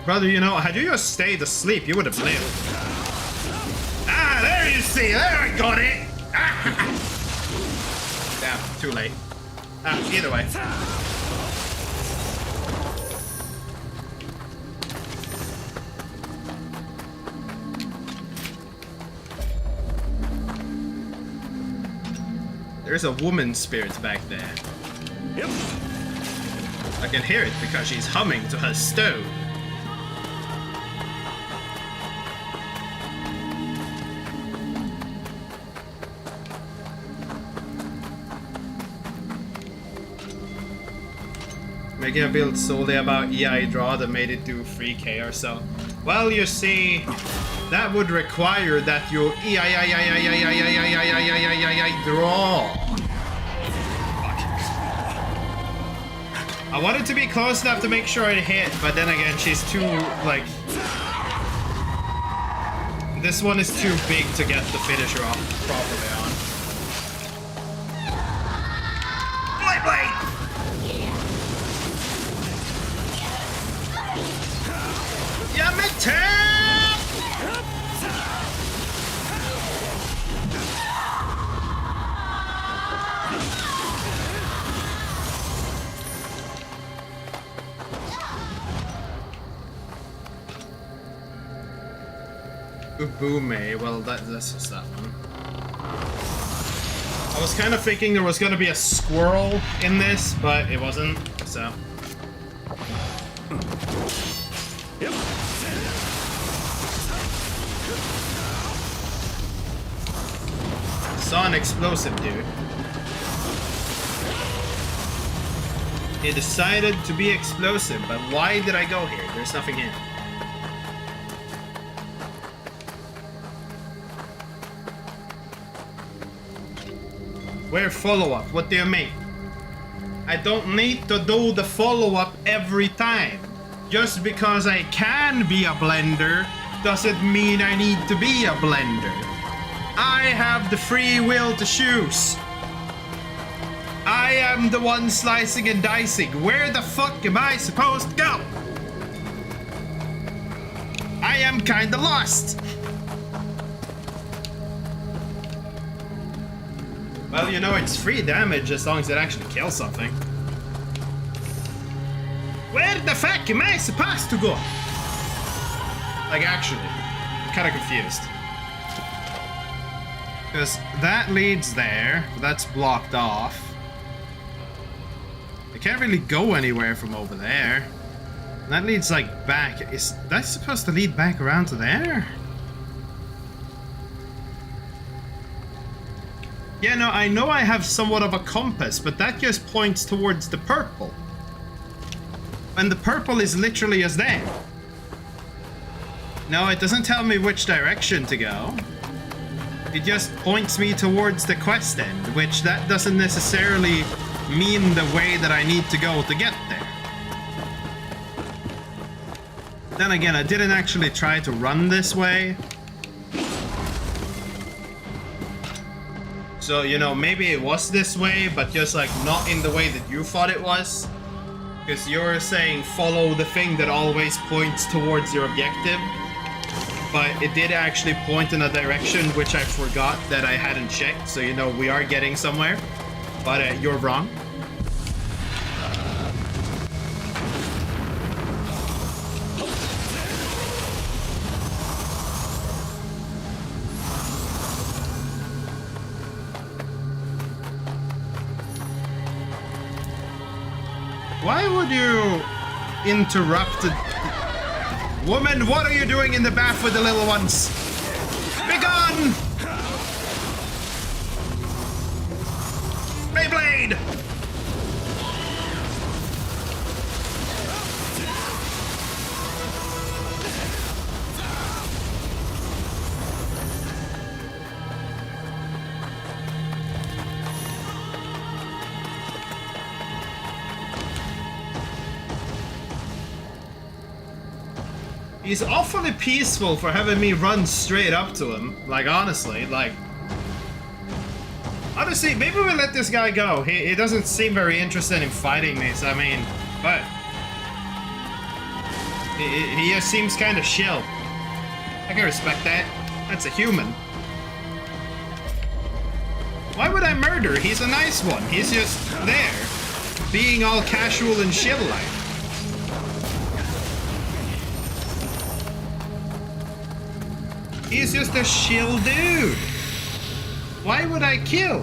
Brother, you know, had you just stayed asleep, you would have lived. Ah, there you see! There I got it! Ah. Damn, too late. Either way. There's a woman spirit back there. Yep. I can hear it because she's humming to her stove. Making a build solely about EI draw that made it do 3k or so. Well, you see, that would require that you draw. I wanted to be close enough to make sure it hit, but then again, she's too, like... This one is too big to get the finisher off properly on. Blade blade! Yeah, me tap! Ubume, well that's just that one. I was kind of thinking there was gonna be a squirrel in this, but it wasn't, so. Yep. Saw an explosive dude. He decided to be explosive, but why did I go here? There's nothing here. Where follow-up? What do you mean? I don't need to do the follow-up every time. Just because I can be a blender doesn't mean I need to be a blender. I have the free will to choose. I am the one slicing and dicing. Where the fuck am I supposed to go? I am kinda lost. Well, you know, it's free damage as long as it actually kills something. Where the fuck am I supposed to go? Like, actually, I'm kinda confused. Because that leads there, but that's blocked off. I can't really go anywhere from over there. And that leads, like, back. Is that supposed to lead back around to there? Yeah, no, I know I have somewhat of a compass, but that just points towards the purple. And the purple is literally as there. No, it doesn't tell me which direction to go. It just points me towards the quest end, which that doesn't necessarily mean the way that I need to go to get there. Then again, I didn't actually try to run this way. So, you know, maybe it was this way, but just like not in the way that you thought it was. Because you're saying follow the thing that always points towards your objective. But it did actually point in a direction which I forgot that I hadn't checked. So, you know, we are getting somewhere. But you're wrong. Why would you interrupt the... Woman, what are you doing in the bath with the little ones? Be gone! Beyblade! He's awfully peaceful for having me run straight up to him. Like, honestly, like... Honestly, maybe we let this guy go. He doesn't seem very interested in fighting me, so I mean... But... He just seems kind of chill. I can respect that. That's a human. Why would I murder? He's a nice one. He's just there. Being all casual and chill-like. He's just a chill dude. Why would I kill?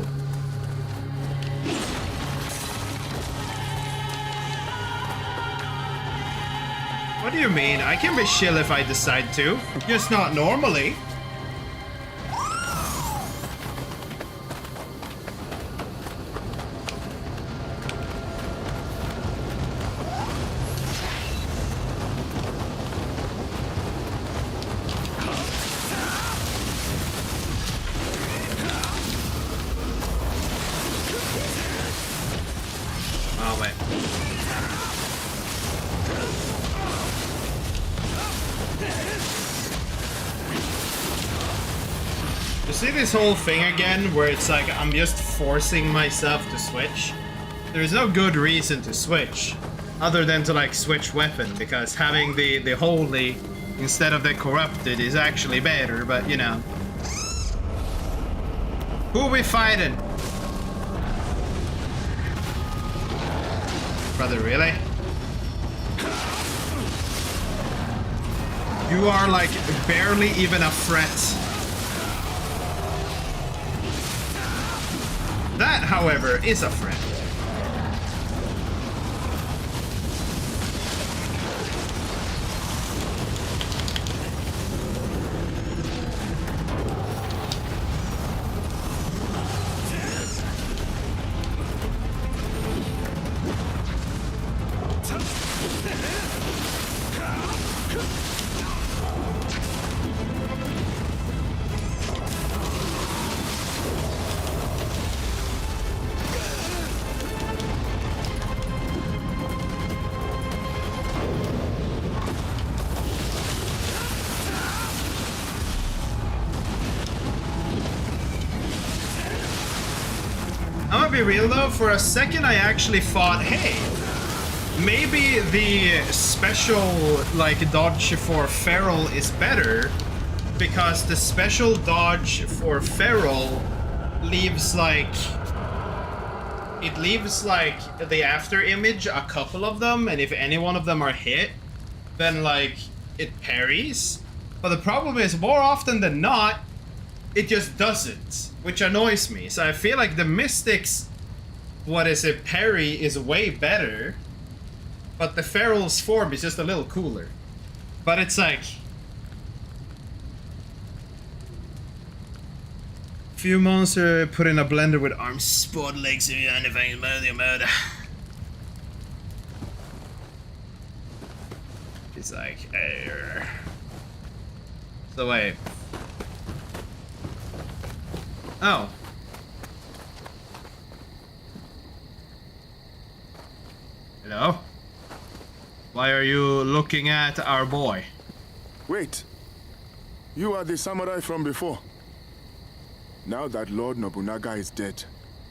What do you mean? I can be chill if I decide to. Just not normally. Oh, wait. You see this whole thing again, where it's like I'm just forcing myself to switch? There's no good reason to switch, other than to like switch weapon, because having the holy instead of the corrupted is actually better, but you know. Who we fighting? Brother, really? You are like barely even a threat. That, however, is a threat. I'm gonna be real though, for a second I actually thought, hey, maybe the special like dodge for Feral is better, because the special dodge for Feral leaves like the after image, a couple of them, and if any one of them are hit, then like it parries. But the problem is, more often than not, it just doesn't, which annoys me. So I feel like the Mystic's, parry is way better, but the Feral's form is just a little cooler. But it's like, few monster put in a blender with arms, sport legs, and anything, murder. It's like, so wait. Oh. Hello? Why are you looking at our boy? Wait. You are the samurai from before. Now that Lord Nobunaga is dead,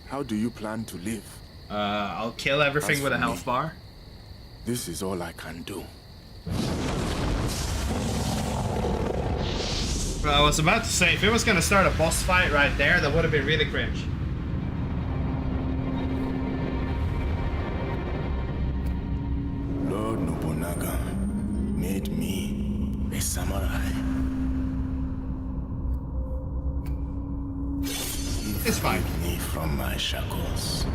how do you plan to live? I'll kill everything with a health bar. This is all I can do. Well, I was about to say, if it was gonna start a boss fight right there, that would have been really cringe. Lord Nobunaga made me a samurai. It's fine. He freed me from my shackles.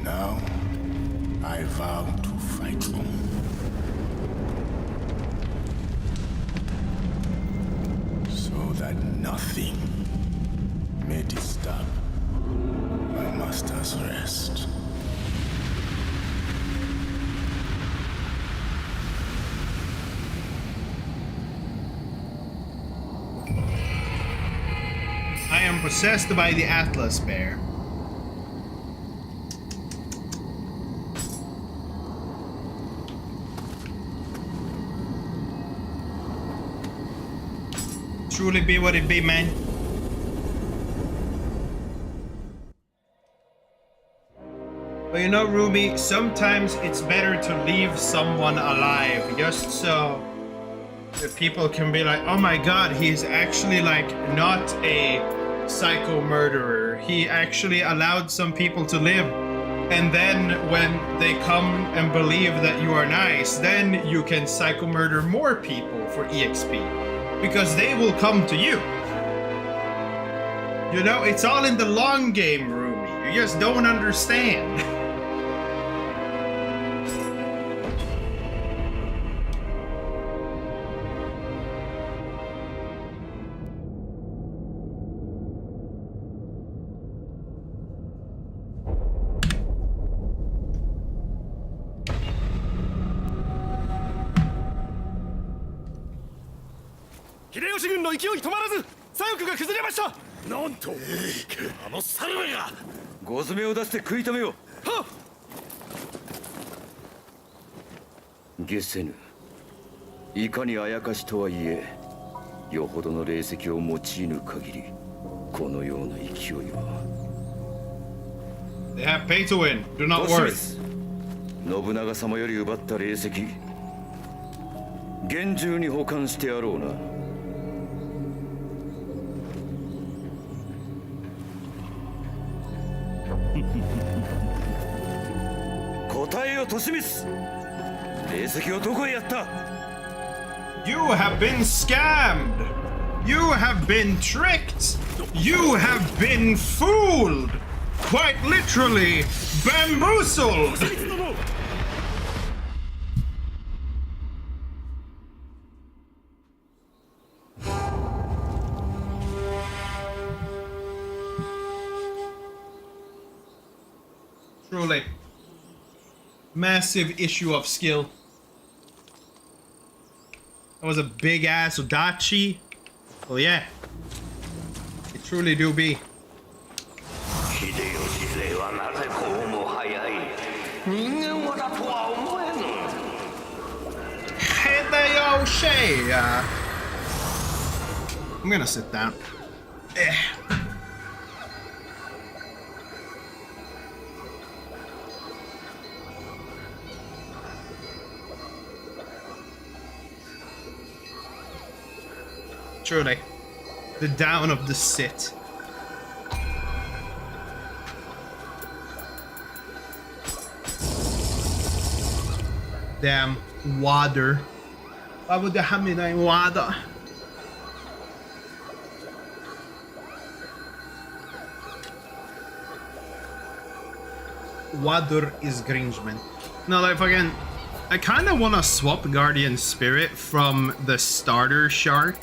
Now, I vow to fight him. So that nothing may disturb my master's rest. I am possessed by the Atlas Bear. Truly be what it be, man. But you know, Ruby, sometimes it's better to leave someone alive, just so that people can be like, oh my god, he's actually like not a psycho murderer. He actually allowed some people to live. And then when they come and believe that you are nice, then you can psycho murder more people for EXP. Because they will come to you. You know, it's all in the long game, Ruby. You just don't understand. なんとあのサルメがゴズメを出して食い止めよう。はっ。ゲセヌ、いかにあやかしとはいえよほどの霊石を用いぬ限りこのような勢いは。 They have pay to win. Do not ドシ worry. メス、信長様より奪った霊石厳重に保管してやろうな。答えよトシミス、霊石をどこへやった？ You have been scammed. You have been tricked. You have been fooled. Quite literally, bamboozled. Truly. Massive issue of skill. That was a big ass Odachi. Well, yeah. It truly do be. Hideyoshi! I'm gonna sit down. Truly. The down of the sit. Damn. Water. Why would they have me name water? Water is Grinchman. No, like fucking... I kind of want to swap Guardian Spirit from the starter shark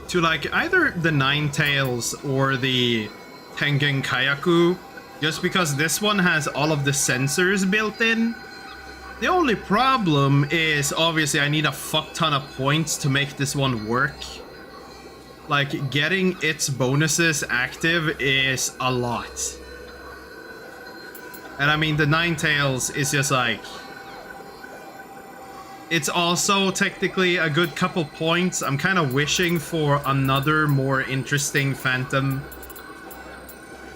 to like either the Ninetales or the Tengen Kayaku, just because this one has all of the sensors built in. The only problem is obviously I need a fuck ton of points to make this one work. Like getting its bonuses active is a lot. And I mean the Ninetales is just like... It's also technically a good couple points. I'm kind of wishing for another more interesting Phantom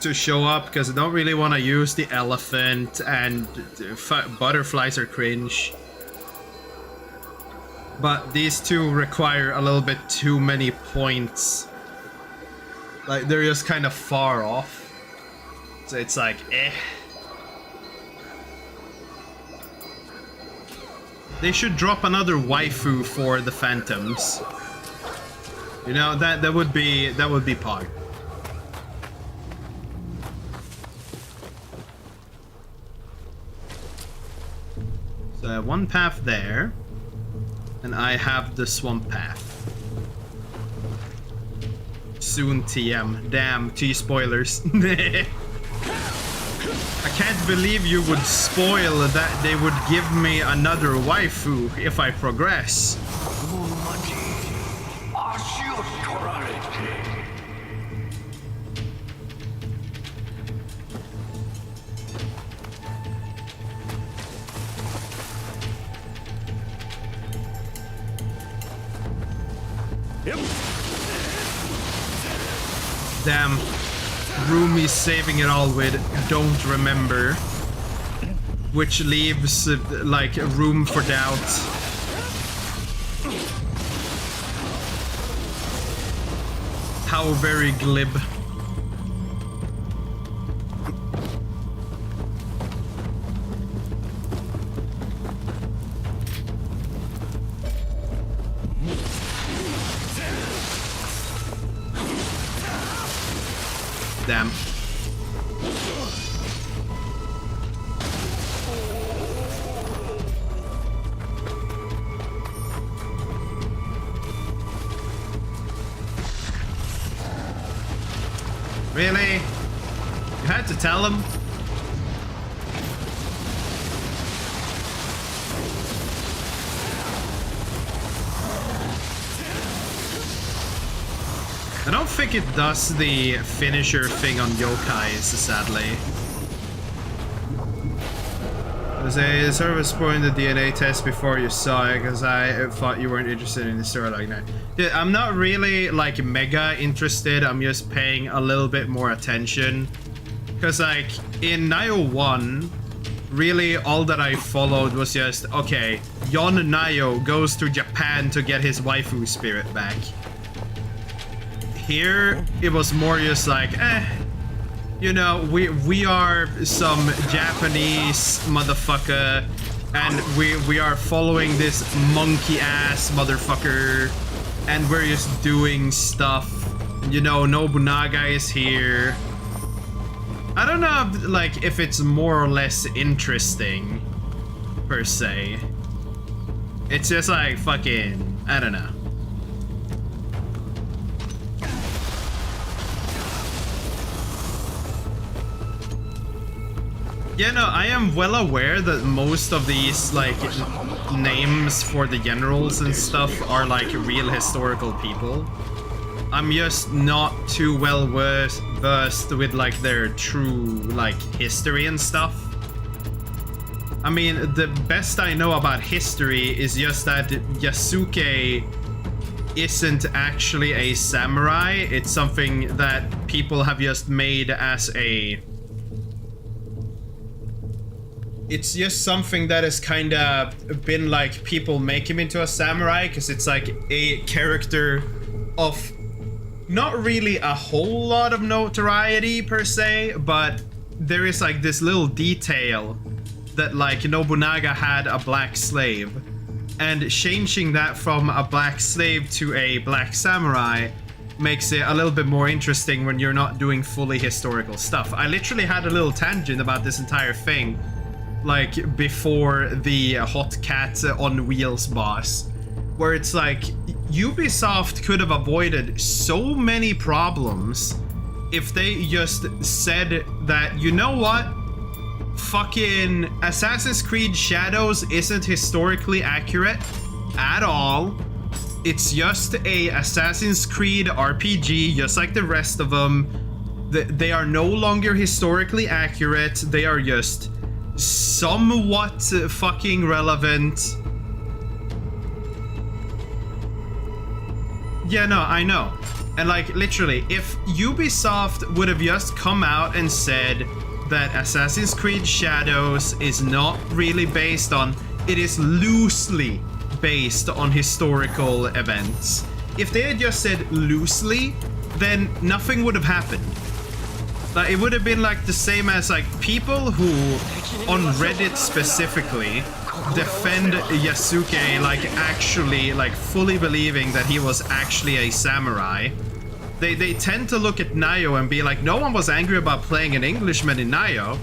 to show up because I don't really want to use the elephant and butterflies are cringe. But these two require a little bit too many points. Like they're just kind of far off. So it's like, eh. They should drop another waifu for the Phantoms. You know, that would be pog. So I have one path there, and I have the swamp path. Soon TM. Damn, T spoilers. I can't believe you would spoil that they would give me another waifu if I progress. Yep. Damn. Rumi's saving it all with don't remember, which leaves like room for doubt. How very glib. Damn. Really? You had to tell him? I don't think it does the finisher thing on yokais, sadly. Was a service point the DNA test before you saw it, because I thought you weren't interested in the story like that. Yeah, I'm not really like mega interested. I'm just paying a little bit more attention, because like in Nioh 1, really all that I followed was just, okay, Yon Nioh goes to Japan to get his waifu spirit back. Here it was more just like, you know, we are some Japanese motherfucker, and we are following this monkey ass motherfucker, and we're just doing stuff. You know, Nobunaga is here. I don't know if, like, if it's more or less interesting per se. It's just like fucking, I don't know. Yeah, no, I am well aware that most of these, like, names for the generals and stuff are, like, real historical people. I'm just not too well versed with, like, their true, like, history and stuff. I mean, the best I know about history is just that Yasuke isn't actually a samurai. It's something that people have just made as a... It's just something that has kind of been like, people make him into a samurai because it's like a character of not really a whole lot of notoriety per se, but there is like this little detail that like Nobunaga had a black slave, and changing that from a black slave to a black samurai makes it a little bit more interesting when you're not doing fully historical stuff. I literally had a little tangent about this entire thing like before the Hot Cat on Wheels boss, where it's like Ubisoft could have avoided so many problems if they just said that, you know what, fucking Assassin's Creed Shadows isn't historically accurate at all. It's just a Assassin's Creed RPG just like the rest of them. They are no longer historically accurate. They are just somewhat fucking relevant. Yeah, no, I know. And like literally, if Ubisoft would have just come out and said that Assassin's Creed Shadows is not really based on, it is loosely based on historical events. If they had just said loosely, then nothing would have happened. Like, it would have been like the same as like people who on Reddit specifically defend Yasuke like actually like fully believing that he was actually a samurai. They tend to look at Nioh and be like, no one was angry about playing an Englishman in Nioh.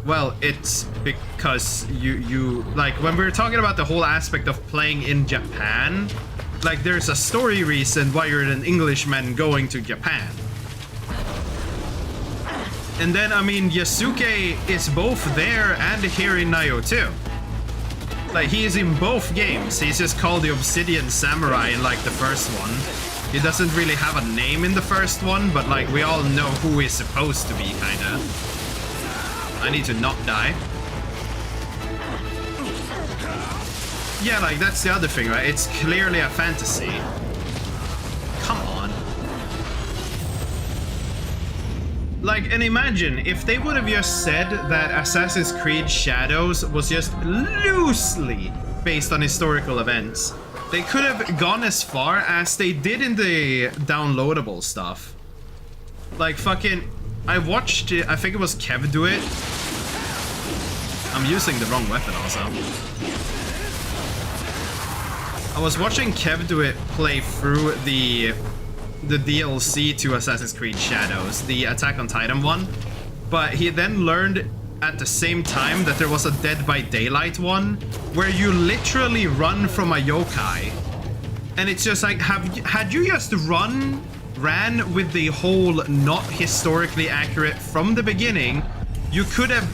Well, it's because you like, when we were talking about the whole aspect of playing in Japan, like there's a story reason why you're an Englishman going to Japan. And then, I mean, Yasuke is both there and here in Nioh too. Like, he is in both games. He's just called the Obsidian Samurai in, like, the first one. He doesn't really have a name in the first one, but, like, we all know who he's supposed to be, kinda. I need to not die. Yeah, like, that's the other thing, right? It's clearly a fantasy. Come on. Like, and imagine if they would have just said that Assassin's Creed Shadows was just loosely based on historical events. They could have gone as far as they did in the downloadable stuff. Like, fucking, I watched it, I think it was Kev do it. I'm using the wrong weapon also. I was watching Kev do it play through the DLC to Assassin's Creed Shadows, the Attack on Titan one, but he then learned at the same time that there was a Dead by Daylight one where you literally run from a yokai, and it's just like, had you just ran with the whole not historically accurate from the beginning, you could have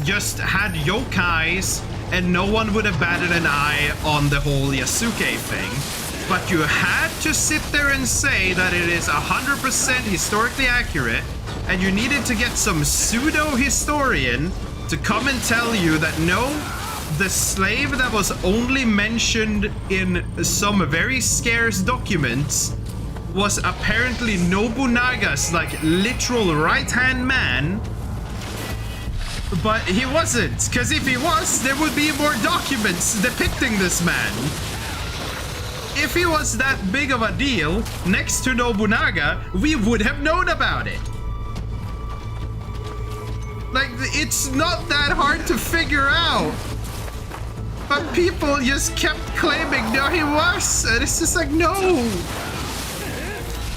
just had yokais and no one would have batted an eye on the whole Yasuke thing. but you had to sit there and say that it is 100% historically accurate, and you needed to get some pseudo-historian to come and tell you that no, the slave that was only mentioned in some very scarce documents was apparently Nobunaga's like literal right-hand man, but he wasn't, because if he was, there would be more documents depicting this man. If he was that big of a deal next to Nobunaga, we would have known about it. Like, it's not that hard to figure out. But people just kept claiming, no, he was. And it's just like, no.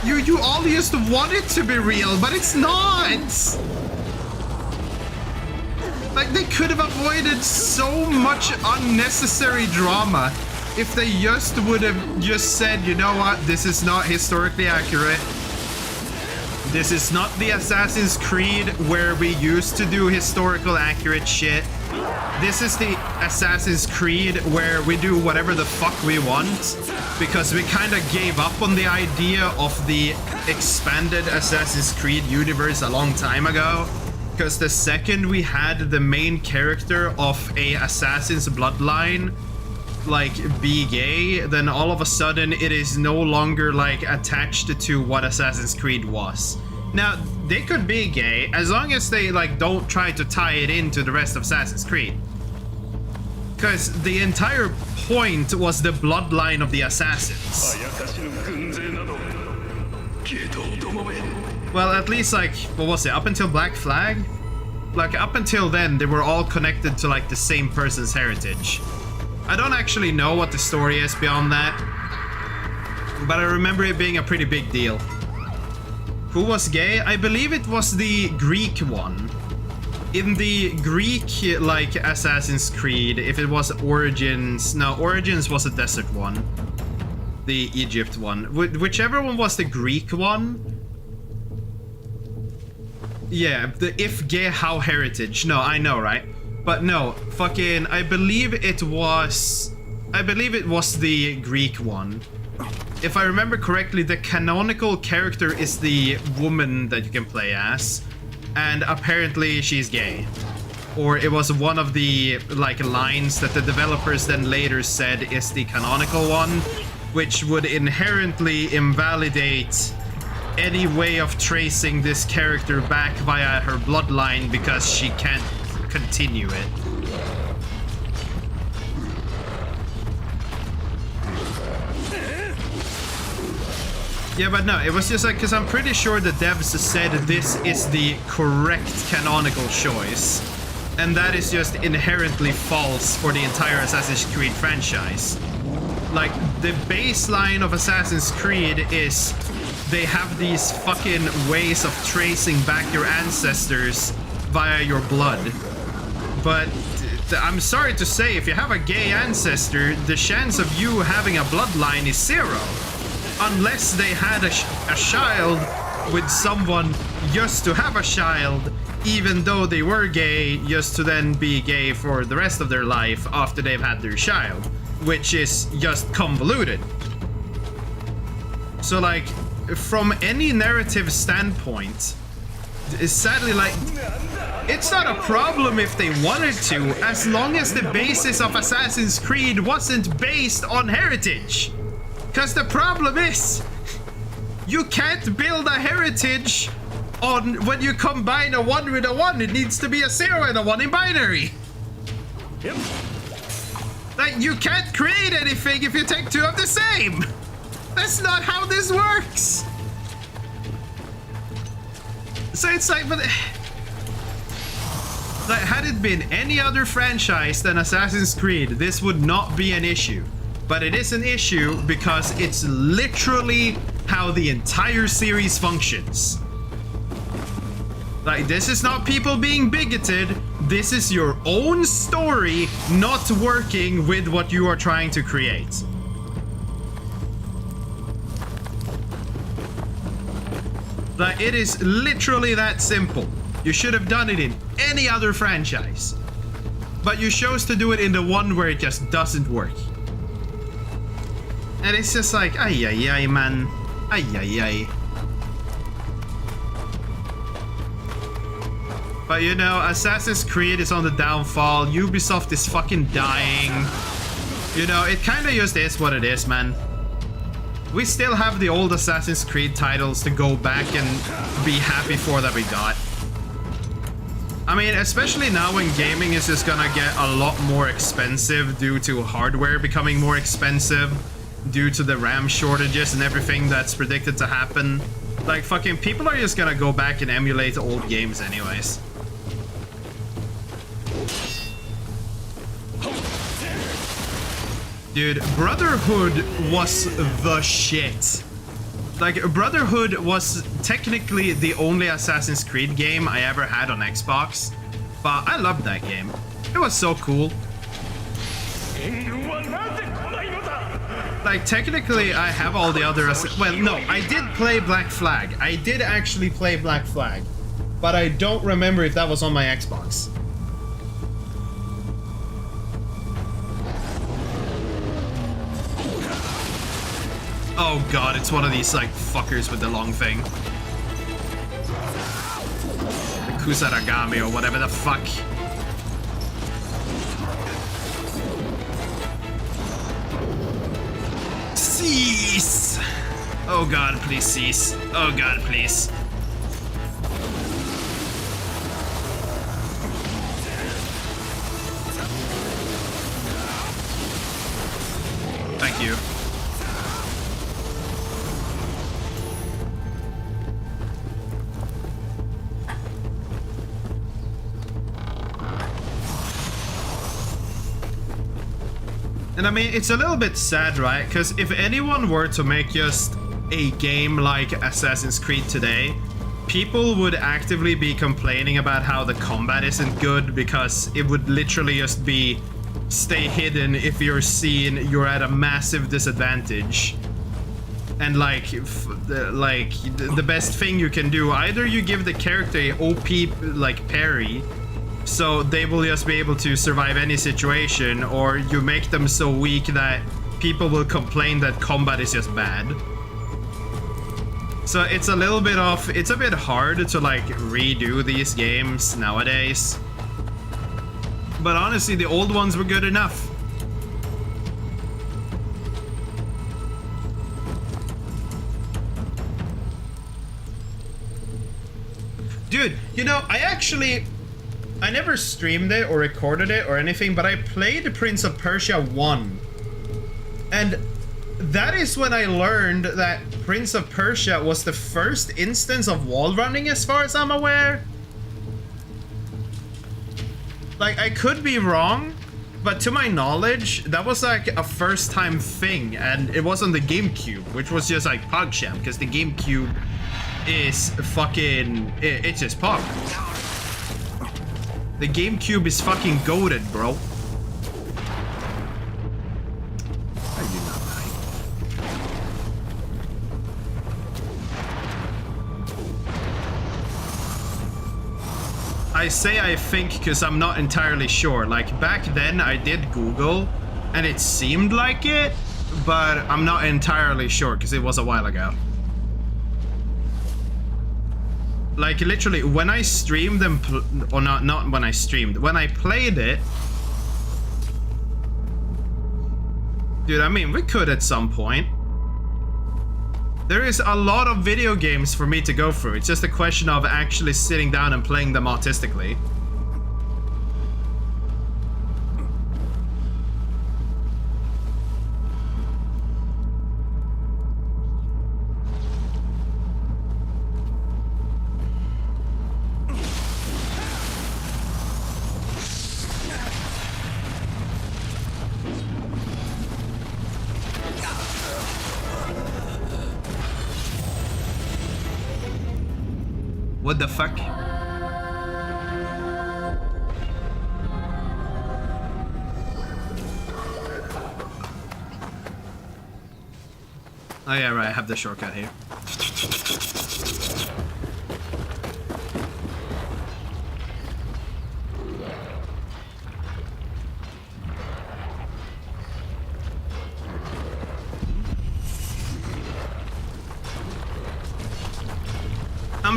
You all just want it to be real, but it's not. Like, they could have avoided so much unnecessary drama if they just would have just said, you know what, this is not historically accurate. This is not the Assassin's Creed where we used to do historical accurate shit. This is the Assassin's Creed where we do whatever the fuck we want, because we kind of gave up on the idea of the expanded Assassin's Creed universe a long time ago. Because the second we had the main character of a Assassin's bloodline like be gay, then all of a sudden it is no longer like attached to what Assassin's Creed was. Now, they could be gay as long as they like don't try to tie it into the rest of Assassin's Creed. Because the entire point was the bloodline of the assassins. Well, at least like, what was it, up until Black Flag? Like, up until then, they were all connected to like the same person's heritage. I don't actually know what the story is beyond that, but I remember it being a pretty big deal. Who was gay? I believe it was the Greek one. In the Greek, like, Assassin's Creed, if it was Origins... No, Origins was a desert one. The Egypt one. Whichever one was the Greek one. Yeah, the if gay, how heritage. No, I know, right? But no, fucking, I believe it was the Greek one. If I remember correctly, the canonical character is the woman that you can play as, and apparently she's gay. Or it was one of the, like, lines that the developers then later said is the canonical one, which would inherently invalidate any way of tracing this character back via her bloodline because she can't continue it. Yeah, but no, it was just like, because I'm pretty sure the devs said this is the correct canonical choice, and that is just inherently false for the entire Assassin's Creed franchise. Like, the baseline of Assassin's Creed is they have these fucking ways of tracing back your ancestors via your blood. But I'm sorry to say, if you have a gay ancestor, the chance of you having a bloodline is 0. Unless they had a child with someone just to have a child, even though they were gay, just to then be gay for the rest of their life after they've had their child, which is just convoluted. So, like, from any narrative standpoint, sadly, like, it's not a problem if they wanted to, as long as the basis of Assassin's Creed wasn't based on heritage. Because the problem is, you can't build a heritage on when you combine a 1 with a 1. It needs to be a 0 and a 1 in binary. Yep. Like, you can't create anything if you take 2 of the same. That's not how this works. So it's like, but like, had it been any other franchise than Assassin's Creed, this would not be an issue. But it is an issue because it's literally how the entire series functions. Like, this is not people being bigoted. This is your own story not working with what you are trying to create. Like, it is literally that simple. You should have done it in any other franchise. But you chose to do it in the one where it just doesn't work. And it's just like, ay ay ay, man. Ay ay ay. But you know, Assassin's Creed is on the downfall. Ubisoft is fucking dying. You know, it kind of just is what it is, man. We still have the old Assassin's Creed titles to go back and be happy for that we got. I mean, especially now when gaming is just gonna get a lot more expensive due to hardware becoming more expensive, due to the RAM shortages and everything that's predicted to happen. Like, fucking people are just gonna go back and emulate old games anyways. Dude, Brotherhood was the shit. Like, Brotherhood was technically the only Assassin's Creed game I ever had on Xbox, but I loved that game. It was so cool. Like, technically, I have all the other... Well, no, I did play Black Flag. I did actually play Black Flag, but I don't remember if that was on my Xbox. Oh god, it's one of these, like, fuckers with the long thing. The Kusaragami or whatever the fuck. Cease! Oh god, please cease. Oh god, please. Thank you. And I mean, it's a little bit sad, right? Because if anyone were to make just a game like Assassin's Creed today, people would actively be complaining about how the combat isn't good, because it would literally just be stay hidden. If you're seen, you're at a massive disadvantage. And like, the best thing you can do, either you give the character a OP like parry, so they will just be able to survive any situation, or you make them so weak that people will complain that combat is just bad. So it's a little bit of, it's a bit hard to like redo these games nowadays. But honestly, the old ones were good enough. Dude, you know, I never streamed it or recorded it or anything, but I played Prince of Persia 1. And that is when I learned that Prince of Persia was the first instance of wall running, as far as I'm aware. Like, I could be wrong, but to my knowledge, that was like a first time thing, and it was on the GameCube, which was just like PogChamp, because the GameCube is fucking, it's just Pog. The GameCube is fucking goated, bro. Are you not right? I say I think because I'm not entirely sure. Like, back then I did Google and it seemed like it, but I'm not entirely sure because it was a while ago. Like, literally, when I streamed them, or not when I streamed, when I played it, dude, I mean, we could at some point. There is a lot of video games for me to go through. It's just a question of actually sitting down and playing them artistically. What the fuck? Oh yeah, right, I have the shortcut here.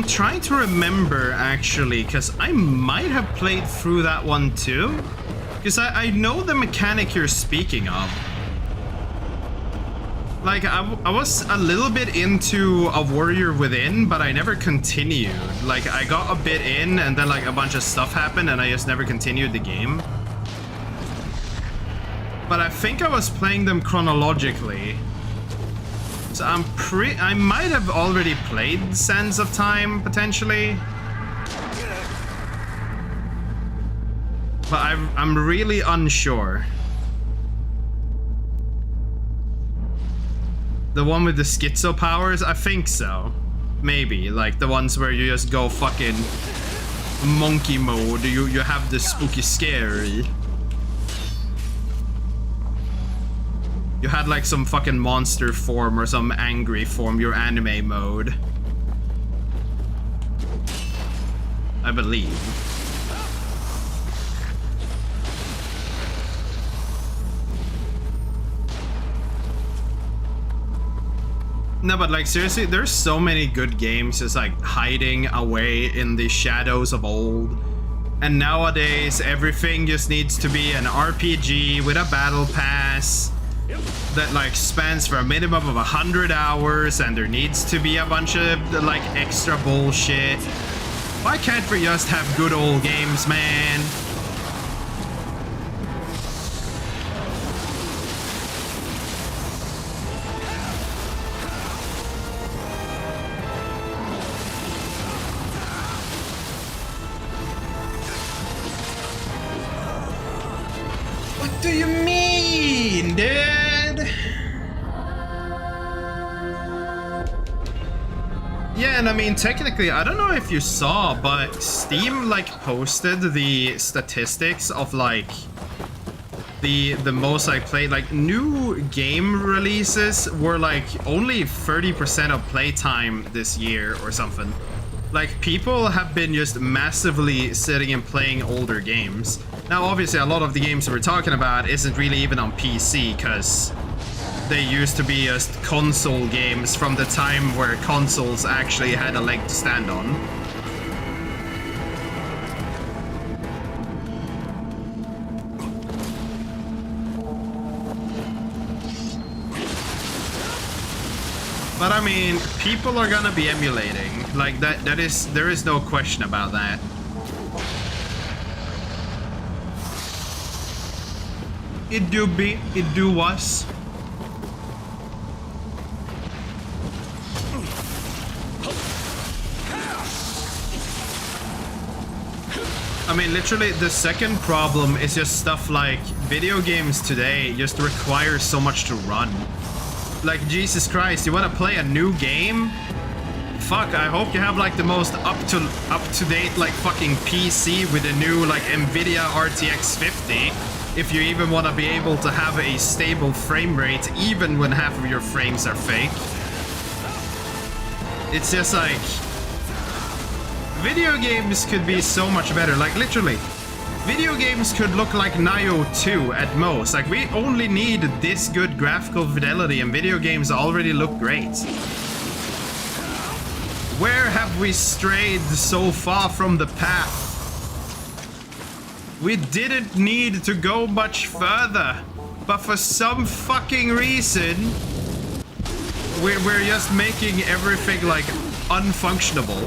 trying to remember actually, because I might have played through that one too. Because I know the mechanic you're speaking of. Like, I was a little bit into A Warrior Within, but I never continued. Like, I got a bit in, and then, like, a bunch of stuff happened, and I just never continued the game. But I think I was playing them chronologically. So I might have already played Sands of Time, potentially. But I'm really unsure. The one with the schizo powers? I think so. Maybe. Like the ones where you just go fucking monkey mode. You have the spooky scary. You had like some fucking monster form or some angry form, your anime mode. I believe. No, but like seriously, there's so many good games just like hiding away in the shadows of old. And nowadays, everything just needs to be an RPG with a battle pass that like spans for a minimum of 100 hours, and there needs to be a bunch of like extra bullshit. Why can't we just have good old games, man? What do you mean, dude? Yeah, and I mean, technically, I don't know if you saw, but Steam, like, posted the statistics of, like, the most I played. Like, new game releases were, like, only 30% of playtime this year or something. Like, people have been just massively sitting and playing older games. Now, obviously, a lot of the games we're talking about isn't really even on PC, because they used to be just console games from the time where consoles actually had a leg to stand on. But I mean, people are gonna be emulating. Like there is no question about that. It do was. I mean, literally, the second problem is just stuff like video games today just require so much to run. Like, Jesus Christ, you want to play a new game? Fuck, I hope you have like the most up-to-date like fucking PC with a new like Nvidia RTX 50. If you even want to be able to have a stable frame rate even when half of your frames are fake. It's just like, video games could be so much better. Like, literally, video games could look like Nioh 2 at most. Like, we only need this good graphical fidelity and video games already look great. Where have we strayed so far from the path? We didn't need to go much further, but for some fucking reason, we're just making everything like unfunctionable.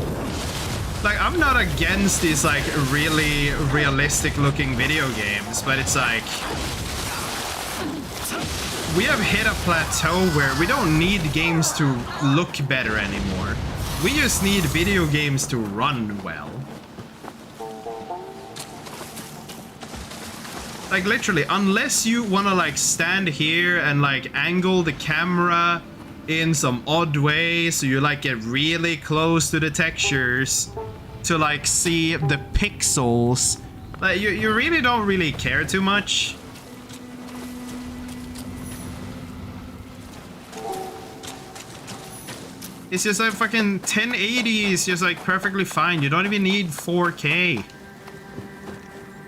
Like, I'm not against these like really realistic looking video games, but it's like we have hit a plateau where we don't need games to look better anymore. We just need video games to run well. Like, literally, unless you want to like stand here and like angle the camera in some odd way so you like get really close to the textures to like see the pixels, like you really don't really care too much. It's just like fucking 1080 is just like perfectly fine. You don't even need 4K.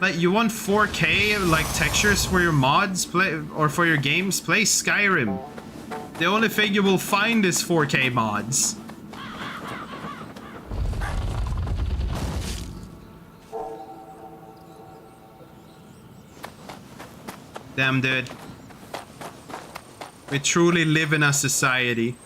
Like, you want 4K like textures for your mods, play or for your games, play Skyrim. The only thing you will find is 4K mods. Damn, dude. We truly live in a society.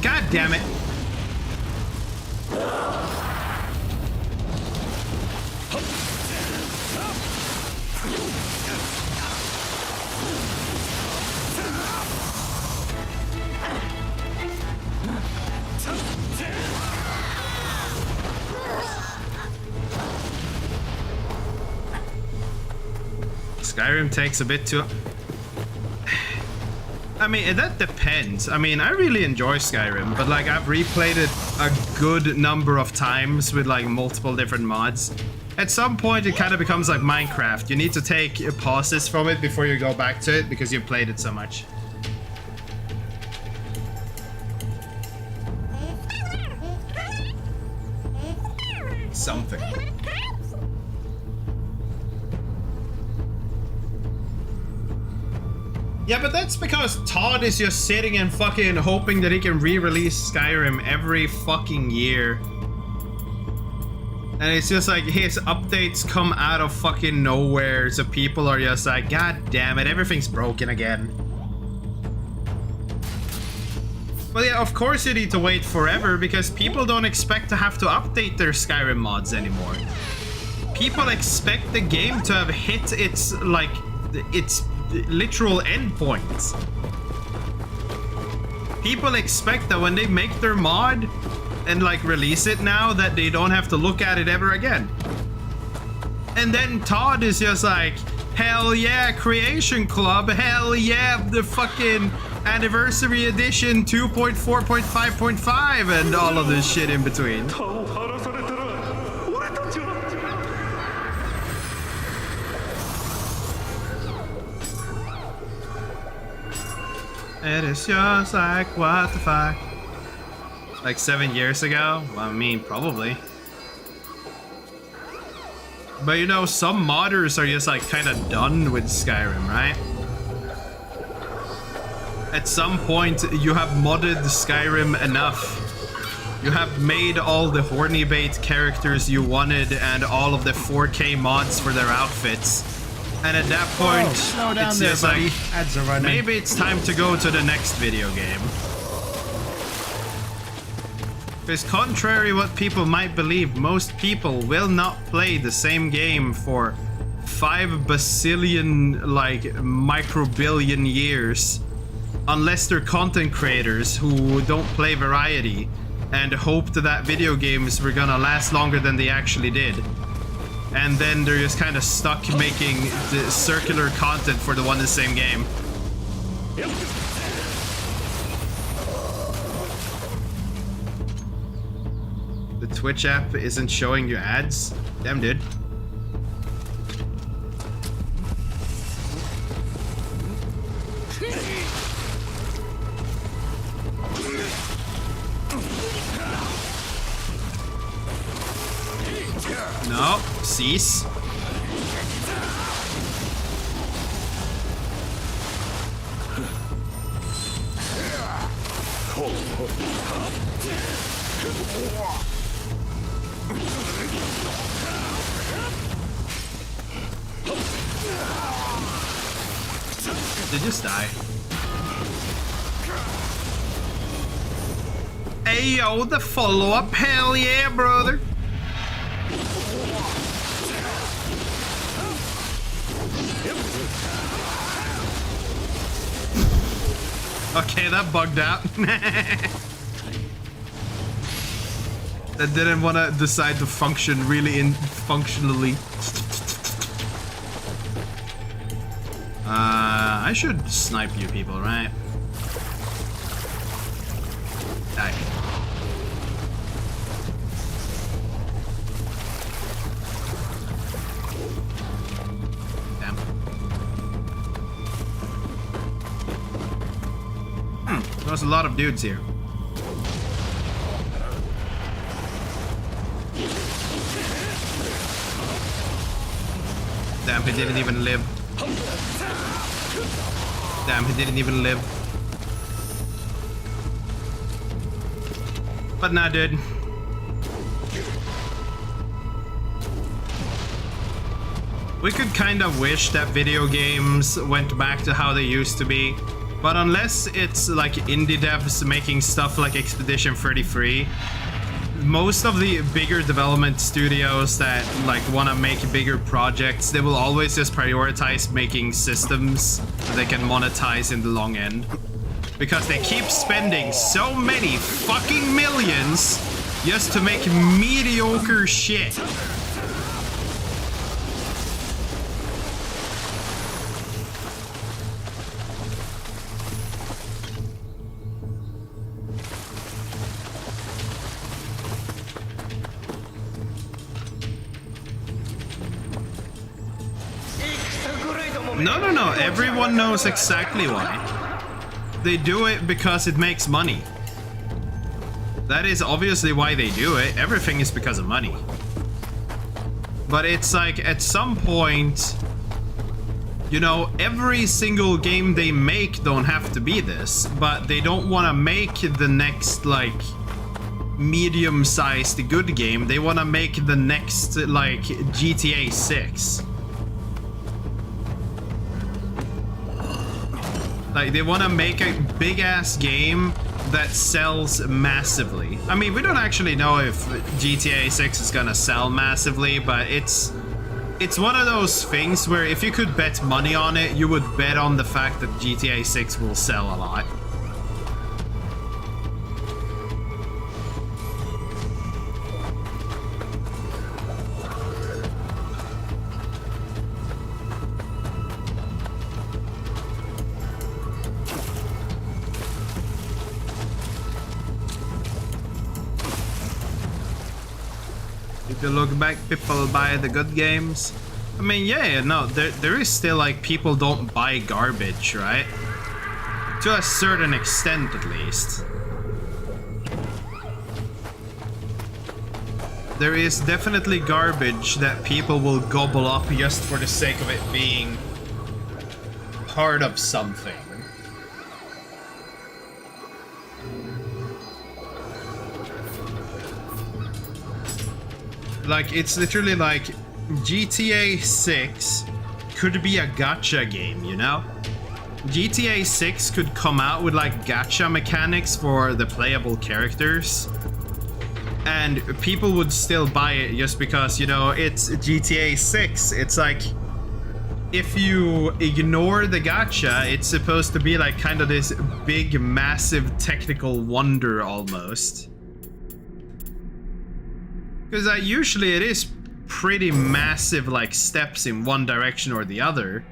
God damn it. Skyrim takes a bit too... I mean, that depends. I mean, I really enjoy Skyrim, but like I've replayed it a good number of times with like multiple different mods. At some point, it kind of becomes like Minecraft. You need to take pauses from it before you go back to it because you've played it so much. Something. Yeah, but that's because Todd is just sitting and fucking hoping that he can re-release Skyrim every fucking year. And it's just like his updates come out of fucking nowhere, so people are just like, God damn it, everything's broken again. Well, yeah, of course you need to wait forever because people don't expect to have to update their Skyrim mods anymore. People expect the game to have hit its, like, its literal endpoints. People expect that when they make their mod and like release it now that they don't have to look at it ever again. And then Todd is just like, hell yeah, Creation Club, hell yeah, the fucking Anniversary Edition 2.4.5.5 and all of this shit in between. It is just like, what the fuck? Like 7 years ago? Well, I mean, probably. But you know, some modders are just like kind of done with Skyrim, right? At some point, you have modded Skyrim enough. You have made all the horny bait characters you wanted and all of the 4K mods for their outfits. And at that point, slow down it's there, just buddy. like, Ads are running. maybe it's time to go to the next video game. Because contrary what people might believe, most people will not play the same game for 5 bajillion, like, microbillion years. Unless they're content creators who don't play variety and hoped that video games were gonna last longer than they actually did. And then they're just kind of stuck making the circular content for the one and the same game. The Twitch app isn't showing you ads? Damn, dude. No, cease. Did just die. Hey yo, the follow-up, hell yeah, brother. Okay, that bugged out. That didn't want to decide to function really functionally. I should snipe you people, right? Die. Damn. There's a lot of dudes here. he didn't even live. Damn, he didn't even live. But nah, dude. We could kind of wish that video games went back to how they used to be. But unless it's like indie devs making stuff like Expedition 33, most of the bigger development studios that like want to make bigger projects, they will always just prioritize making systems that they can monetize in the long end. Because they keep spending so many fucking millions just to make mediocre shit. No, everyone knows exactly why. They do it because it makes money. That is obviously why they do it. Everything is because of money. But it's like, at some point, you know, every single game they make don't have to be this, but they don't want to make the next, like, medium-sized good game. They want to make the next, like, GTA 6. Like, they want to make a big-ass game that sells massively. I mean, we don't actually know if GTA 6 is gonna sell massively, but it's one of those things where if you could bet money on it, you would bet on the fact that GTA 6 will sell a lot. If you look back, people buy the good games. I mean, yeah, no, there is still, like, people don't buy garbage, right? To a certain extent, at least. There is definitely garbage that people will gobble up just for the sake of it being part of something. Like, it's literally like GTA 6 could be a gacha game, you know? GTA 6 could come out with like gacha mechanics for the playable characters, and people would still buy it just because, you know, it's GTA 6. It's like, if you ignore the gacha, it's supposed to be like kind of this big, massive technical wonder almost. Because usually it is pretty massive, like, steps in one direction or the other.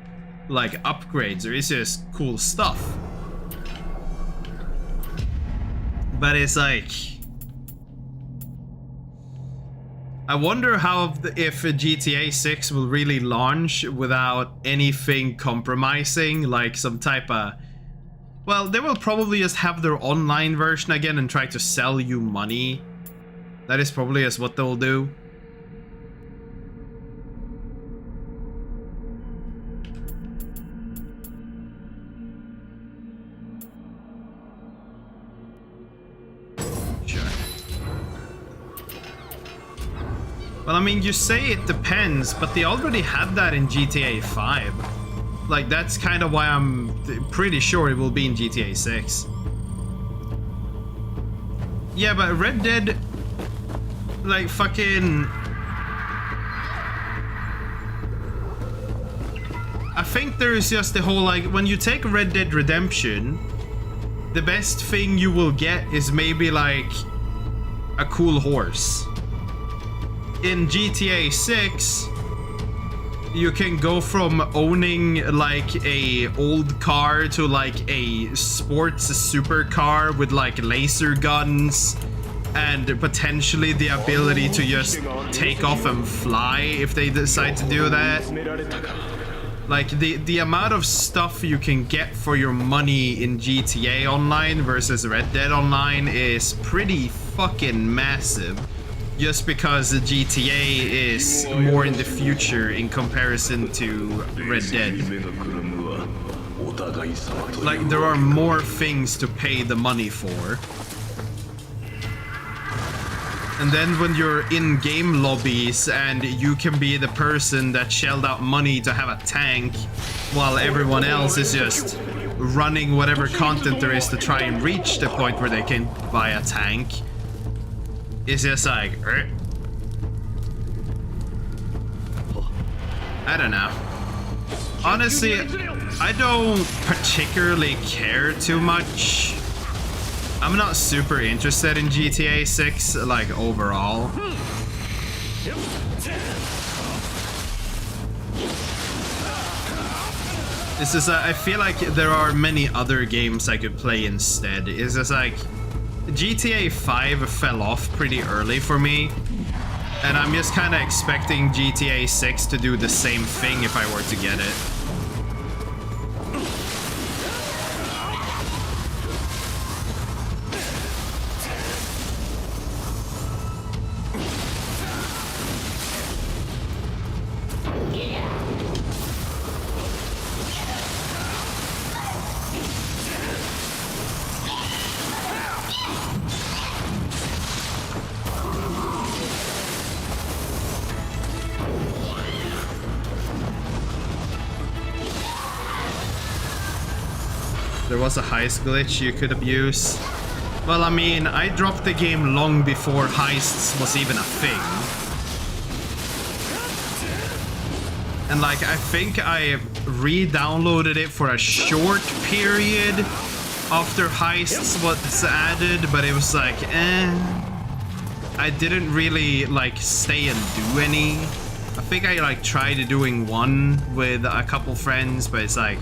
Like, upgrades, or it's just cool stuff. But it's like... I wonder how if GTA 6 will really launch without anything compromising, like some type of... Well, they will probably just have their online version again and try to sell you money. That is probably just what they'll do. Sure. Well, I mean, you say it depends, but they already had that in GTA 5. Like, that's kind of why I'm pretty sure it will be in GTA 6. Yeah, but Red Dead... like, fucking... I think there is just the whole, like, when you take Red Dead Redemption, the best thing you will get is maybe, like, a cool horse. In GTA 6, you can go from owning, like, a old car to, like, a sports supercar with, like, laser guns, and potentially the ability to just take off and fly if they decide to do that. Like, the amount of stuff you can get for your money in GTA Online versus Red Dead Online is pretty fucking massive. just because the GTA is more in the future in comparison to Red Dead. Like, there are more things to pay the money for. And then when you're in game lobbies and you can be the person that shelled out money to have a tank while everyone else is just running whatever content there is to try and reach the point where they can buy a tank, it's just like, I don't know. Honestly, I don't particularly care too much. I'm not super interested in GTA 6, like, overall. It's just I feel like there are many other games I could play instead. It's just like GTA 5 fell off pretty early for me, and I'm just kind of expecting GTA 6 to do the same thing if I were to get it. There was a heist glitch you could abuse. Well, I mean, I dropped the game long before heists was even a thing. And like, I think I re-downloaded it for a short period after heists was added, but it was like, I didn't really like stay and do any. I think I like tried doing one with a couple friends, but it's like,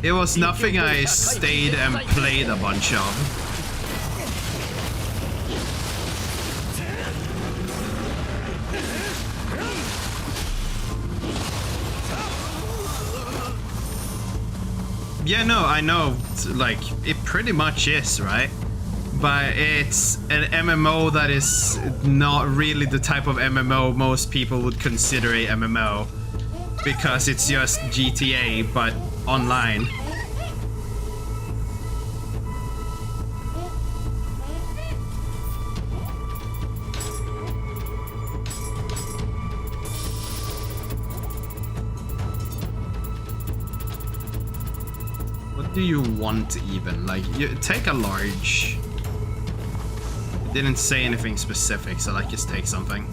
it was nothing I stayed and played a bunch of. Yeah, no, I know, like, it pretty much is, right? But it's an MMO that is not really the type of MMO most people would consider a MMO. Because it's just GTA, but online. What do you want even? Like, you take a large. It didn't say anything specific, so like, just take something.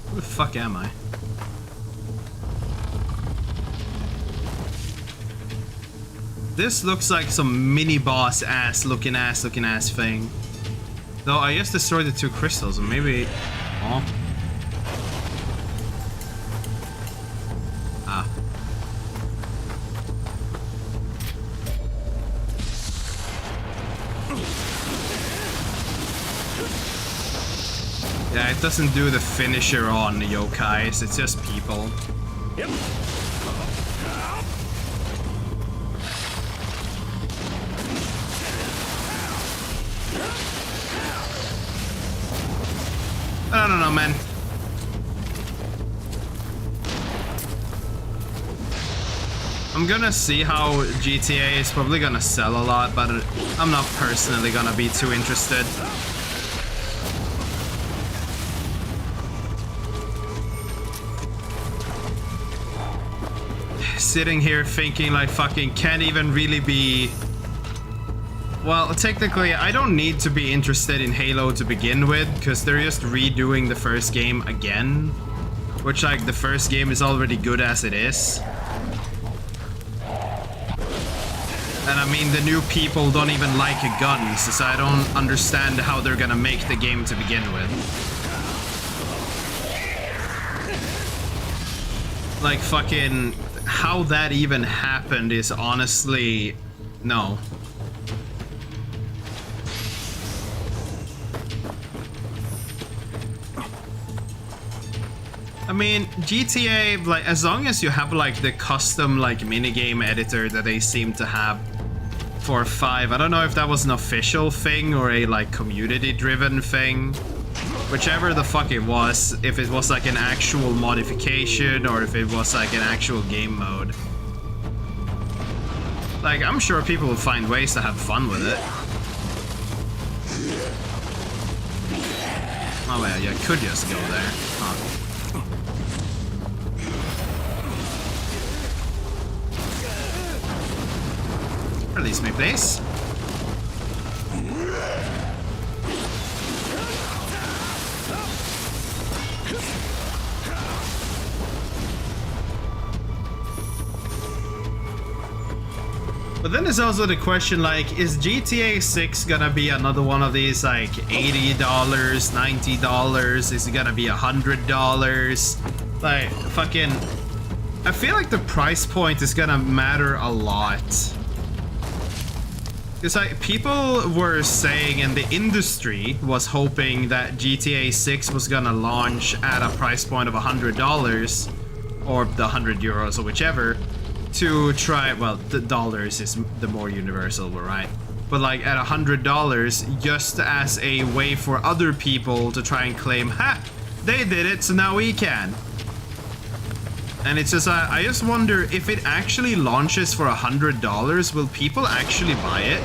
Who the fuck am I? This looks like some mini boss ass looking ass thing. Though I just destroyed the 2 crystals, and maybe. Oh. Ah. Yeah, it doesn't do the finisher on the yokais, it's just people. Yep. I don't know, man. I'm gonna see how GTA is probably gonna sell a lot, but I'm not personally gonna be too interested. Sitting here thinking like fucking can't even really be. Well, technically, I don't need to be interested in Halo to begin with, because they're just redoing the first game again. Which, like, the first game is already good as it is. And I mean, the new people don't even like guns, so I don't understand how they're gonna make the game to begin with. Like, fucking, how that even happened is honestly, no. I mean, GTA, like, as long as you have like the custom like minigame editor that they seem to have for 5, I don't know if that was an official thing or a like community-driven thing. Whichever the fuck it was, if it was like an actual modification or if it was like an actual game mode. Like, I'm sure people will find ways to have fun with it. Oh well, you could just go there. Huh. Release me, please. But then there's also the question, like, is GTA 6 gonna be another one of these, like, $80, $90? Is it gonna be $100? Like, fucking... I feel like the price point is gonna matter a lot. Because, like, people were saying, and the industry was hoping that GTA 6 was gonna launch at a price point of $100, or the €100 or whichever, to try, well, the dollars is the more universal, right? But like at $100, just as a way for other people to try and claim, ha, they did it, so now we can. And it's just, I just wonder if it actually launches for $100, will people actually buy it?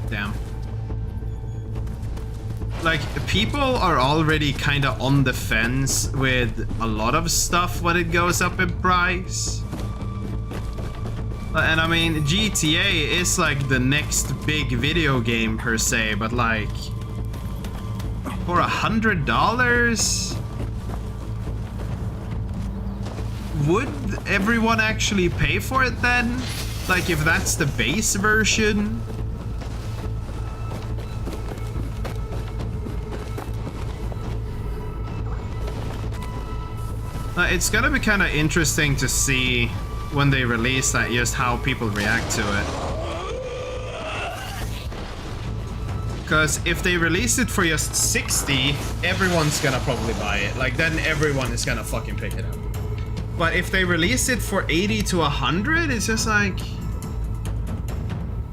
Damn. Like, people are already kind of on the fence with a lot of stuff when it goes up in price. And I mean, GTA is like the next big video game per se, but like, for $100? Would everyone actually pay for it then? Like, if that's the base version? It's gonna be kind of interesting to see when they release that, just how people react to it. Because if they release it for just 60, everyone's gonna probably buy it. Like, then everyone is gonna fucking pick it up. But if they release it for 80 to 100, it's just like...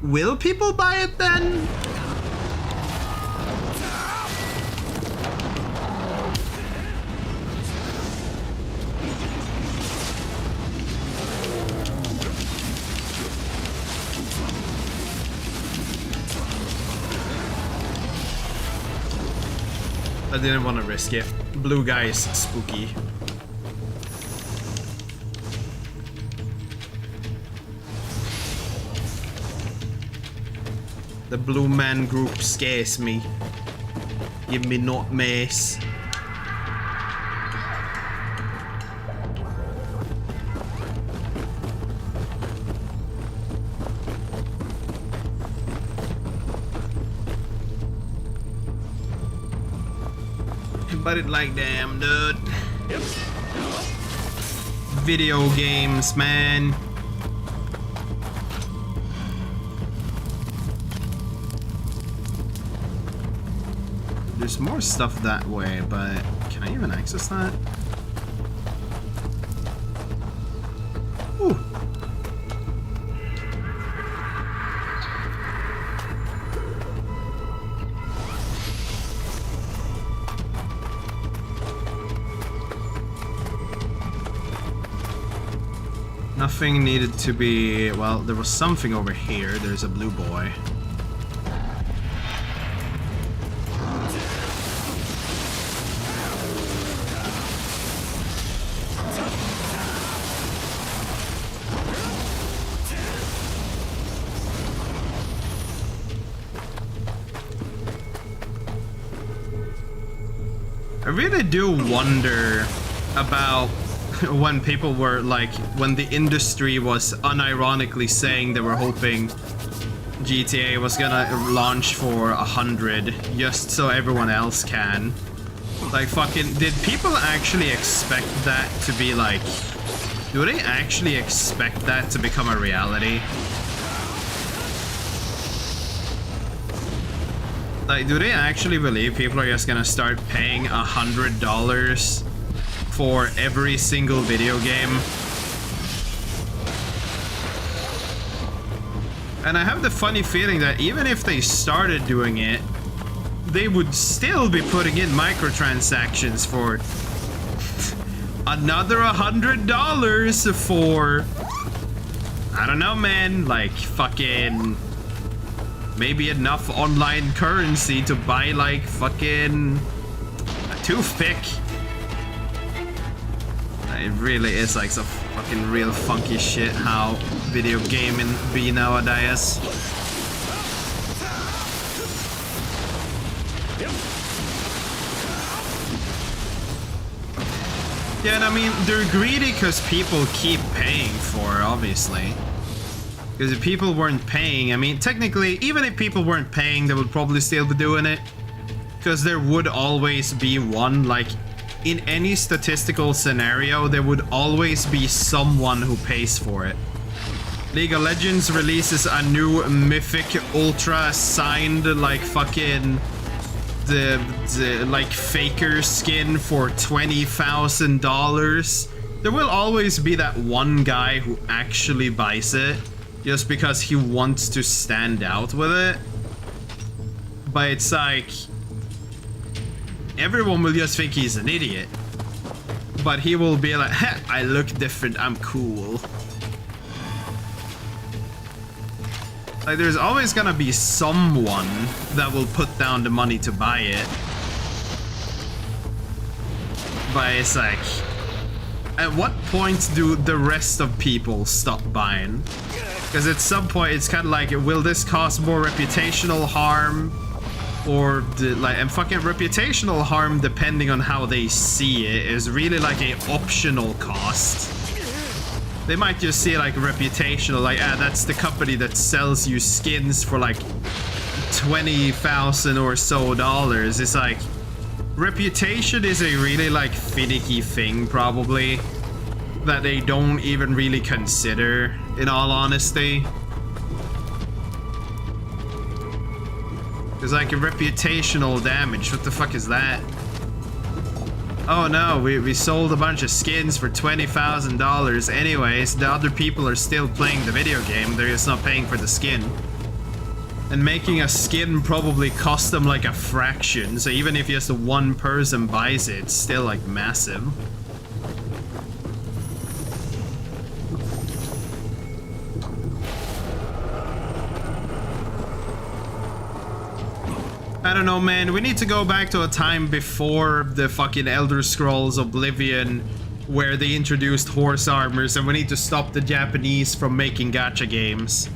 will people buy it then? I didn't want to risk it. Blue guy is spooky. The blue man group scares me. Give me nightmares. But it like, damn, dude. Video games, man. There's more stuff that way, but can I even access that? Ooh. Nothing needed to be... well, there was something over here. There's a blue boy. I really do wonder about when people were like, when the industry was unironically saying they were hoping GTA was gonna launch for 100 just so everyone else can. Like, fucking, did people actually expect that to be like, do they actually expect that to become a reality? Like, do they actually believe people are just gonna start paying $100 for every single video game? And I have the funny feeling that even if they started doing it, they would still be putting in microtransactions for another $100 for, I don't know, man, like fucking maybe enough online currency to buy like fucking a toothpick. It really is like some fucking real funky shit how video gaming be nowadays. Yeah, and I mean, they're greedy because people keep paying for it, obviously. Because if people weren't paying, I mean, technically, even if people weren't paying, they would probably still be doing it. Because there would always be one, like, in any statistical scenario, there would always be someone who pays for it. League of Legends releases a new Mythic Ultra signed, like, fucking... the like faker skin for $20,000. There will always be that one guy who actually buys it just because he wants to stand out with it. But it's like everyone will just think he's an idiot, but he will be like, "Heh, I look different, I'm cool." Like, there's always gonna be someone that will put down the money to buy it. But it's like, at what point do the rest of people stop buying? Because at some point it's kind of like, will this cause more reputational harm? Or, and fucking reputational harm, depending on how they see it, is really like a optional cost. They might just see like reputational, like, that's the company that sells you skins for like 20,000 or so dollars. It's like, reputation is a really like finicky thing, probably, that they don't even really consider, in all honesty. There's like a reputational damage. What the fuck is that? Oh no, we sold a bunch of skins for $20,000 anyways. The other people are still playing the video game. They're just not paying for the skin. And making a skin probably cost them like a fraction. So even if just one person buys it, it's still like massive. I don't know, man. We need to go back to a time before the fucking Elder Scrolls Oblivion, where they introduced horse armors, and we need to stop the Japanese from making gacha games.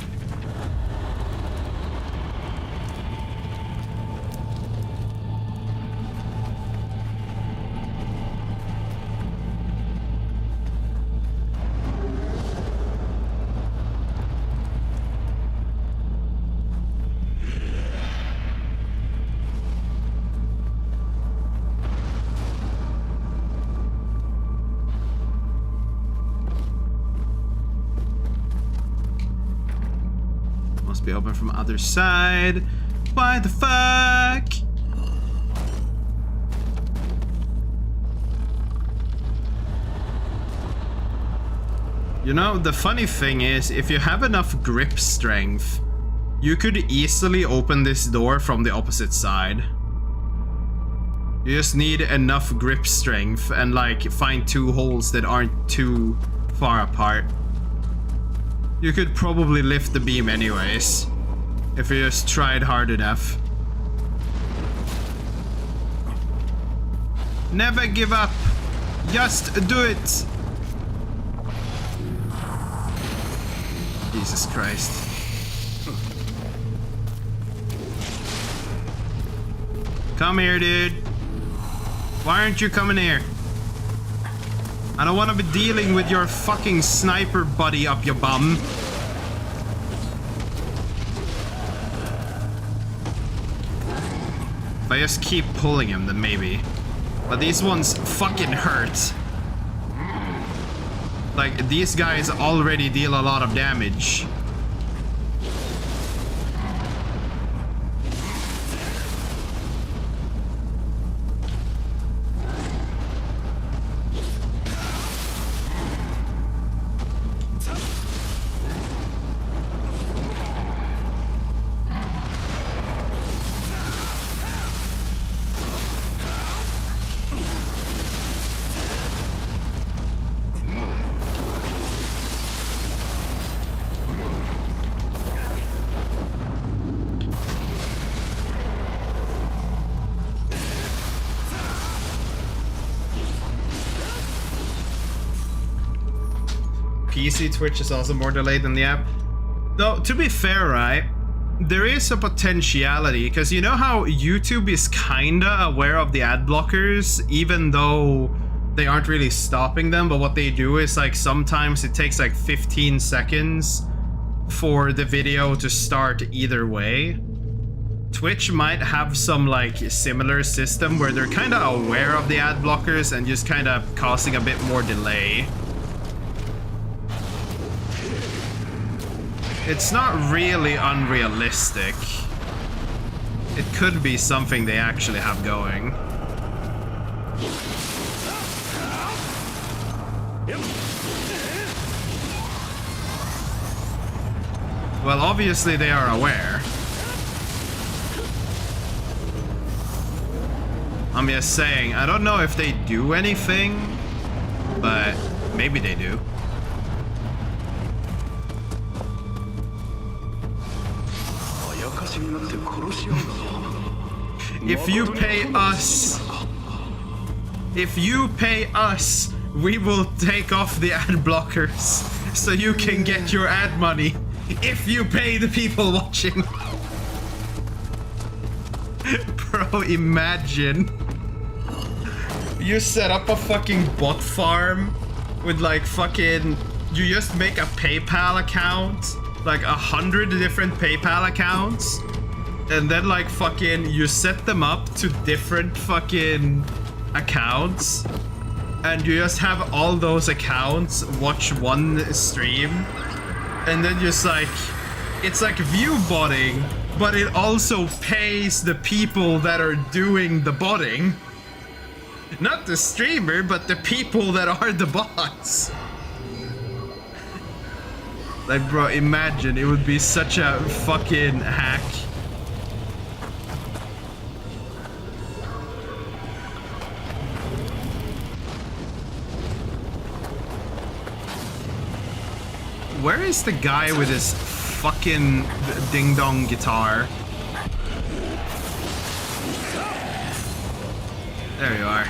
Be open from other side. Why the fuck? You know, the funny thing is, if you have enough grip strength, you could easily open this door from the opposite side. You just need enough grip strength and like find two holes that aren't too far apart. You could probably lift the beam anyways, if you just tried hard enough. Never give up. Just do it. Jesus Christ. Come here, dude. Why aren't you coming here? I don't want to be dealing with your fucking sniper buddy up your bum. If I just keep pulling him, then maybe. But these ones fucking hurt. Like, these guys already deal a lot of damage. PC Twitch is also more delayed than the app. Though, to be fair, right? There is a potentiality, because you know how YouTube is kinda aware of the ad blockers, even though they aren't really stopping them, but what they do is like sometimes it takes like 15 seconds for the video to start either way. Twitch might have some like similar system where they're kind of aware of the ad blockers and just kind of causing a bit more delay. It's not really unrealistic. It could be something they actually have going. Well, obviously they are aware. I'm just saying, I don't know if they do anything, but maybe they do. If you pay us, we will take off the ad blockers so you can get your ad money. If you pay the people watching. Bro, imagine. You set up a fucking bot farm with like fucking... You just make a PayPal account. Like 100 different PayPal accounts. And then like fucking you set them up to different fucking accounts. And you just have all those accounts watch one stream. And then just like... It's like view botting. But it also pays the people that are doing the botting. Not the streamer, but the people that are the bots. Like, bro, imagine, it would be such a fucking hack. Where is the guy with his fucking ding-dong guitar? There you are.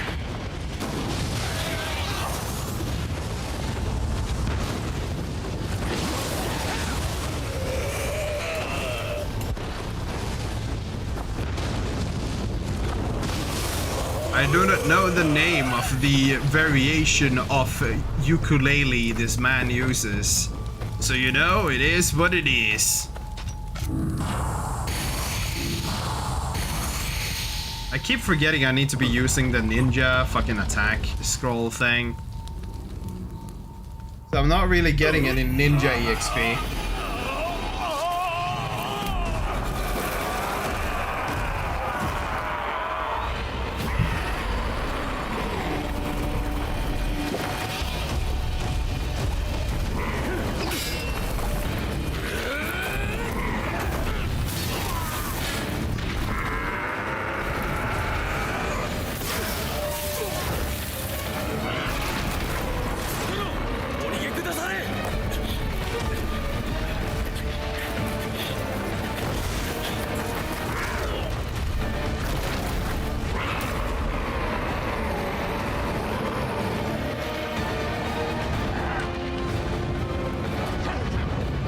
I do not know the name of the variation of ukulele this man uses. So you know, it is what it is. I keep forgetting I need to be using the ninja fucking attack scroll thing. So I'm not really getting any ninja EXP.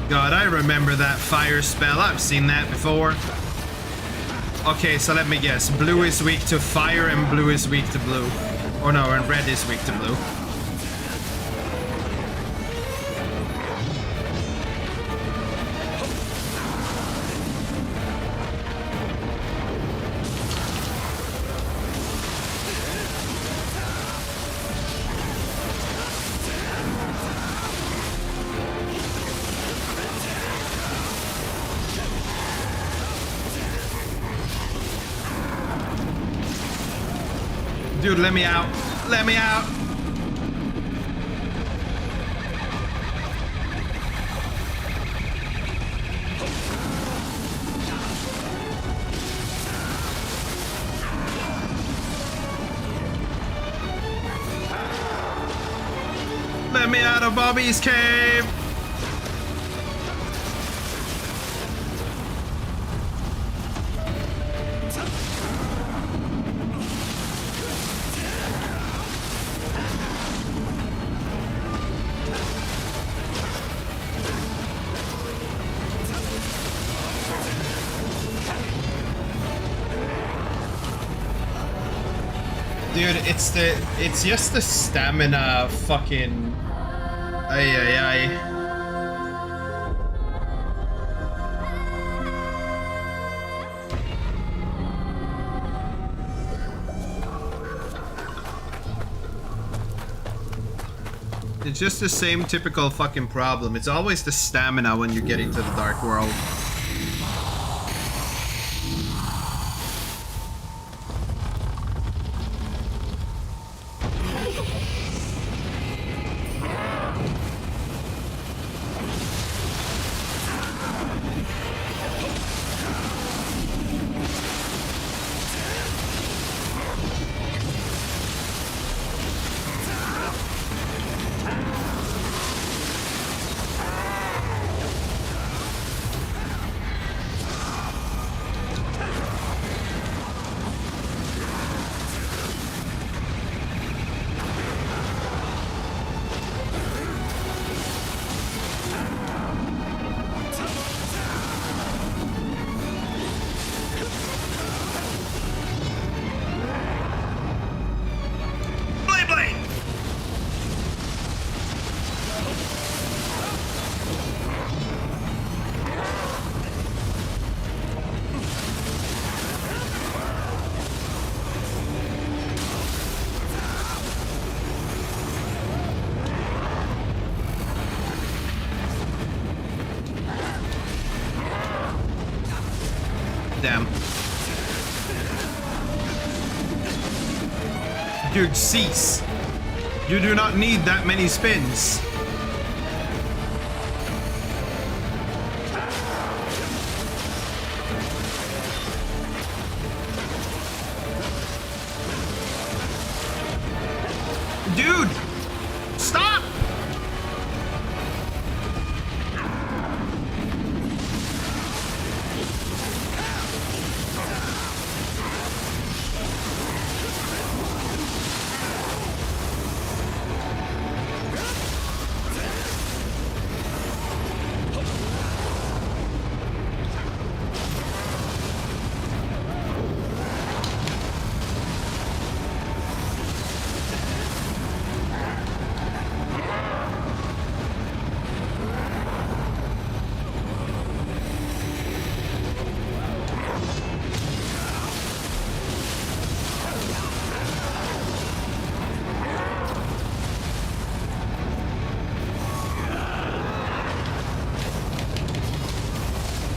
God, I remember that fire spell. I've seen that before. Okay, so let me guess. Blue is weak to fire and blue is weak to blue. Or no, and red is weak to blue. Dude, let me out. Let me out. Let me out of Bobby's cave. Dude, it's just the stamina fucking... Ay, ay, ay. It's just the same typical fucking problem. It's always the stamina when you get into the Dark World. Damn. Dude, cease. You do not need that many spins. Dude! Stop!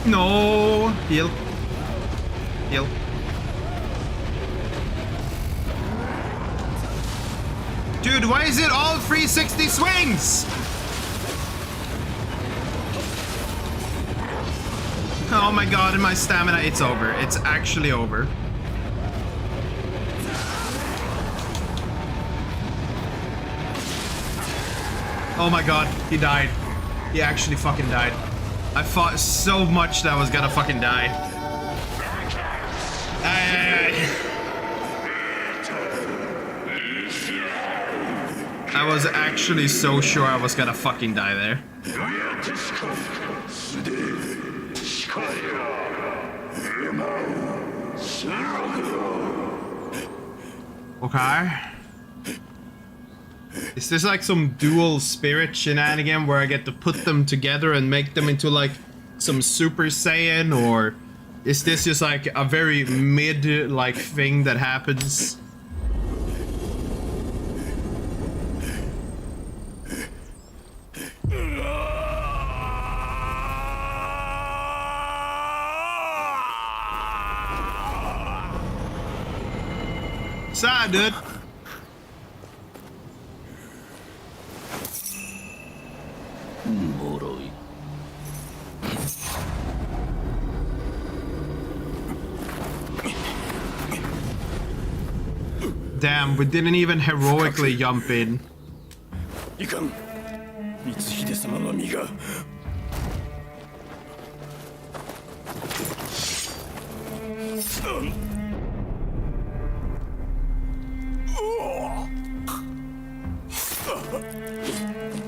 No! Heal. Heal. Dude, why is it all 360 swings? Oh my god, and my stamina, it's over. It's actually over. Oh my god, he died. He actually fucking died. I fought so much that I was gonna fucking die. I was actually so sure I was gonna fucking die there. Okay. Is this like some dual spirit shenanigan where I get to put them together and make them into like some Super Saiyan, or is this just like a very mid like thing that happens? Sad, dude. Damn, we didn't even heroically jump in.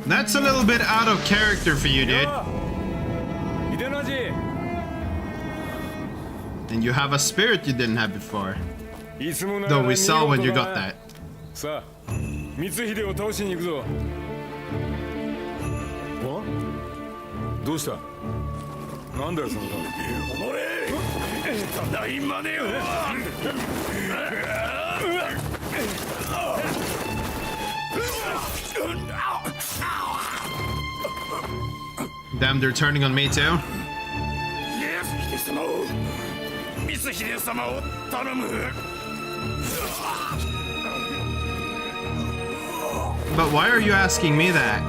That's a little bit out of character for you, dude. And you have a spirit you didn't have before. Though we saw when you got that. さあ光秀を倒しに行くぞ。どうした？なんだよその顔。ただいまねよ。 Damn, they're turning on me too. But why are you asking me that?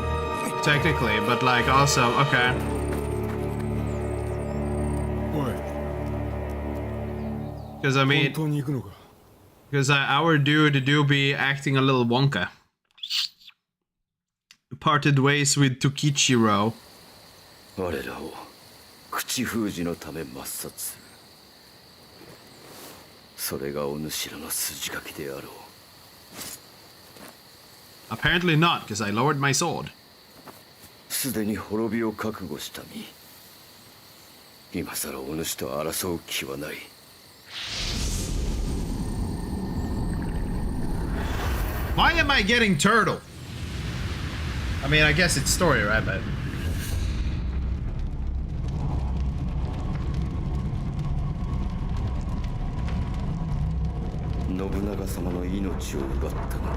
Technically, but like also, okay. Because I mean, because our dude do be acting a little wonka. Parted ways with Tokichiro. 我らを口封じのため抹殺する。それがお主らの筋書きであろう。 Apparently not, because I lowered my sword. すでに滅びを覚悟した身。今さらお主と争う気はない。 Why am I getting turtle? I mean, I guess it's story, right? But 信長様の命を奪ったのは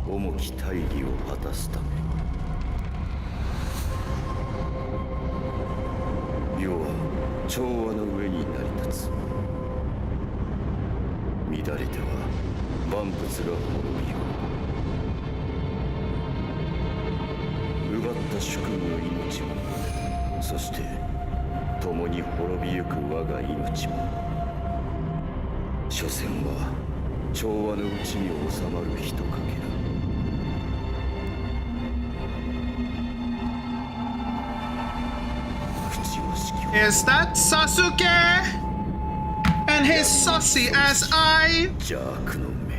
重き大義を果たすため。世は調和の上に成り立つ。乱れては万物が滅びよう。奪った主君の命も、そして共に滅びゆく我が命も。 所詮は調和のうちに収まる人かけら。口をしきを。 is that Sasuke? And his saucy ass eye? 邪悪の目。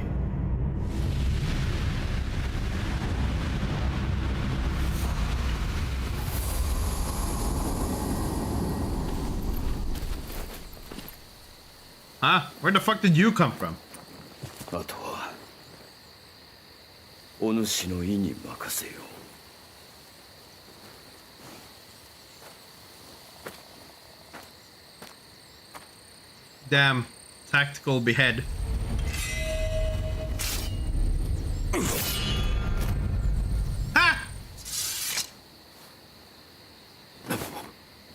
Huh? Where the fuck did you come from? あとはお主の意に任せよう。 Damn, tactical behead. Ah!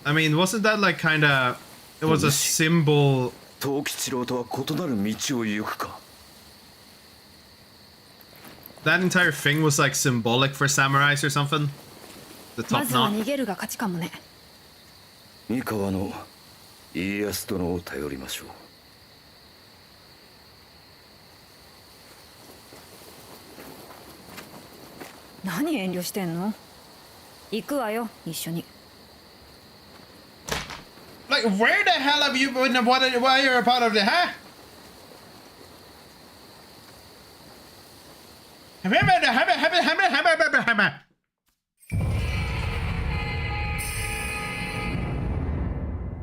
I mean, wasn't that like kinda... It was a symbol... 藤吉郎とは異なる道を行くか。 That entire thing was like symbolic for samurais or something? The top knot? 三河の家康殿を頼りましょう。何遠慮してんの？行くわよ、一緒に。 Like, where the hell have you been? Why you're a part of the, huh?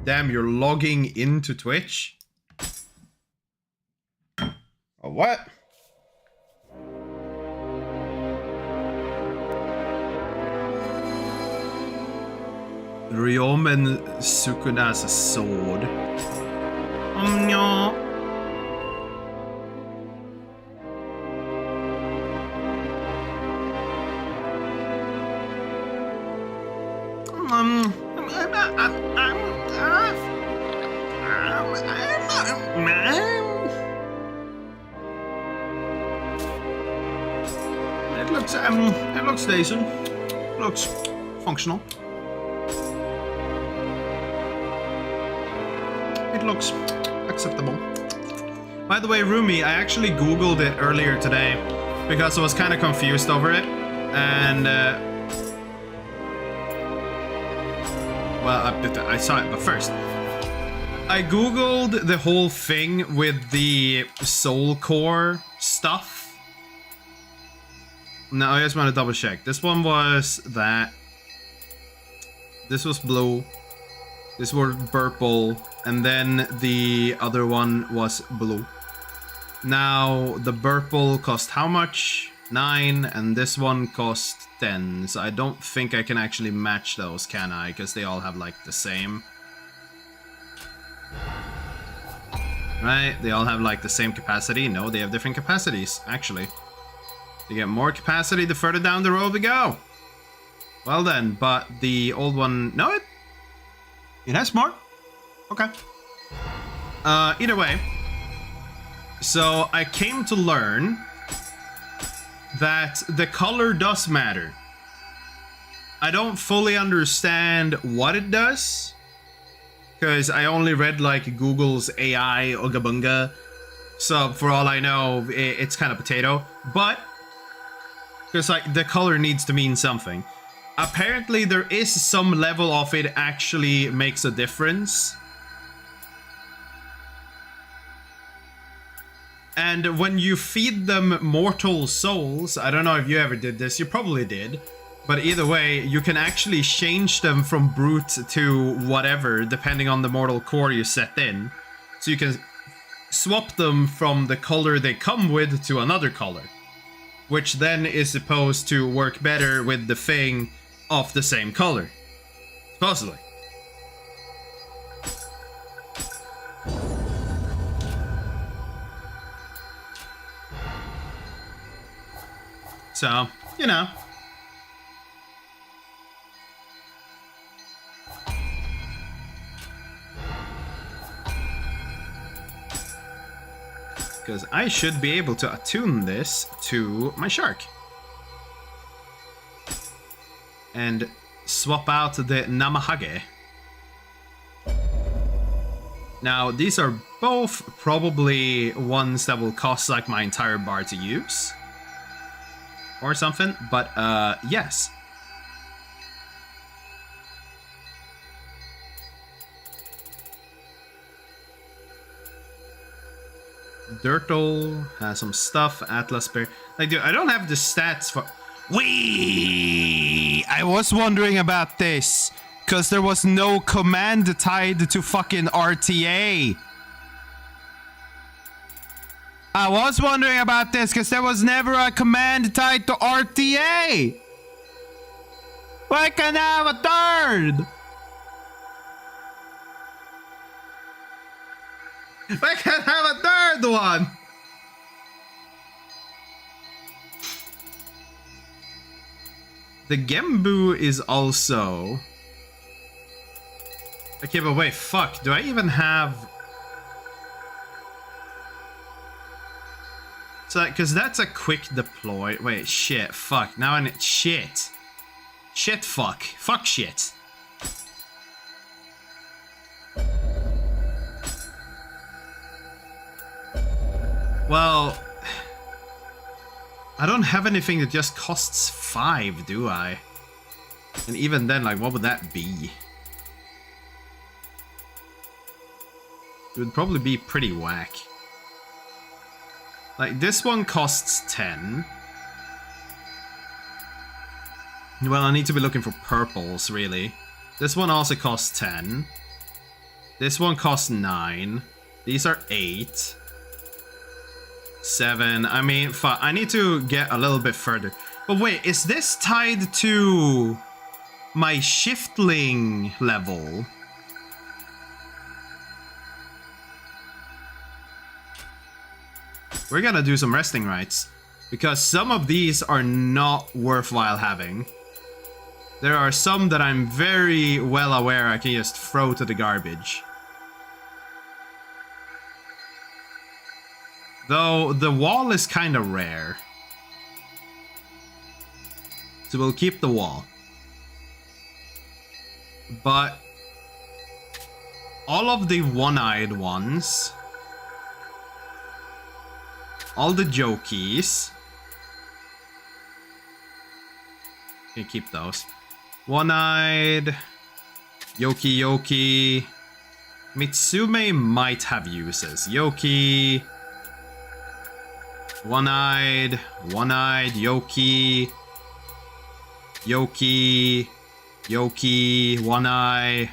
Damn, you're logging into Twitch? Oh, what? Ryomen Sukuna's sword. No. It looks decent. Looks functional. It looks acceptable. By the way, Rumi, I actually googled it earlier today because I was kind of confused over it, and well, I saw it, but first I googled the whole thing with the soul core stuff. Now I just want to double check. This one was that. This was blue. This was purple. And then the other one was blue. Now, the Burple cost how much? 9, and this one cost 10. So I don't think I can actually match those, can I? Because they all have, like, the same. Right? They all have, like, the same capacity. No, they have different capacities, actually. They get more capacity the further down the road we go. Well then, but the old one... No, it has more. Okay. Either way. So, I came to learn that the color does matter. I don't fully understand what it does, because I only read like Google's AI Ogabunga, so for all I know, it's kind of potato. But because like the color needs to mean something. Apparently, there is some level of it actually makes a difference. And when you feed them mortal souls, I don't know if you ever did this, you probably did. But either way, you can actually change them from brute to whatever, depending on the mortal core you set in. So you can swap them from the color they come with to another color. Which then is supposed to work better with the thing of the same color. Supposedly. So, you know. Because I should be able to attune this to my shark. And swap out the Namahage. Now, these are both probably ones that will cost like my entire bar to use. Or something, but yes. Dirtle has some stuff. Atlas Bear. Like, dude, I don't have the stats for. Wee! I was wondering about this because there was no command tied to fucking RTA. I was wondering about this because there was never a command tied to RTA. Why can't I have a third? Why can't I have a third one? The Gembu is also... Okay, but wait, fuck. Do I even have... So, because that's a quick deploy. Wait, shit, fuck. Now I need... Shit. Shit, fuck. Fuck shit. Well... I don't have anything that just costs 5, do I? And even then, like, what would that be? It would probably be pretty whack. Like, this one costs 10. Well, I need to be looking for purples, really. This one also costs 10. This one costs 9. These are 8. 7. I mean, fuck. I need to get a little bit further. But wait, is this tied to my shiftling level? We're gonna do some resting rights. Because some of these are not worthwhile having. There are some that I'm very well aware I can just throw to the garbage. Though the wall is kind of rare. So we'll keep the wall. But all of the one-eyed ones, all the jokies, can keep those. One-eyed, Yoki. Mitsume might have uses. Yoki. One-eyed, Yoki, one-eye,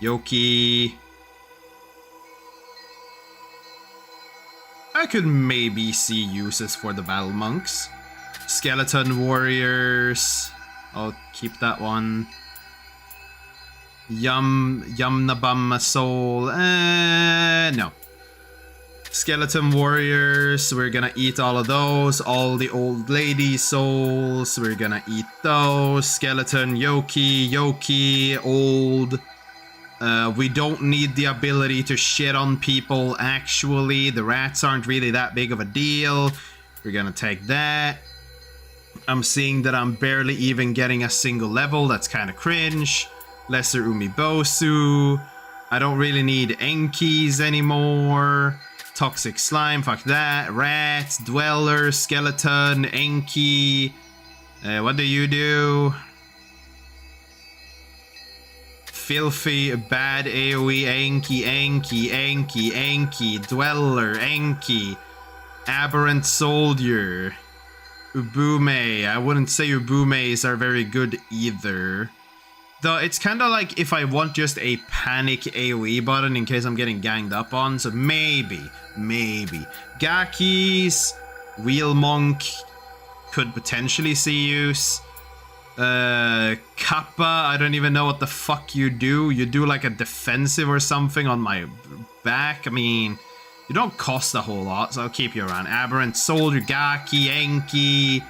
Yoki. I could maybe see uses for the battle monks. Skeleton warriors. I'll keep that one. Yum Nabama soul. No. Skeleton warriors. We're gonna eat all of those. All the old lady souls. We're gonna eat those. Skeleton yoki, old. We don't need the ability to shit on people, actually. The rats aren't really that big of a deal. We're gonna take that. I'm seeing that I'm barely even getting a single level. That's kind of cringe. Lesser Umibosu. I don't really need Enkis anymore. Toxic slime, fuck that. Rats, dweller, skeleton, Enki. What do you do? Filthy, bad AoE, Enki, dweller, Enki. Aberrant soldier. Ubume. I wouldn't say Ubumes are very good either. Though it's kind of like if I want just a panic AoE button in case I'm getting ganged up on. So maybe. Gakis, Wheel Monk could potentially see use. Kappa, I don't even know what the fuck you do. You do like a defensive or something on my back. I mean, you don't cost a whole lot, so I'll keep you around. Aberrant Soldier, Gaki, Enki,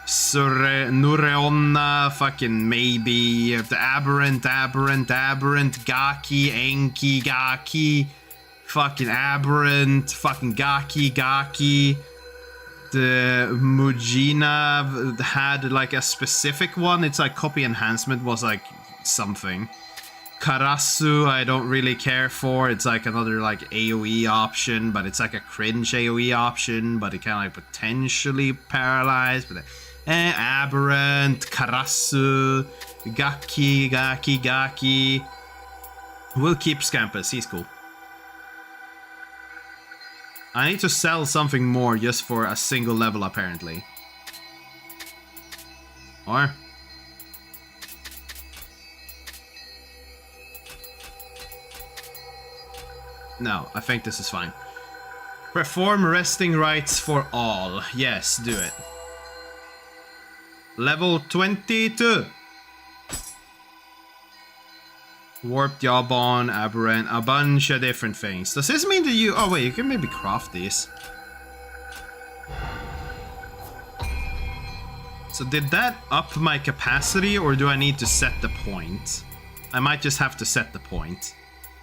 Nureonna, fucking maybe. The Aberrant, Gaki, Enki, Gaki, fucking Aberrant, fucking Gaki. The Mujina had like a specific one. It's like copy enhancement was like something. Karasu I don't really care for. It's like another like AoE option, but it's like a cringe AoE option, but it can like potentially paralyze. But Aberrant, Karasu, Gaki. We'll keep Scampus, he's cool. I need to sell something more just for a single level, apparently. Or... no, I think this is fine. Perform resting rites for all. Yes, do it. Level 22. Warped Jawbone, Aberrant, a bunch of different things. Does this mean that you... oh wait, you can maybe craft these. So did that up my capacity, or do I need to set the point? I might just have to set the point.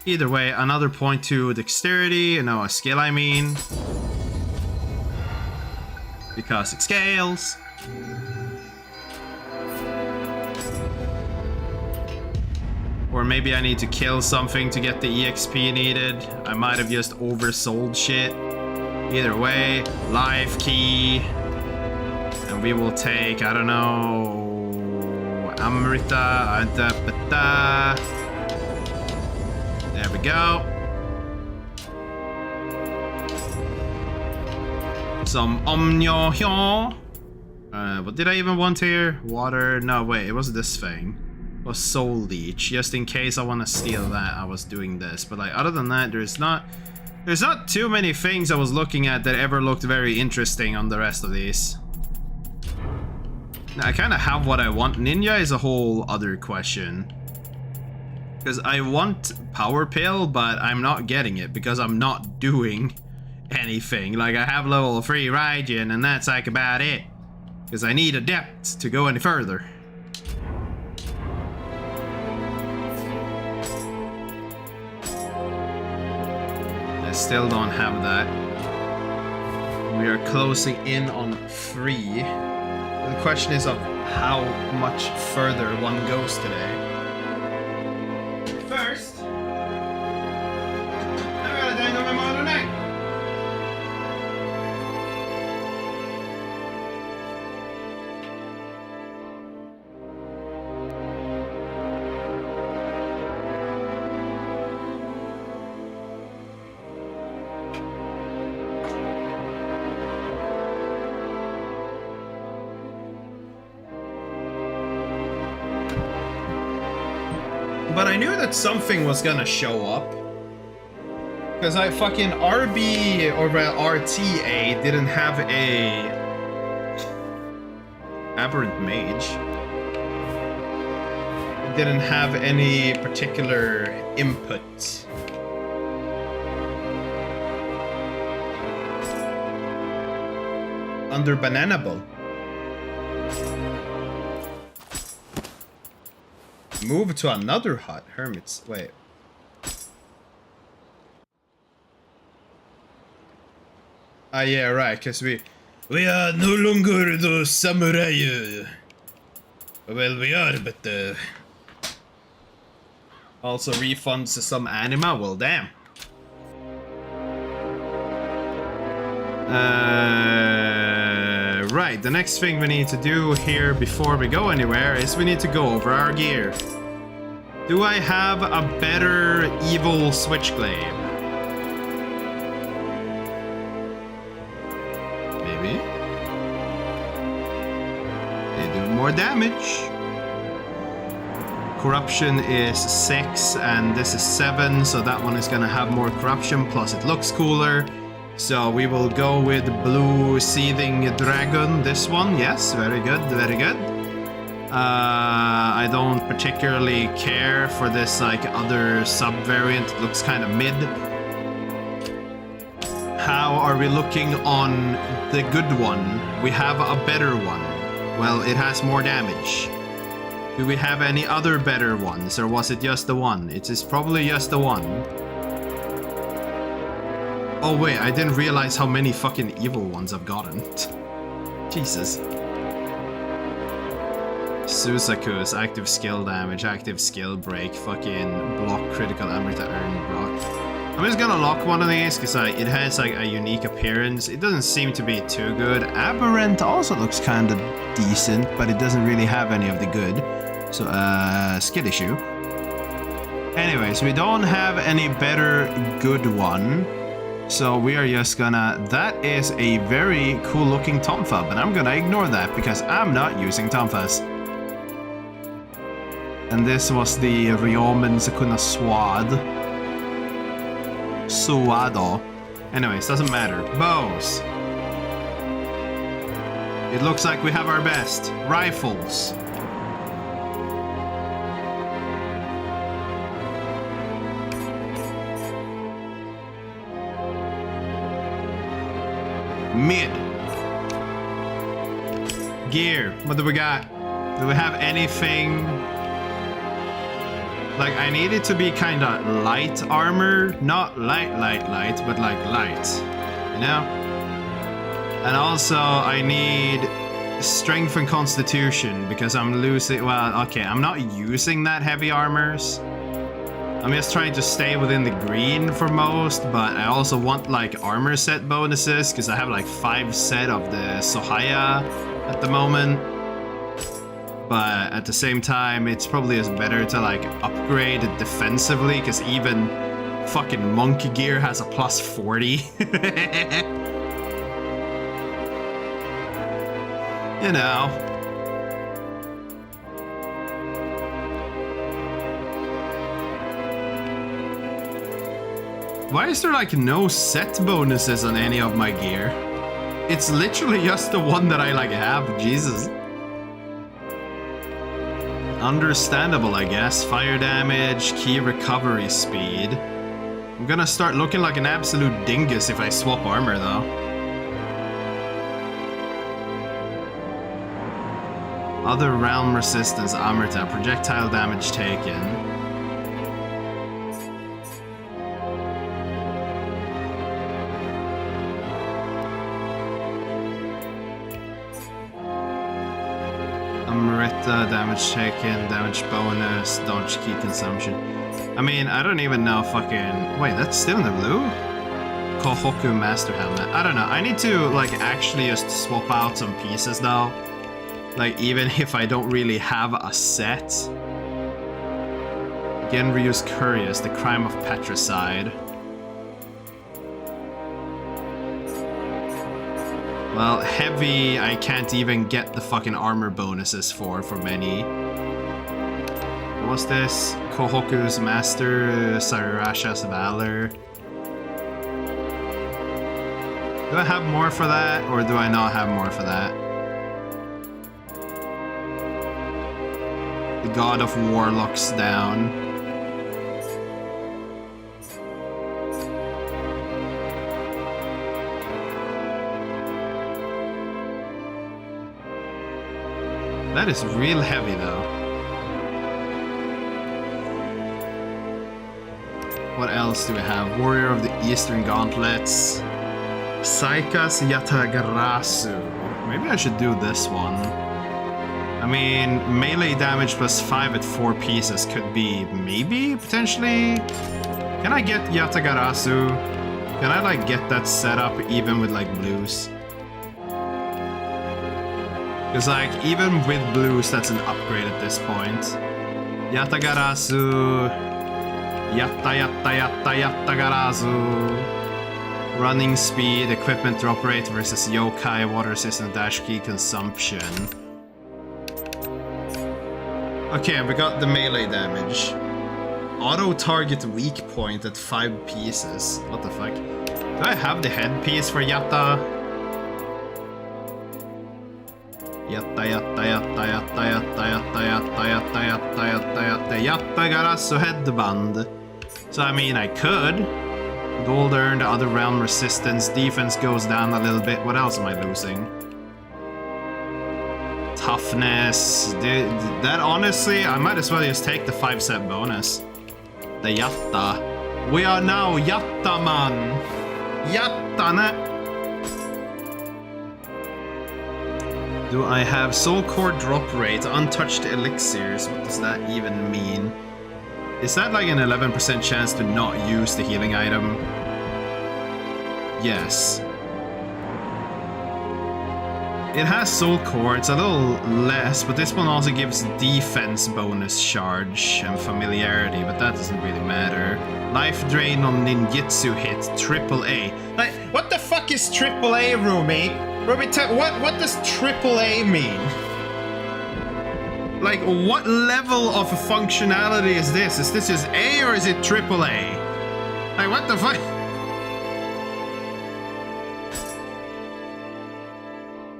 Either way, another point to dexterity, no, a skill I mean. Because it scales. Or maybe I need to kill something to get the EXP needed. I might have just oversold shit. Either way, life key. And we will take, I don't know, Amrita, Adapata. There we go. Some Omnio. What did I even want here? Water? No, wait, it was this thing. It was Soul Leech. Just in case I want to steal that, I was doing this. But like, other than that, there's not too many things I was looking at that ever looked very interesting on the rest of these. Now, I kind of have what I want. Ninja is a whole other question. Because I want Power Pill, but I'm not getting it because I'm not doing anything. Like, I have level 3 Raijin, and that's like about it. Because I need Adept to go any further. I still don't have that. We are closing in on 3. The question is of how much further one goes today. First, I gotta dang on my modern night. But I knew that something was gonna show up. Because I fucking RB or RTA didn't have a aberrant mage. It didn't have any particular input. Under Bananable. Move to another hut. Hermits. Wait. Ah, yeah, right, because we are no longer the samurai. Well, we are, but also refunds some anima. Well, damn. Right, the next thing we need to do here before we go anywhere is we need to go over our gear. Do I have a better evil switchblade? Maybe. They do more damage. Corruption is 6 and this is 7, so that one is gonna have more corruption, plus it looks cooler. So we will go with blue seething dragon, this one. Yes, very good, very good. I don't particularly care for this like other sub-variant. It looks kind of mid. How are we looking on the good one? We have a better one. Well, it has more damage. Do we have any other better ones, or was it just the one? It is probably just the one. Oh wait, I didn't realize how many fucking evil ones I've gotten. Jesus. Susaku's active skill damage, active skill break, fucking block critical armor to earn block. I'm just gonna lock one of these because it has like a unique appearance. It doesn't seem to be too good. Aberrant also looks kind of decent, but it doesn't really have any of the good. So, skill issue. Anyways, we don't have any better good one. So we are just gonna... That is a very cool looking Tonfa, but I'm gonna ignore that because I'm not using Tonfas. And this was the Ryomen Sakuna Swad. Suado. Anyways, doesn't matter. Bows. It looks like we have our best. Rifles. Mid. Gear. What do we got? Do we have anything? Like, I need it to be kind of light armor. Not light, but like light. You know? And also, I need strength and constitution because I'm losing... Well, okay, I'm not using that heavy armors. I'm just trying to stay within the green for most, but I also want like armor set bonuses because I have like 5 set of the Sohaya at the moment. But at the same time, it's probably just better to like upgrade it defensively because even fucking monkey gear has a plus 40. You know. Why is there like no set bonuses on any of my gear? It's literally just the one that I like have, Jesus. Understandable, I guess. Fire damage, key recovery speed. I'm gonna start looking like an absolute dingus if I swap armor though. Other realm resistance, Amrita, projectile damage taken. Amrita, damage taken, damage bonus, dodge key consumption. I mean, I don't even know fucking... Wait, that's still in the blue? Kohoku Master Helmet. I don't know. I need to, like, actually just swap out some pieces, though. Like, even if I don't really have a set. Genryu's Curious, the crime of patricide. Well, heavy, I can't even get the fucking armor bonuses for many. What was this? Kohoku's Master, Sarasha's Valor. Do I have more for that, or do I not have more for that? The God of War looks down. That is real heavy, though. What else do we have? Warrior of the Eastern Gauntlets. Saikas Yatagarasu. Maybe I should do this one. I mean, melee damage plus 5 at 4 pieces could be maybe, potentially. Can I get Yatagarasu? Can I like get that set up even with like blues? Because like even with blues, that's an upgrade at this point. Yatagarasu. Yatagarasu. Running speed, equipment drop rate versus yokai, water resistant dash key consumption. Okay, we got the melee damage. Auto target weak point at 5 pieces. What the fuck? Do I have the headpiece for Yatta? Yattagarasu headband. So I mean, I could. Gold earned, other realm resistance, defense goes down a little bit. What else am I losing? Toughness. That honestly, I might as well just take the 5-set bonus. The Yatta. We are now Yatta man. Yatta ne. Do I have soul core drop rate, untouched elixirs? What does that even mean? Is that like an 11% chance to not use the healing item? Yes. It has soul core, it's a little less, but this one also gives defense bonus charge and familiarity, but that doesn't really matter. Life drain on ninjutsu hit, AAA. Like, what the fuck is AAA, Rumi? Rumi, what does AAA mean? Like, what level of functionality is this? Is this just A or is it AAA? Like, what the fuck?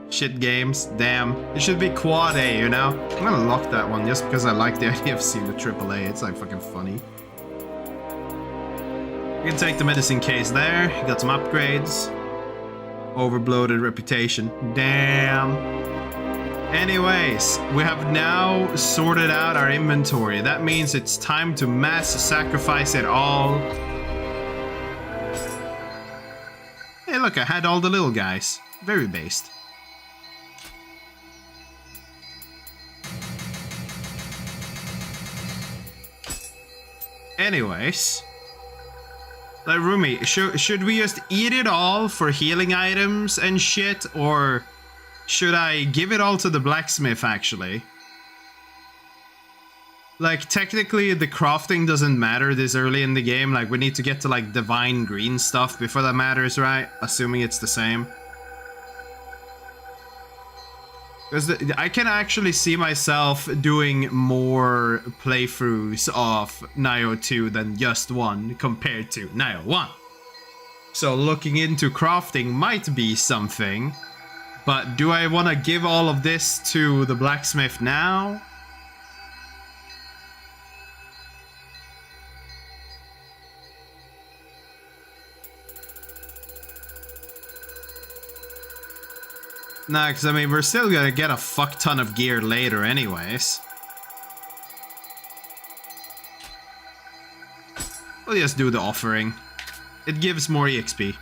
Shit games, damn. It should be quad A, you know? I'm gonna lock that one just because I like the idea of seeing the AAA. It's like fucking funny. You can take the medicine case there. Got some upgrades. Overbloated reputation. Damn. Anyways, we have now sorted out our inventory. That means it's time to mass sacrifice it all. Hey look, I had all the little guys. Very based. Anyways. Like, Rumi, should we just eat it all for healing items and shit, or should I give it all to the blacksmith, actually? Like, technically, the crafting doesn't matter this early in the game. Like, we need to get to, like, divine green stuff before that matters, right? Assuming it's the same. Because I can actually see myself doing more playthroughs of Nioh 2 than just one compared to Nioh 1. So looking into crafting might be something. But do I want to give all of this to the blacksmith now? Nah, because I mean, we're still gonna get a fuck ton of gear later anyways. We'll just do the offering. It gives more EXP.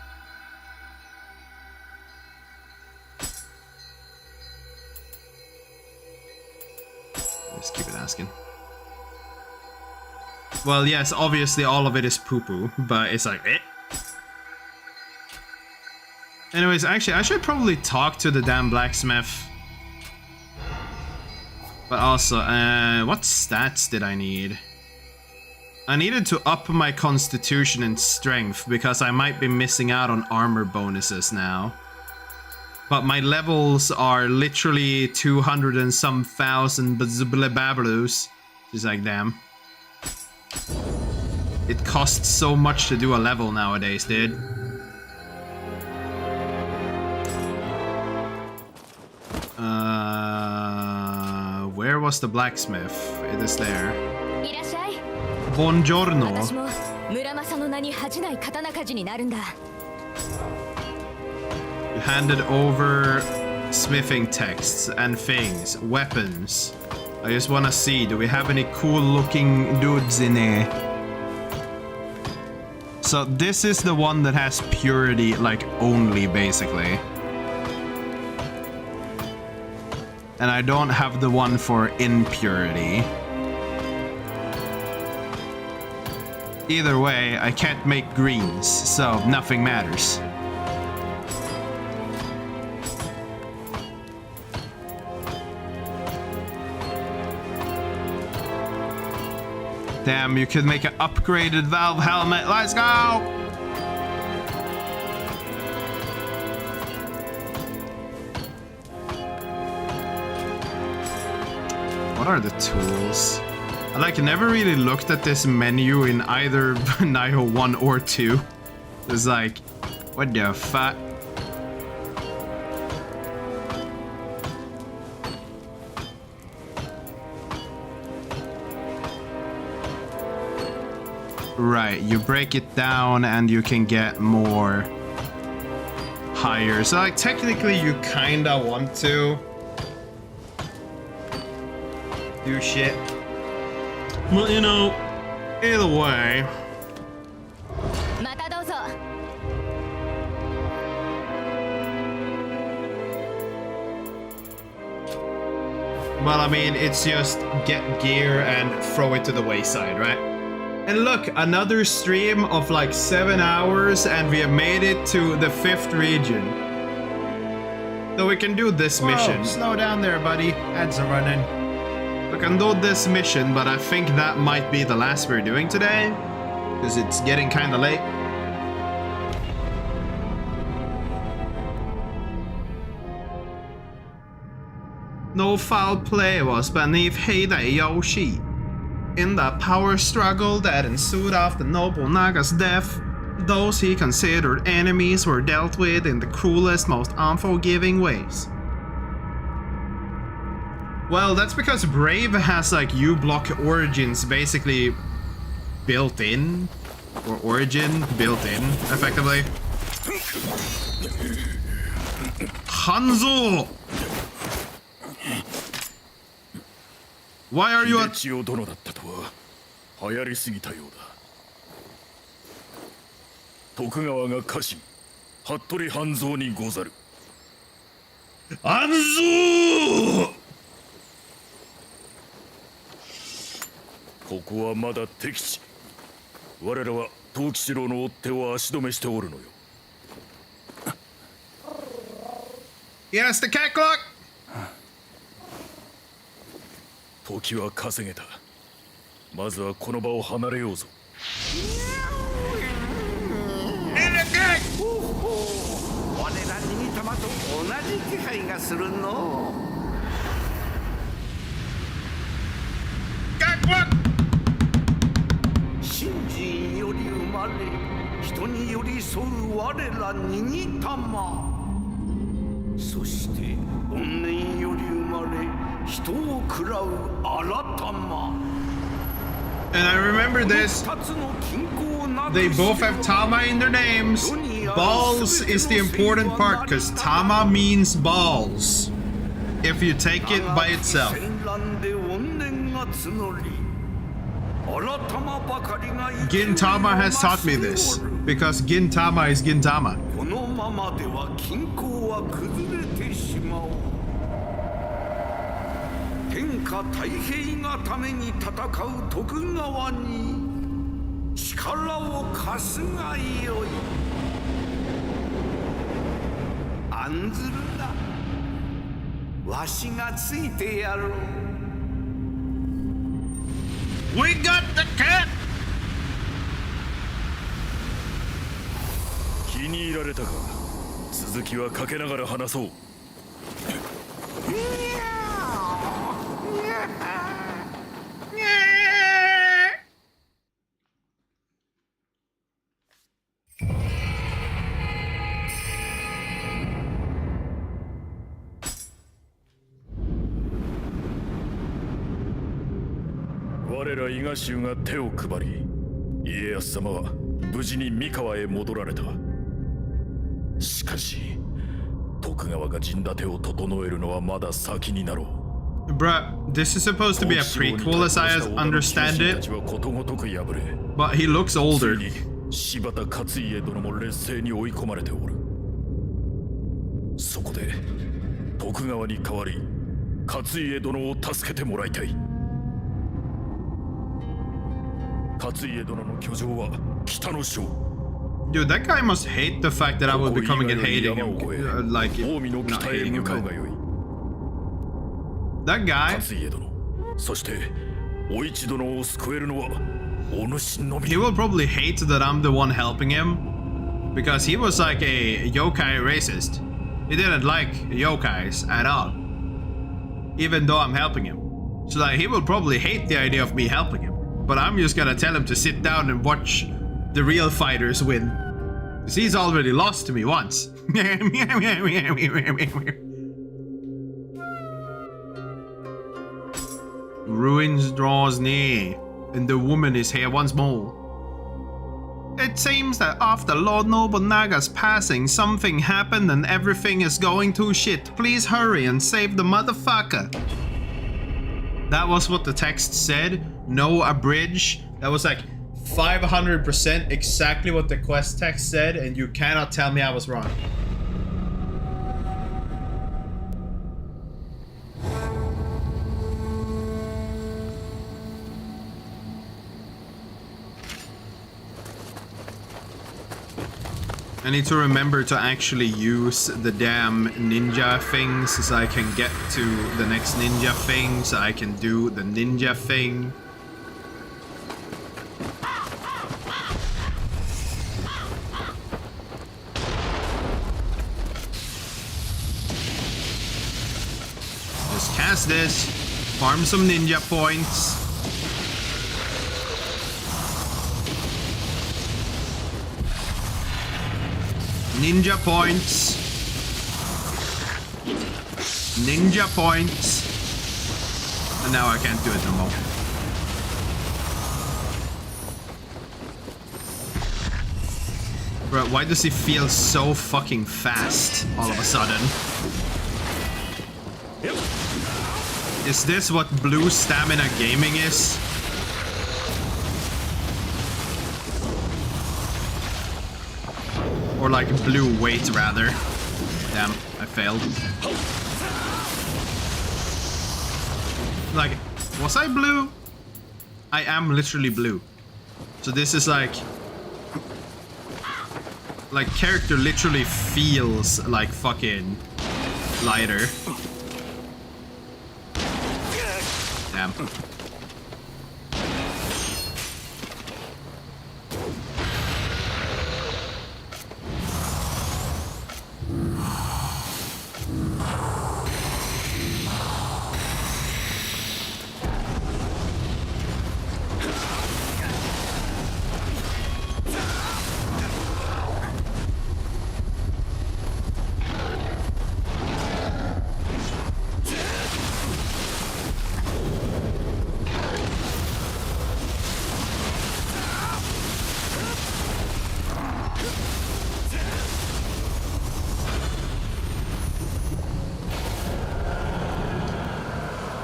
Just keep it asking. Well, yes, obviously all of it is poo-poo, but it's like, eh. Anyways, actually, I should probably talk to the damn blacksmith. But also, what stats did I need? I needed to up my constitution and strength because I might be missing out on armor bonuses now. But my levels are literally 200 and some thousand babalus. She's like, damn. It costs so much to do a level nowadays, dude. Where was the blacksmith? It is there. いらっしゃい。 Buongiorno. 私も村正の名に恥じない刀鍛冶になるんだ。 You handed over smithing texts and things, weapons. I just wanna see, do we have any cool looking dudes in there? So this is the one that has purity, like, only, basically. And I don't have the one for impurity. Either way, I can't make greens, so nothing matters. Damn, you could make an upgraded valve helmet. Let's go! What are the tools? I like never really looked at this menu in either Nioh 1 or 2. It's like, what the fuck? Right, you break it down and you can get more higher. So like technically you kinda want to do shit. Well, you know, either way. またどうぞ。 Well, I mean, it's just get gear and throw it to the wayside, right? And look, another stream of like 7 hours and we have made it to the 5th region. So we can do this mission. Slow down there, buddy. Ads are running. We can do this mission, but I think that might be the last we're doing today. Because it's getting kinda late. No foul play was beneath Heideyoshi. In the power struggle that ensued after Nobunaga's death, those he considered enemies were dealt with in the cruelest, most unforgiving ways. Well, that's because Brave has like U-block origins basically built in, or origin built in, effectively. Hanzo! Why are you at... 秀千代殿だったとは流行りすぎたようだ。徳川が家臣服部半蔵にござる。半蔵！ここはまだ敵地。我らは藤吉郎の追っ手を足止めしておるのよ。Yes, the cat clock! 時は稼げた。まずはこの場を離れようぞ。我ら逃げ玉と同じ気配がするの。信心より生まれ、人に寄り添う我ら逃げ玉。そして怨念より生まれ、人を喰らう新玉。 And I remember this. They both have Tama in their names. Balls is the important part because Tama means balls. If you take it by itself. Gintama has taught me this because Gintama is Gintama. 天下太平がために戦う徳川に力を貸すがよい。案ずるな。わしがついてやろう。We got the cat! 気に入られたか。続きはかけながら話そう。我ら伊賀衆が手を配り、家康様は無事に三河へ戻られた。しかし徳川が陣立てを整えるのはまだ先になろう。 Bruh, this is supposed to be a prequel as I understand it, but he looks older. 柴田勝家殿も劣勢に追い込まれておる。そこで徳川に代わり勝家殿を助けてもらいたい。勝家殿の居城は北の章。 Dude, that guy must hate the fact that I will be coming and hating him. Like, not hating him, but... That guy... He will probably hate that I'm the one helping him, because he was like a yokai racist. He didn't like yokais at all, even though I'm helping him. So like, he will probably hate the idea of me helping him, but I'm just gonna tell him to sit down and watch the real fighters win. Because he's already lost to me once. Ruins draws near, and the woman is here once more. It seems that after Lord Nobunaga's passing, something happened and everything is going to shit. Please hurry and save the motherfucker. That was what the text said. No abridge. That was like 500% exactly what the quest text said, and you cannot tell me I was wrong. I need to remember to actually use the damn ninja thing so I can get to the next ninja thing, so I can do the ninja thing. Just cast this, farm some ninja points. Ninja points. Ninja points. And now I can't do it no more. Bro, why does he feel so fucking fast all of a sudden? Is this what blue stamina gaming is? Or like blue weight, rather. Damn, I failed. Like, was I blue? I am literally blue. So this is like character literally feels like fucking lighter. Damn.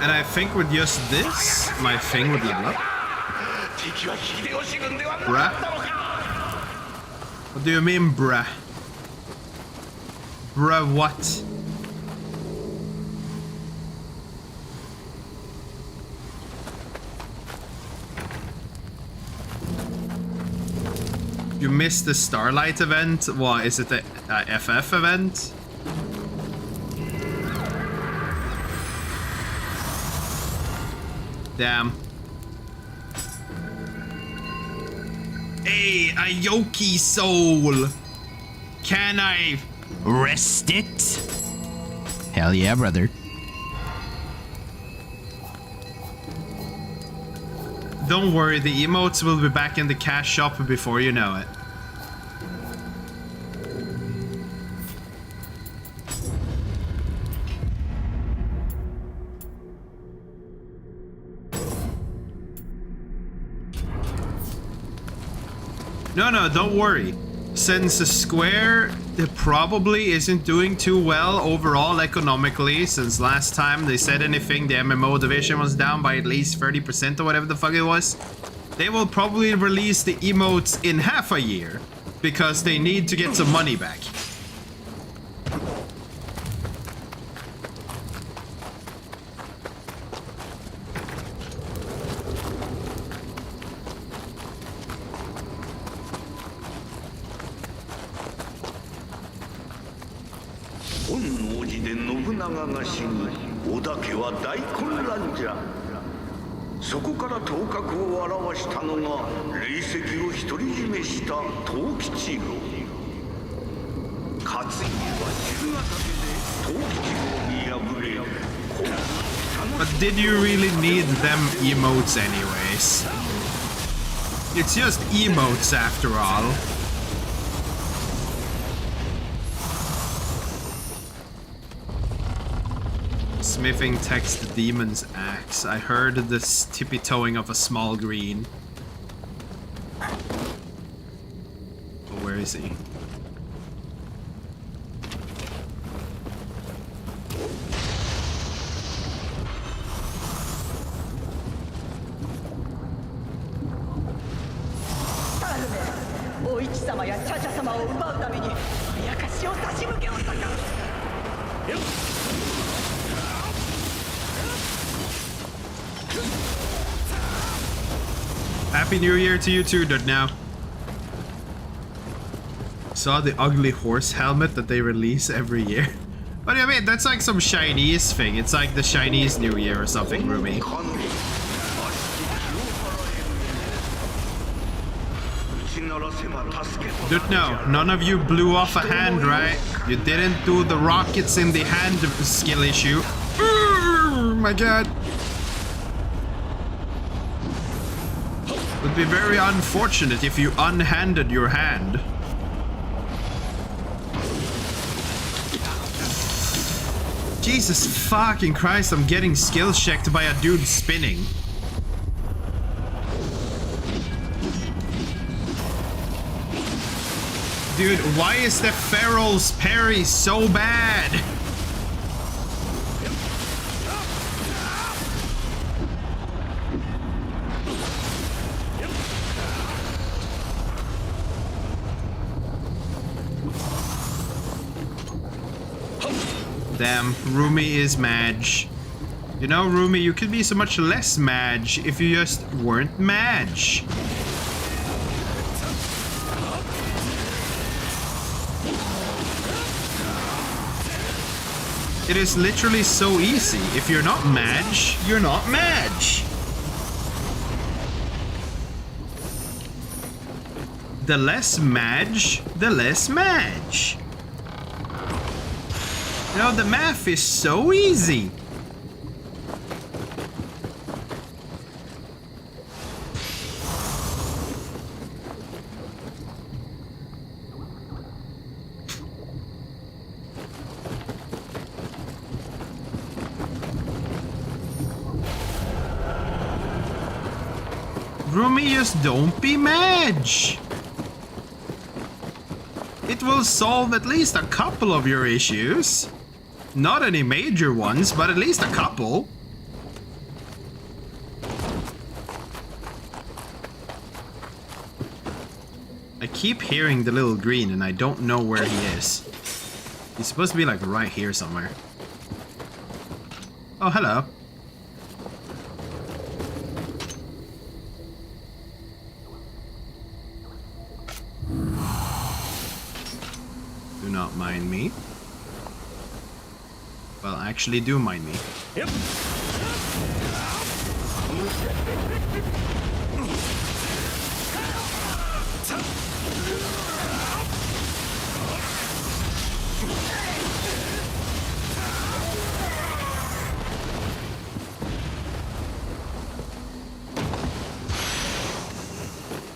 And I think with just this, my thing would level up. Bruh? What do you mean, bruh? Bruh, what? You missed the Starlight event? What, is it the FF event? Damn. Hey, a Yoki soul! Can I rest it? Hell yeah, brother. Don't worry, the emotes will be back in the cash shop before you know it. No, don't worry. Since Square probably isn't doing too well overall economically, since last time they said anything, the MMO division was down by at least 30% or whatever the fuck it was. They will probably release the emotes in half a year because they need to get some money back. But did you really need them emotes anyways? It's just emotes after all. Smithing text demon's axe. I heard the tippy-toeing of a small green. Oh, where is he? Happy New Year to you too, Now. Saw the ugly horse helmet that they release every year. What do you mean? That's like some Chinese thing. It's like the Chinese New Year or something, Ruby. Dude, no. None of you blew off a hand, right? You didn't do the rockets in the hand skill issue. Oh my god. Would be very unfortunate if you unhanded your hand. Jesus fucking Christ, I'm getting skill checked by a dude spinning. Dude, why is the Feral's parry so bad? Damn, Rumi is Madge. You know, Rumi, you could be so much less Madge if you just weren't Madge. It is literally so easy. If you're not Madge, you're not Madge. The less Madge, the less Madge. You know, the math is so easy. Rumi, just don't be Madge. It will solve at least a couple of your issues. Not any major ones, but at least a couple. I keep hearing the little green and I don't know where he is. He's supposed to be like right here somewhere. Oh, hello. Do not mind me. Well, actually do mind me. Yep.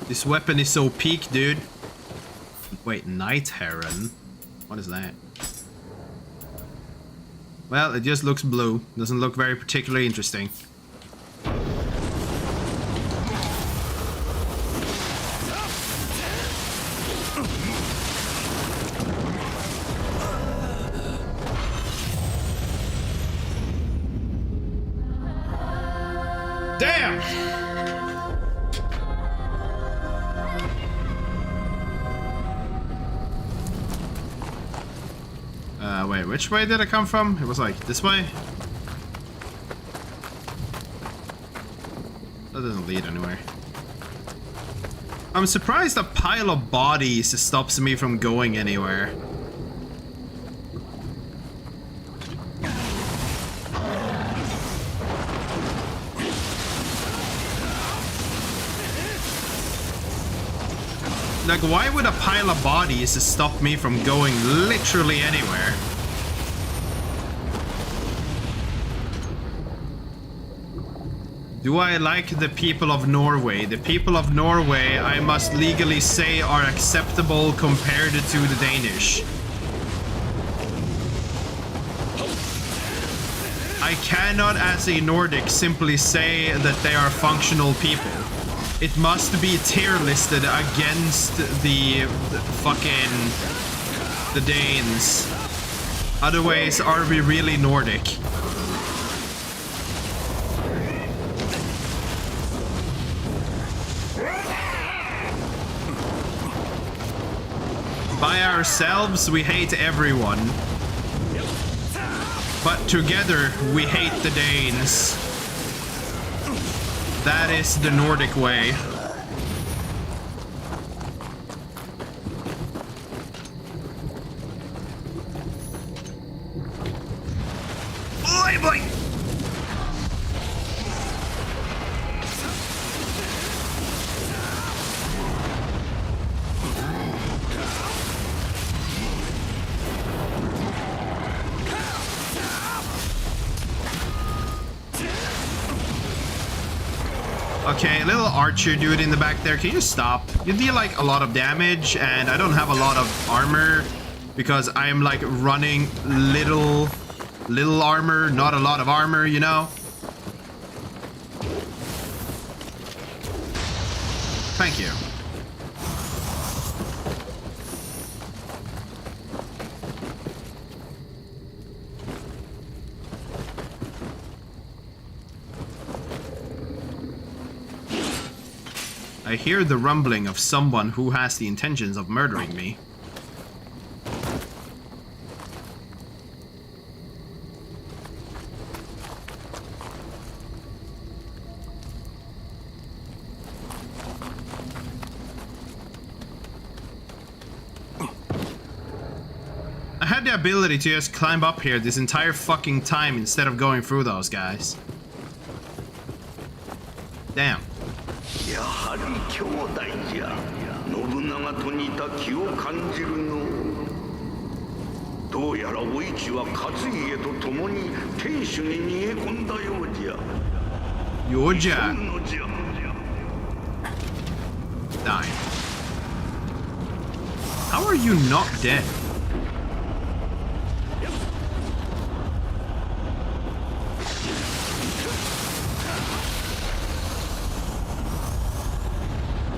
This weapon is so peak, dude. Wait, Night Heron? What is that? Well, it just looks blue. Doesn't look very particularly interesting. Damn! Wait, which way did it come from? It was like this way? That doesn't lead anywhere. I'm surprised a pile of bodies stops me from going anywhere. Like, why would a pile of bodies stop me from going literally anywhere? Do I like the people of Norway? The people of Norway, I must legally say, are acceptable compared to the Danish. I cannot, as a Nordic, simply say that they are functional people. It must be tier listed against the Danes. Otherwise, are we really Nordic? By ourselves, we hate everyone. But together, we hate the Danes. That is the Nordic way. Oi, boy! Okay, little archer dude in the back there, can you stop? You deal like a lot of damage and I don't have a lot of armor because I'm like running little armor, not a lot of armor, you know? Thank you. I hear the rumbling of someone who has the intentions of murdering me. I had the ability to just climb up here this entire fucking time instead of going through those guys. Damn. やはり兄弟じゃ。信長と似た気を感じるの。どうやらお市は勝家と共に天守に逃げ込んだようじゃ。ようじゃ。Die. How are you not dead?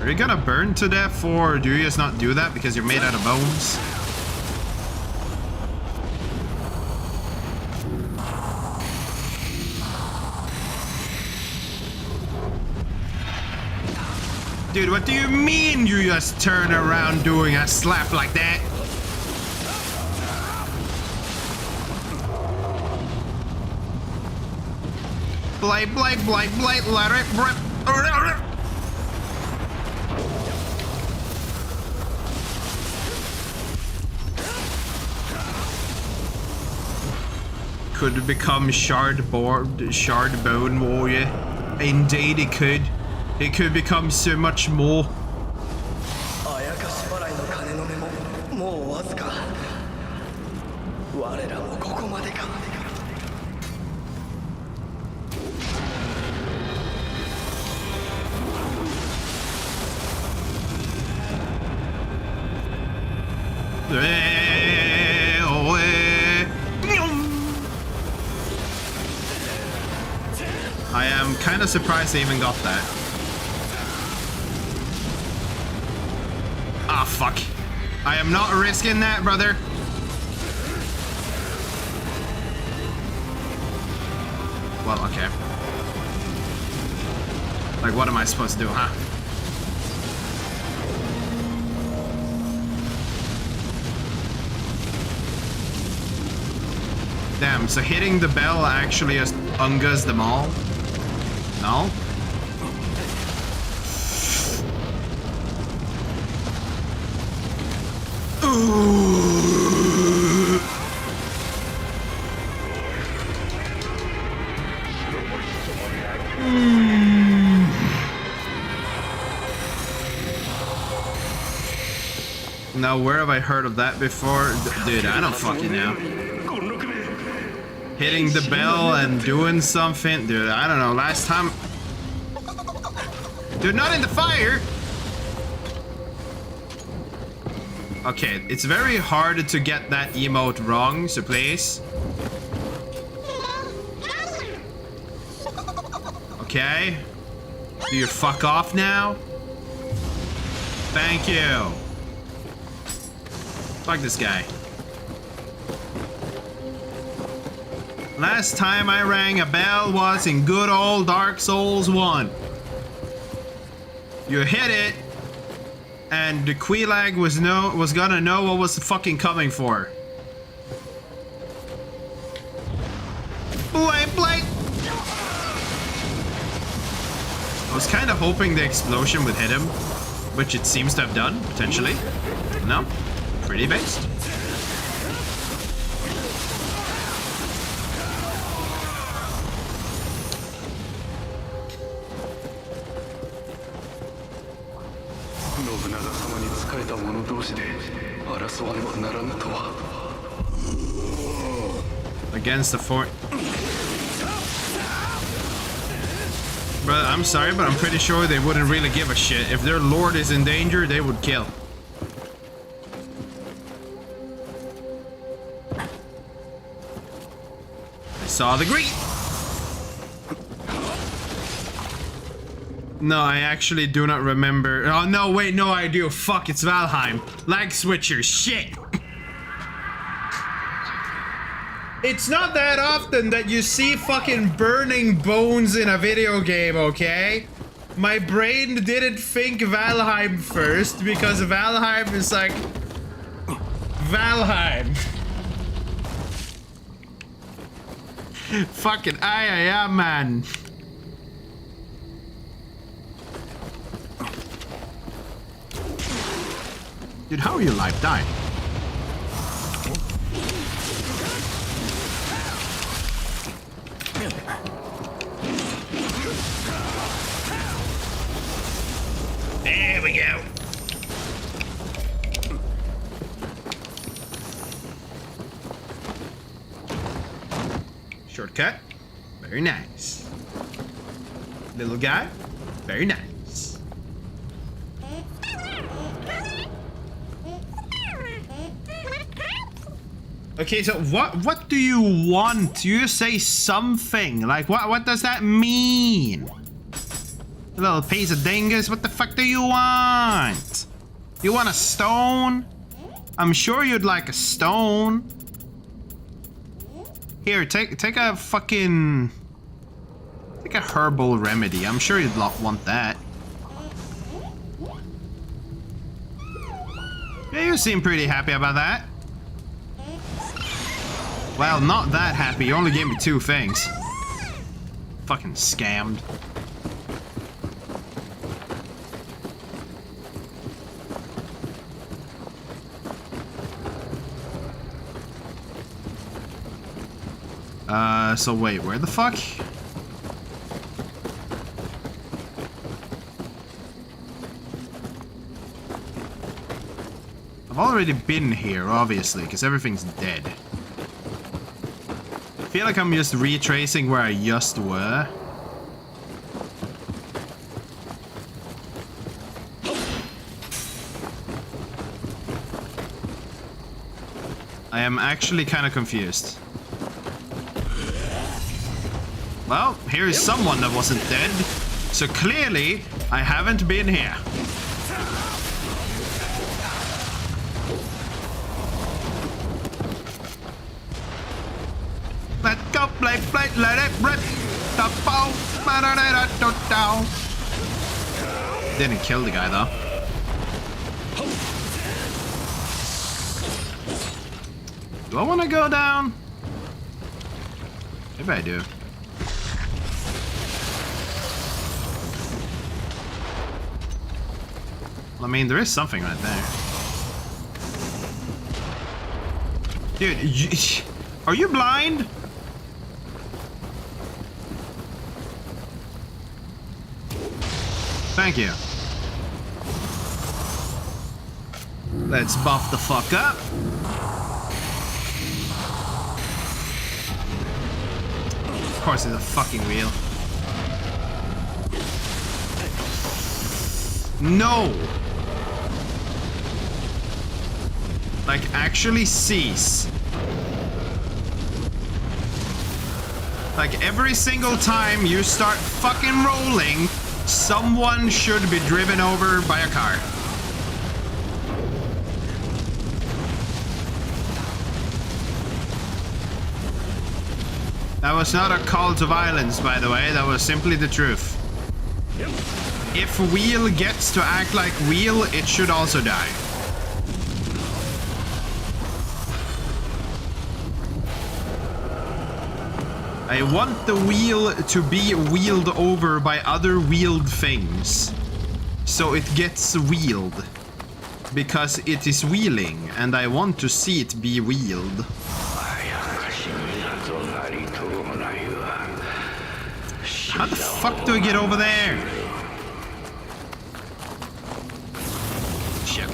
Are you gonna burn to death, or do you just not do that because you're made out of bones? Dude, what do you mean you just turn around doing a slap like that? Blight, let it rip. Could become shard bone warrior. Indeed it could. It could become so much more. I am kind of surprised they even got that. Ah, fuck. I am not risking that, brother. Well, okay. Like, what am I supposed to do, huh? Damn, so hitting the bell actually just ungas them all? No? Now, where have I heard of that before? Dude, I don't fucking know. Hitting the bell and doing something? Dude, I don't know. Last time... Dude, not in the fire! Okay, it's very hard to get that emote wrong, so please. Okay. Do you fuck off now? Thank you. Fuck this guy. Last time I rang a bell was in good old Dark Souls 1. You hit it, and the Queelag was gonna know what was fucking coming for. Blade! I was kind of hoping the explosion would hit him, which it seems to have done, potentially. No? Pretty based. Against the fort. Brother, I'm sorry, but I'm pretty sure they wouldn't really give a shit. If their lord is in danger, they would kill. I saw the green. No, I actually do not remember. Oh, no, wait, no, I do. Fuck, it's Valheim. Lag switchers, shit. It's not that often that you see fucking burning bones in a video game, okay? My brain didn't think Valheim first because Valheim is like... Valheim. Fucking aye, man. Dude, how are you alive? Die. There we go. Shortcut. Very nice. Little guy. Very nice. Okay, so what do you want? You say something. Like what does that mean? Little piece of dingus, what the fuck do you want? You want a stone? I'm sure you'd like a stone. Here, take a fucking... Take a herbal remedy. I'm sure you'd want that. Yeah, you seem pretty happy about that. Well, not that happy. You only gave me 2 things. Fucking scammed. So wait, where the fuck? I've already been here, obviously, because everything's dead. I feel like I'm just retracing where I just were. I am actually kind of confused. Well, here is someone that wasn't dead, so clearly I haven't been here. Let go, play, let it rip. The ball, Didn't kill the guy though. Do I want to go down? Maybe I do. Well, I mean, there is something right there. Dude, are you blind? Thank you. Let's buff the fuck up. Of course, it's a fucking wheel. No! Like, actually cease. Like, every single time you start fucking rolling, someone should be driven over by a car. That was not a call to violence, by the way. That was simply the truth. If Wheel gets to act like Wheel, it should also die. I want the wheel to be wheeled over by other wheeled things. So it gets wheeled. Because it is wheeling, and I want to see it be wheeled. How the fuck do I get over there? Shit.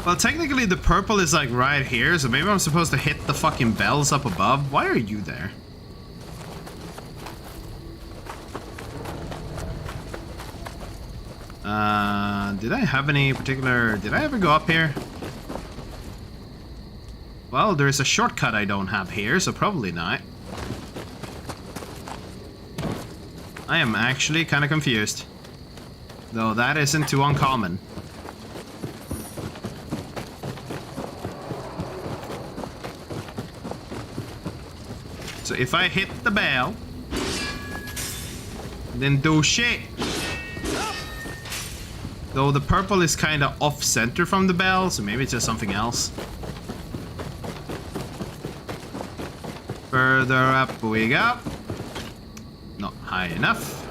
Well, technically the purple is like right here, so maybe I'm supposed to hit the fucking bells up above. Why are you there? Did I have any particular... Did I ever go up here? Well, there's a shortcut I don't have here, so probably not. I am actually kind of confused. Though that isn't too uncommon. So if I hit the bell, then do shit. Though the purple is kind of off-center from the bell, so maybe it's just something else. Further up we go. Not high enough.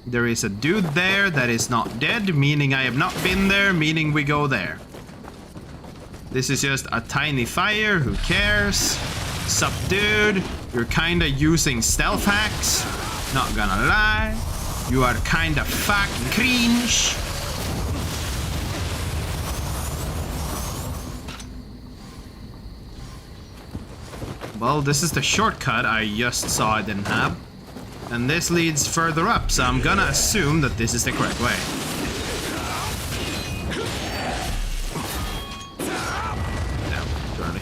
There is a dude there that is not dead, meaning I have not been there, meaning we go there. This is just a tiny fire, who cares? Sup, dude? You're kinda using stealth hacks. Not gonna lie. You are kinda fucking cringe. Well, this is the shortcut I just saw I didn't have. And this leads further up, so I'm gonna assume that this is the correct way. Damn, too early.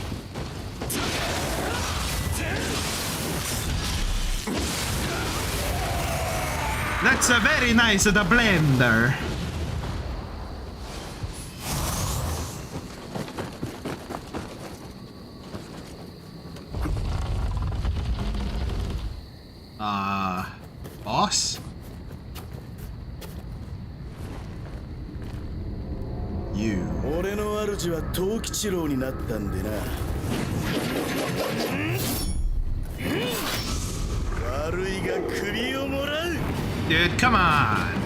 That's a very nice the blender. Boss? You. 俺の主は藤吉郎になったんでな。悪いが首をもらう。Dude, come on.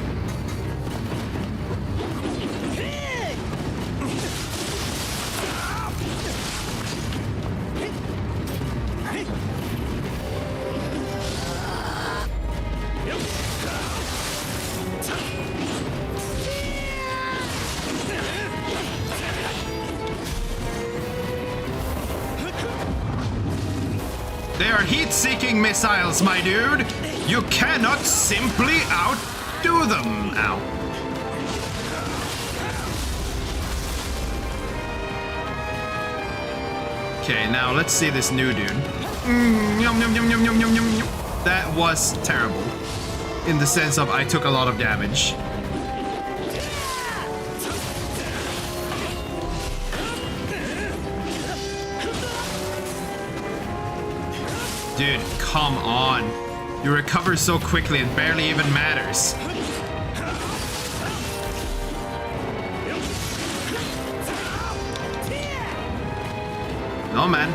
They are heat-seeking missiles, my dude. You cannot simply outdo them. Ow. Okay, now let's see this new dude. Yum, yum, yum, yum, yum, yum, yum, yum. That was terrible. In the sense of I took a lot of damage. Dude, come on. You recover so quickly it barely even matters. No, man.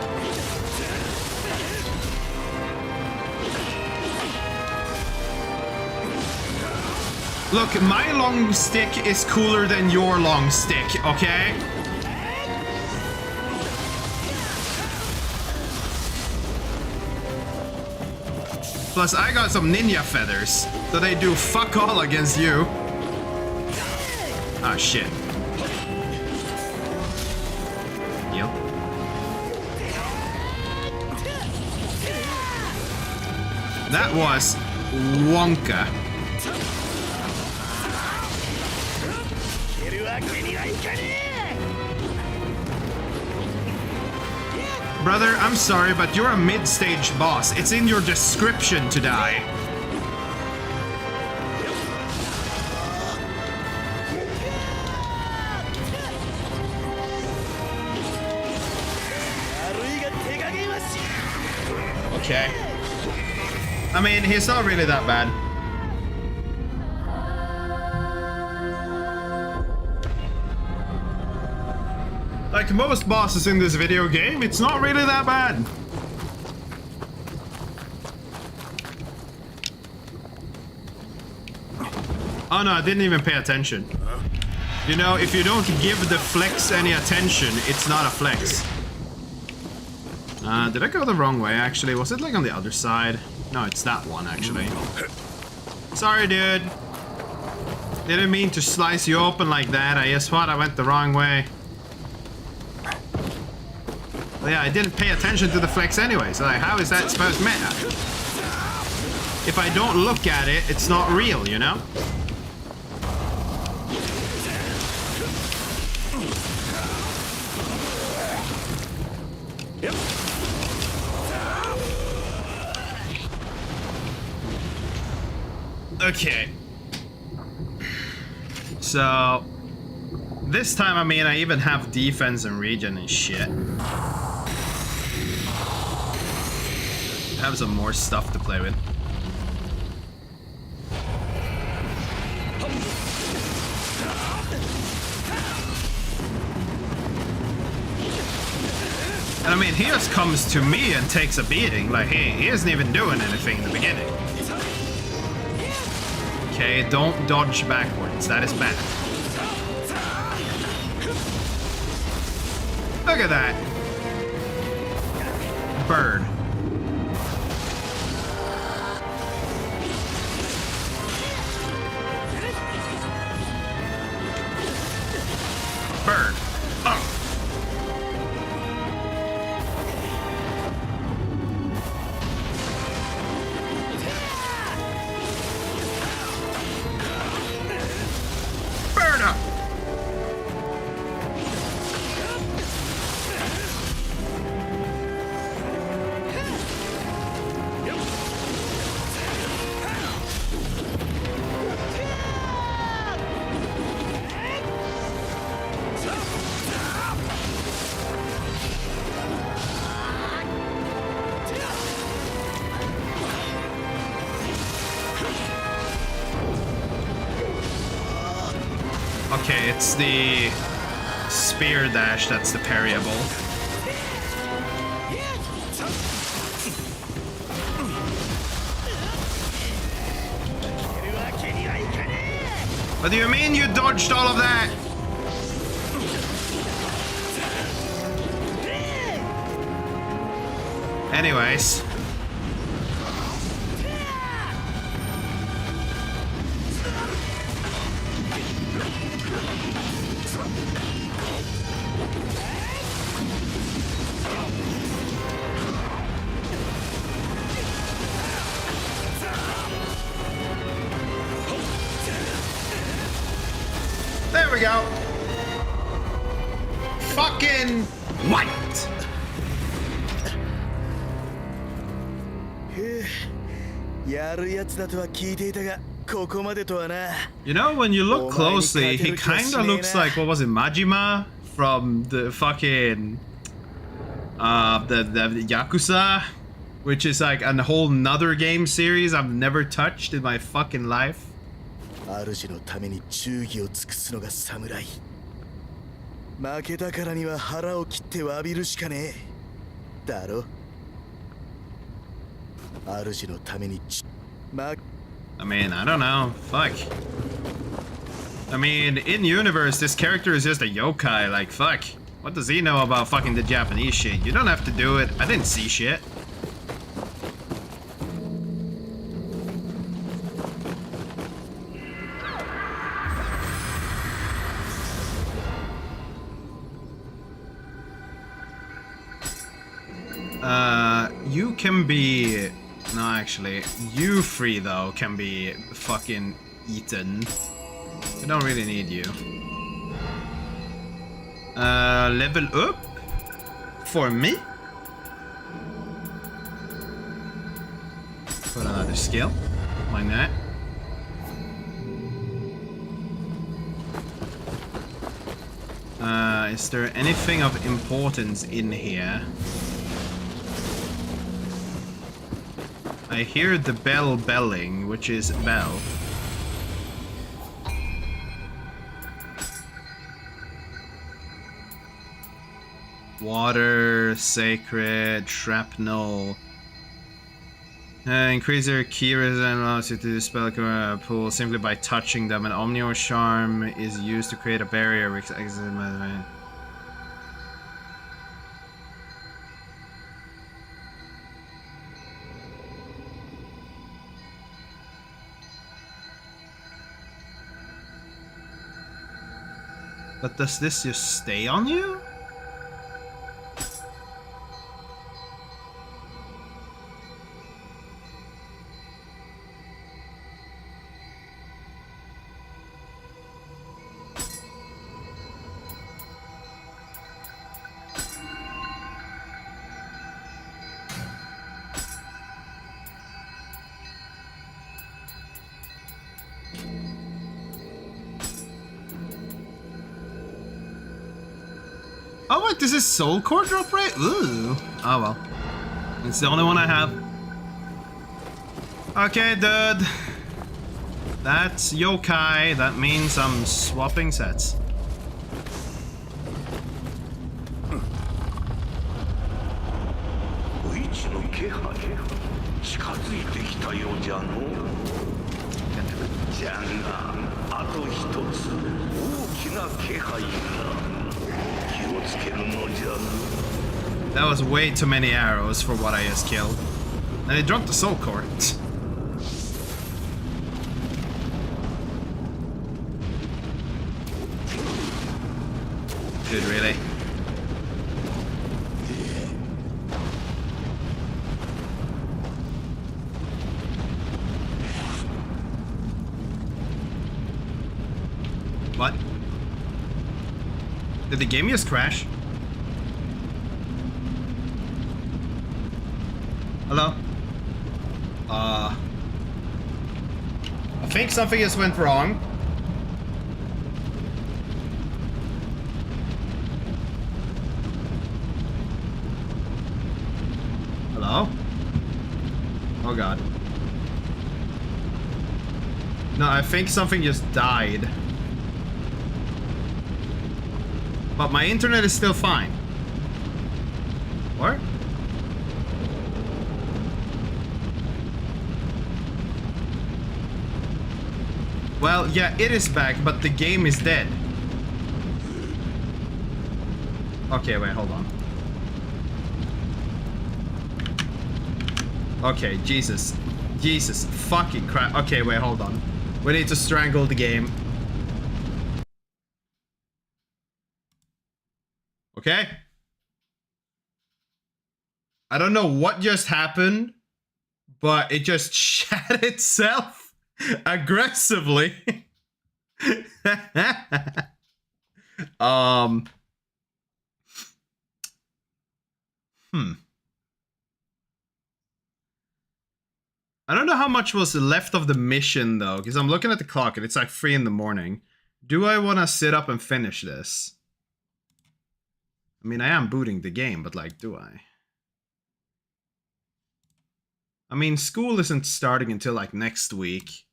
Look, my long stick is cooler than your long stick, okay? Plus, I got some ninja feathers, so they do fuck all against you. Ah, shit. Yep. That was Wonka. Brother, I'm sorry, but you're a mid-stage boss. It's in your description to die. Okay. I mean, he's not really that bad. Like most bosses in this video game, it's not really that bad. Oh no, I didn't even pay attention. You know, if you don't give the flex any attention, it's not a flex. Did I go the wrong way, actually? Was it like on the other side? No, it's that one, actually. Sorry, dude. Didn't mean to slice you open like that. I just thought I went the wrong way. Well, yeah, I didn't pay attention to the flex anyway, so like, how is that supposed to matter? If I don't look at it, it's not real, you know? Yep. Okay. So this time, I mean, I even have defense and regen and shit. Have some more stuff to play with. And I mean, he just comes to me and takes a beating. Like, he isn't even doing anything in the beginning. Okay, don't dodge backwards. That is bad. Look at that. Bird. Bird. Oh. Bird up. Okay, it's the spear dash that's the parryable. What do you mean you dodged all of that? Anyways. There we go. Fucking white. You know, when you look closely, he kinda looks like, what was it, Majima from the fucking the Yakuza which is like a whole nother game series I've never touched in my fucking life. 主のために忠義を尽くすのが侍。負けたからには腹を切って詫びるしかねえ。だろ。主のためにI mean, I don't know. Fuck. I mean, in universe, this character is just a yokai. Like, fuck. What does he know about fucking the Japanese shit? You don't have to do it. I didn't see shit. You can be... No, actually, you three, though, can be fucking eaten. I don't really need you. Level up? For me? Put another skill. Like that. Is there anything of importance in here? I hear the bell belling, which is bell. Water, sacred, shrapnel. Increase your key resistance allows you to dispel a pool simply by touching them. An Omnio charm is used to create a barrier which exits. But does this just stay on you? Oh wait, this is soul core drop rate? Ooh. Oh well. It's the only one I have. Okay, dude. That's yokai. That means I'm swapping sets. That was way too many arrows for what I just killed. And they dropped the soul core. Dude, really? What? Did the game just crash? Hello? I think something just went wrong. Hello? Oh god. No, I think something just died. But my internet is still fine. What? Well, yeah, it is back, but the game is dead. Okay, wait, hold on. Okay, Jesus. Jesus fucking crap. Okay, wait, hold on. We need to strangle the game. Okay? I don't know what just happened, but it just shat itself aggressively. I don't know how much was left of the mission though, because I'm looking at the clock and it's like 3 in the morning. Do I want to sit up and finish this? I mean, I am booting the game, but like, do I? I mean, school isn't starting until like next week.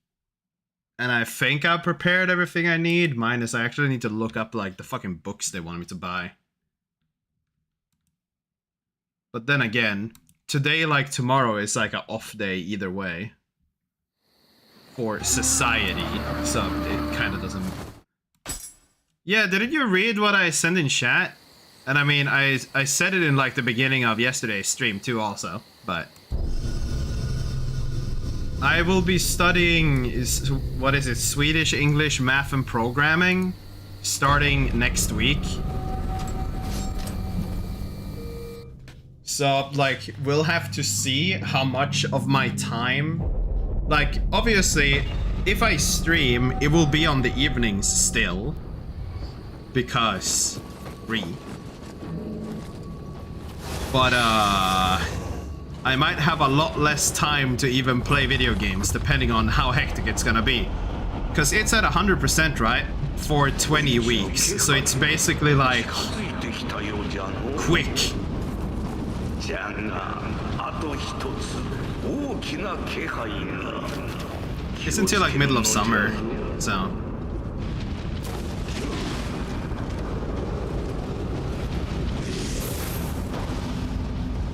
And I think I've prepared everything I need. Minus I actually need to look up like the fucking books they want me to buy. But then again, today like tomorrow is like an off day either way. For society. So it kind of doesn't... Yeah, didn't you read what I sent in chat? And I mean, I said it in like the beginning of yesterday's stream too also, but... I will be studying, what is it, Swedish, English, math and programming starting next week. So, like, we'll have to see how much of my time... Like, obviously, if I stream, it will be on the evenings still. Because... But, I might have a lot less time to even play video games, depending on how hectic it's gonna be. Because it's at 100%, right? For 20 weeks. So it's basically like... quick. It's until like middle of summer, so...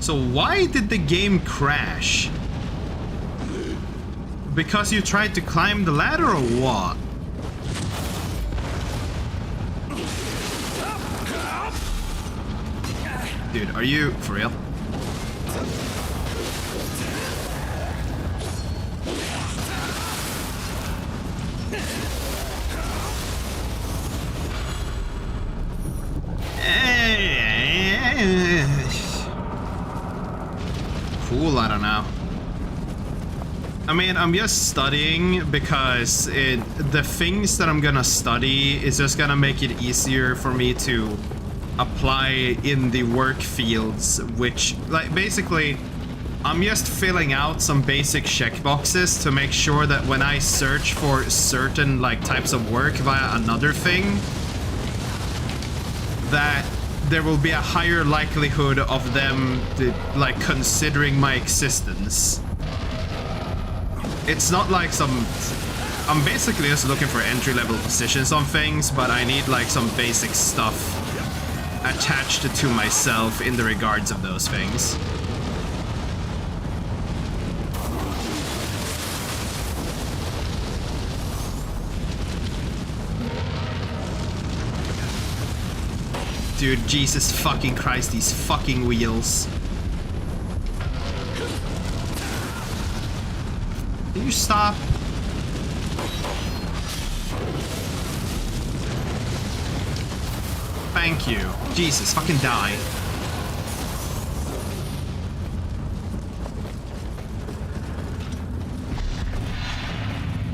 So why did the game crash? Because you tried to climb the ladder or what? Dude, are you for real? Cool, I don't know. I mean, I'm just studying because the things that I'm gonna study is just gonna make it easier for me to apply in the work fields, which, like, basically, I'm just filling out some basic checkboxes to make sure that when I search for certain, like, types of work via another thing, that there will be a higher likelihood of them, like, considering my existence. It's not like some... I'm basically just looking for entry-level positions on things, but I need, like, some basic stuff attached to myself in the regards of those things. Dude, Jesus fucking Christ, these fucking wheels. Can you stop? Thank you. Jesus, fucking die.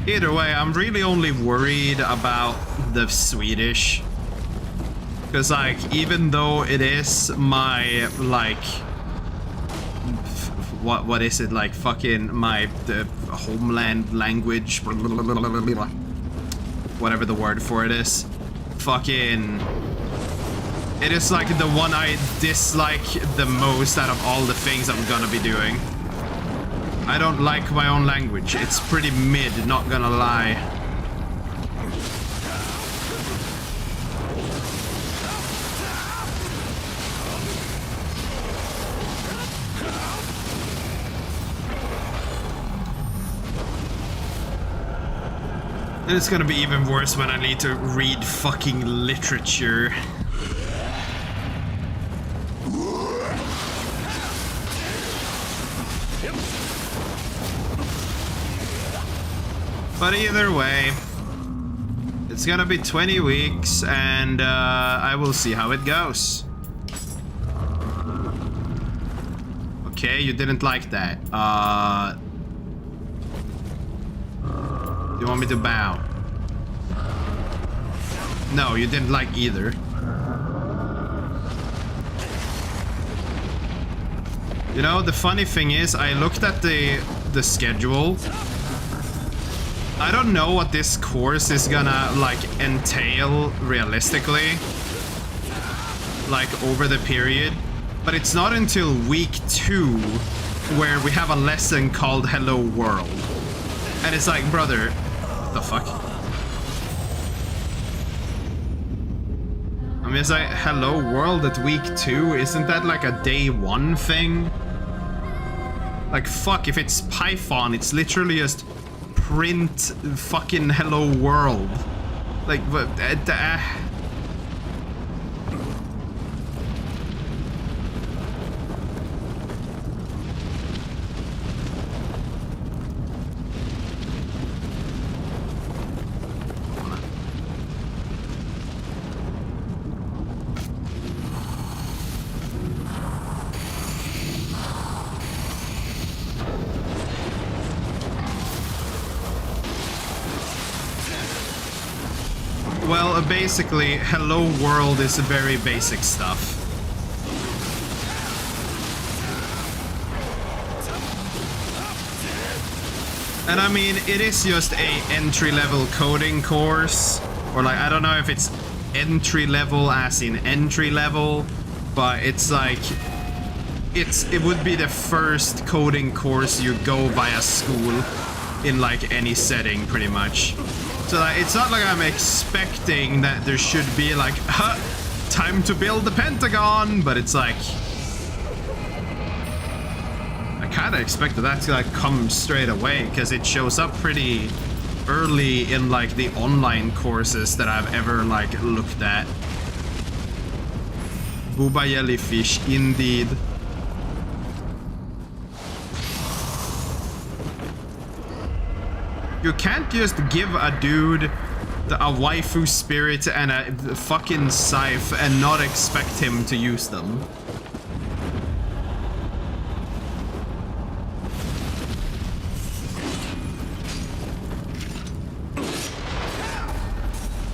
Either way, I'm really only worried about the Swedish. Because, like, even though it is my, like, what is it, like, fucking the homeland language, whatever the word for it is, fucking, it is, like, the one I dislike the most out of all the things I'm gonna be doing. I don't like my own language. It's pretty mid, not gonna lie. And it's gonna be even worse when I need to read fucking literature. But either way, it's gonna be 20 weeks, and I will see how it goes. Okay, you didn't like that. You want me to bow? No, you didn't like either. You know, the funny thing is, I looked at the schedule. I don't know what this course is gonna, like, entail realistically, like, over the period, but it's not until week 2 where we have a lesson called Hello World. And it's like, brother, what the fuck? I mean, it's like, Hello World at week 2? Isn't that like a day 1 thing? Like, fuck, if it's Python, it's literally just print fucking Hello World. Like, but... Well, basically, Hello World is very basic stuff. And I mean, it is just a entry-level coding course. Or like, I don't know if it's entry-level as in entry-level, but it's like... It would be the first coding course you go via school in like any setting, pretty much. So like, it's not like I'm expecting that there should be like, time to build the Pentagon, but it's like... I kind of expected that to like come straight away, because it shows up pretty early in like the online courses that I've ever like looked at. Booba jellyfish, indeed. You can't just give a dude a waifu spirit and a fucking scythe and not expect him to use them.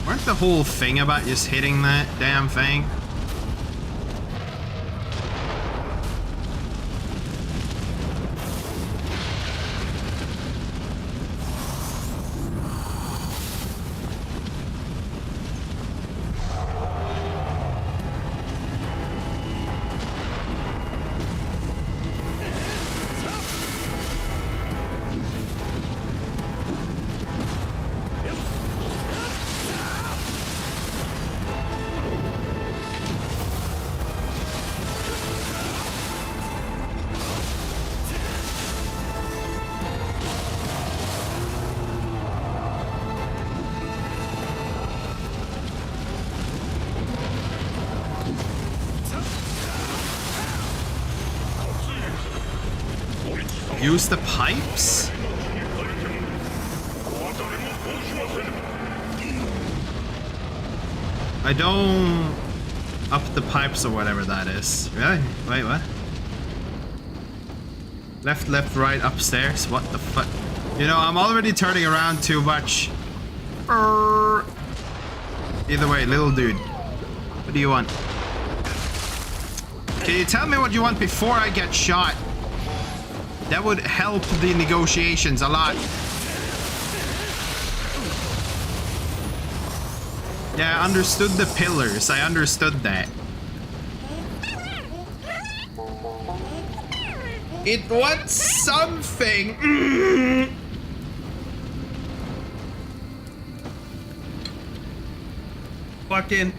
Weren't the whole thing about just hitting that damn thing? Use the pipes? I don't... Up the pipes or whatever that is. Really? Wait, what? Left, left, right, upstairs? What the fuck? You know, I'm already turning around too much. Either way, little dude. What do you want? Can you tell me what you want before I get shot? That would help the negotiations a lot. Yeah, I understood the pillars. I understood that. It wants something. Fucking.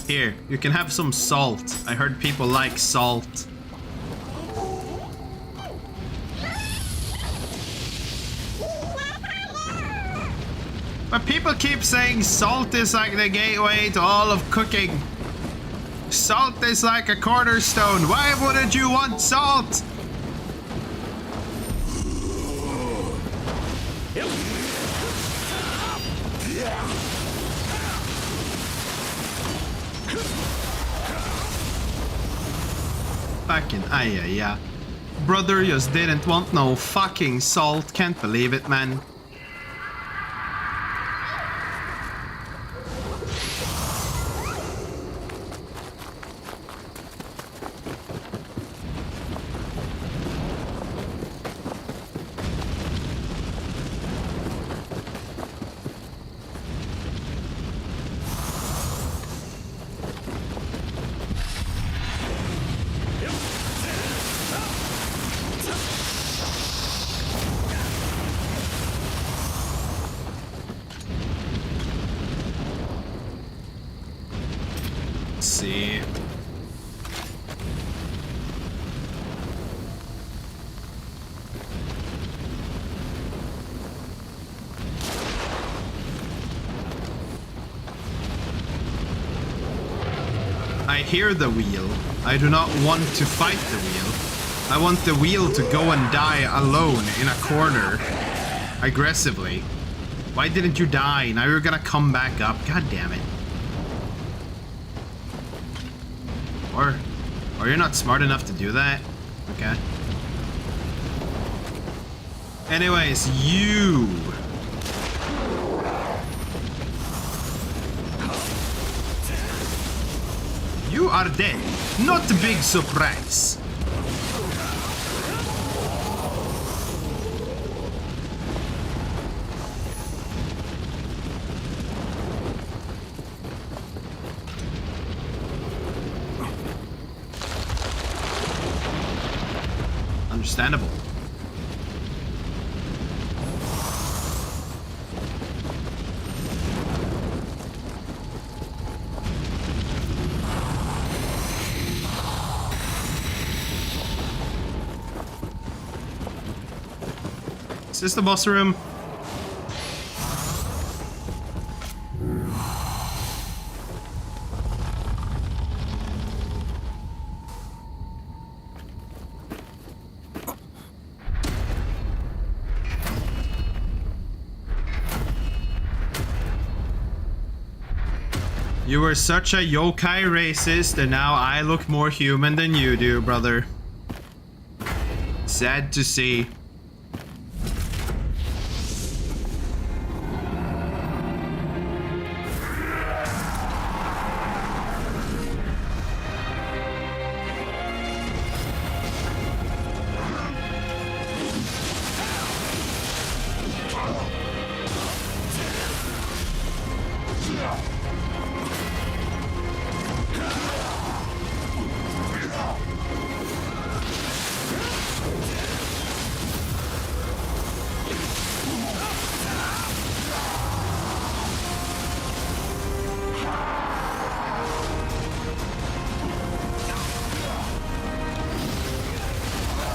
Here, you can have some salt. I heard people like salt. But people keep saying salt is like the gateway to all of cooking. Salt is like a cornerstone. Why wouldn't you want salt? Fucking yeah. Brother just didn't want no fucking salt. Can't believe it, man. Let's see. I hear the wheel. I do not want to fight the wheel. I want the wheel to go and die alone in a corner. Aggressively. Why didn't you die? Now you're gonna come back up. God damn it. Or you're not smart enough to do that? Okay. Anyways, you... You are dead. Not a big surprise. Understandable. Is this the boss room? You were such a yokai racist, and now I look more human than you do, brother. Sad to see.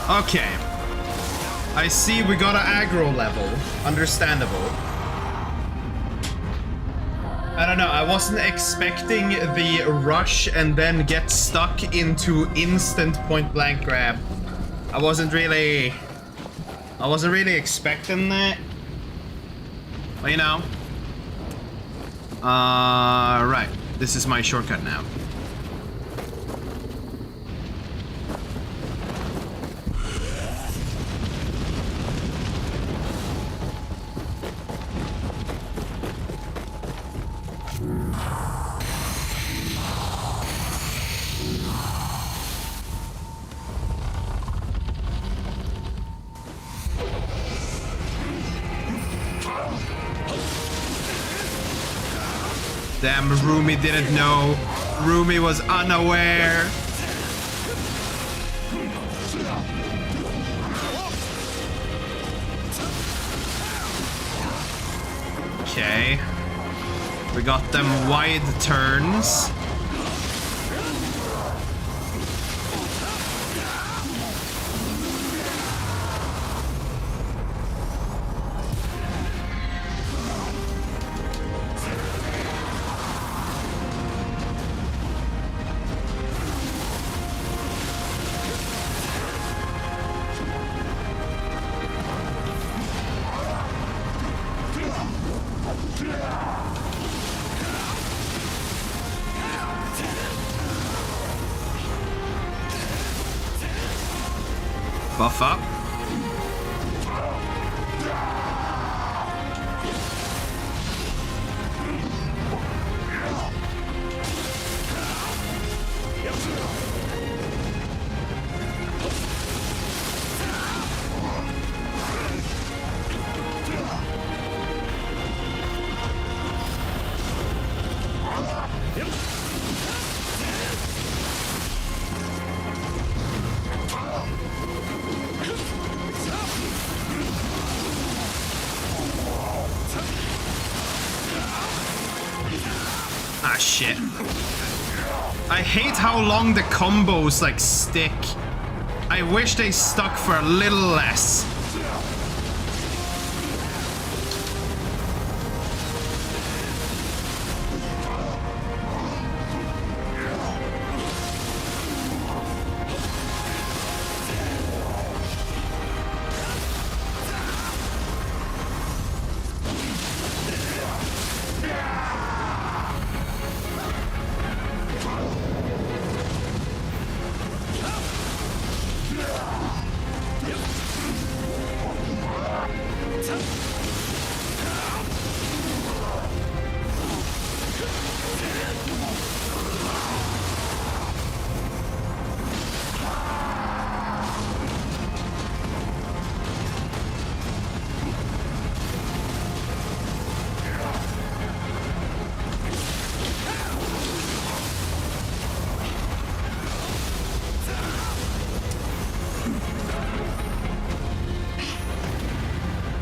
Okay. I see we got an aggro level. Understandable. I don't know, I wasn't expecting the rush and then get stuck into instant point blank grab. I wasn't really expecting that. But you know. Right. This is my shortcut now. Damn, Rumi didn't know. Rumi was unaware. Okay. We got them wide turns. Buff up. Ah, shit. I hate how long the combos like stick. I wish they stuck for a little less.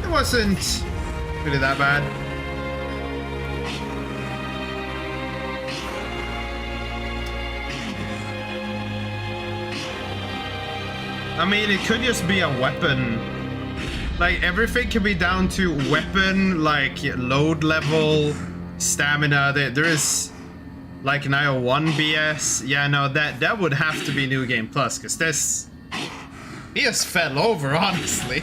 Wasn't really that bad. I mean, it could just be a weapon. Like, everything can be down to weapon, like load level, stamina. There is like Nioh 1 BS. Yeah, no, that would have to be New Game Plus, because this... He just fell over, honestly.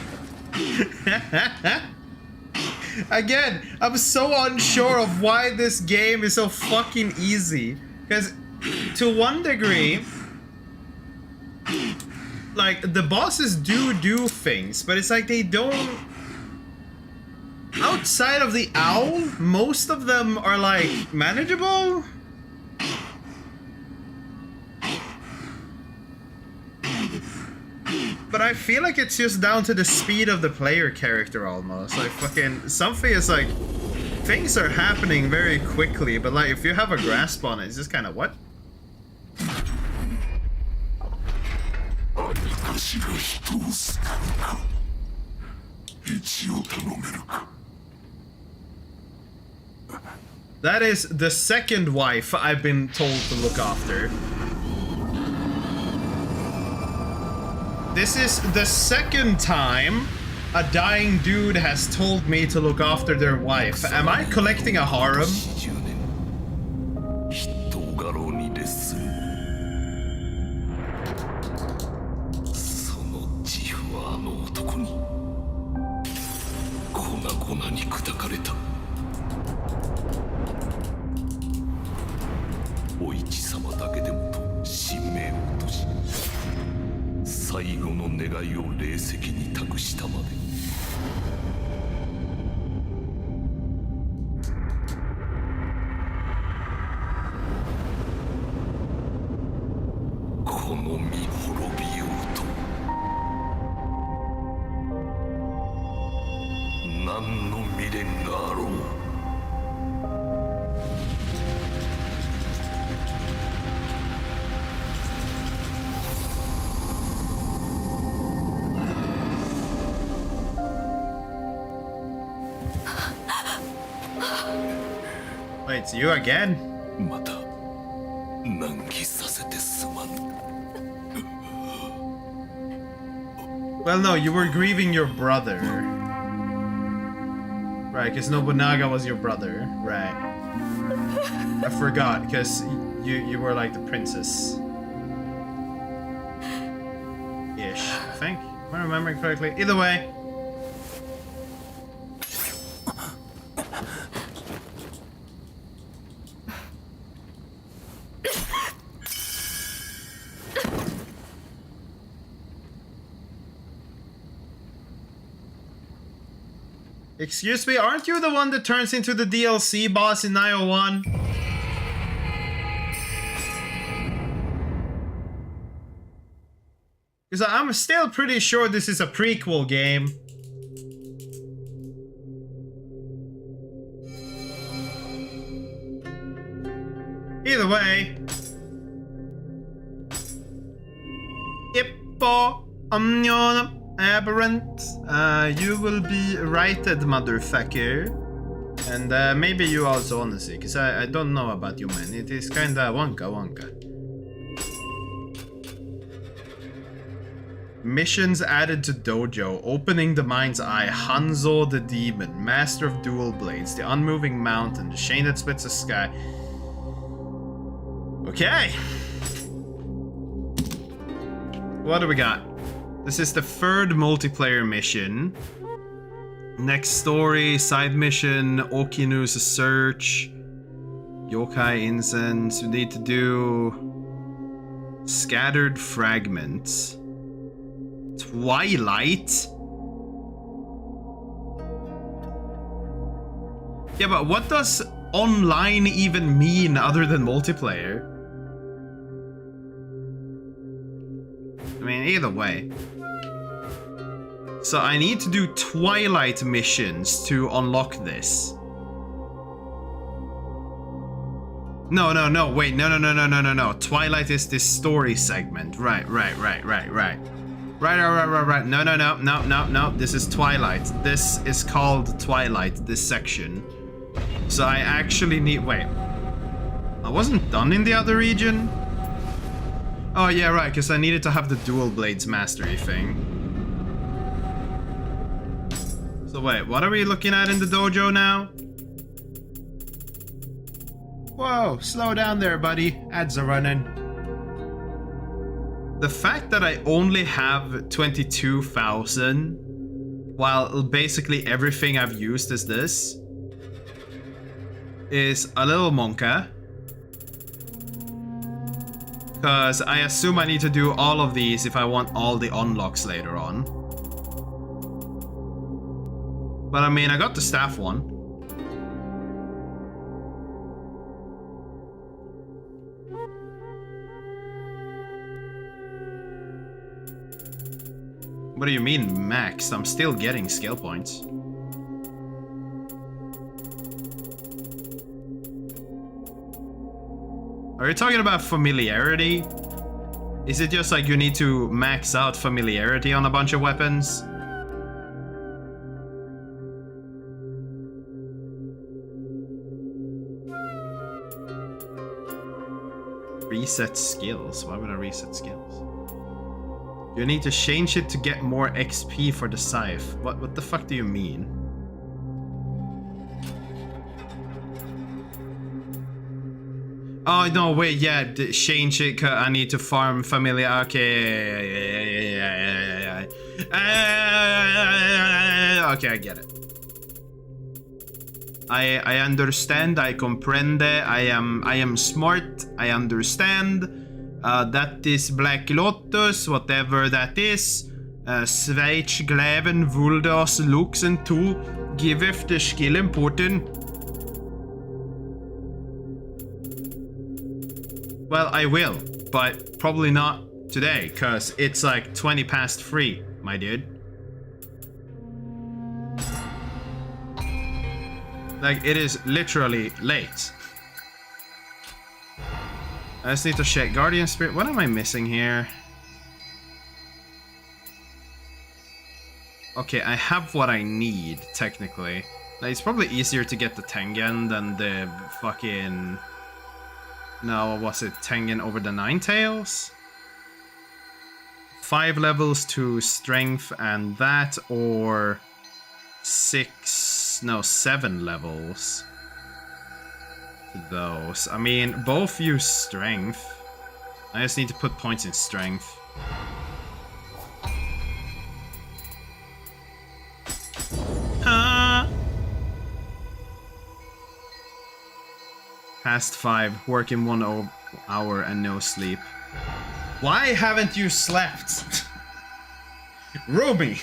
Again, I'm so unsure of why this game is so fucking easy. Because to one degree, like, the bosses do things, but it's like they don't... Outside of the owl, most of them are like manageable. But I feel like it's just down to the speed of the player character almost. Like fucking something is like things are happening very quickly, but like if you have a grasp on it, it's just kind of what? That is the second wife I've been told to look after. This is the second time a dying dude has told me to look after their wife. Am I collecting a harem? Wait, it's you again? Well, no, you were grieving your brother. Right, because Nobunaga was your brother. Right. I forgot, because you were like the princess. Ish, I think. Am I remembering correctly? Either way. Excuse me, aren't you the one that turns into the DLC boss in Nioh 1? Because I'm still pretty sure this is a prequel game. Either way. Ippo Omnion Aberrant. You will be righted, motherfucker. And maybe you also wanna see, because I don't know about you, man. It is kinda wonka. Missions added to Dojo. Opening the Mind's Eye. Hanzo the Demon. Master of Dual Blades. The Unmoving Mountain. The Chain that Splits the Sky. Okay. What do we got? This is the third multiplayer mission. Next story, side mission, Okinu's search, Yokai Incense. We need to do Scattered Fragments. Twilight? Yeah, but what does online even mean other than multiplayer? I mean, either way. So I need to do Twilight missions to unlock this. No, wait, no. Twilight is this story segment. Right. No. This is Twilight. This is called Twilight, this section. So I actually need... Wait. I wasn't done in the other region? Oh, yeah, right, because I needed to have the Dual Blades Mastery thing. So wait, what are we looking at in the dojo now? Whoa, slow down there, buddy. Ads are running. The fact that I only have 22,000, while basically everything I've used is this, is a little monka. Because I assume I need to do all of these if I want all the unlocks later on. But I mean, I got the staff one. What do you mean maxed? I'm still getting skill points. Are you talking about familiarity? Is it just like you need to max out familiarity on a bunch of weapons? Reset skills? Why would I reset skills? You need to change it to get more XP for the scythe. What the fuck do you mean? Oh no, wait, yeah, change it. I need to farm familiar. Okay, okay, I get it. I understand. I comprende. I am smart. I understand. That is Black Lotus, whatever that is. Sveich Gleven Vuldas Luxen to giveth the skill important. Well, I will, but probably not today, cause it's like 20 past 3, my dude. Like, it is literally late. I just need to check Guardian Spirit. What am I missing here? Okay, I have what I need, technically. Like, it's probably easier to get the Tengen than the fucking... No, what was it? Tengen over the Ninetales? 5 levels to strength and that, or 7 levels to those. I mean, both use strength. I just need to put points in strength. Past 5, working 1 hour and no sleep. Why haven't you slept? Ruby!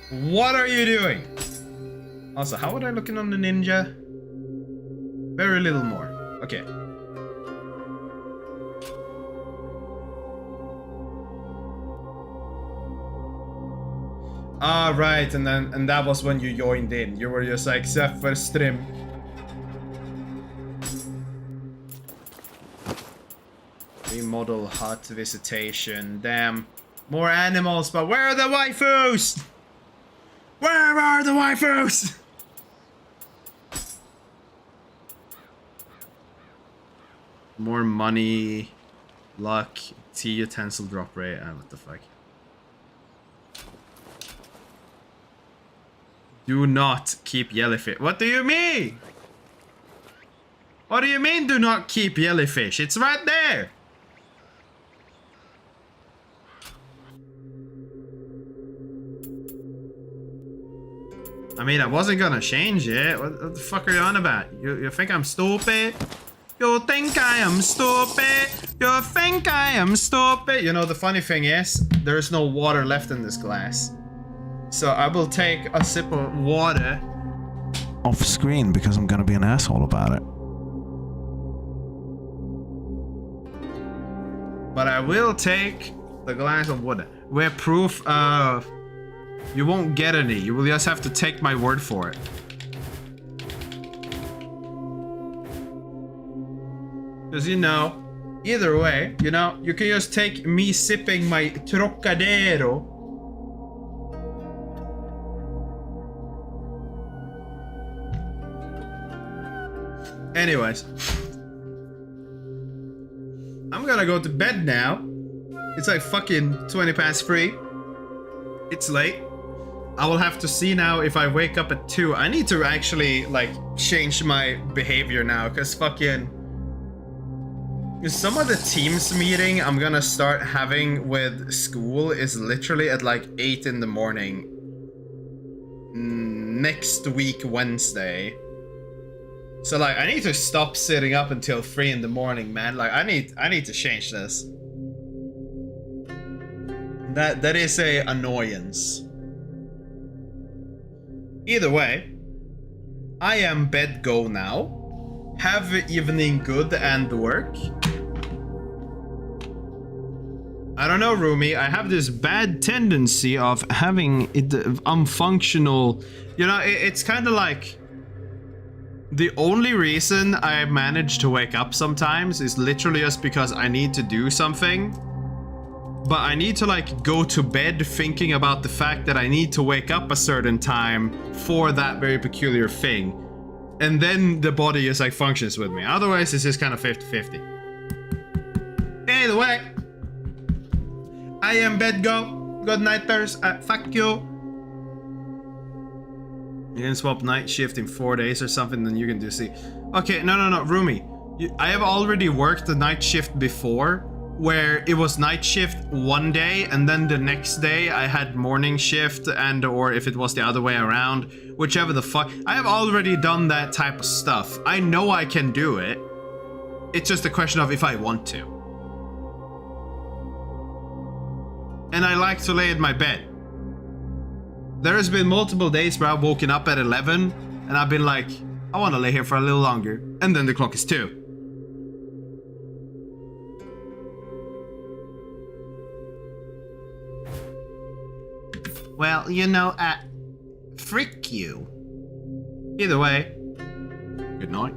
What are you doing? Also, how would I looking on the ninja? Very little more. Okay. Ah, right, and that was when you joined in. You were just like, Zephyr stream. Remodel hut visitation. Damn. More animals, but where are the waifus? Where Where are the waifus? More money, luck, tea utensil drop rate. What the fuck? Do not keep jellyfish. What do you mean? What do you mean do not keep jellyfish? It's right there. I mean, I wasn't gonna change it. What the fuck are you on about? You think I'm stupid? You think I am stupid? You think I am stupid? You know, the funny thing is, there's no water left in this glass. So I will take a sip of water off screen because I'm gonna be an asshole about it. But I will take the glass of water. We're proof of... You won't get any. You will just have to take my word for it. Because, you know, either way, you know, you can just take me sipping my Trocadero. Anyways. I'm gonna go to bed now. It's like fucking 20 past 3. It's late. I will have to see now if I wake up at 2. I need to actually, like, change my behavior now, because fucking... Some of the Teams meeting I'm gonna start having with school is literally at like 8 in the morning. Next week, Wednesday. So, like, I need to stop sitting up until 3 in the morning, man. Like, I need to change this. That is a annoyance. Either way, I am bed go now. Have evening good and work. I don't know, Rumi. I have this bad tendency of having it unfunctional. You know, it's kind of like the only reason I manage to wake up sometimes is literally just because I need to do something. But I need to like go to bed thinking about the fact that I need to wake up a certain time for that very peculiar thing. And then the body just like functions with me. Otherwise, it's just kind of 50-50. Either way, I am bed go. Good nighters. Fuck you. You can swap night shift in 4 days or something, then you can do see. Okay, no, Rumi. I have already worked the night shift before, where it was night shift one day and then the next day I had morning shift, and or if it was the other way around, whichever the fuck. I have already done that type of stuff. I know I can do it. It's just a question of if I want to. And I like to lay in my bed. There has been multiple days where I've woken up at 11 and I've been like, I want to lay here for a little longer, and then the clock is 2. Well, you know, frick you. Either way, good night.